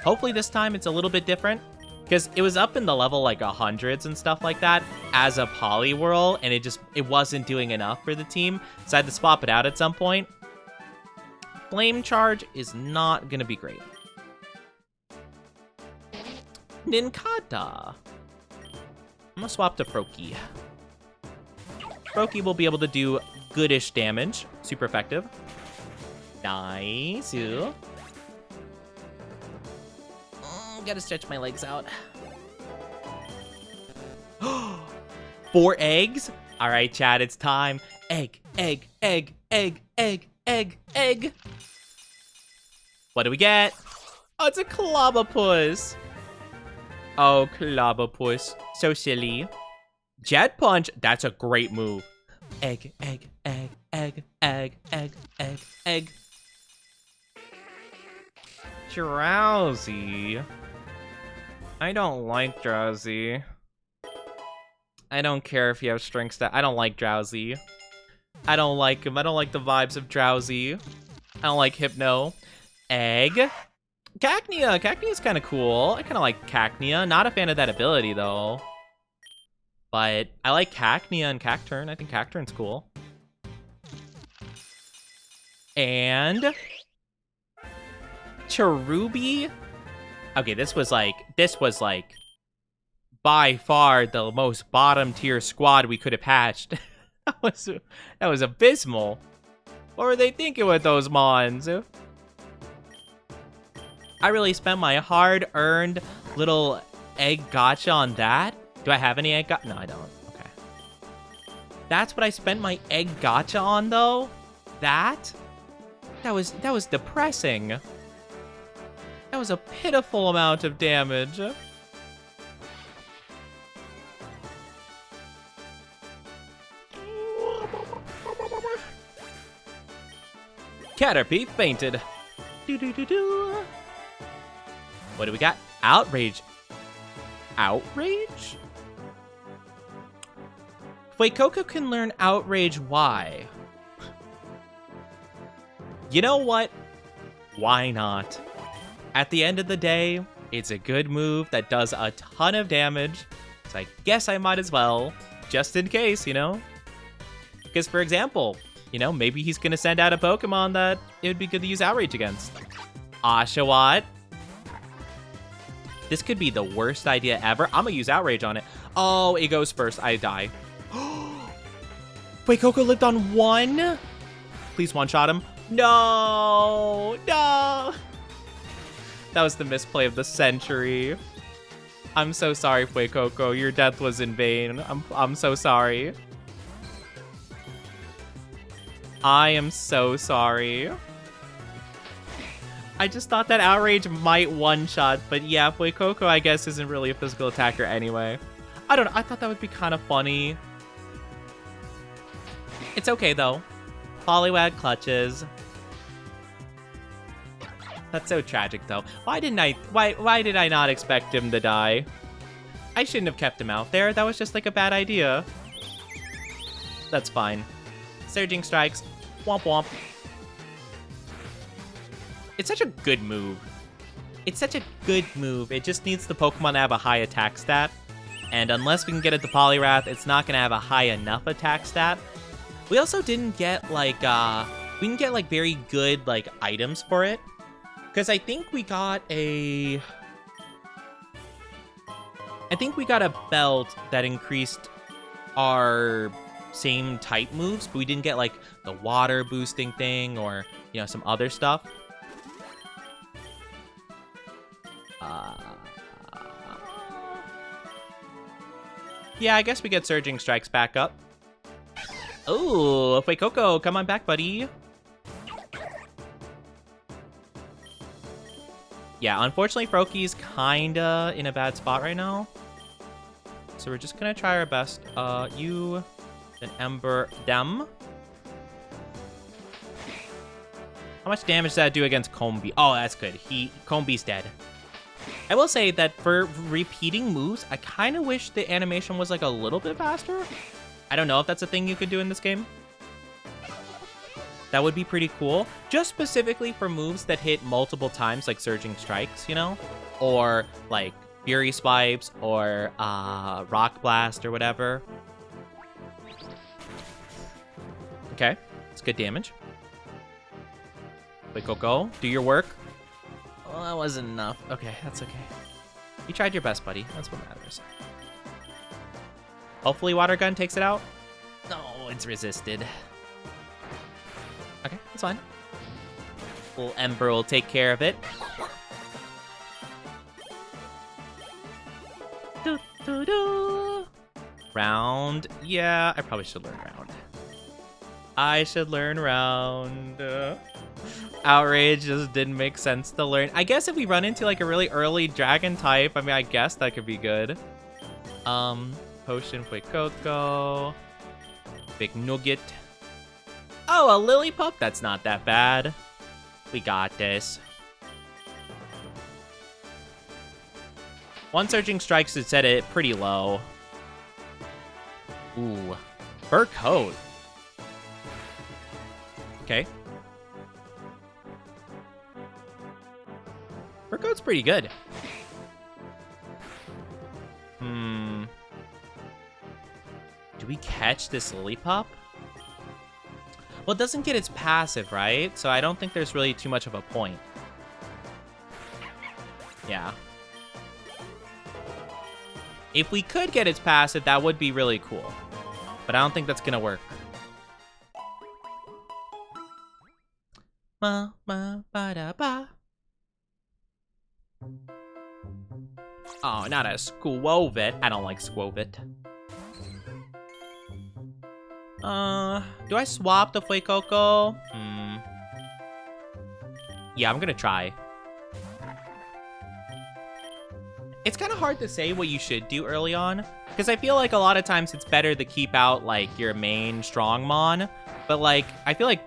hopefully this time it's a little bit different. Because it was up in the level, like, 100s and stuff like that as a Poliwhirl, and it wasn't doing enough for the team, so I had to swap it out at some point. Flame Charge is not going to be great. Nincada. I'm going to swap to Froakie. Froakie will be able to do goodish damage. Super effective. Nice. Gotta stretch my legs out. 4 eggs? All right, Chad, it's time. Egg, egg, egg, egg, egg, egg, egg. What do we get? Oh, it's a Clobbopus. Oh, Clobbopus. So silly. Jet Punch, that's a great move. Egg, egg, egg, egg, egg, egg, egg, egg. Drowsy. I don't like Drowsy. I don't care if you have strength stat. I don't like Drowsy. I don't like him. I don't like the vibes of Drowsy. I don't like Hypno. Egg. Cacnea. Cacnea's kind of cool. I kind of like Cacnea. Not a fan of that ability, though. But I like Cacnea and Cacturn. I think Cacturn's cool. And Cherubi. Okay, this was like by far the most bottom tier squad we could have hatched. that was abysmal. What were they thinking with those mons? I really spent my hard-earned little egg gotcha on that. Do I have any egg gotcha? No, I don't. Okay. That's what I spent my egg gotcha on, though? That was depressing. That was a pitiful amount of damage. Caterpie fainted. Do. What do we got? Outrage. Outrage? Wait, Coco can learn Outrage. Why? You know what? Why not? At the end of the day, it's a good move that does a ton of damage. So I guess I might as well, just in case, you know? Because, for example, you know, maybe he's going to send out a Pokemon that it would be good to use Outrage against. Oshawott. This could be the worst idea ever. I'm going to use Outrage on it. Oh, it goes first. I die. Wait, Coco lived on one? Please one-shot him. No! No! That was the misplay of the century. I'm so sorry, Fuecoco. Your death was in vain. I'm so sorry. I am so sorry. I just thought that Outrage might one-shot, but yeah, Fuecoco, I guess, isn't really a physical attacker anyway. I don't know. I thought that would be kind of funny. It's okay, though. Poliwag clutches. That's so tragic, though. Why did I not expect him to die? I shouldn't have kept him out there. That was just like a bad idea. That's fine. Surging Strikes. Womp womp. It's such a good move. It's such a good move. It just needs the Pokemon to have a high attack stat. And unless we can get it to Poliwrath, it's not going to have a high enough attack stat. We also didn't get, like, we didn't get, like, very good, like, items for it. Because I think we got a belt that increased our same type moves, but we didn't get, like, the water boosting thing or, you know, some other stuff. Yeah, I guess we get Surging Strikes back up. Oh, Fuecoco, come on back, buddy. Yeah, unfortunately, Froakie's kinda in a bad spot right now. So we're just gonna try our best. You, an Ember, them. How much damage does that do against Combee? Oh, that's good. Combee's dead. I will say that for repeating moves, I kind of wish the animation was like a little bit faster. I don't know if that's a thing you could do in this game. That would be pretty cool. Just specifically for moves that hit multiple times, like Surging Strikes, you know? Or, like, Fury Swipes, or Rock Blast, or whatever. Okay, it's good damage. Wait, go. Do your work. Well, that wasn't enough. Okay, that's okay. You tried your best, buddy. That's what matters. Hopefully Water Gun takes it out. No, it's resisted. Okay, that's fine. Little Ember will take care of it. Round. Yeah, I probably should learn Round. I should learn Round. Outrage just didn't make sense to learn. I guess if we run into like a really early dragon type, I mean, I guess that could be good. Potion Fuecoco. Big Nugget. Oh, a Lillipup? That's not that bad. We got this. One Surging Strikes to set it pretty low. Ooh. Fur coat. Okay. Fur coat's pretty good. Do we catch this Lillipup? Well, it doesn't get its passive, right? So I don't think there's really too much of a point. Yeah. If we could get its passive, that would be really cool. But I don't think that's gonna work. Oh, not a Squovit. I don't like Squovit. Do I swap the Fuecoco? Yeah, I'm gonna try. It's kind of hard to say what you should do early on, because I feel like a lot of times it's better to keep out, like, your main strong mon, but, like, I feel like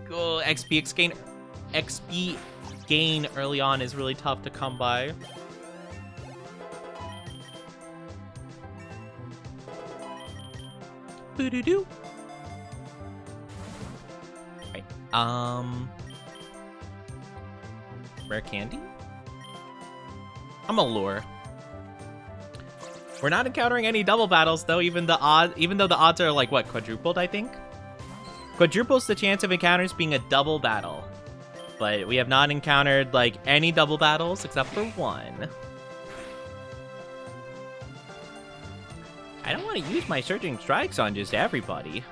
XP gain early on is really tough to come by. Boo-doo-doo. Right. Rare candy? I'm a lure. We're not encountering any double battles though, even though the odds are like what, quadrupled, I think? Quadruples the chance of encounters being a double battle. But we have not encountered like any double battles except for one. I don't want to use my Surging Strikes on just everybody.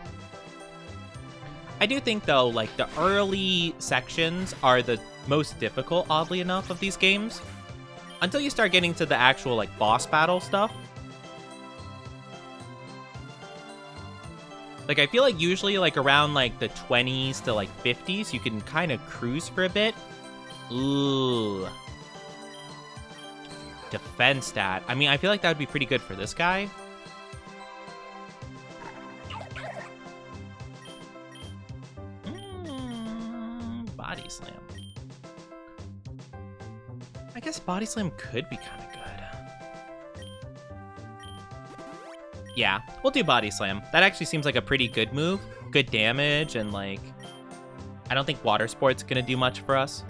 I do think, though, like, the early sections are the most difficult, oddly enough, of these games. Until you start getting to the actual, like, boss battle stuff. Like, I feel like usually, like, around, like, the 20s to, like, 50s, you can kind of cruise for a bit. Ooh. Defense stat. I mean, I feel like that would be pretty good for this guy. Body Slam. I guess Body Slam could be kind of good. Yeah, we'll do Body Slam. That actually seems like a pretty good move. Good damage, and like, I don't think Water Sport's gonna do much for us.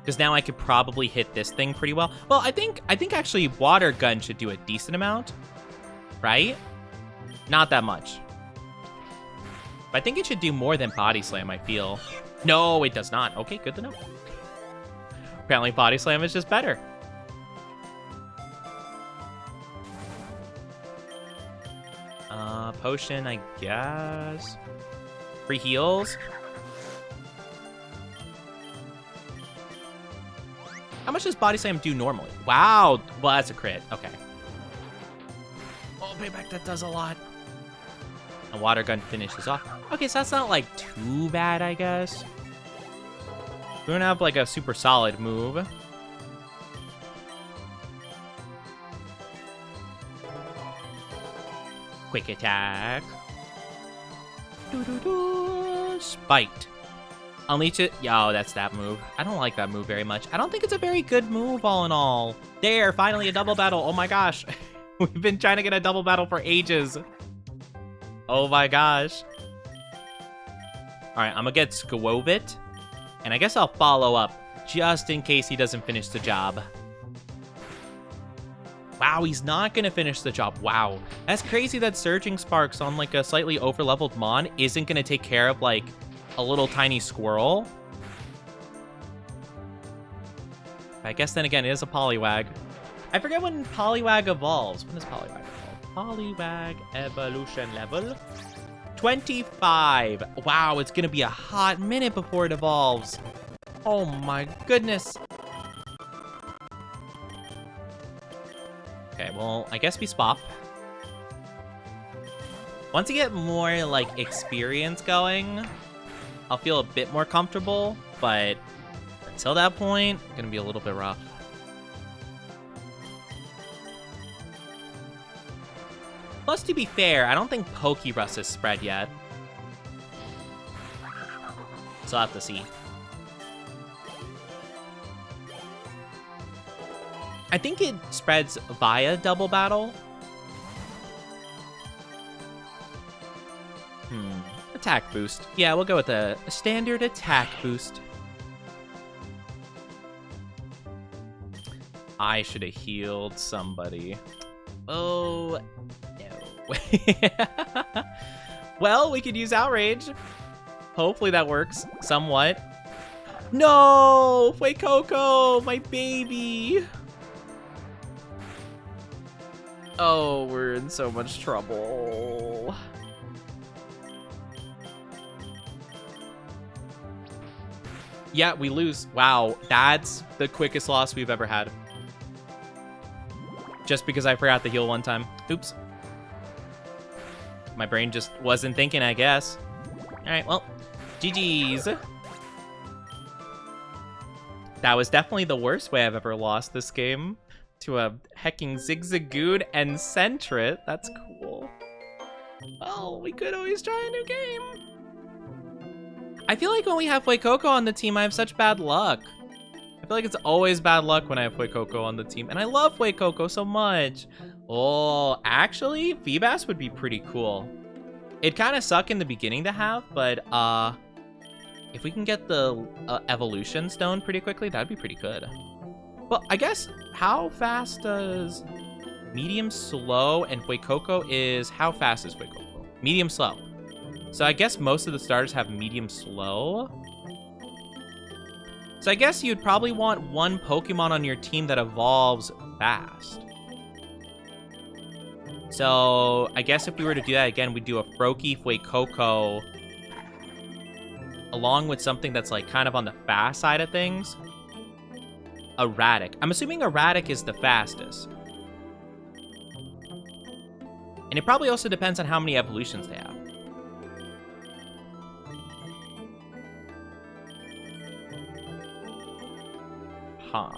Because now I could probably hit this thing pretty well. Well, I think actually Water Gun should do a decent amount, right? Not that much. But I think it should do more than Body Slam, I feel. No, it does not. Okay, good to know. Apparently Body Slam is just better. Potion, I guess. Free heals. How much does Body Slam do normally? Wow. Well, that's a crit. Okay. Oh, payback, that does a lot. And Water Gun finishes off. Okay, so that's not, like, too bad, I guess. We don't have, like, a super solid move. Quick attack. Spite. Unleash it. Yo, that's that move. I don't like that move very much. I don't think it's a very good move, all in all. There, finally a double battle. Oh my gosh. We've been trying to get a double battle for ages. Oh my gosh. Alright, I'm gonna get Squovit. And I guess I'll follow up, just in case he doesn't finish the job. Wow, he's not gonna finish the job. Wow. That's crazy that Surging Sparks on, like, a slightly over-leveled Mon isn't gonna take care of, like, a little tiny squirrel. I guess then again, it is a Poliwag. I forget when Poliwag evolves. When does Poliwag evolve? Poliwag evolution level 25. Wow, it's gonna be a hot minute before it evolves. Oh my goodness. Okay, well, I guess we swap. Once you get more, like, experience going, I'll feel a bit more comfortable, but until that point, it's gonna be a little bit rough. Plus, to be fair, I don't think Pokerus is spread yet. So I'll have to see. I think it spreads via double battle. Attack boost. Yeah, we'll go with a standard attack boost. I should have healed somebody. Oh, no. Well, we could use Outrage. Hopefully that works somewhat. No! Fuecoco, my baby! Oh, we're in so much trouble. Yeah, we lose. Wow, that's the quickest loss we've ever had. Just because I forgot to heal one time. Oops. My brain just wasn't thinking, I guess. All right, well, GG's. That was definitely the worst way I've ever lost this game. To a hecking Zigzagoon and Centret. That's cool. Well, we could always try a new game. I feel like when we have Fuecoco on the team, I have such bad luck. I feel like it's always bad luck when I have Fuecoco on the team. And I love Fuecoco so much. Oh, actually, Feebas would be pretty cool. It'd kind of suck in the beginning to have, but if we can get the evolution stone pretty quickly, that'd be pretty good. Well, I guess, how fast does medium slow and Fuecoco is, how fast is Fuecoco? Medium slow. So I guess most of the starters have medium slow. So I guess you'd probably want one Pokemon on your team that evolves fast. So I guess if we were to do that again, we'd do a Froakie, Fuecoco, along with something that's like kind of on the fast side of things. Erratic. I'm assuming Erratic is the fastest. And it probably also depends on how many evolutions they have. Huh.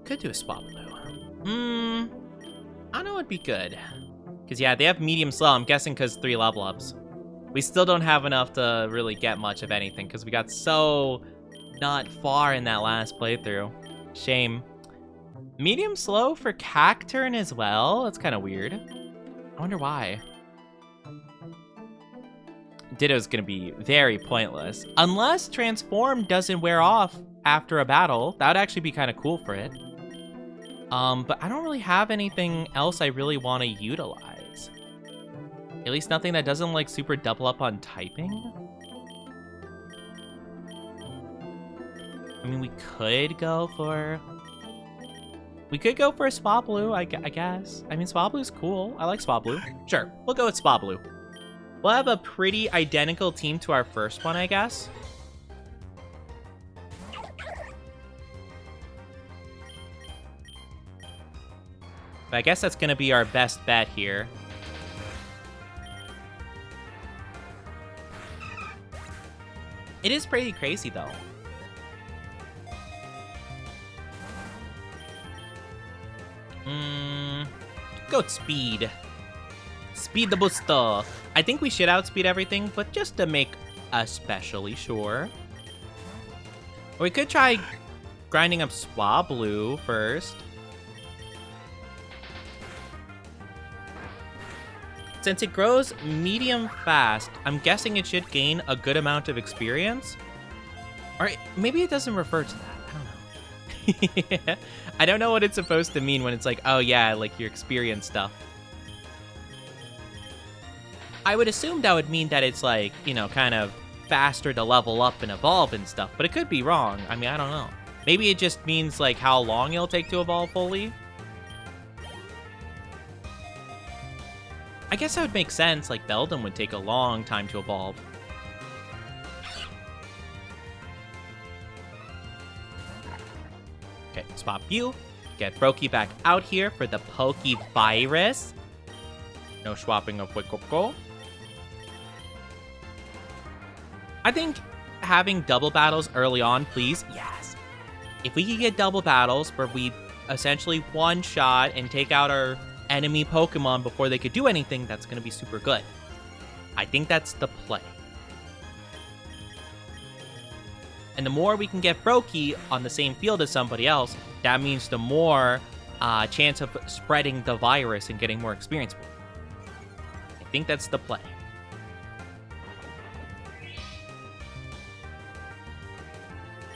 Could do a Swablu. I know it'd be good. Because, yeah, they have medium slow. I'm guessing because 3 level ups. We still don't have enough to really get much of anything because we got so not far in that last playthrough. Shame. Medium slow for Cacturne as well? That's kind of weird. I wonder why. Ditto's going to be very pointless. Unless Transform doesn't wear off after a battle. That would actually be kind of cool for it. But I don't really have anything else I really want to utilize. At least nothing that doesn't, like, super double up on typing. I mean, we could go for... We could go for a Swablu, I guess. I mean, Swablu's cool. I like Swablu. Sure, we'll go with Swablu. We'll have a pretty identical team to our first one, I guess. But I guess that's going to be our best bet here. It is pretty crazy, though. Goat speed. Speed the booster. I think we should outspeed everything, but just to make especially sure. Or we could try grinding up Swablu first. Since it grows medium fast, I'm guessing it should gain a good amount of experience. Or maybe it doesn't refer to that. I don't know. I don't know what it's supposed to mean when it's like, oh yeah, like your experience stuff. I would assume that would mean that it's like, you know, kind of faster to level up and evolve and stuff, but it could be wrong. I mean, I don't know. Maybe it just means like how long it'll take to evolve fully. I guess that would make sense, like Beldum would take a long time to evolve. Okay, swap you. Get Froakie back out here for the Pokevirus. No swapping of Fuecoco. I think having double battles early on, please. Yes. If we could get double battles where we essentially one-shot and take out our enemy Pokemon before they could do anything, that's going to be super good. I think that's the play. And the more we can get Froakie on the same field as somebody else, that means the more chance of spreading the virus and getting more experience with it. I think that's the play.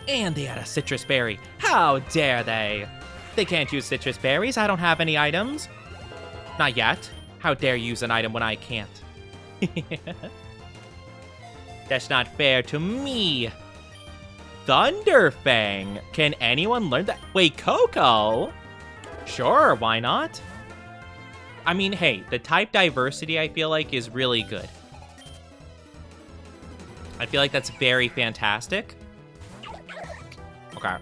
And they had a citrus berry. How dare they? They can't use citrus berries. I don't have any items. Not yet. How dare you use an item when I can't? That's not fair to me. Thunderfang. Can anyone learn that? Wait, Coco? Sure, why not? I mean, hey, the type diversity, I feel like, is really good. I feel like that's very fantastic. Okay.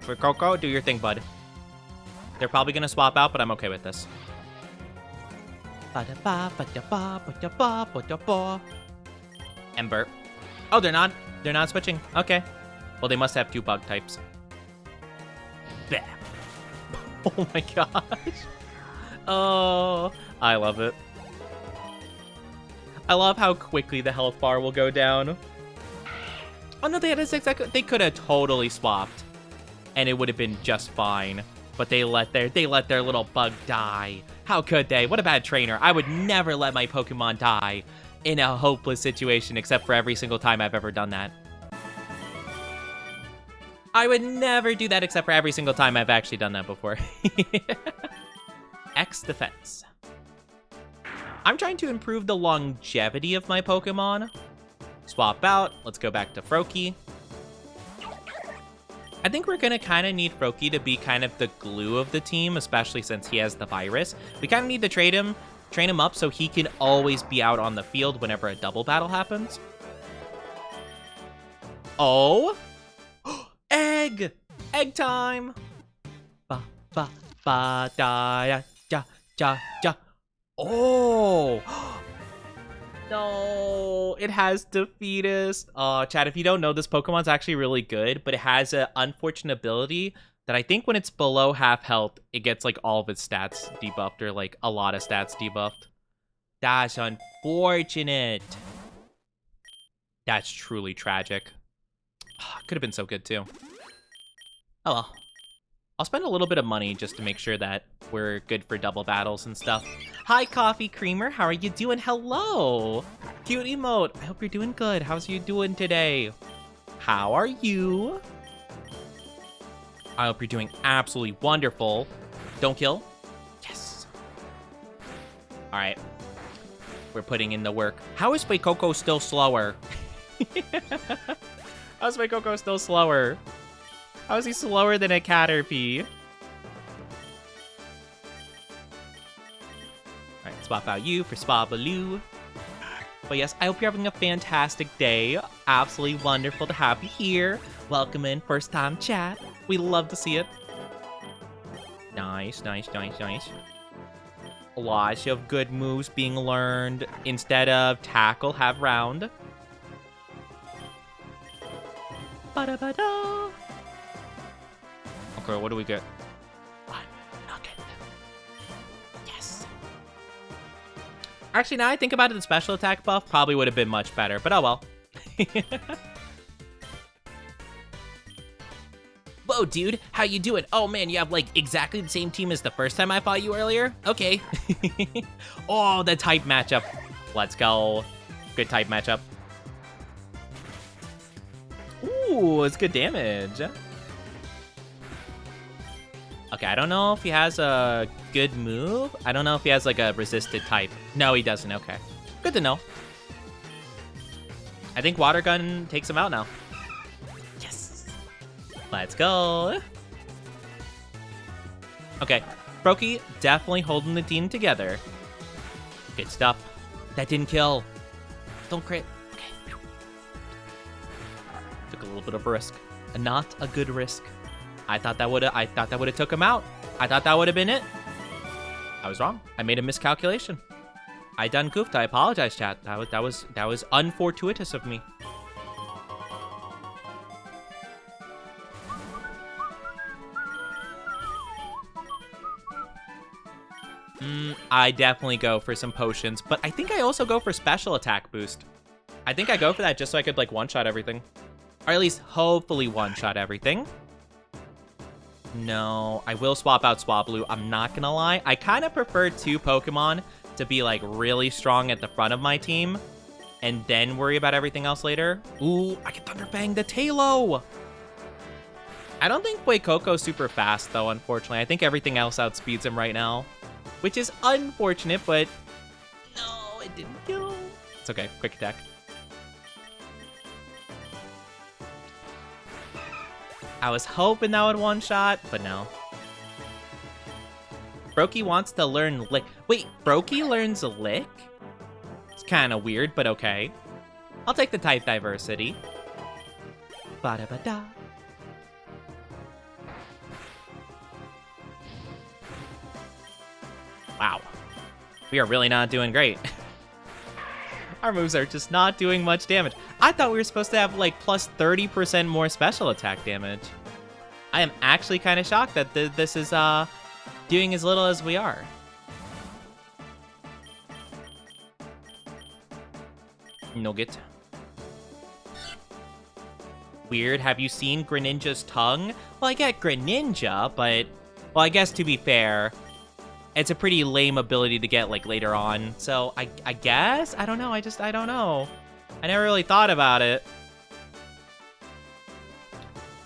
For Coco, do your thing, bud. They're probably going to swap out, but I'm okay with this. Ember. Oh, they're not. They're not switching. Okay. Well, they must have 2 bug types. Bah. Oh my gosh. Oh, I love it. I love how quickly the health bar will go down. Oh no, they had a 6. They could have totally swapped, and it would have been just fine. But they let their little bug die. How could they? What a bad trainer. I would never let my Pokemon die in a hopeless situation, except for every single time I've ever done that. I would never do that except for every single time I've actually done that before. X defense. I'm trying to improve the longevity of my Pokemon. Swap out. Let's go back to Froakie. I think we're going to kind of need Froakie to be kind of the glue of the team, especially since he has the virus. We kind of need to train him up so he can always be out on the field whenever a double battle happens. Oh! Egg! Egg time! Ba, ba, ba, da, ya, ja, ja, ja. Oh! No, it has Defeatist. Oh, Chad, if you don't know, this Pokemon's actually really good, but it has an unfortunate ability that I think when it's below half health, it gets like all of its stats debuffed, or like a lot of stats debuffed. That's unfortunate. That's truly tragic. Could have been so good too. Oh well. I'll spend a little bit of money just to make sure that we're good for double battles and stuff. Hi, Coffee Creamer. How are you doing? Hello. Cute emote. I hope you're doing good. How's you doing today? How are you? I hope you're doing absolutely wonderful. Don't kill. Yes. All right. We're putting in the work. How is Coco still slower? How's Coco still slower? How is he slower than a Caterpie? Alright, swap out you for Spabaloo. But yes, I hope you're having a fantastic day. Absolutely wonderful to have you here. Welcome in, first time chat. We love to see it. Nice, nice, nice, nice. Lots of good moves being learned. Instead of tackle, have round. Ba-da-ba-da. Okay, what do we get? One nugget. Yes. Actually, now I think about it, the special attack buff probably would have been much better, but oh well. Whoa, dude, how you doing? Oh man, you have like exactly the same team as the first time I fought you earlier? Okay. Oh, the type matchup. Let's go. Good type matchup. Ooh, it's good damage. Okay, I don't know if he has a good move. I don't know if he has like a resisted type. No, he doesn't. Okay. Good to know. I think Water Gun takes him out now. Yes. Let's go. Okay. Froakie definitely holding the team together. Good stuff. That didn't kill. Don't crit. Okay. Took a little bit of a risk. Not a good risk. I thought that would have took him out. I thought that would have been it. I was wrong. I made a miscalculation. I done goofed. I apologize, chat. That was unfortuitous of me. I definitely go for some potions, but I think I also go for special attack boost. I think I go for that just so I could like one-shot everything. Or at least hopefully one-shot everything. No, I will swap out Swablu. I'm not gonna lie. I kind of prefer 2 Pokemon to be like really strong at the front of my team and then worry about everything else later. Ooh, I can Thunder Fang the Tailo. I don't think Fuecoco's super fast though, unfortunately. I think everything else outspeeds him right now, which is unfortunate, but no, it didn't kill. It's okay, quick attack. I was hoping that would one-shot, but no. Brokey wants to learn Lick. Wait, Brokey learns Lick? It's kind of weird, but okay. I'll take the type diversity. Ba-da-ba-da. Wow. We are really not doing great. Our moves are just not doing much damage. I thought we were supposed to have like plus 30% more special attack damage. I am actually kind of shocked that this is doing as little as we are. Nugget. Weird. Have you seen Greninja's tongue? Well, I get Greninja, but... Well, I guess to be fair, it's a pretty lame ability to get, like, later on. So, I guess? I don't know. I don't know. I never really thought about it.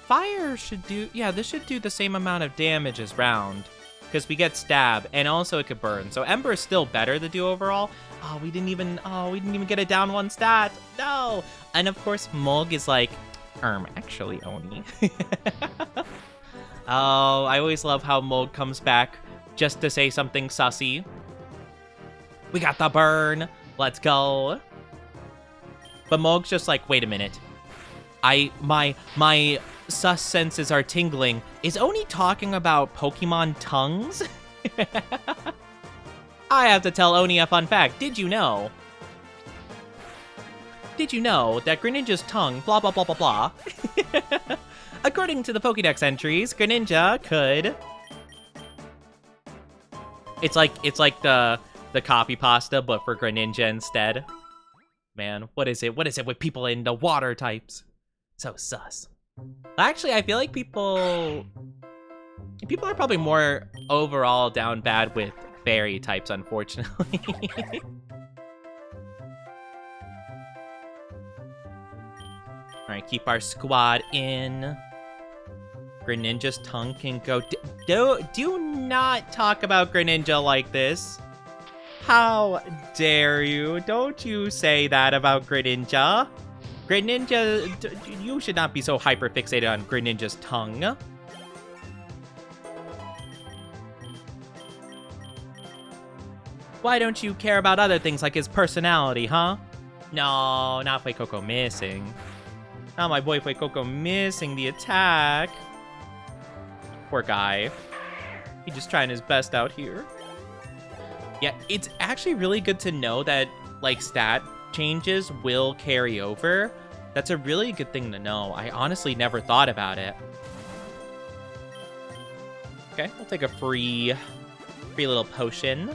Fire should do... Yeah, this should do the same amount of damage as round. Because we get stab, and also it could burn. So Ember is still better to do overall. Oh, we didn't even get a down one stat. No! And of course, Mulg is like... actually, Oni. Oh, I always love how Mulg comes back just to say something sussy. We got the burn. Let's go. But Mulg's just like, wait a minute. My sus senses are tingling. Is Oni talking about Pokemon tongues? I have to tell Oni a fun fact. Did you know? Did you know that Greninja's tongue, blah, blah, blah, blah, blah. According to the Pokédex entries, Greninja could... It's like the copy pasta, but for Greninja instead. Man, what is it? What is it with people in the water types? So sus. Actually, I feel like people are probably more overall down bad with fairy types, unfortunately. Alright, keep our squad in. Greninja's tongue can go... Do not talk about Greninja like this. How dare you? Don't you say that about Greninja. Greninja... You should not be so hyper-fixated on Greninja's tongue. Why don't you care about other things like his personality, huh? No, not Fuecoco missing. Not my boy Fuecoco missing the attack. Poor guy. He's just trying his best out here. Yeah, it's actually really good to know that, like, stat changes will carry over. That's a really good thing to know. I honestly never thought about it. Okay, we'll take a free little potion.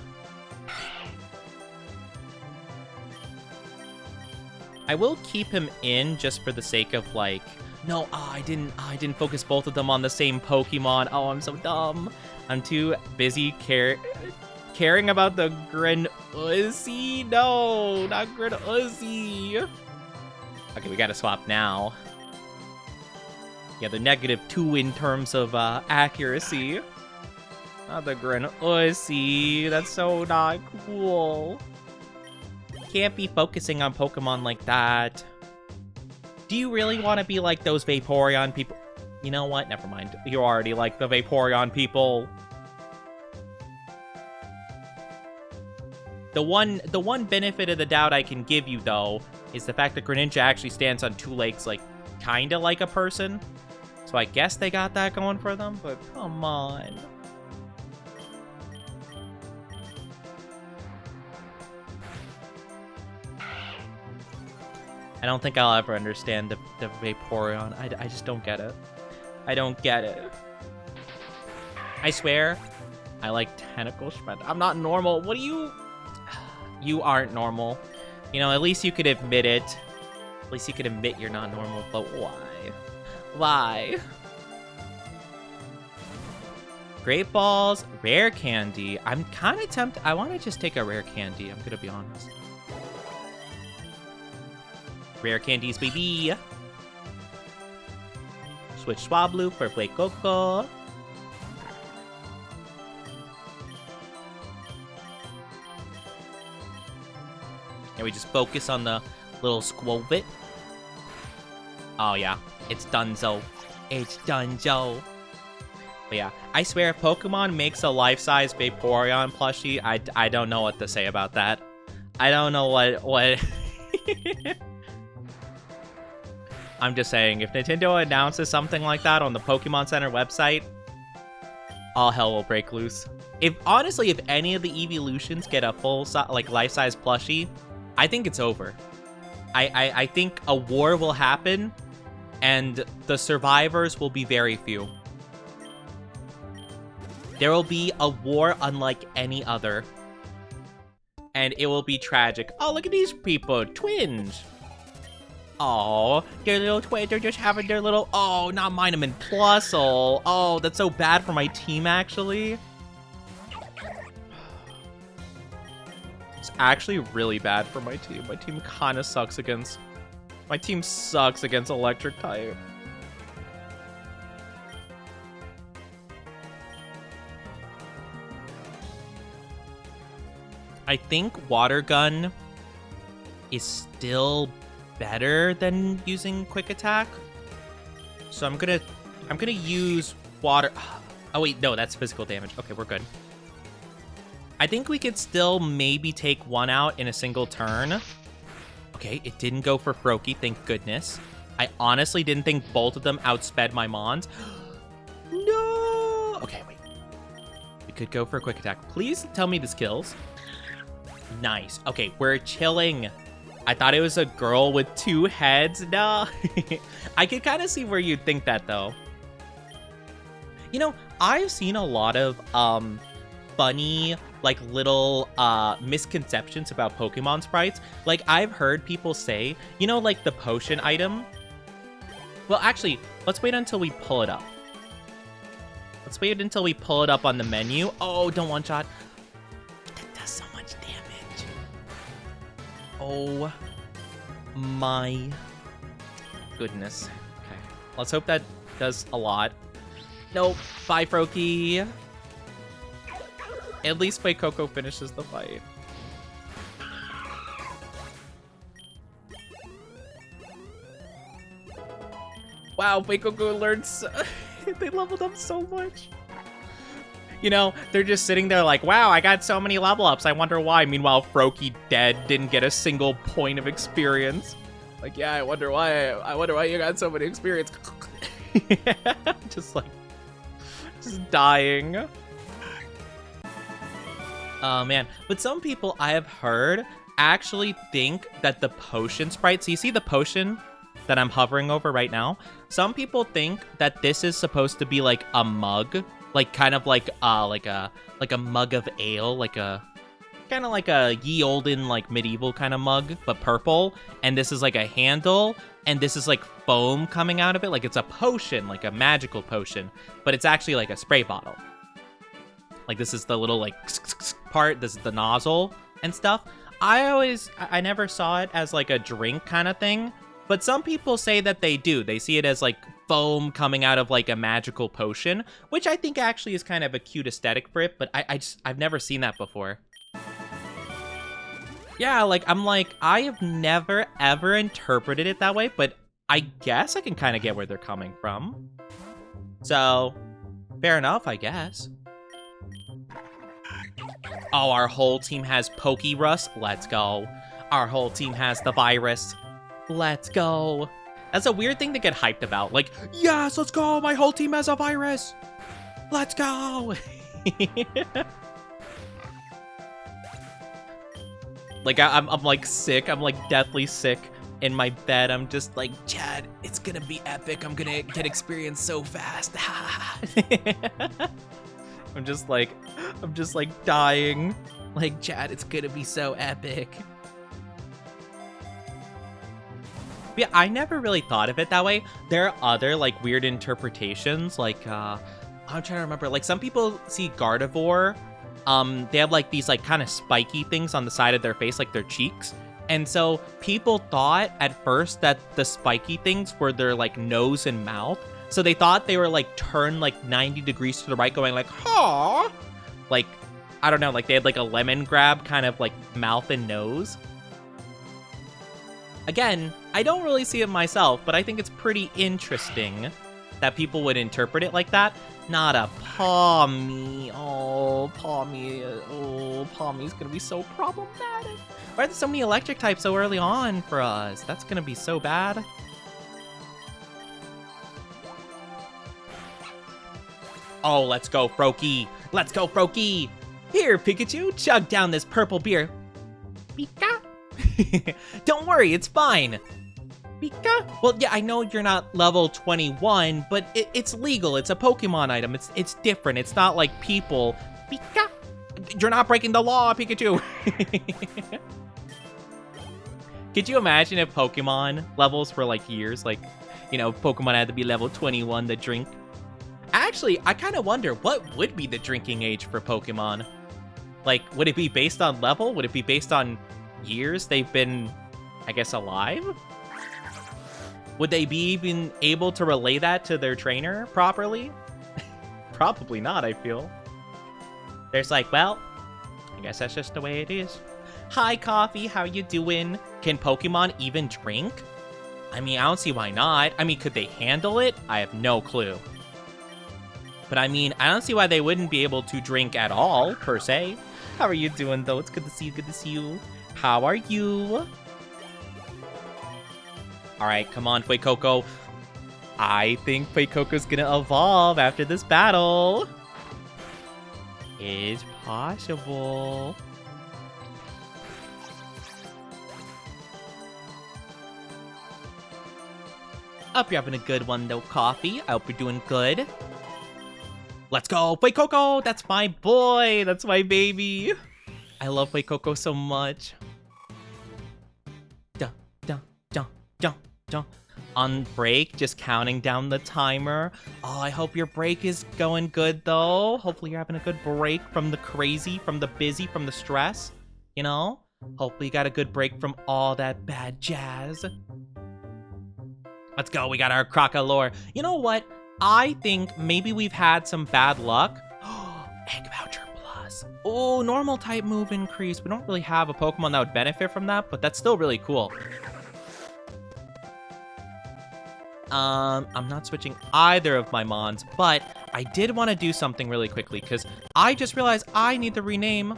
I will keep him in just for the sake of, like... No, I didn't focus both of them on the same Pokemon. Oh, I'm so dumb. I'm too busy caring about the Gren-Uzzy. No, not Gren-Uzzy. Okay, we gotta swap now. Yeah, they're -2 in terms of accuracy. Not the Gren-Uzzy. That's so not cool. Can't be focusing on Pokemon like that. Do you really want to be like those Vaporeon people? You know what? Never mind. You're already like the Vaporeon people. The one benefit of the doubt I can give you, though, is the fact that Greninja actually stands on 2 legs, like, kinda like a person. So I guess they got that going for them, but come on. I don't think I'll ever understand the Vaporeon. I just don't get it. I don't get it. I swear, I like tentacle shred. I'm not normal. What do you... You aren't normal. You know, at least you could admit it. At least you could admit you're not normal, but why? Why? Great balls, rare candy. I'm kind of tempted. I want to just take a rare candy. I'm gonna be honest. Rare candies, baby. Switch Swablu for Fuecoco. And we just focus on the little Squovit. Oh yeah, it's Dunzo. It's Dunzo. But yeah, I swear if Pokemon makes a life-size Vaporeon plushie, I don't know what to say about that. I don't know what... I'm just saying, if Nintendo announces something like that on the Pokemon Center website, all hell will break loose. Honestly, if any of the evolutions get a full, like, life-size plushie, I think it's over. I think a war will happen, and the survivors will be very few. There will be a war unlike any other. And it will be tragic. Oh, look at these people, twins. Oh, their little twins, they're just having their little, oh, not mine, I'm in Plusle. Oh, that's so bad for my team, actually. It's actually really bad for my team. My team kind of sucks against, electric type. I think Water Gun is still better than using Quick Attack. So I'm gonna use Water... Oh wait, no, that's physical damage. Okay, we're good. I think we could still maybe take one out in a single turn. Okay, it didn't go for Froakie, thank goodness. I honestly didn't think both of them outsped my Mons. No! Okay, wait. We could go for a Quick Attack. Please tell me this kills. Nice. Okay, we're chilling. I thought it was a girl with 2 heads. No. I could kind of see where you'd think that, though. You know, I've seen a lot of funny, like, little misconceptions about Pokemon sprites. Like, I've heard people say, you know, like, the potion item. Well, actually, let's wait until we pull it up. Let's wait until we pull it up on the menu. Oh, don't one-shot. Oh my goodness. Okay, let's hope that does a lot. Nope. Bye, Froakie. At least Coco finishes the fight. Wow, Coco learns. They leveled up so much. You know, they're just sitting there like, wow, I got so many level ups. I wonder why. Meanwhile, Froakie dead, didn't get a single point of experience. Like, yeah, I wonder why. I wonder why you got so many experience. Just dying. Oh, man. But some people I have heard actually think that the potion sprite, so you see the potion that I'm hovering over right now? Some people think that this is supposed to be like a mug. Like, kind of like a mug of ale, like a kind of like a ye olden, like medieval kind of mug, but purple. And this is like a handle, and this is like foam coming out of it, like it's a potion, like a magical potion, but it's actually like a spray bottle. Like, this is the little like part, this is the nozzle and stuff. I never saw it as like a drink kind of thing, but some people say that they do. They see it as like foam coming out of like a magical potion, which I think actually is kind of a cute aesthetic for it, but I've never seen that before. Yeah, I have never ever interpreted it that way, but I guess I can kind of get where they're coming from. So, fair enough, I guess. Oh, our whole team has Pokerus. Let's go. Our whole team has the virus. Let's go. That's a weird thing to get hyped about. Like, yes, let's go. My whole team has a virus. Let's go. Like, I'm like sick. I'm like deathly sick in my bed. I'm just like, Chad, it's gonna be epic. I'm gonna get experience so fast. I'm just like dying. Like, Chad, it's gonna be so epic. But yeah, I never really thought of it that way. There are other like weird interpretations. Like, I'm trying to remember. Like, some people see Gardevoir. They have like these like kind of spiky things on the side of their face, like their cheeks. And so people thought at first that the spiky things were their like nose and mouth. So they thought they were like turned like 90 degrees to the right, going like, huh? Like, I don't know, like they had like a lemon grab kind of like mouth and nose. Again, I don't really see it myself, but I think it's pretty interesting. that people would interpret it like that. Not a Pawmi. Oh, Pawmi. Oh, Pawmi's gonna be so problematic. Why are there so many electric types so early on for us? That's gonna be so bad. Oh, let's go, Froakie. Let's go, Froakie. Here, Pikachu, chug down this purple beer. Pika? Don't worry, it's fine. Pika? Well, yeah, I know you're not level 21, but it's legal. It's a Pokemon item. It's different. It's not like people. Pika? You're not breaking the law, Pikachu. Could you imagine if Pokemon levels were like years? Like, you know, Pokemon had to be level 21 to drink. Actually, I kind of wonder what would be the drinking age for Pokemon. Like, would it be based on level? Would it be based on years they've been, I guess, alive? Would they be even able to relay that to their trainer properly? Probably not, I feel. There's like, well, I guess that's just the way it is. Hi, Coffee, how you doing? Can Pokemon even drink? I mean, I don't see why not. I mean, could they handle it? I have no clue. But I mean, I don't see why they wouldn't be able to drink at all, per se. How are you doing, though? It's good to see you, good to see you. How are you? Alright, come on, Fuecoco. I think Fuecoco's gonna evolve after this battle. It's possible. Hope you're having a good one, though, Coffee. I hope you're doing good. Let's go, Fuecoco! That's my boy! That's my baby! I love Fuecoco so much. Dun, dun, dun, dun, dun. On break, just counting down the timer. Oh, I hope your break is going good, though. Hopefully you're having a good break from the crazy, from the busy, from the stress. You know? Hopefully you got a good break from all that bad jazz. Let's go, we got our Crocolore. You know what? I think maybe we've had some bad luck. Egg Voucher Plus. Oh, normal type move increase. We don't really have a Pokemon that would benefit from that, but that's still really cool. I'm not switching either of my Mons, but I did want to do something really quickly because I just realized I need to rename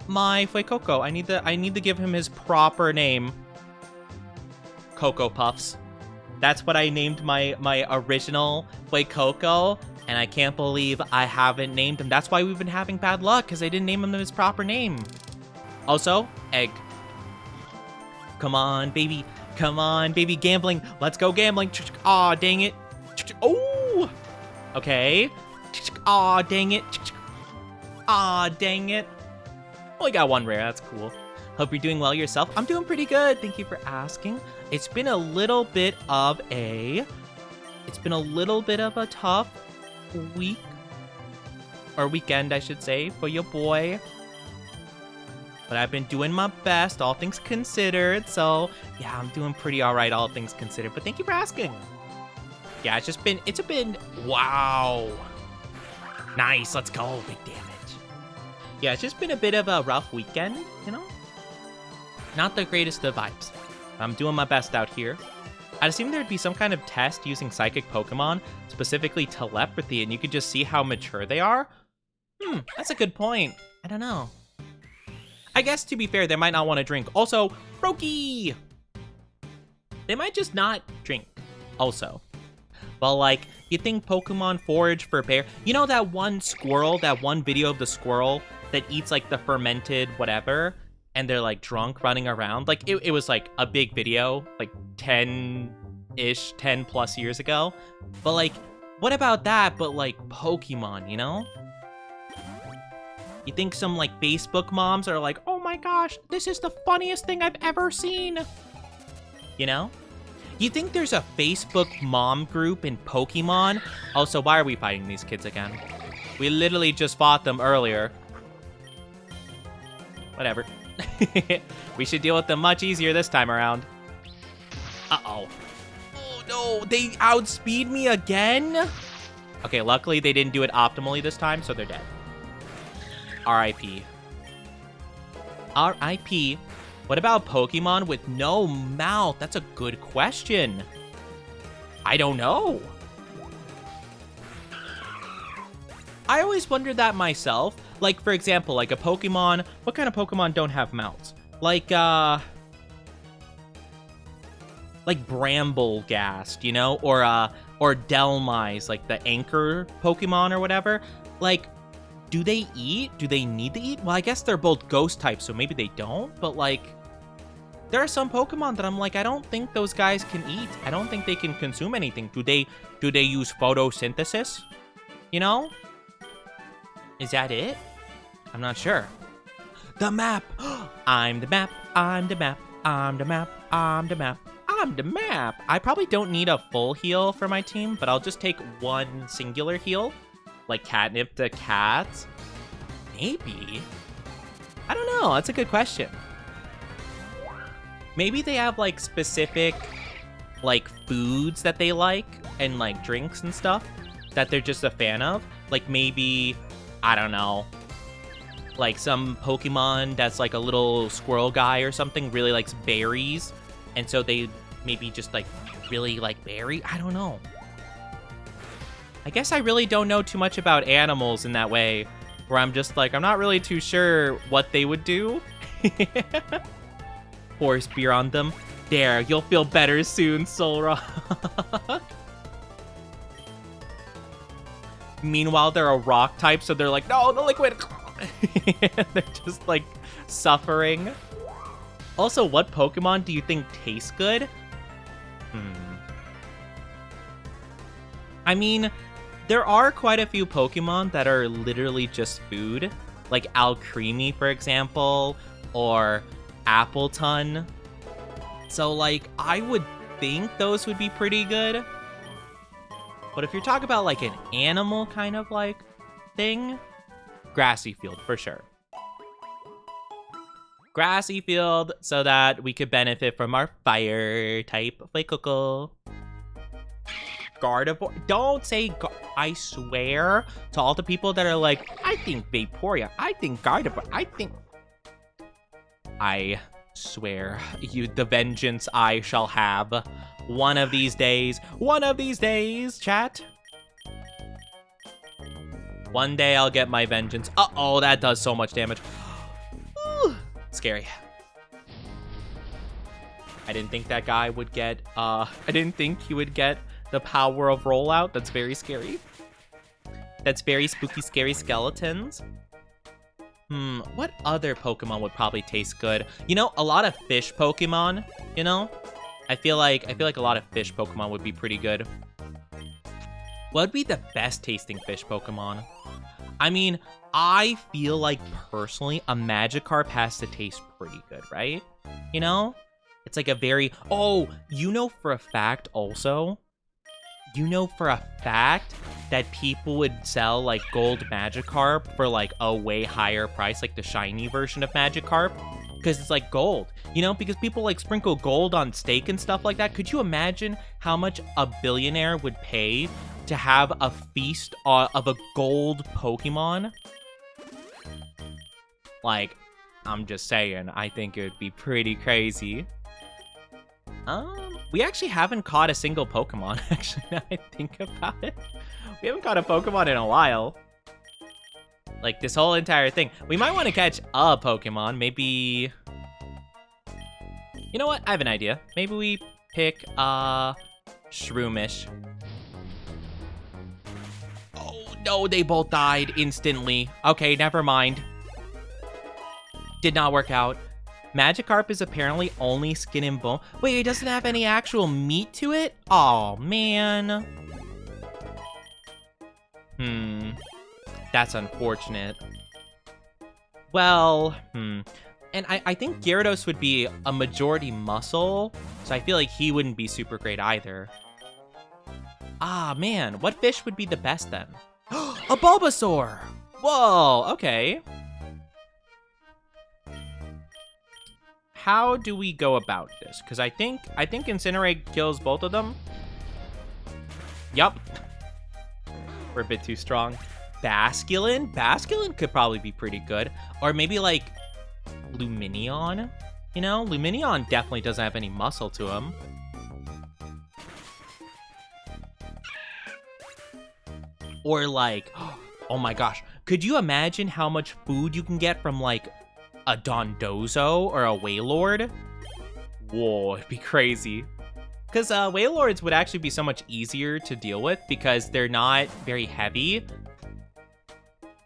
my Fuecoco. I need to give him his proper name. Cocoa Puffs. That's what I named my original Fuecoco, and I can't believe I haven't named him. That's why we've been having bad luck, because I didn't name him his proper name. Also, Egg. Come on, baby. Come on, baby. Gambling. Let's go gambling. Aw, dang it. Oh! Okay. Aw, dang it. Aw, dang it. Only got one rare. That's cool. Hope you're doing well yourself. I'm doing pretty good. Thank you for asking. It's been a little bit of a tough week. Or weekend, I should say, for your boy. But I've been doing my best, all things considered. So, yeah, I'm doing pretty all right, all things considered. But thank you for asking. Yeah, it's been, wow. Nice, let's go, big damage. Yeah, it's just been a bit of a rough weekend, you know? Not the greatest of vibes. I'm doing my best out here. I'd assume there'd be some kind of test using psychic Pokemon, specifically telepathy, and you could just see how mature they are. That's a good point. I don't know. I guess, to be fair, they might not want to drink. Also, Froakie! They might just not drink, also. Well, like, you think Pokemon forage for bear? You know that one squirrel, that one video of the squirrel that eats, like, the fermented whatever? And they're, like, drunk running around? Like, it was, like, a big video, like, 10 plus years ago. But, like, what about that, but, like, Pokemon, you know? You think some, like, Facebook moms are like, oh my gosh, this is the funniest thing I've ever seen? You know? You think there's a Facebook mom group in Pokemon? Also, why are we fighting these kids again? We literally just fought them earlier. Whatever. We should deal with them much easier this time around. Uh-oh. Oh, no. They outspeed me again? Okay, luckily they didn't do it optimally this time, so they're dead. R.I.P. R.I.P. What about Pokemon with no mouth? That's a good question. I don't know. I always wondered that myself. Like, for example, like a Pokemon, what kind of Pokemon don't have mouths? Like Bramblegast, you know? Or Delmise, like the anchor Pokemon or whatever. Like, do they eat? Do they need to eat? Well, I guess they're both ghost types, so maybe they don't, but like, there are some Pokemon that I'm like, I don't think those guys can eat. I don't think they can consume anything. Do they use photosynthesis? You know? Is that it? I'm not sure. The map! I'm the map, I'm the map, I'm the map, I'm the map, I'm the map. I probably don't need a full heal for my team, but I'll just take one singular heal. Like catnip to cats? Maybe. I don't know, that's a good question. Maybe they have like specific like foods that they like and like drinks and stuff that they're just a fan of. Like maybe, I don't know, like some Pokemon that's like a little squirrel guy or something really likes berries. And so they maybe just like really like berry. I don't know. I guess I really don't know too much about animals in that way, where I'm just like, I'm not really too sure what they would do. Pour spear on them. There, you'll feel better soon, Solrock. Meanwhile, they're a rock type, so they're like, no, the liquid. They're just like suffering. Also, what Pokemon do you think tastes good? I mean, there are quite a few Pokemon that are literally just food. Like Alcremie, for example, or Appleton. So, like, I would think those would be pretty good. But if you're talking about, like, an animal kind of, like, thing, Grassy Field, for sure. Grassy Field, so that we could benefit from our fire type Fuecoco. Gardevoir. Don't say I swear to all the people that are like, I think Vaporeon, I think Gardevoir, I swear, the vengeance I shall have one of these days, chat. One day I'll get my vengeance. Uh-oh, that does so much damage. Ooh, scary. I didn't think that guy would get, I didn't think he would get the power of rollout. That's very scary. That's very spooky, scary skeletons. What other Pokemon would probably taste good? You know, a lot of fish Pokemon, you know? I feel like a lot of fish Pokemon would be pretty good. What would be the best tasting fish Pokemon? I mean, I feel like personally a Magikarp has to taste pretty good, right? You know? It's like a very, oh, you know for a fact also, that people would sell like gold Magikarp for like a way higher price, like the shiny version of Magikarp, because it's like gold, you know, because people like sprinkle gold on steak and stuff like that. Could you imagine how much a billionaire would pay to have a feast of a gold Pokemon? Like, I'm just saying, I think it would be pretty crazy. We actually haven't caught a single Pokemon, actually, now I think about it. We haven't caught a Pokemon in a while. Like, this whole entire thing. We might want to catch a Pokemon, maybe... You know what? I have an idea. Maybe we pick, Shroomish. Oh, no, they both died instantly. Okay, never mind. Did not work out. Magikarp is apparently only skin and bone. Wait, it doesn't have any actual meat to it? Oh, man. That's unfortunate. Well, And I think Gyarados would be a majority muscle, so I feel like he wouldn't be super great either. Ah, man. What fish would be the best then? A Bulbasaur! Whoa, okay. How do we go about this? Because I think Incinerate kills both of them. Yup. We're a bit too strong. Basculin? Basculin could probably be pretty good. Or maybe like Lumineon? You know, Lumineon definitely doesn't have any muscle to him. Or like Oh my gosh. Could you imagine how much food you can get from like a Dondozo or a Wailord? Whoa, it'd be crazy. Because Wailords would actually be so much easier to deal with because they're not very heavy.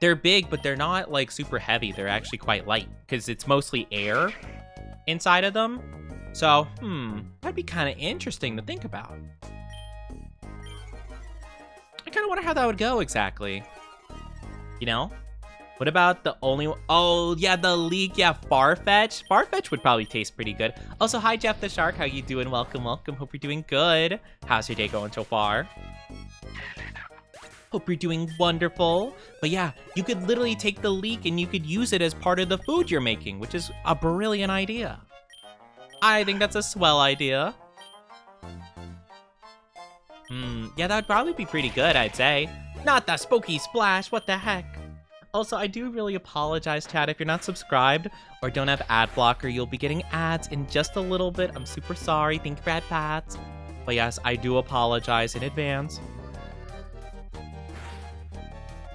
They're big, but they're not like super heavy. They're actually quite light because it's mostly air inside of them. So, that'd be kind of interesting to think about. I kind of wonder how that would go exactly. You know? What about the only one? Oh, yeah, the leak. Yeah, Farfetch. Farfetch would probably taste pretty good. Also, hi, Jeff the Shark. How you doing? Welcome, welcome. Hope you're doing good. How's your day going so far? Hope you're doing wonderful. But yeah, you could literally take the leek and you could use it as part of the food you're making, which is a brilliant idea. I think that's a swell idea. Yeah, that would probably be pretty good, I'd say. Not the spooky splash, what the heck? Also, I do really apologize, chat. If you're not subscribed or don't have ad blocker, you'll be getting ads in just a little bit. I'm super sorry. Thank you for AdPats. But yes, I do apologize in advance.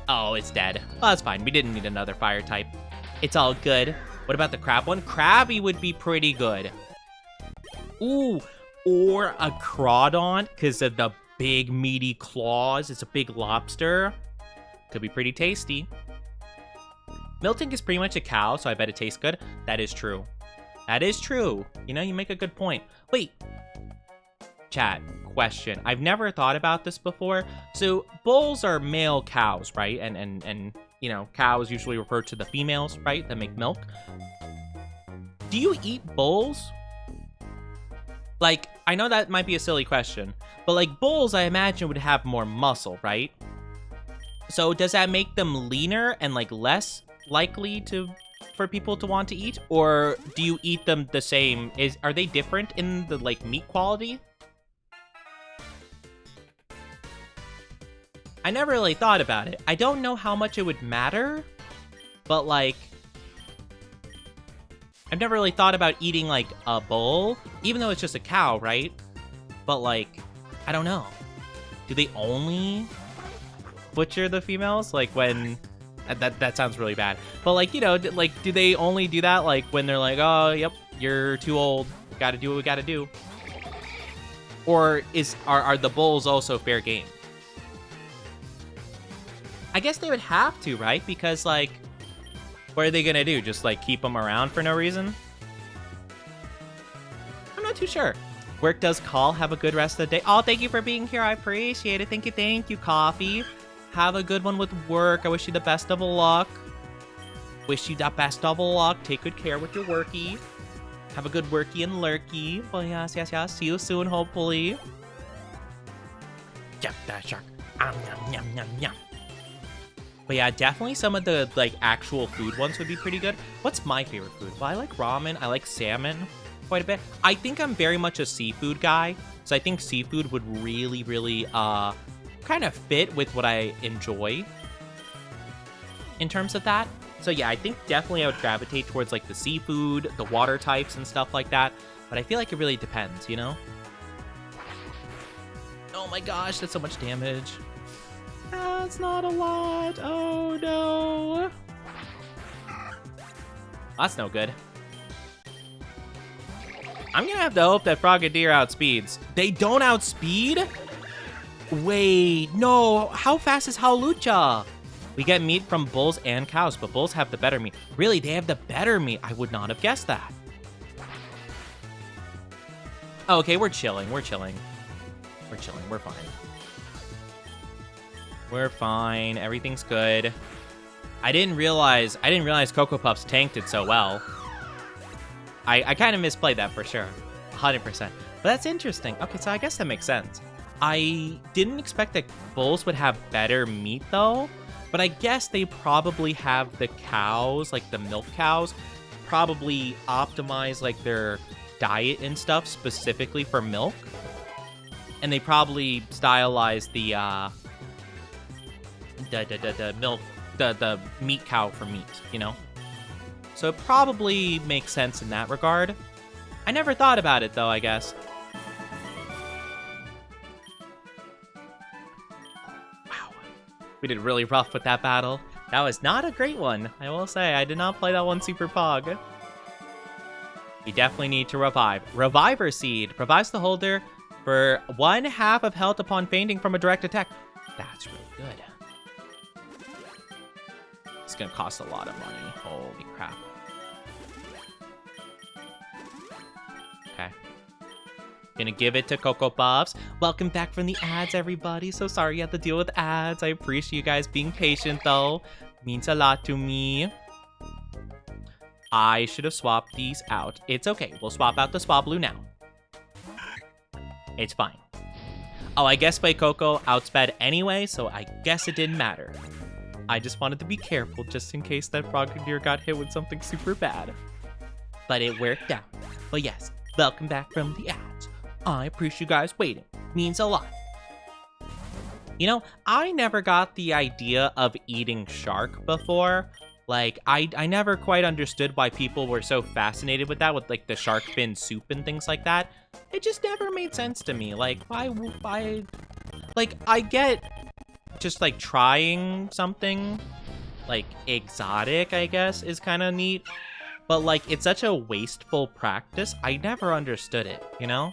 Oh, it's dead. Well, that's fine. We didn't need another fire type. It's all good. What about the crab one? Krabby would be pretty good. Ooh, or a Crawdon because of the big meaty claws. It's a big lobster. Could be pretty tasty. Miltank is pretty much a cow, so I bet it tastes good. That is true. That is true. You know, you make a good point. Wait. Chat, question. I've never thought about this before. So, bulls are male cows, right? And you know, cows usually refer to the females, right? That make milk. Do you eat bulls? Like, I know that might be a silly question, but like bulls, I imagine would have more muscle, right? So does that make them leaner and like less likely for people to want to eat, or do you eat them the same? Are they different in the like meat quality? I never really thought about it. I don't know how much it would matter, but like I've never really thought about eating like a bull, even though it's just a cow, right? But like, I don't know. Do they only butcher the females? Like when, that sounds really bad. But like, you know, like, do they only do that like when they're like, oh, yep, you're too old, gotta do what we gotta do? Or are the bulls also fair game? I guess they would have to, right? Because like, what are they gonna do? Just like keep them around for no reason? I'm not too sure. Work does call. Have a good rest of the day. Oh, thank you for being here. I appreciate it. Thank you, Coffee. Have a good one with work. I wish you the best of luck. Wish you the best of luck. Take good care with your worky. Have a good worky and lurky. Well, yes. See you soon, hopefully. Yep, that shark. Yum. But yeah, definitely some of the like actual food ones would be pretty good. What's my favorite food? Well, I like ramen. I like salmon quite a bit. I think I'm very much a seafood guy. So I think seafood would really, really kind of fit with what I enjoy in terms of that. So yeah, I think definitely I would gravitate towards like the seafood, the water types and stuff like that. But I feel like it really depends, you know? Oh my gosh, that's so much damage. That's not a lot. Oh no. That's no good. I'm gonna have to hope that Frogadier outspeeds. They don't outspeed? Wait, no. How fast is Howlucha? We get meat from bulls and cows, but bulls have the better meat. Really, they have the better meat. I would not have guessed that. Oh, okay, we're chilling. We're fine. We're fine. Everything's good. I didn't realize Cocoa Puffs tanked it so well. I kind of misplayed that for sure. 100%. But that's interesting. Okay, so I guess that makes sense. I didn't expect that bulls would have better meat though, but I guess they probably have the cows, like the milk cows, probably optimize like their diet and stuff specifically for milk. And they probably stylize the milk, the meat cow for meat, you know? So it probably makes sense in that regard. I never thought about it though, I guess. Wow. We did really rough with that battle. That was not a great one. I will say, I did not play that one super pog. We definitely need to revive. Reviver Seed provides the holder for 1/2 of health upon fainting from a direct attack. That's really good. It's gonna cost a lot of money. Holy crap. Okay. Gonna give it to Cocoa Puffs. Welcome back from the ads, everybody. So sorry you had to deal with ads. I appreciate you guys being patient, though. Means a lot to me. I should have swapped these out. It's okay. We'll swap out the Swablu now. It's fine. Oh, I guess my Coco outsped anyway, so I guess it didn't matter. I just wanted to be careful just in case that Frogadier got hit with something super bad. But it worked out. But yes, welcome back from the ads. I appreciate you guys waiting. Means a lot. You know, I never got the idea of eating shark before. Like, I never quite understood why people were so fascinated with that, with, like, the shark fin soup and things like that. It just never made sense to me. Like, why, like, I get just, like, trying something, like, exotic, I guess, is kind of neat. But, like, it's such a wasteful practice. I never understood it, you know?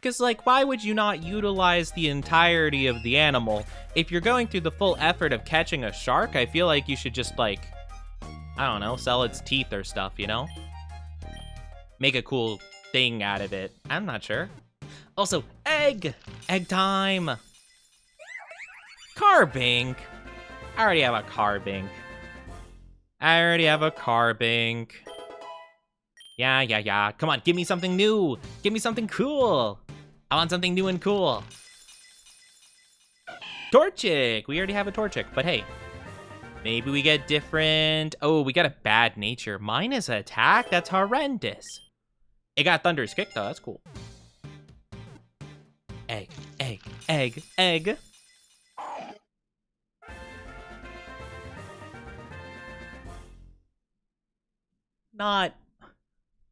Because, like, why would you not utilize the entirety of the animal? If you're going through the full effort of catching a shark, I feel like you should just, like, I don't know, sell its teeth or stuff, you know? Make a cool thing out of it. I'm not sure. Also, egg! Egg time! Carbink! I already have a Carbink. Yeah. Come on, give me something new. Give me something cool. I want something new and cool. Torchic. We already have a Torchic, but hey. Maybe we get different... Oh, we got a bad nature. Minus attack? That's horrendous. It got Thunder's Kick, though. That's cool. Egg.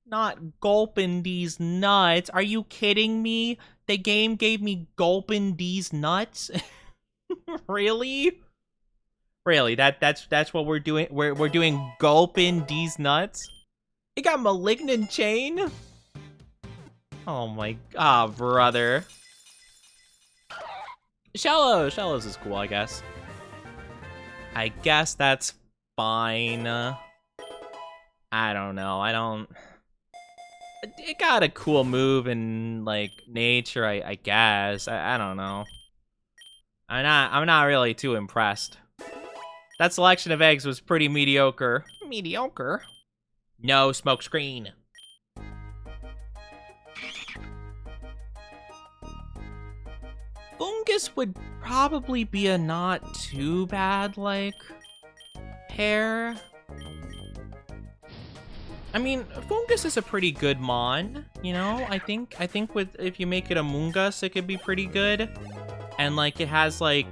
Not gulping these nuts. Are you kidding me? The game gave me gulping these nuts? Really? Really? That's what we're doing? We're doing gulping these nuts? It got Malignant Chain? Oh my god, brother. Shallows is cool, I guess. I guess that's fine. I don't know. It got a cool move in, like, nature, I guess. I don't know. I'm not really too impressed. That selection of eggs was pretty mediocre. Mediocre? No smoke screen. Fungus would probably be a not too bad, like, pair. I mean, Fungus is a pretty good mon, you know? I think if you make it a Mungus, it could be pretty good. And, like, it has, like,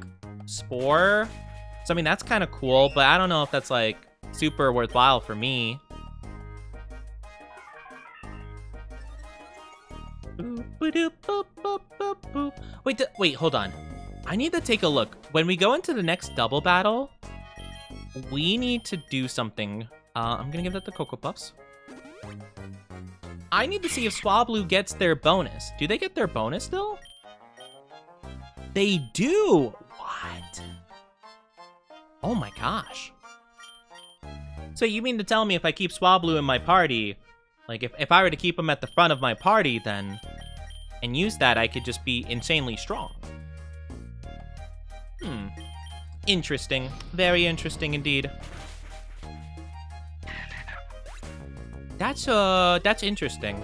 Spore. So, I mean, that's kind of cool, but I don't know if that's, like, super worthwhile for me. Wait, hold on. I need to take a look. When we go into the next double battle, we need to do something. I'm gonna give that to Cocoa Puffs. I need to see if Swablu gets their bonus. Do they get their bonus still? They do! What? Oh my gosh. So you mean to tell me if I keep Swablu in my party, like if I were to keep him at the front of my party then, and use that, I could just be insanely strong. Interesting. Very interesting indeed. That's interesting.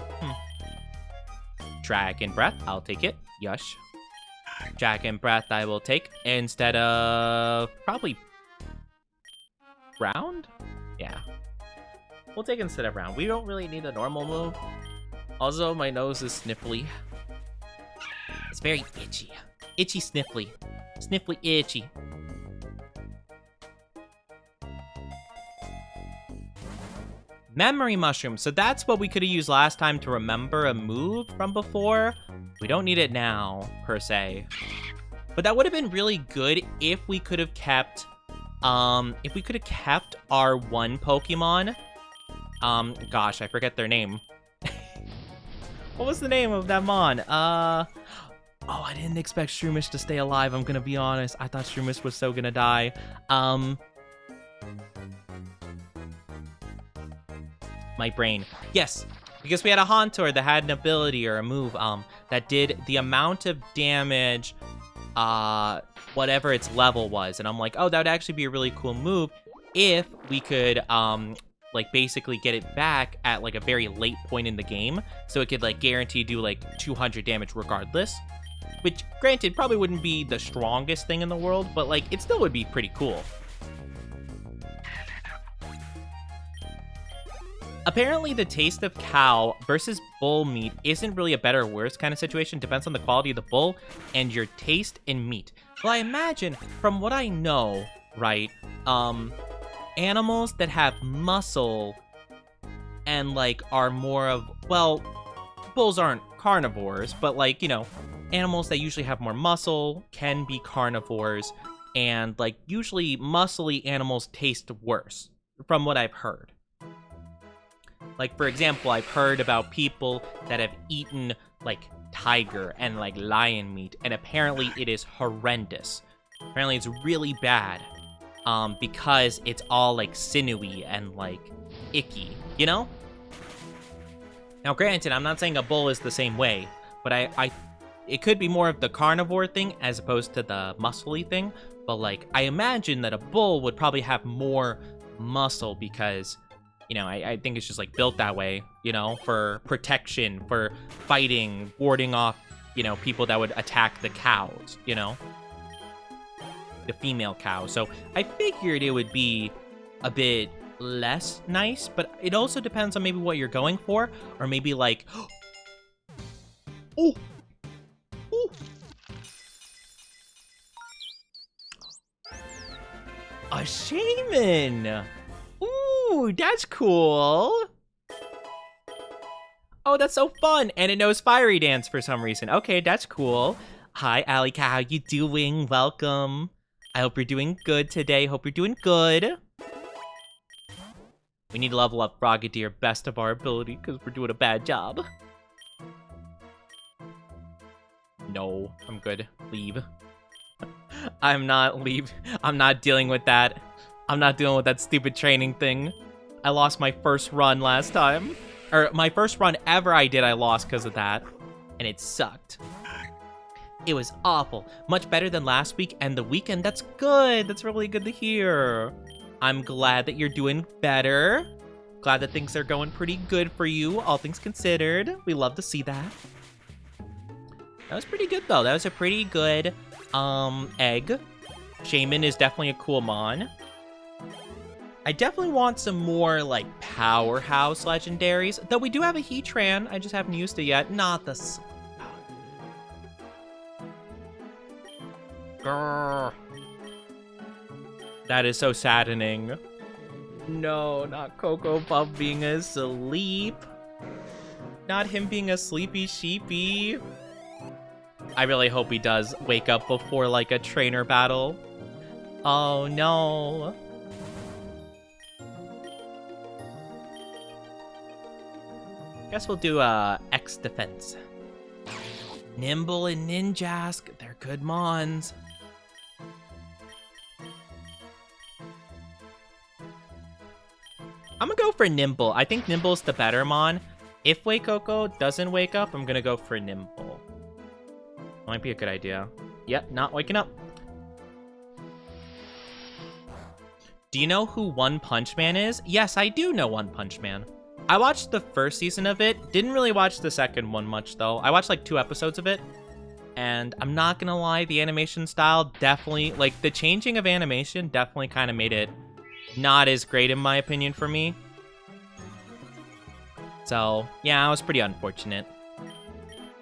Dragon Breath, I'll take it. Yush. Dragon Breath I will take instead of probably Round? Yeah. We'll take it instead of Round. We don't really need a normal move. Also, my nose is sniffly. It's very itchy. Itchy sniffly. Sniffly itchy. Memory Mushroom. So that's what we could have used last time to remember a move from before. We don't need it now, per se. But that would have been really good if we could have kept, our one Pokemon. Gosh, I forget their name. What was the name of that mon? Oh, I didn't expect Shroomish to stay alive, I'm gonna be honest. I thought Shroomish was so gonna die. My brain. Yes, because we had a Haunter that had an ability or a move, that did the amount of damage, whatever its level was. And I'm like, oh, that would actually be a really cool move if we could, like, basically get it back at, like, a very late point in the game. So it could, like, guarantee do, like, 200 damage regardless. Which, granted, probably wouldn't be the strongest thing in the world, but, like, it still would be pretty cool. Apparently, the taste of cow versus bull meat isn't really a better or worse kind of situation. Depends on the quality of the bull and your taste in meat. Well, I imagine, from what I know, right, animals that have muscle and, like, are more of, well, bulls aren't carnivores, but, like, you know, animals that usually have more muscle can be carnivores, and, like, usually muscly animals taste worse, from what I've heard. Like, for example, I've heard about people that have eaten, like, tiger and, like, lion meat, and apparently it is horrendous. Apparently it's really bad, because it's all, like, sinewy and, like, icky, you know? Now, granted, I'm not saying a bull is the same way, but it could be more of the carnivore thing as opposed to the muscly thing, but, like, I imagine that a bull would probably have more muscle because, you know, I think it's just, like, built that way, you know, for protection, for fighting, warding off, you know, people that would attack the cows, you know? The female cow. So I figured it would be a bit less nice, but it also depends on maybe what you're going for, or maybe, like, oh! Ooh. A shaman! Ooh, that's cool. Oh, that's so fun. And it knows Fiery Dance for some reason. Okay, that's cool. Hi, Alika. How you doing? Welcome. I hope you're doing good today. Hope you're doing good. We need to level up Frogadier best of our ability because we're doing a bad job. No, I'm good. Leave. I'm not dealing with that. I'm not dealing with that stupid training thing. I lost my first run last time. Or my first run ever I lost because of that. And it sucked. It was awful. Much better than last week and the weekend. That's good. That's really good to hear. I'm glad that you're doing better. Glad that things are going pretty good for you, all things considered. We love to see that. That was pretty good, though. That was a pretty good, egg. Shaman is definitely a cool mon. I definitely want some more, like, powerhouse legendaries. Though we do have a Heatran. I just haven't used it yet. Not the... Grrr. That is so saddening. No, not Cocoa Puff being asleep. Not him being a sleepy sheepy. I really hope he does wake up before, like, a trainer battle. Oh, no. Guess we'll do, X defense. Nimble and Ninjask, they're good mons. I'm gonna go for Nimble. I think Nimble's the better mon. If Wacoco doesn't wake up, I'm gonna go for Nimble. Might be a good idea. Yep, not waking up. Do you know who One Punch Man is? Yes, I do know One Punch Man. I watched the first season of it. Didn't really watch the second one much, though. I watched, like, 2 episodes of it. And I'm not gonna lie, the animation style definitely... Like, the changing of animation definitely kind of made it not as great, in my opinion, for me. So, yeah, it was pretty unfortunate.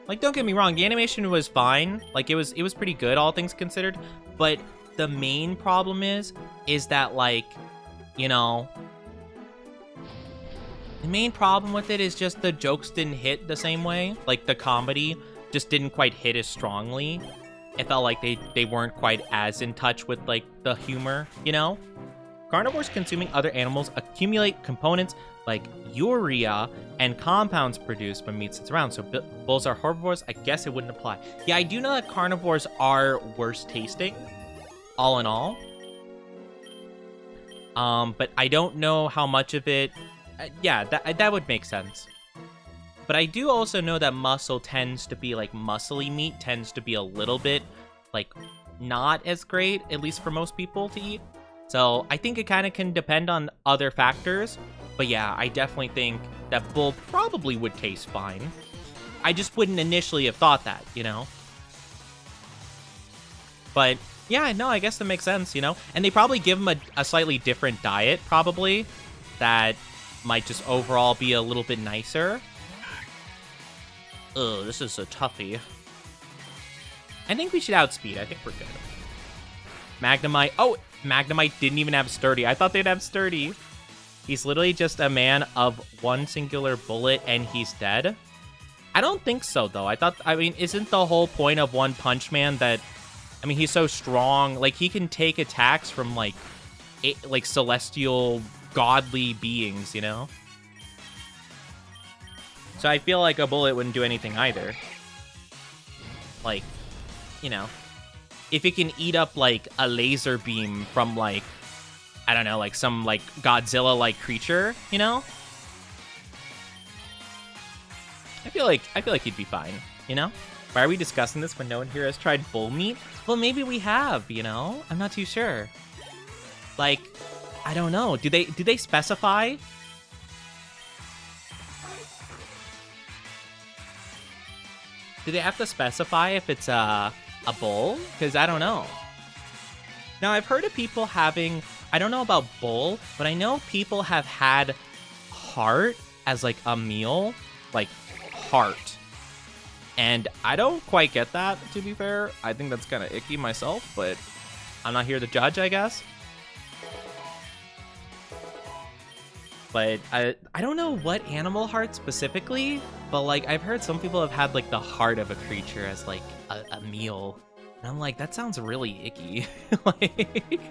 Like, don't get me wrong, the animation was fine. Like, it was pretty good, all things considered. But the main problem is that, like, you know... The main problem with it is just the jokes didn't hit the same way. Like, the comedy just didn't quite hit as strongly. it felt like they weren't quite as in touch with, like, the humor, you know? Carnivores consuming other animals accumulate components like urea and compounds produced when meat sits around. So bulls are herbivores? I guess it wouldn't apply. Yeah, I do know that carnivores are worse tasting, all in all. But I don't know how much of it... yeah, that would make sense. But I do also know that muscle tends to be, like, muscly meat tends to be a little bit, like, not as great, at least for most people to eat. So I think it kind of can depend on other factors. But yeah, I definitely think that bull probably would taste fine. I just wouldn't initially have thought that, you know? But yeah, no, I guess that makes sense, you know? And they probably give them a slightly different diet, probably, that might just overall be a little bit nicer. Ugh, this is a toughie. I think we should outspeed. I think we're good. Magnemite. Oh, Magnemite didn't even have sturdy. I thought they'd have sturdy. He's literally just a man of one singular bullet and he's dead. I don't think so, though. I mean, isn't the whole point of One Punch Man that, I mean, he's so strong. Like, he can take attacks from, like celestial, godly beings, you know? So I feel like a bullet wouldn't do anything either. Like, you know, if it can eat up, like, a laser beam from, like, I don't know, like, some, like, Godzilla-like creature, you know? I feel like he'd be fine, you know? Why are we discussing this when no one here has tried bull meat? Well, maybe we have, you know? I'm not too sure. Like, I don't know. Do they specify? Do they have to specify if it's a bull? Because I don't know. Now, I've heard of people having... I don't know about bull, but I know people have had heart as, like, a meal. Like, heart. And I don't quite get that, to be fair. I think that's kind of icky myself, but I'm not here to judge, I guess. But I don't know what animal heart specifically, but, like, I've heard some people have had, like, the heart of a creature as, like, a meal. And I'm like, that sounds really icky. Like,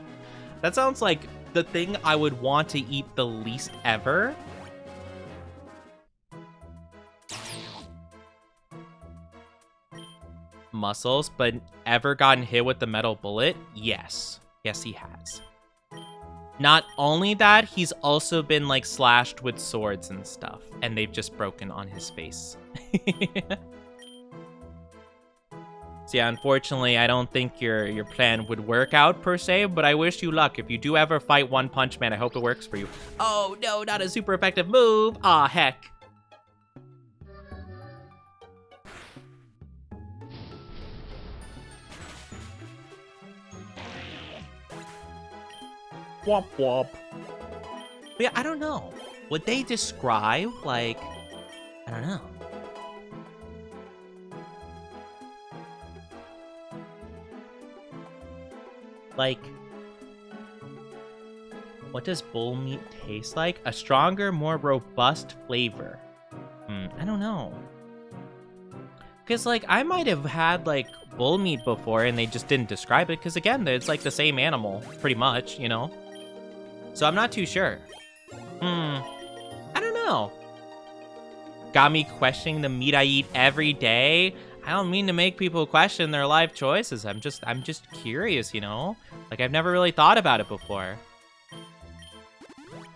that sounds like the thing I would want to eat the least ever. Muscles, but ever gotten hit with the metal bullet? Yes. Yes, he has. Not only that, he's also been, like, slashed with swords and stuff, and they've just broken on his face. So yeah, unfortunately, I don't think your plan would work out, per se, but I wish you luck. If you do ever fight One Punch Man, I hope it works for you. Oh, no, not a super effective move. Aw, heck. Womp womp. But yeah, I don't know. Would they describe, like, I don't know. Like, what does bull meat taste like? A stronger, more robust flavor. I don't know. Because, like, I might have had, like, bull meat before and they just didn't describe it. Because, again, it's, like, the same animal, pretty much, you know? So I'm not too sure. I don't know. Got me questioning the meat I eat every day. I don't mean to make people question their life choices. I'm just curious, you know? Like, I've never really thought about it before.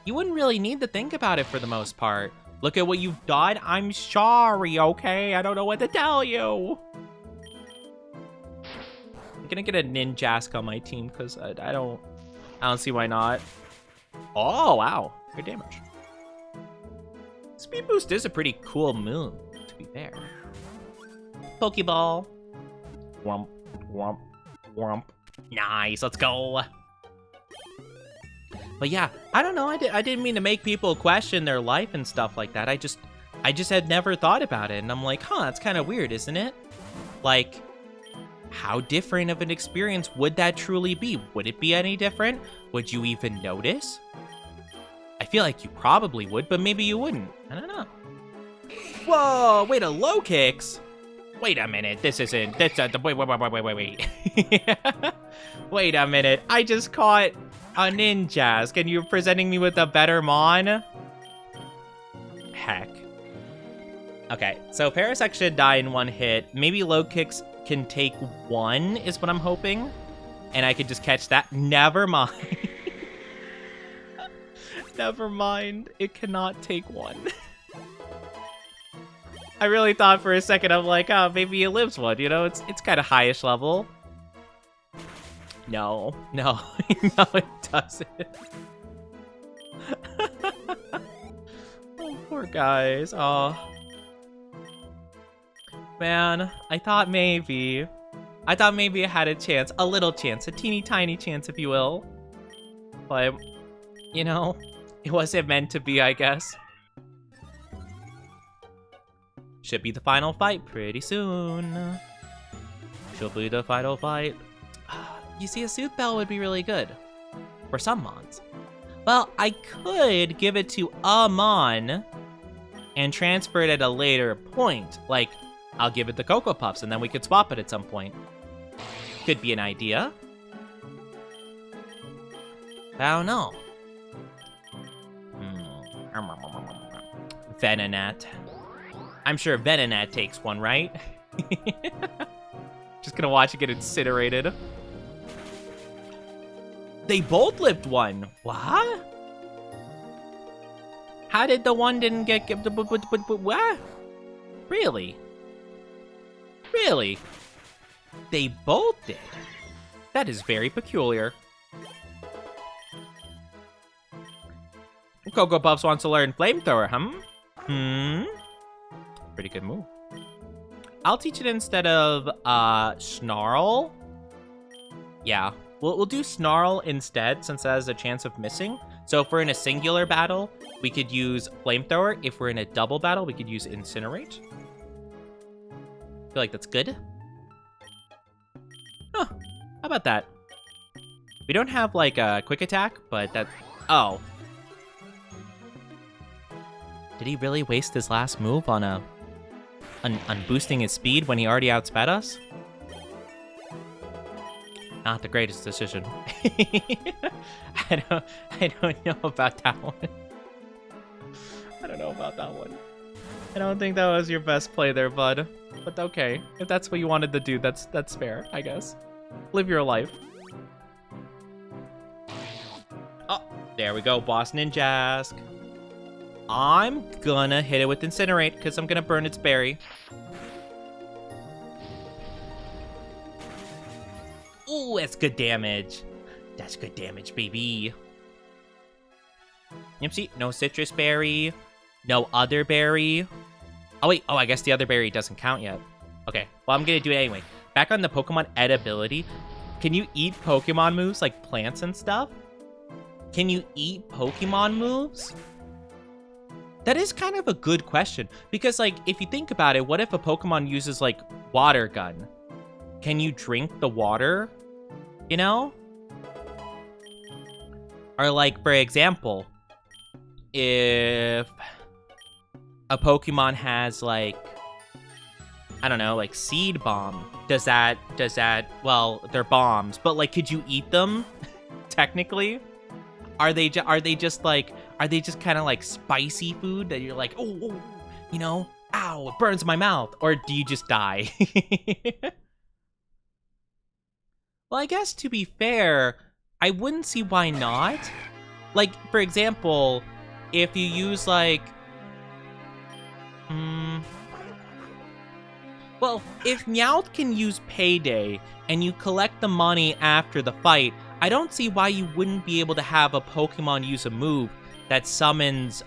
You wouldn't really need to think about it for the most part. Look at what you've done. I'm sorry, okay? I don't know what to tell you. I'm gonna get a Ninjask on my team because I don't see why not. Oh, wow. Good damage. Speed Boost is a pretty cool move, to be fair. Pokeball. Womp, womp, womp. Nice, let's go. But yeah, I don't know. I didn't mean to make people question their life and stuff like that. I just had never thought about it. And I'm like, huh, that's kind of weird, isn't it? Like, how different of an experience would that truly be? Would it be any different? Would you even notice? I feel like you probably would, but maybe you wouldn't. I don't know. Whoa, wait, a low kicks? Wait a minute. This isn't. Wait. Wait a minute. I just caught a Ninjask, and you're presenting me with a better Mon? Heck. Okay, so Parasect should die in one hit. Maybe low kicks can take one, is what I'm hoping. And I could just catch that. Never mind. Never mind. It cannot take one. I really thought for a second, I'm like, oh, maybe it lives one, you know? It's kind of highish level. No. No. No, it doesn't. Oh, poor guys. Oh. Man, I thought maybe I had a chance. A little chance. A teeny tiny chance, if you will. But, you know, it wasn't meant to be, I guess. Should be the final fight pretty soon. Should be the final fight. You see, a Sooth Bell would be really good. For some Mons. Well, I could give it to a Mon and transfer it at a later point. Like, I'll give it the Cocoa Puffs and then we could swap it at some point. Could be an idea. I don't know. Venonat. I'm sure Venonat takes one, right? Just gonna watch it get incinerated. They both lived one. What? How did the one didn't get... What? Really? Really? They both did? That is very peculiar. Cocoa Puffs wants to learn Flamethrower, Pretty good move. I'll teach it instead of Snarl. Yeah, we'll do Snarl instead since that has a chance of missing. So if we're in a singular battle, we could use Flamethrower. If we're in a double battle, we could use Incinerate. Feel like that's good. Huh, how about that? We don't have like a quick attack, but that... Oh. Did he really waste his last move on boosting his speed when he already outsped us? Not the greatest decision. I don't know about that one. I don't know about that one. I don't think that was your best play there, bud. But okay, if that's what you wanted to do, that's fair, I guess. Live your life. Oh, there we go, Boss Ninjask. I'm gonna hit it with Incinerate, because I'm gonna burn its berry. Ooh, that's good damage. That's good damage, baby. Yep, see, no citrus berry. No other berry. Oh, wait. Oh, I guess the other berry doesn't count yet. Okay, well, I'm gonna do it anyway. Back on the Pokemon edibility, can you eat Pokemon moves like plants and stuff? Can you eat Pokemon moves? That is kind of a good question. Because, like, if you think about it, what if a Pokemon uses, like, Water Gun? Can you drink the water? You know? Or, like, for example, if a Pokemon has, like, I don't know, like, Seed Bomb, does that, well, they're bombs, but, like, could you eat them? Technically? Are they just kind of like spicy food that you're like, oh, you know, ow, it burns my mouth? Or do you just die? Well, I guess to be fair, I wouldn't see why not. Like, for example, if you use like, well, if Meowth can use Payday and you collect the money after the fight, I don't see why you wouldn't be able to have a Pokemon use a move that summons,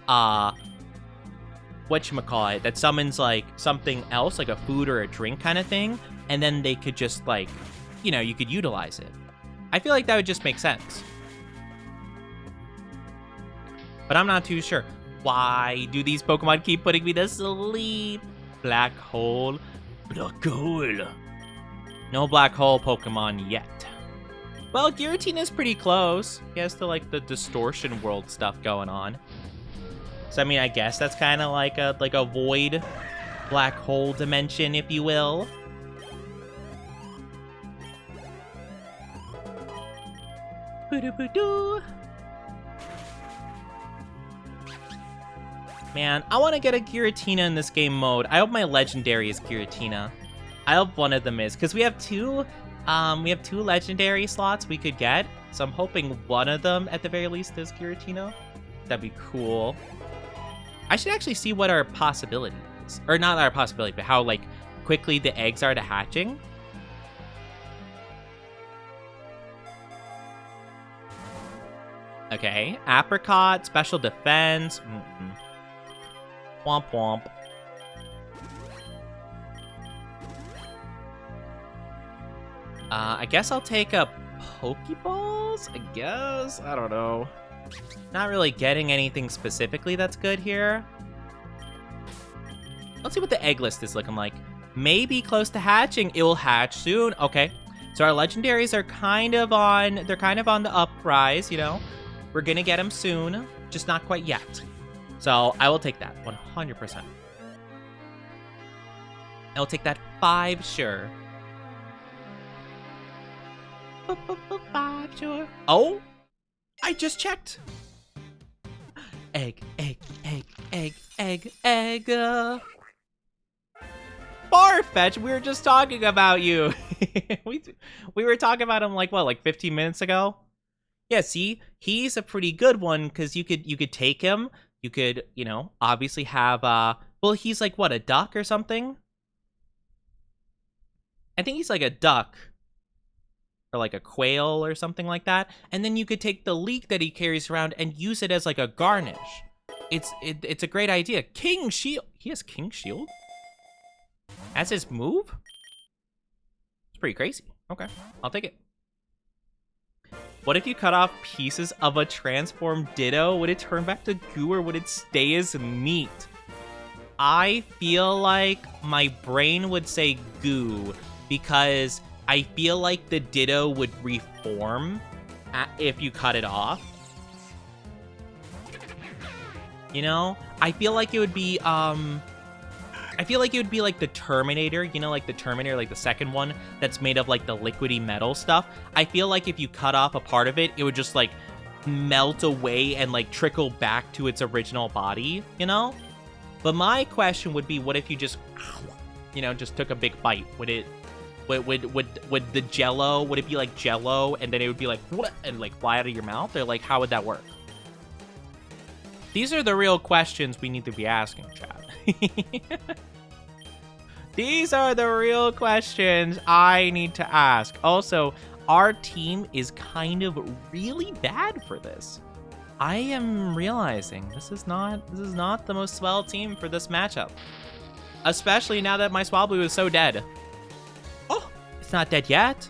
whatchamacallit, that summons, like, something else, like a food or a drink kind of thing, and then they could just, like, you know, you could utilize it. I feel like that would just make sense. But I'm not too sure. Why do these Pokemon keep putting me to sleep? Black Hole. Black Hole. No Black Hole Pokemon yet. Well, Giratina is pretty close. He has to, like, the Distortion World stuff going on. So, I mean, I guess that's kind of like a void black hole dimension, if you will. Boo-doo-boo-doo. Man, I want to get a Giratina in this game mode. I hope my legendary is Giratina. I hope one of them is, because we have two legendary slots we could get. So I'm hoping one of them, at the very least, is Giratina. That'd be cool. I should actually see what our possibility is. Or not our possibility, but how, like, quickly the eggs are to hatching. Okay, apricot, special defense. Womp womp. I guess I'll take a Pokeballs? I guess? I don't know. Not really getting anything specifically that's good here. Let's see what the egg list is looking like. Maybe close to hatching. It will hatch soon. Okay. So our legendaries are kind of on the uprise, you know. We're gonna get them soon, just not quite yet. So I will take that 100%. I will take that 5, sure. 5, sure. Oh, I just checked. Egg. Farfetch, we were just talking about you. we were talking about him like what, like 15 minutes ago? Yeah, see, he's a pretty good one because you could take him. You could, you know, obviously have well, he's like what, a duck or something? I think he's like a duck. Or like a quail or something like that. And then you could take the leek that he carries around and use it as like a garnish. It's a great idea. King Shield. He has King Shield? As his move? It's pretty crazy. Okay, I'll take it. What if you cut off pieces of a transformed Ditto? Would it turn back to goo or would it stay as meat? I feel like my brain would say goo because I feel like the Ditto would reform if you cut it off. You know? I feel like it would be like the Terminator, you know, like the Terminator, like the second one that's made of like the liquidy metal stuff. I feel like if you cut off a part of it, it would just like melt away and like trickle back to its original body, you know? But my question would be, what if you just, you know, just took a big bite? Would the Jello, would it be like Jello and then it would be like, what? And like fly out of your mouth? Or like, how would that work? These are the real questions we need to be asking, chat. These are the real questions I need to ask. Also, our team is kind of really bad for this. I am realizing this is not the most swell team for this matchup. Especially now that my Swablu is so dead. Oh, it's not dead yet.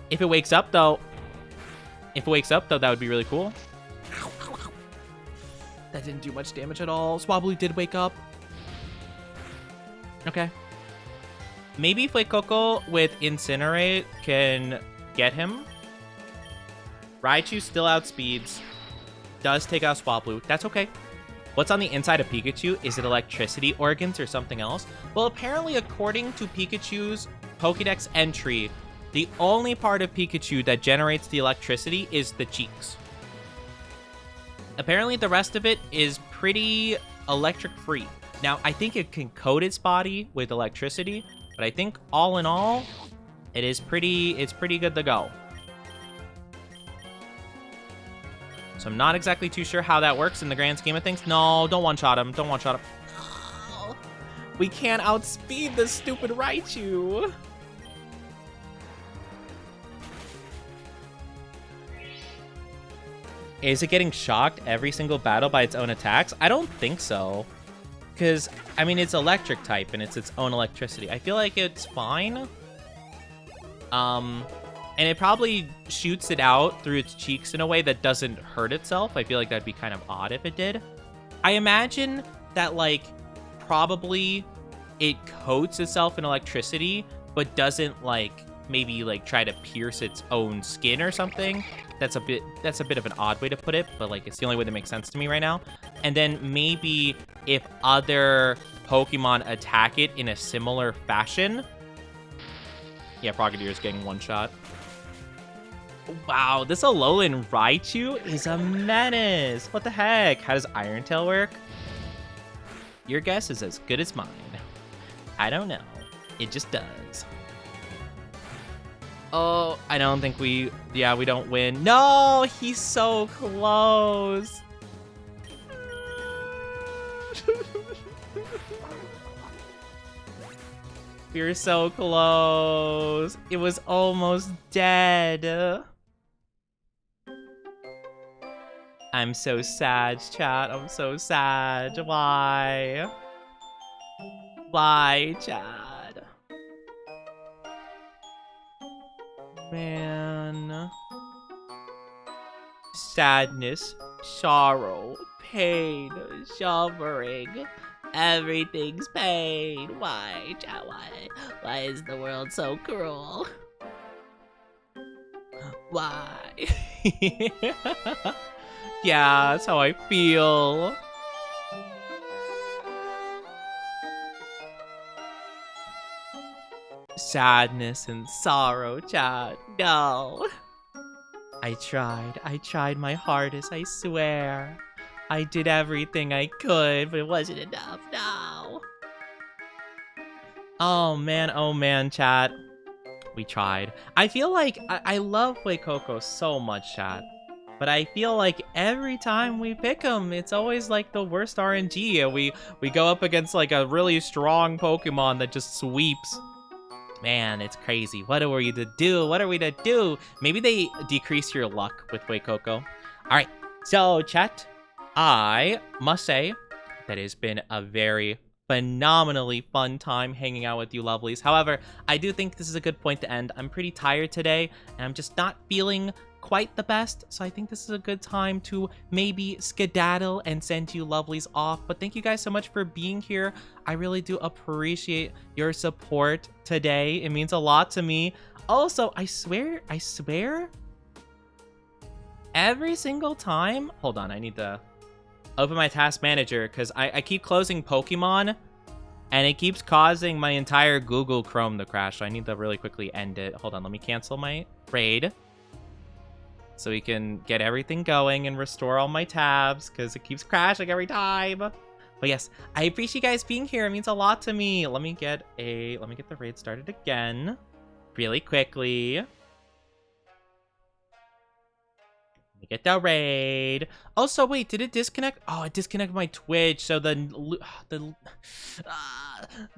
If it wakes up though, that would be really cool. That didn't do much damage at all. Swablu did wake up. Okay. Maybe Fuecoco with Incinerate can get him. Raichu still outspeeds. Does take out Swablu. That's okay. What's on the inside of Pikachu? Is it electricity organs or something else? Well, apparently, according to Pikachu's Pokédex entry, the only part of Pikachu that generates the electricity is the cheeks. Apparently, the rest of it is pretty electric-free. Now, I think it can coat its body with electricity, but I think all in all, it's pretty good to go. So I'm not exactly too sure how that works in the grand scheme of things. No, don't one-shot him. Don't one-shot him. We can't outspeed this stupid Raichu. Is it getting shocked every single battle by its own attacks? I don't think so. Because, I mean, it's electric type and it's its own electricity. I feel like it's fine. And it probably shoots it out through its cheeks in a way that doesn't hurt itself. I feel like that'd be kind of odd if it did. I imagine that, like, probably it coats itself in electricity, but doesn't, like, maybe, like, try to pierce its own skin or something. That's a bit of an odd way to put it, but, like, it's the only way that makes sense to me right now. And then maybe if other Pokemon attack it in a similar fashion. Yeah, Frogadier getting one shot. Wow, this Alolan Raichu is a menace. What the heck? How does Iron Tail work? Your guess is as good as mine. I don't know. It just does. Oh, I don't think we don't win. No, he's so close. We're so close. It was almost dead. I'm so sad, chat. I'm so sad. Why? Why, chat? Man. Sadness, sorrow, pain, suffering. Everything's pain. Why, chat? Why is the world so cruel? Why? Yeah, that's how I feel. Sadness and sorrow, chat. No. I tried my hardest, I swear. I did everything I could, but it wasn't enough. No. Oh man, chat. We tried. I feel like I love Fuecoco so much, chat. But I feel like every time we pick him, it's always like the worst RNG. We go up against like a really strong Pokemon that just sweeps. Man, it's crazy. What are we to do? What are we to do? Maybe they decrease your luck with Fuecoco. All right, so chat, I must say that it's been a very phenomenally fun time hanging out with you lovelies. However, I do think this is a good point to end. I'm pretty tired today, and I'm just not feeling quite the best, so I think this is a good time to maybe skedaddle and send you lovelies off. But thank you guys so much for being here. I really do appreciate your support today. It means a lot to me. Also, I swear, every single time, hold on, I need to open my task manager because I keep closing Pokemon and it keeps causing my entire Google Chrome to crash. So I need to really quickly end it. Hold on, let me cancel my raid so we can get everything going and restore all my tabs because it keeps crashing every time. But yes, I appreciate you guys being here. It means a lot to me. Let me get the raid started again really quickly. Let me get the raid. Also, wait, did it disconnect? Oh, it disconnected my Twitch. So the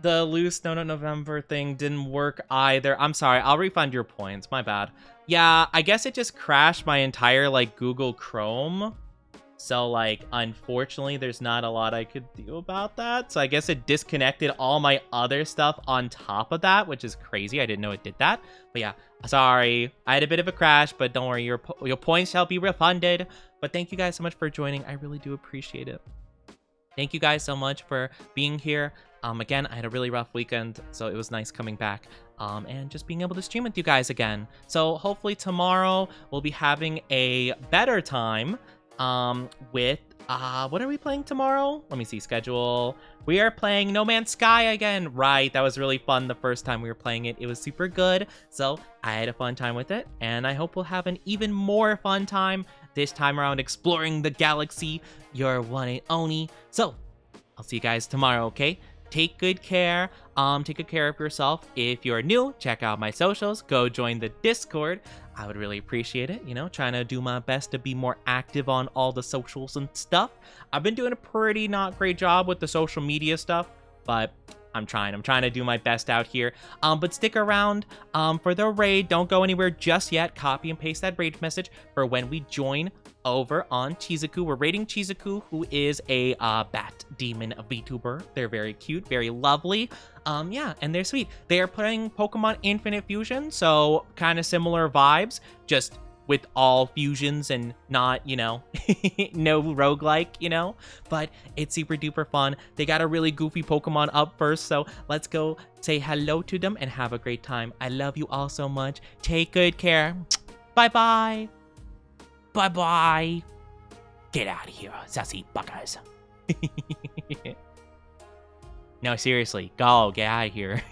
loose No November thing didn't work either. I'm sorry. I'll refund your points. My bad. Yeah, I guess it just crashed my entire like Google Chrome. So like, unfortunately, there's not a lot I could do about that. So I guess it disconnected all my other stuff on top of that, which is crazy. I didn't know it did that. But yeah, sorry. I had a bit of a crash, but don't worry, your points shall be refunded. But thank you guys so much for joining. I really do appreciate it. Thank you guys so much for being here. Again, I had a really rough weekend, so it was nice coming back and just being able to stream with you guys again. So hopefully tomorrow we'll be having a better time with what are we playing tomorrow? Let me see schedule. We are playing No Man's Sky again. Right, that was really fun the first time we were playing it. It was super good, so I had a fun time with it, and I hope we'll have an even more fun time this time around exploring the galaxy, your one and only. So I'll see you guys tomorrow, okay? Take good care. Take good care of yourself. If you're new, check out my socials. Go join the Discord. I would really appreciate it. You know, trying to do my best to be more active on all the socials and stuff. I've been doing a pretty not great job with the social media stuff, but I'm trying to do my best out here. But stick around for the raid. Don't go anywhere just yet. Copy and paste that raid message for when we join over on Chizuku. We're raiding Chizuku, who is a bat demon VTuber. They're very cute, very lovely. Yeah, and they're sweet. They are playing Pokemon Infinite Fusion, so kind of similar vibes, just with all fusions and not, you know, no roguelike, you know, but it's super duper fun. They got a really goofy Pokemon up first, so let's go say hello to them and have a great time. I love you all so much. Take good care. Bye-bye. Bye-bye. Get out of here, sassy buggers. No, seriously. Go, get out of here.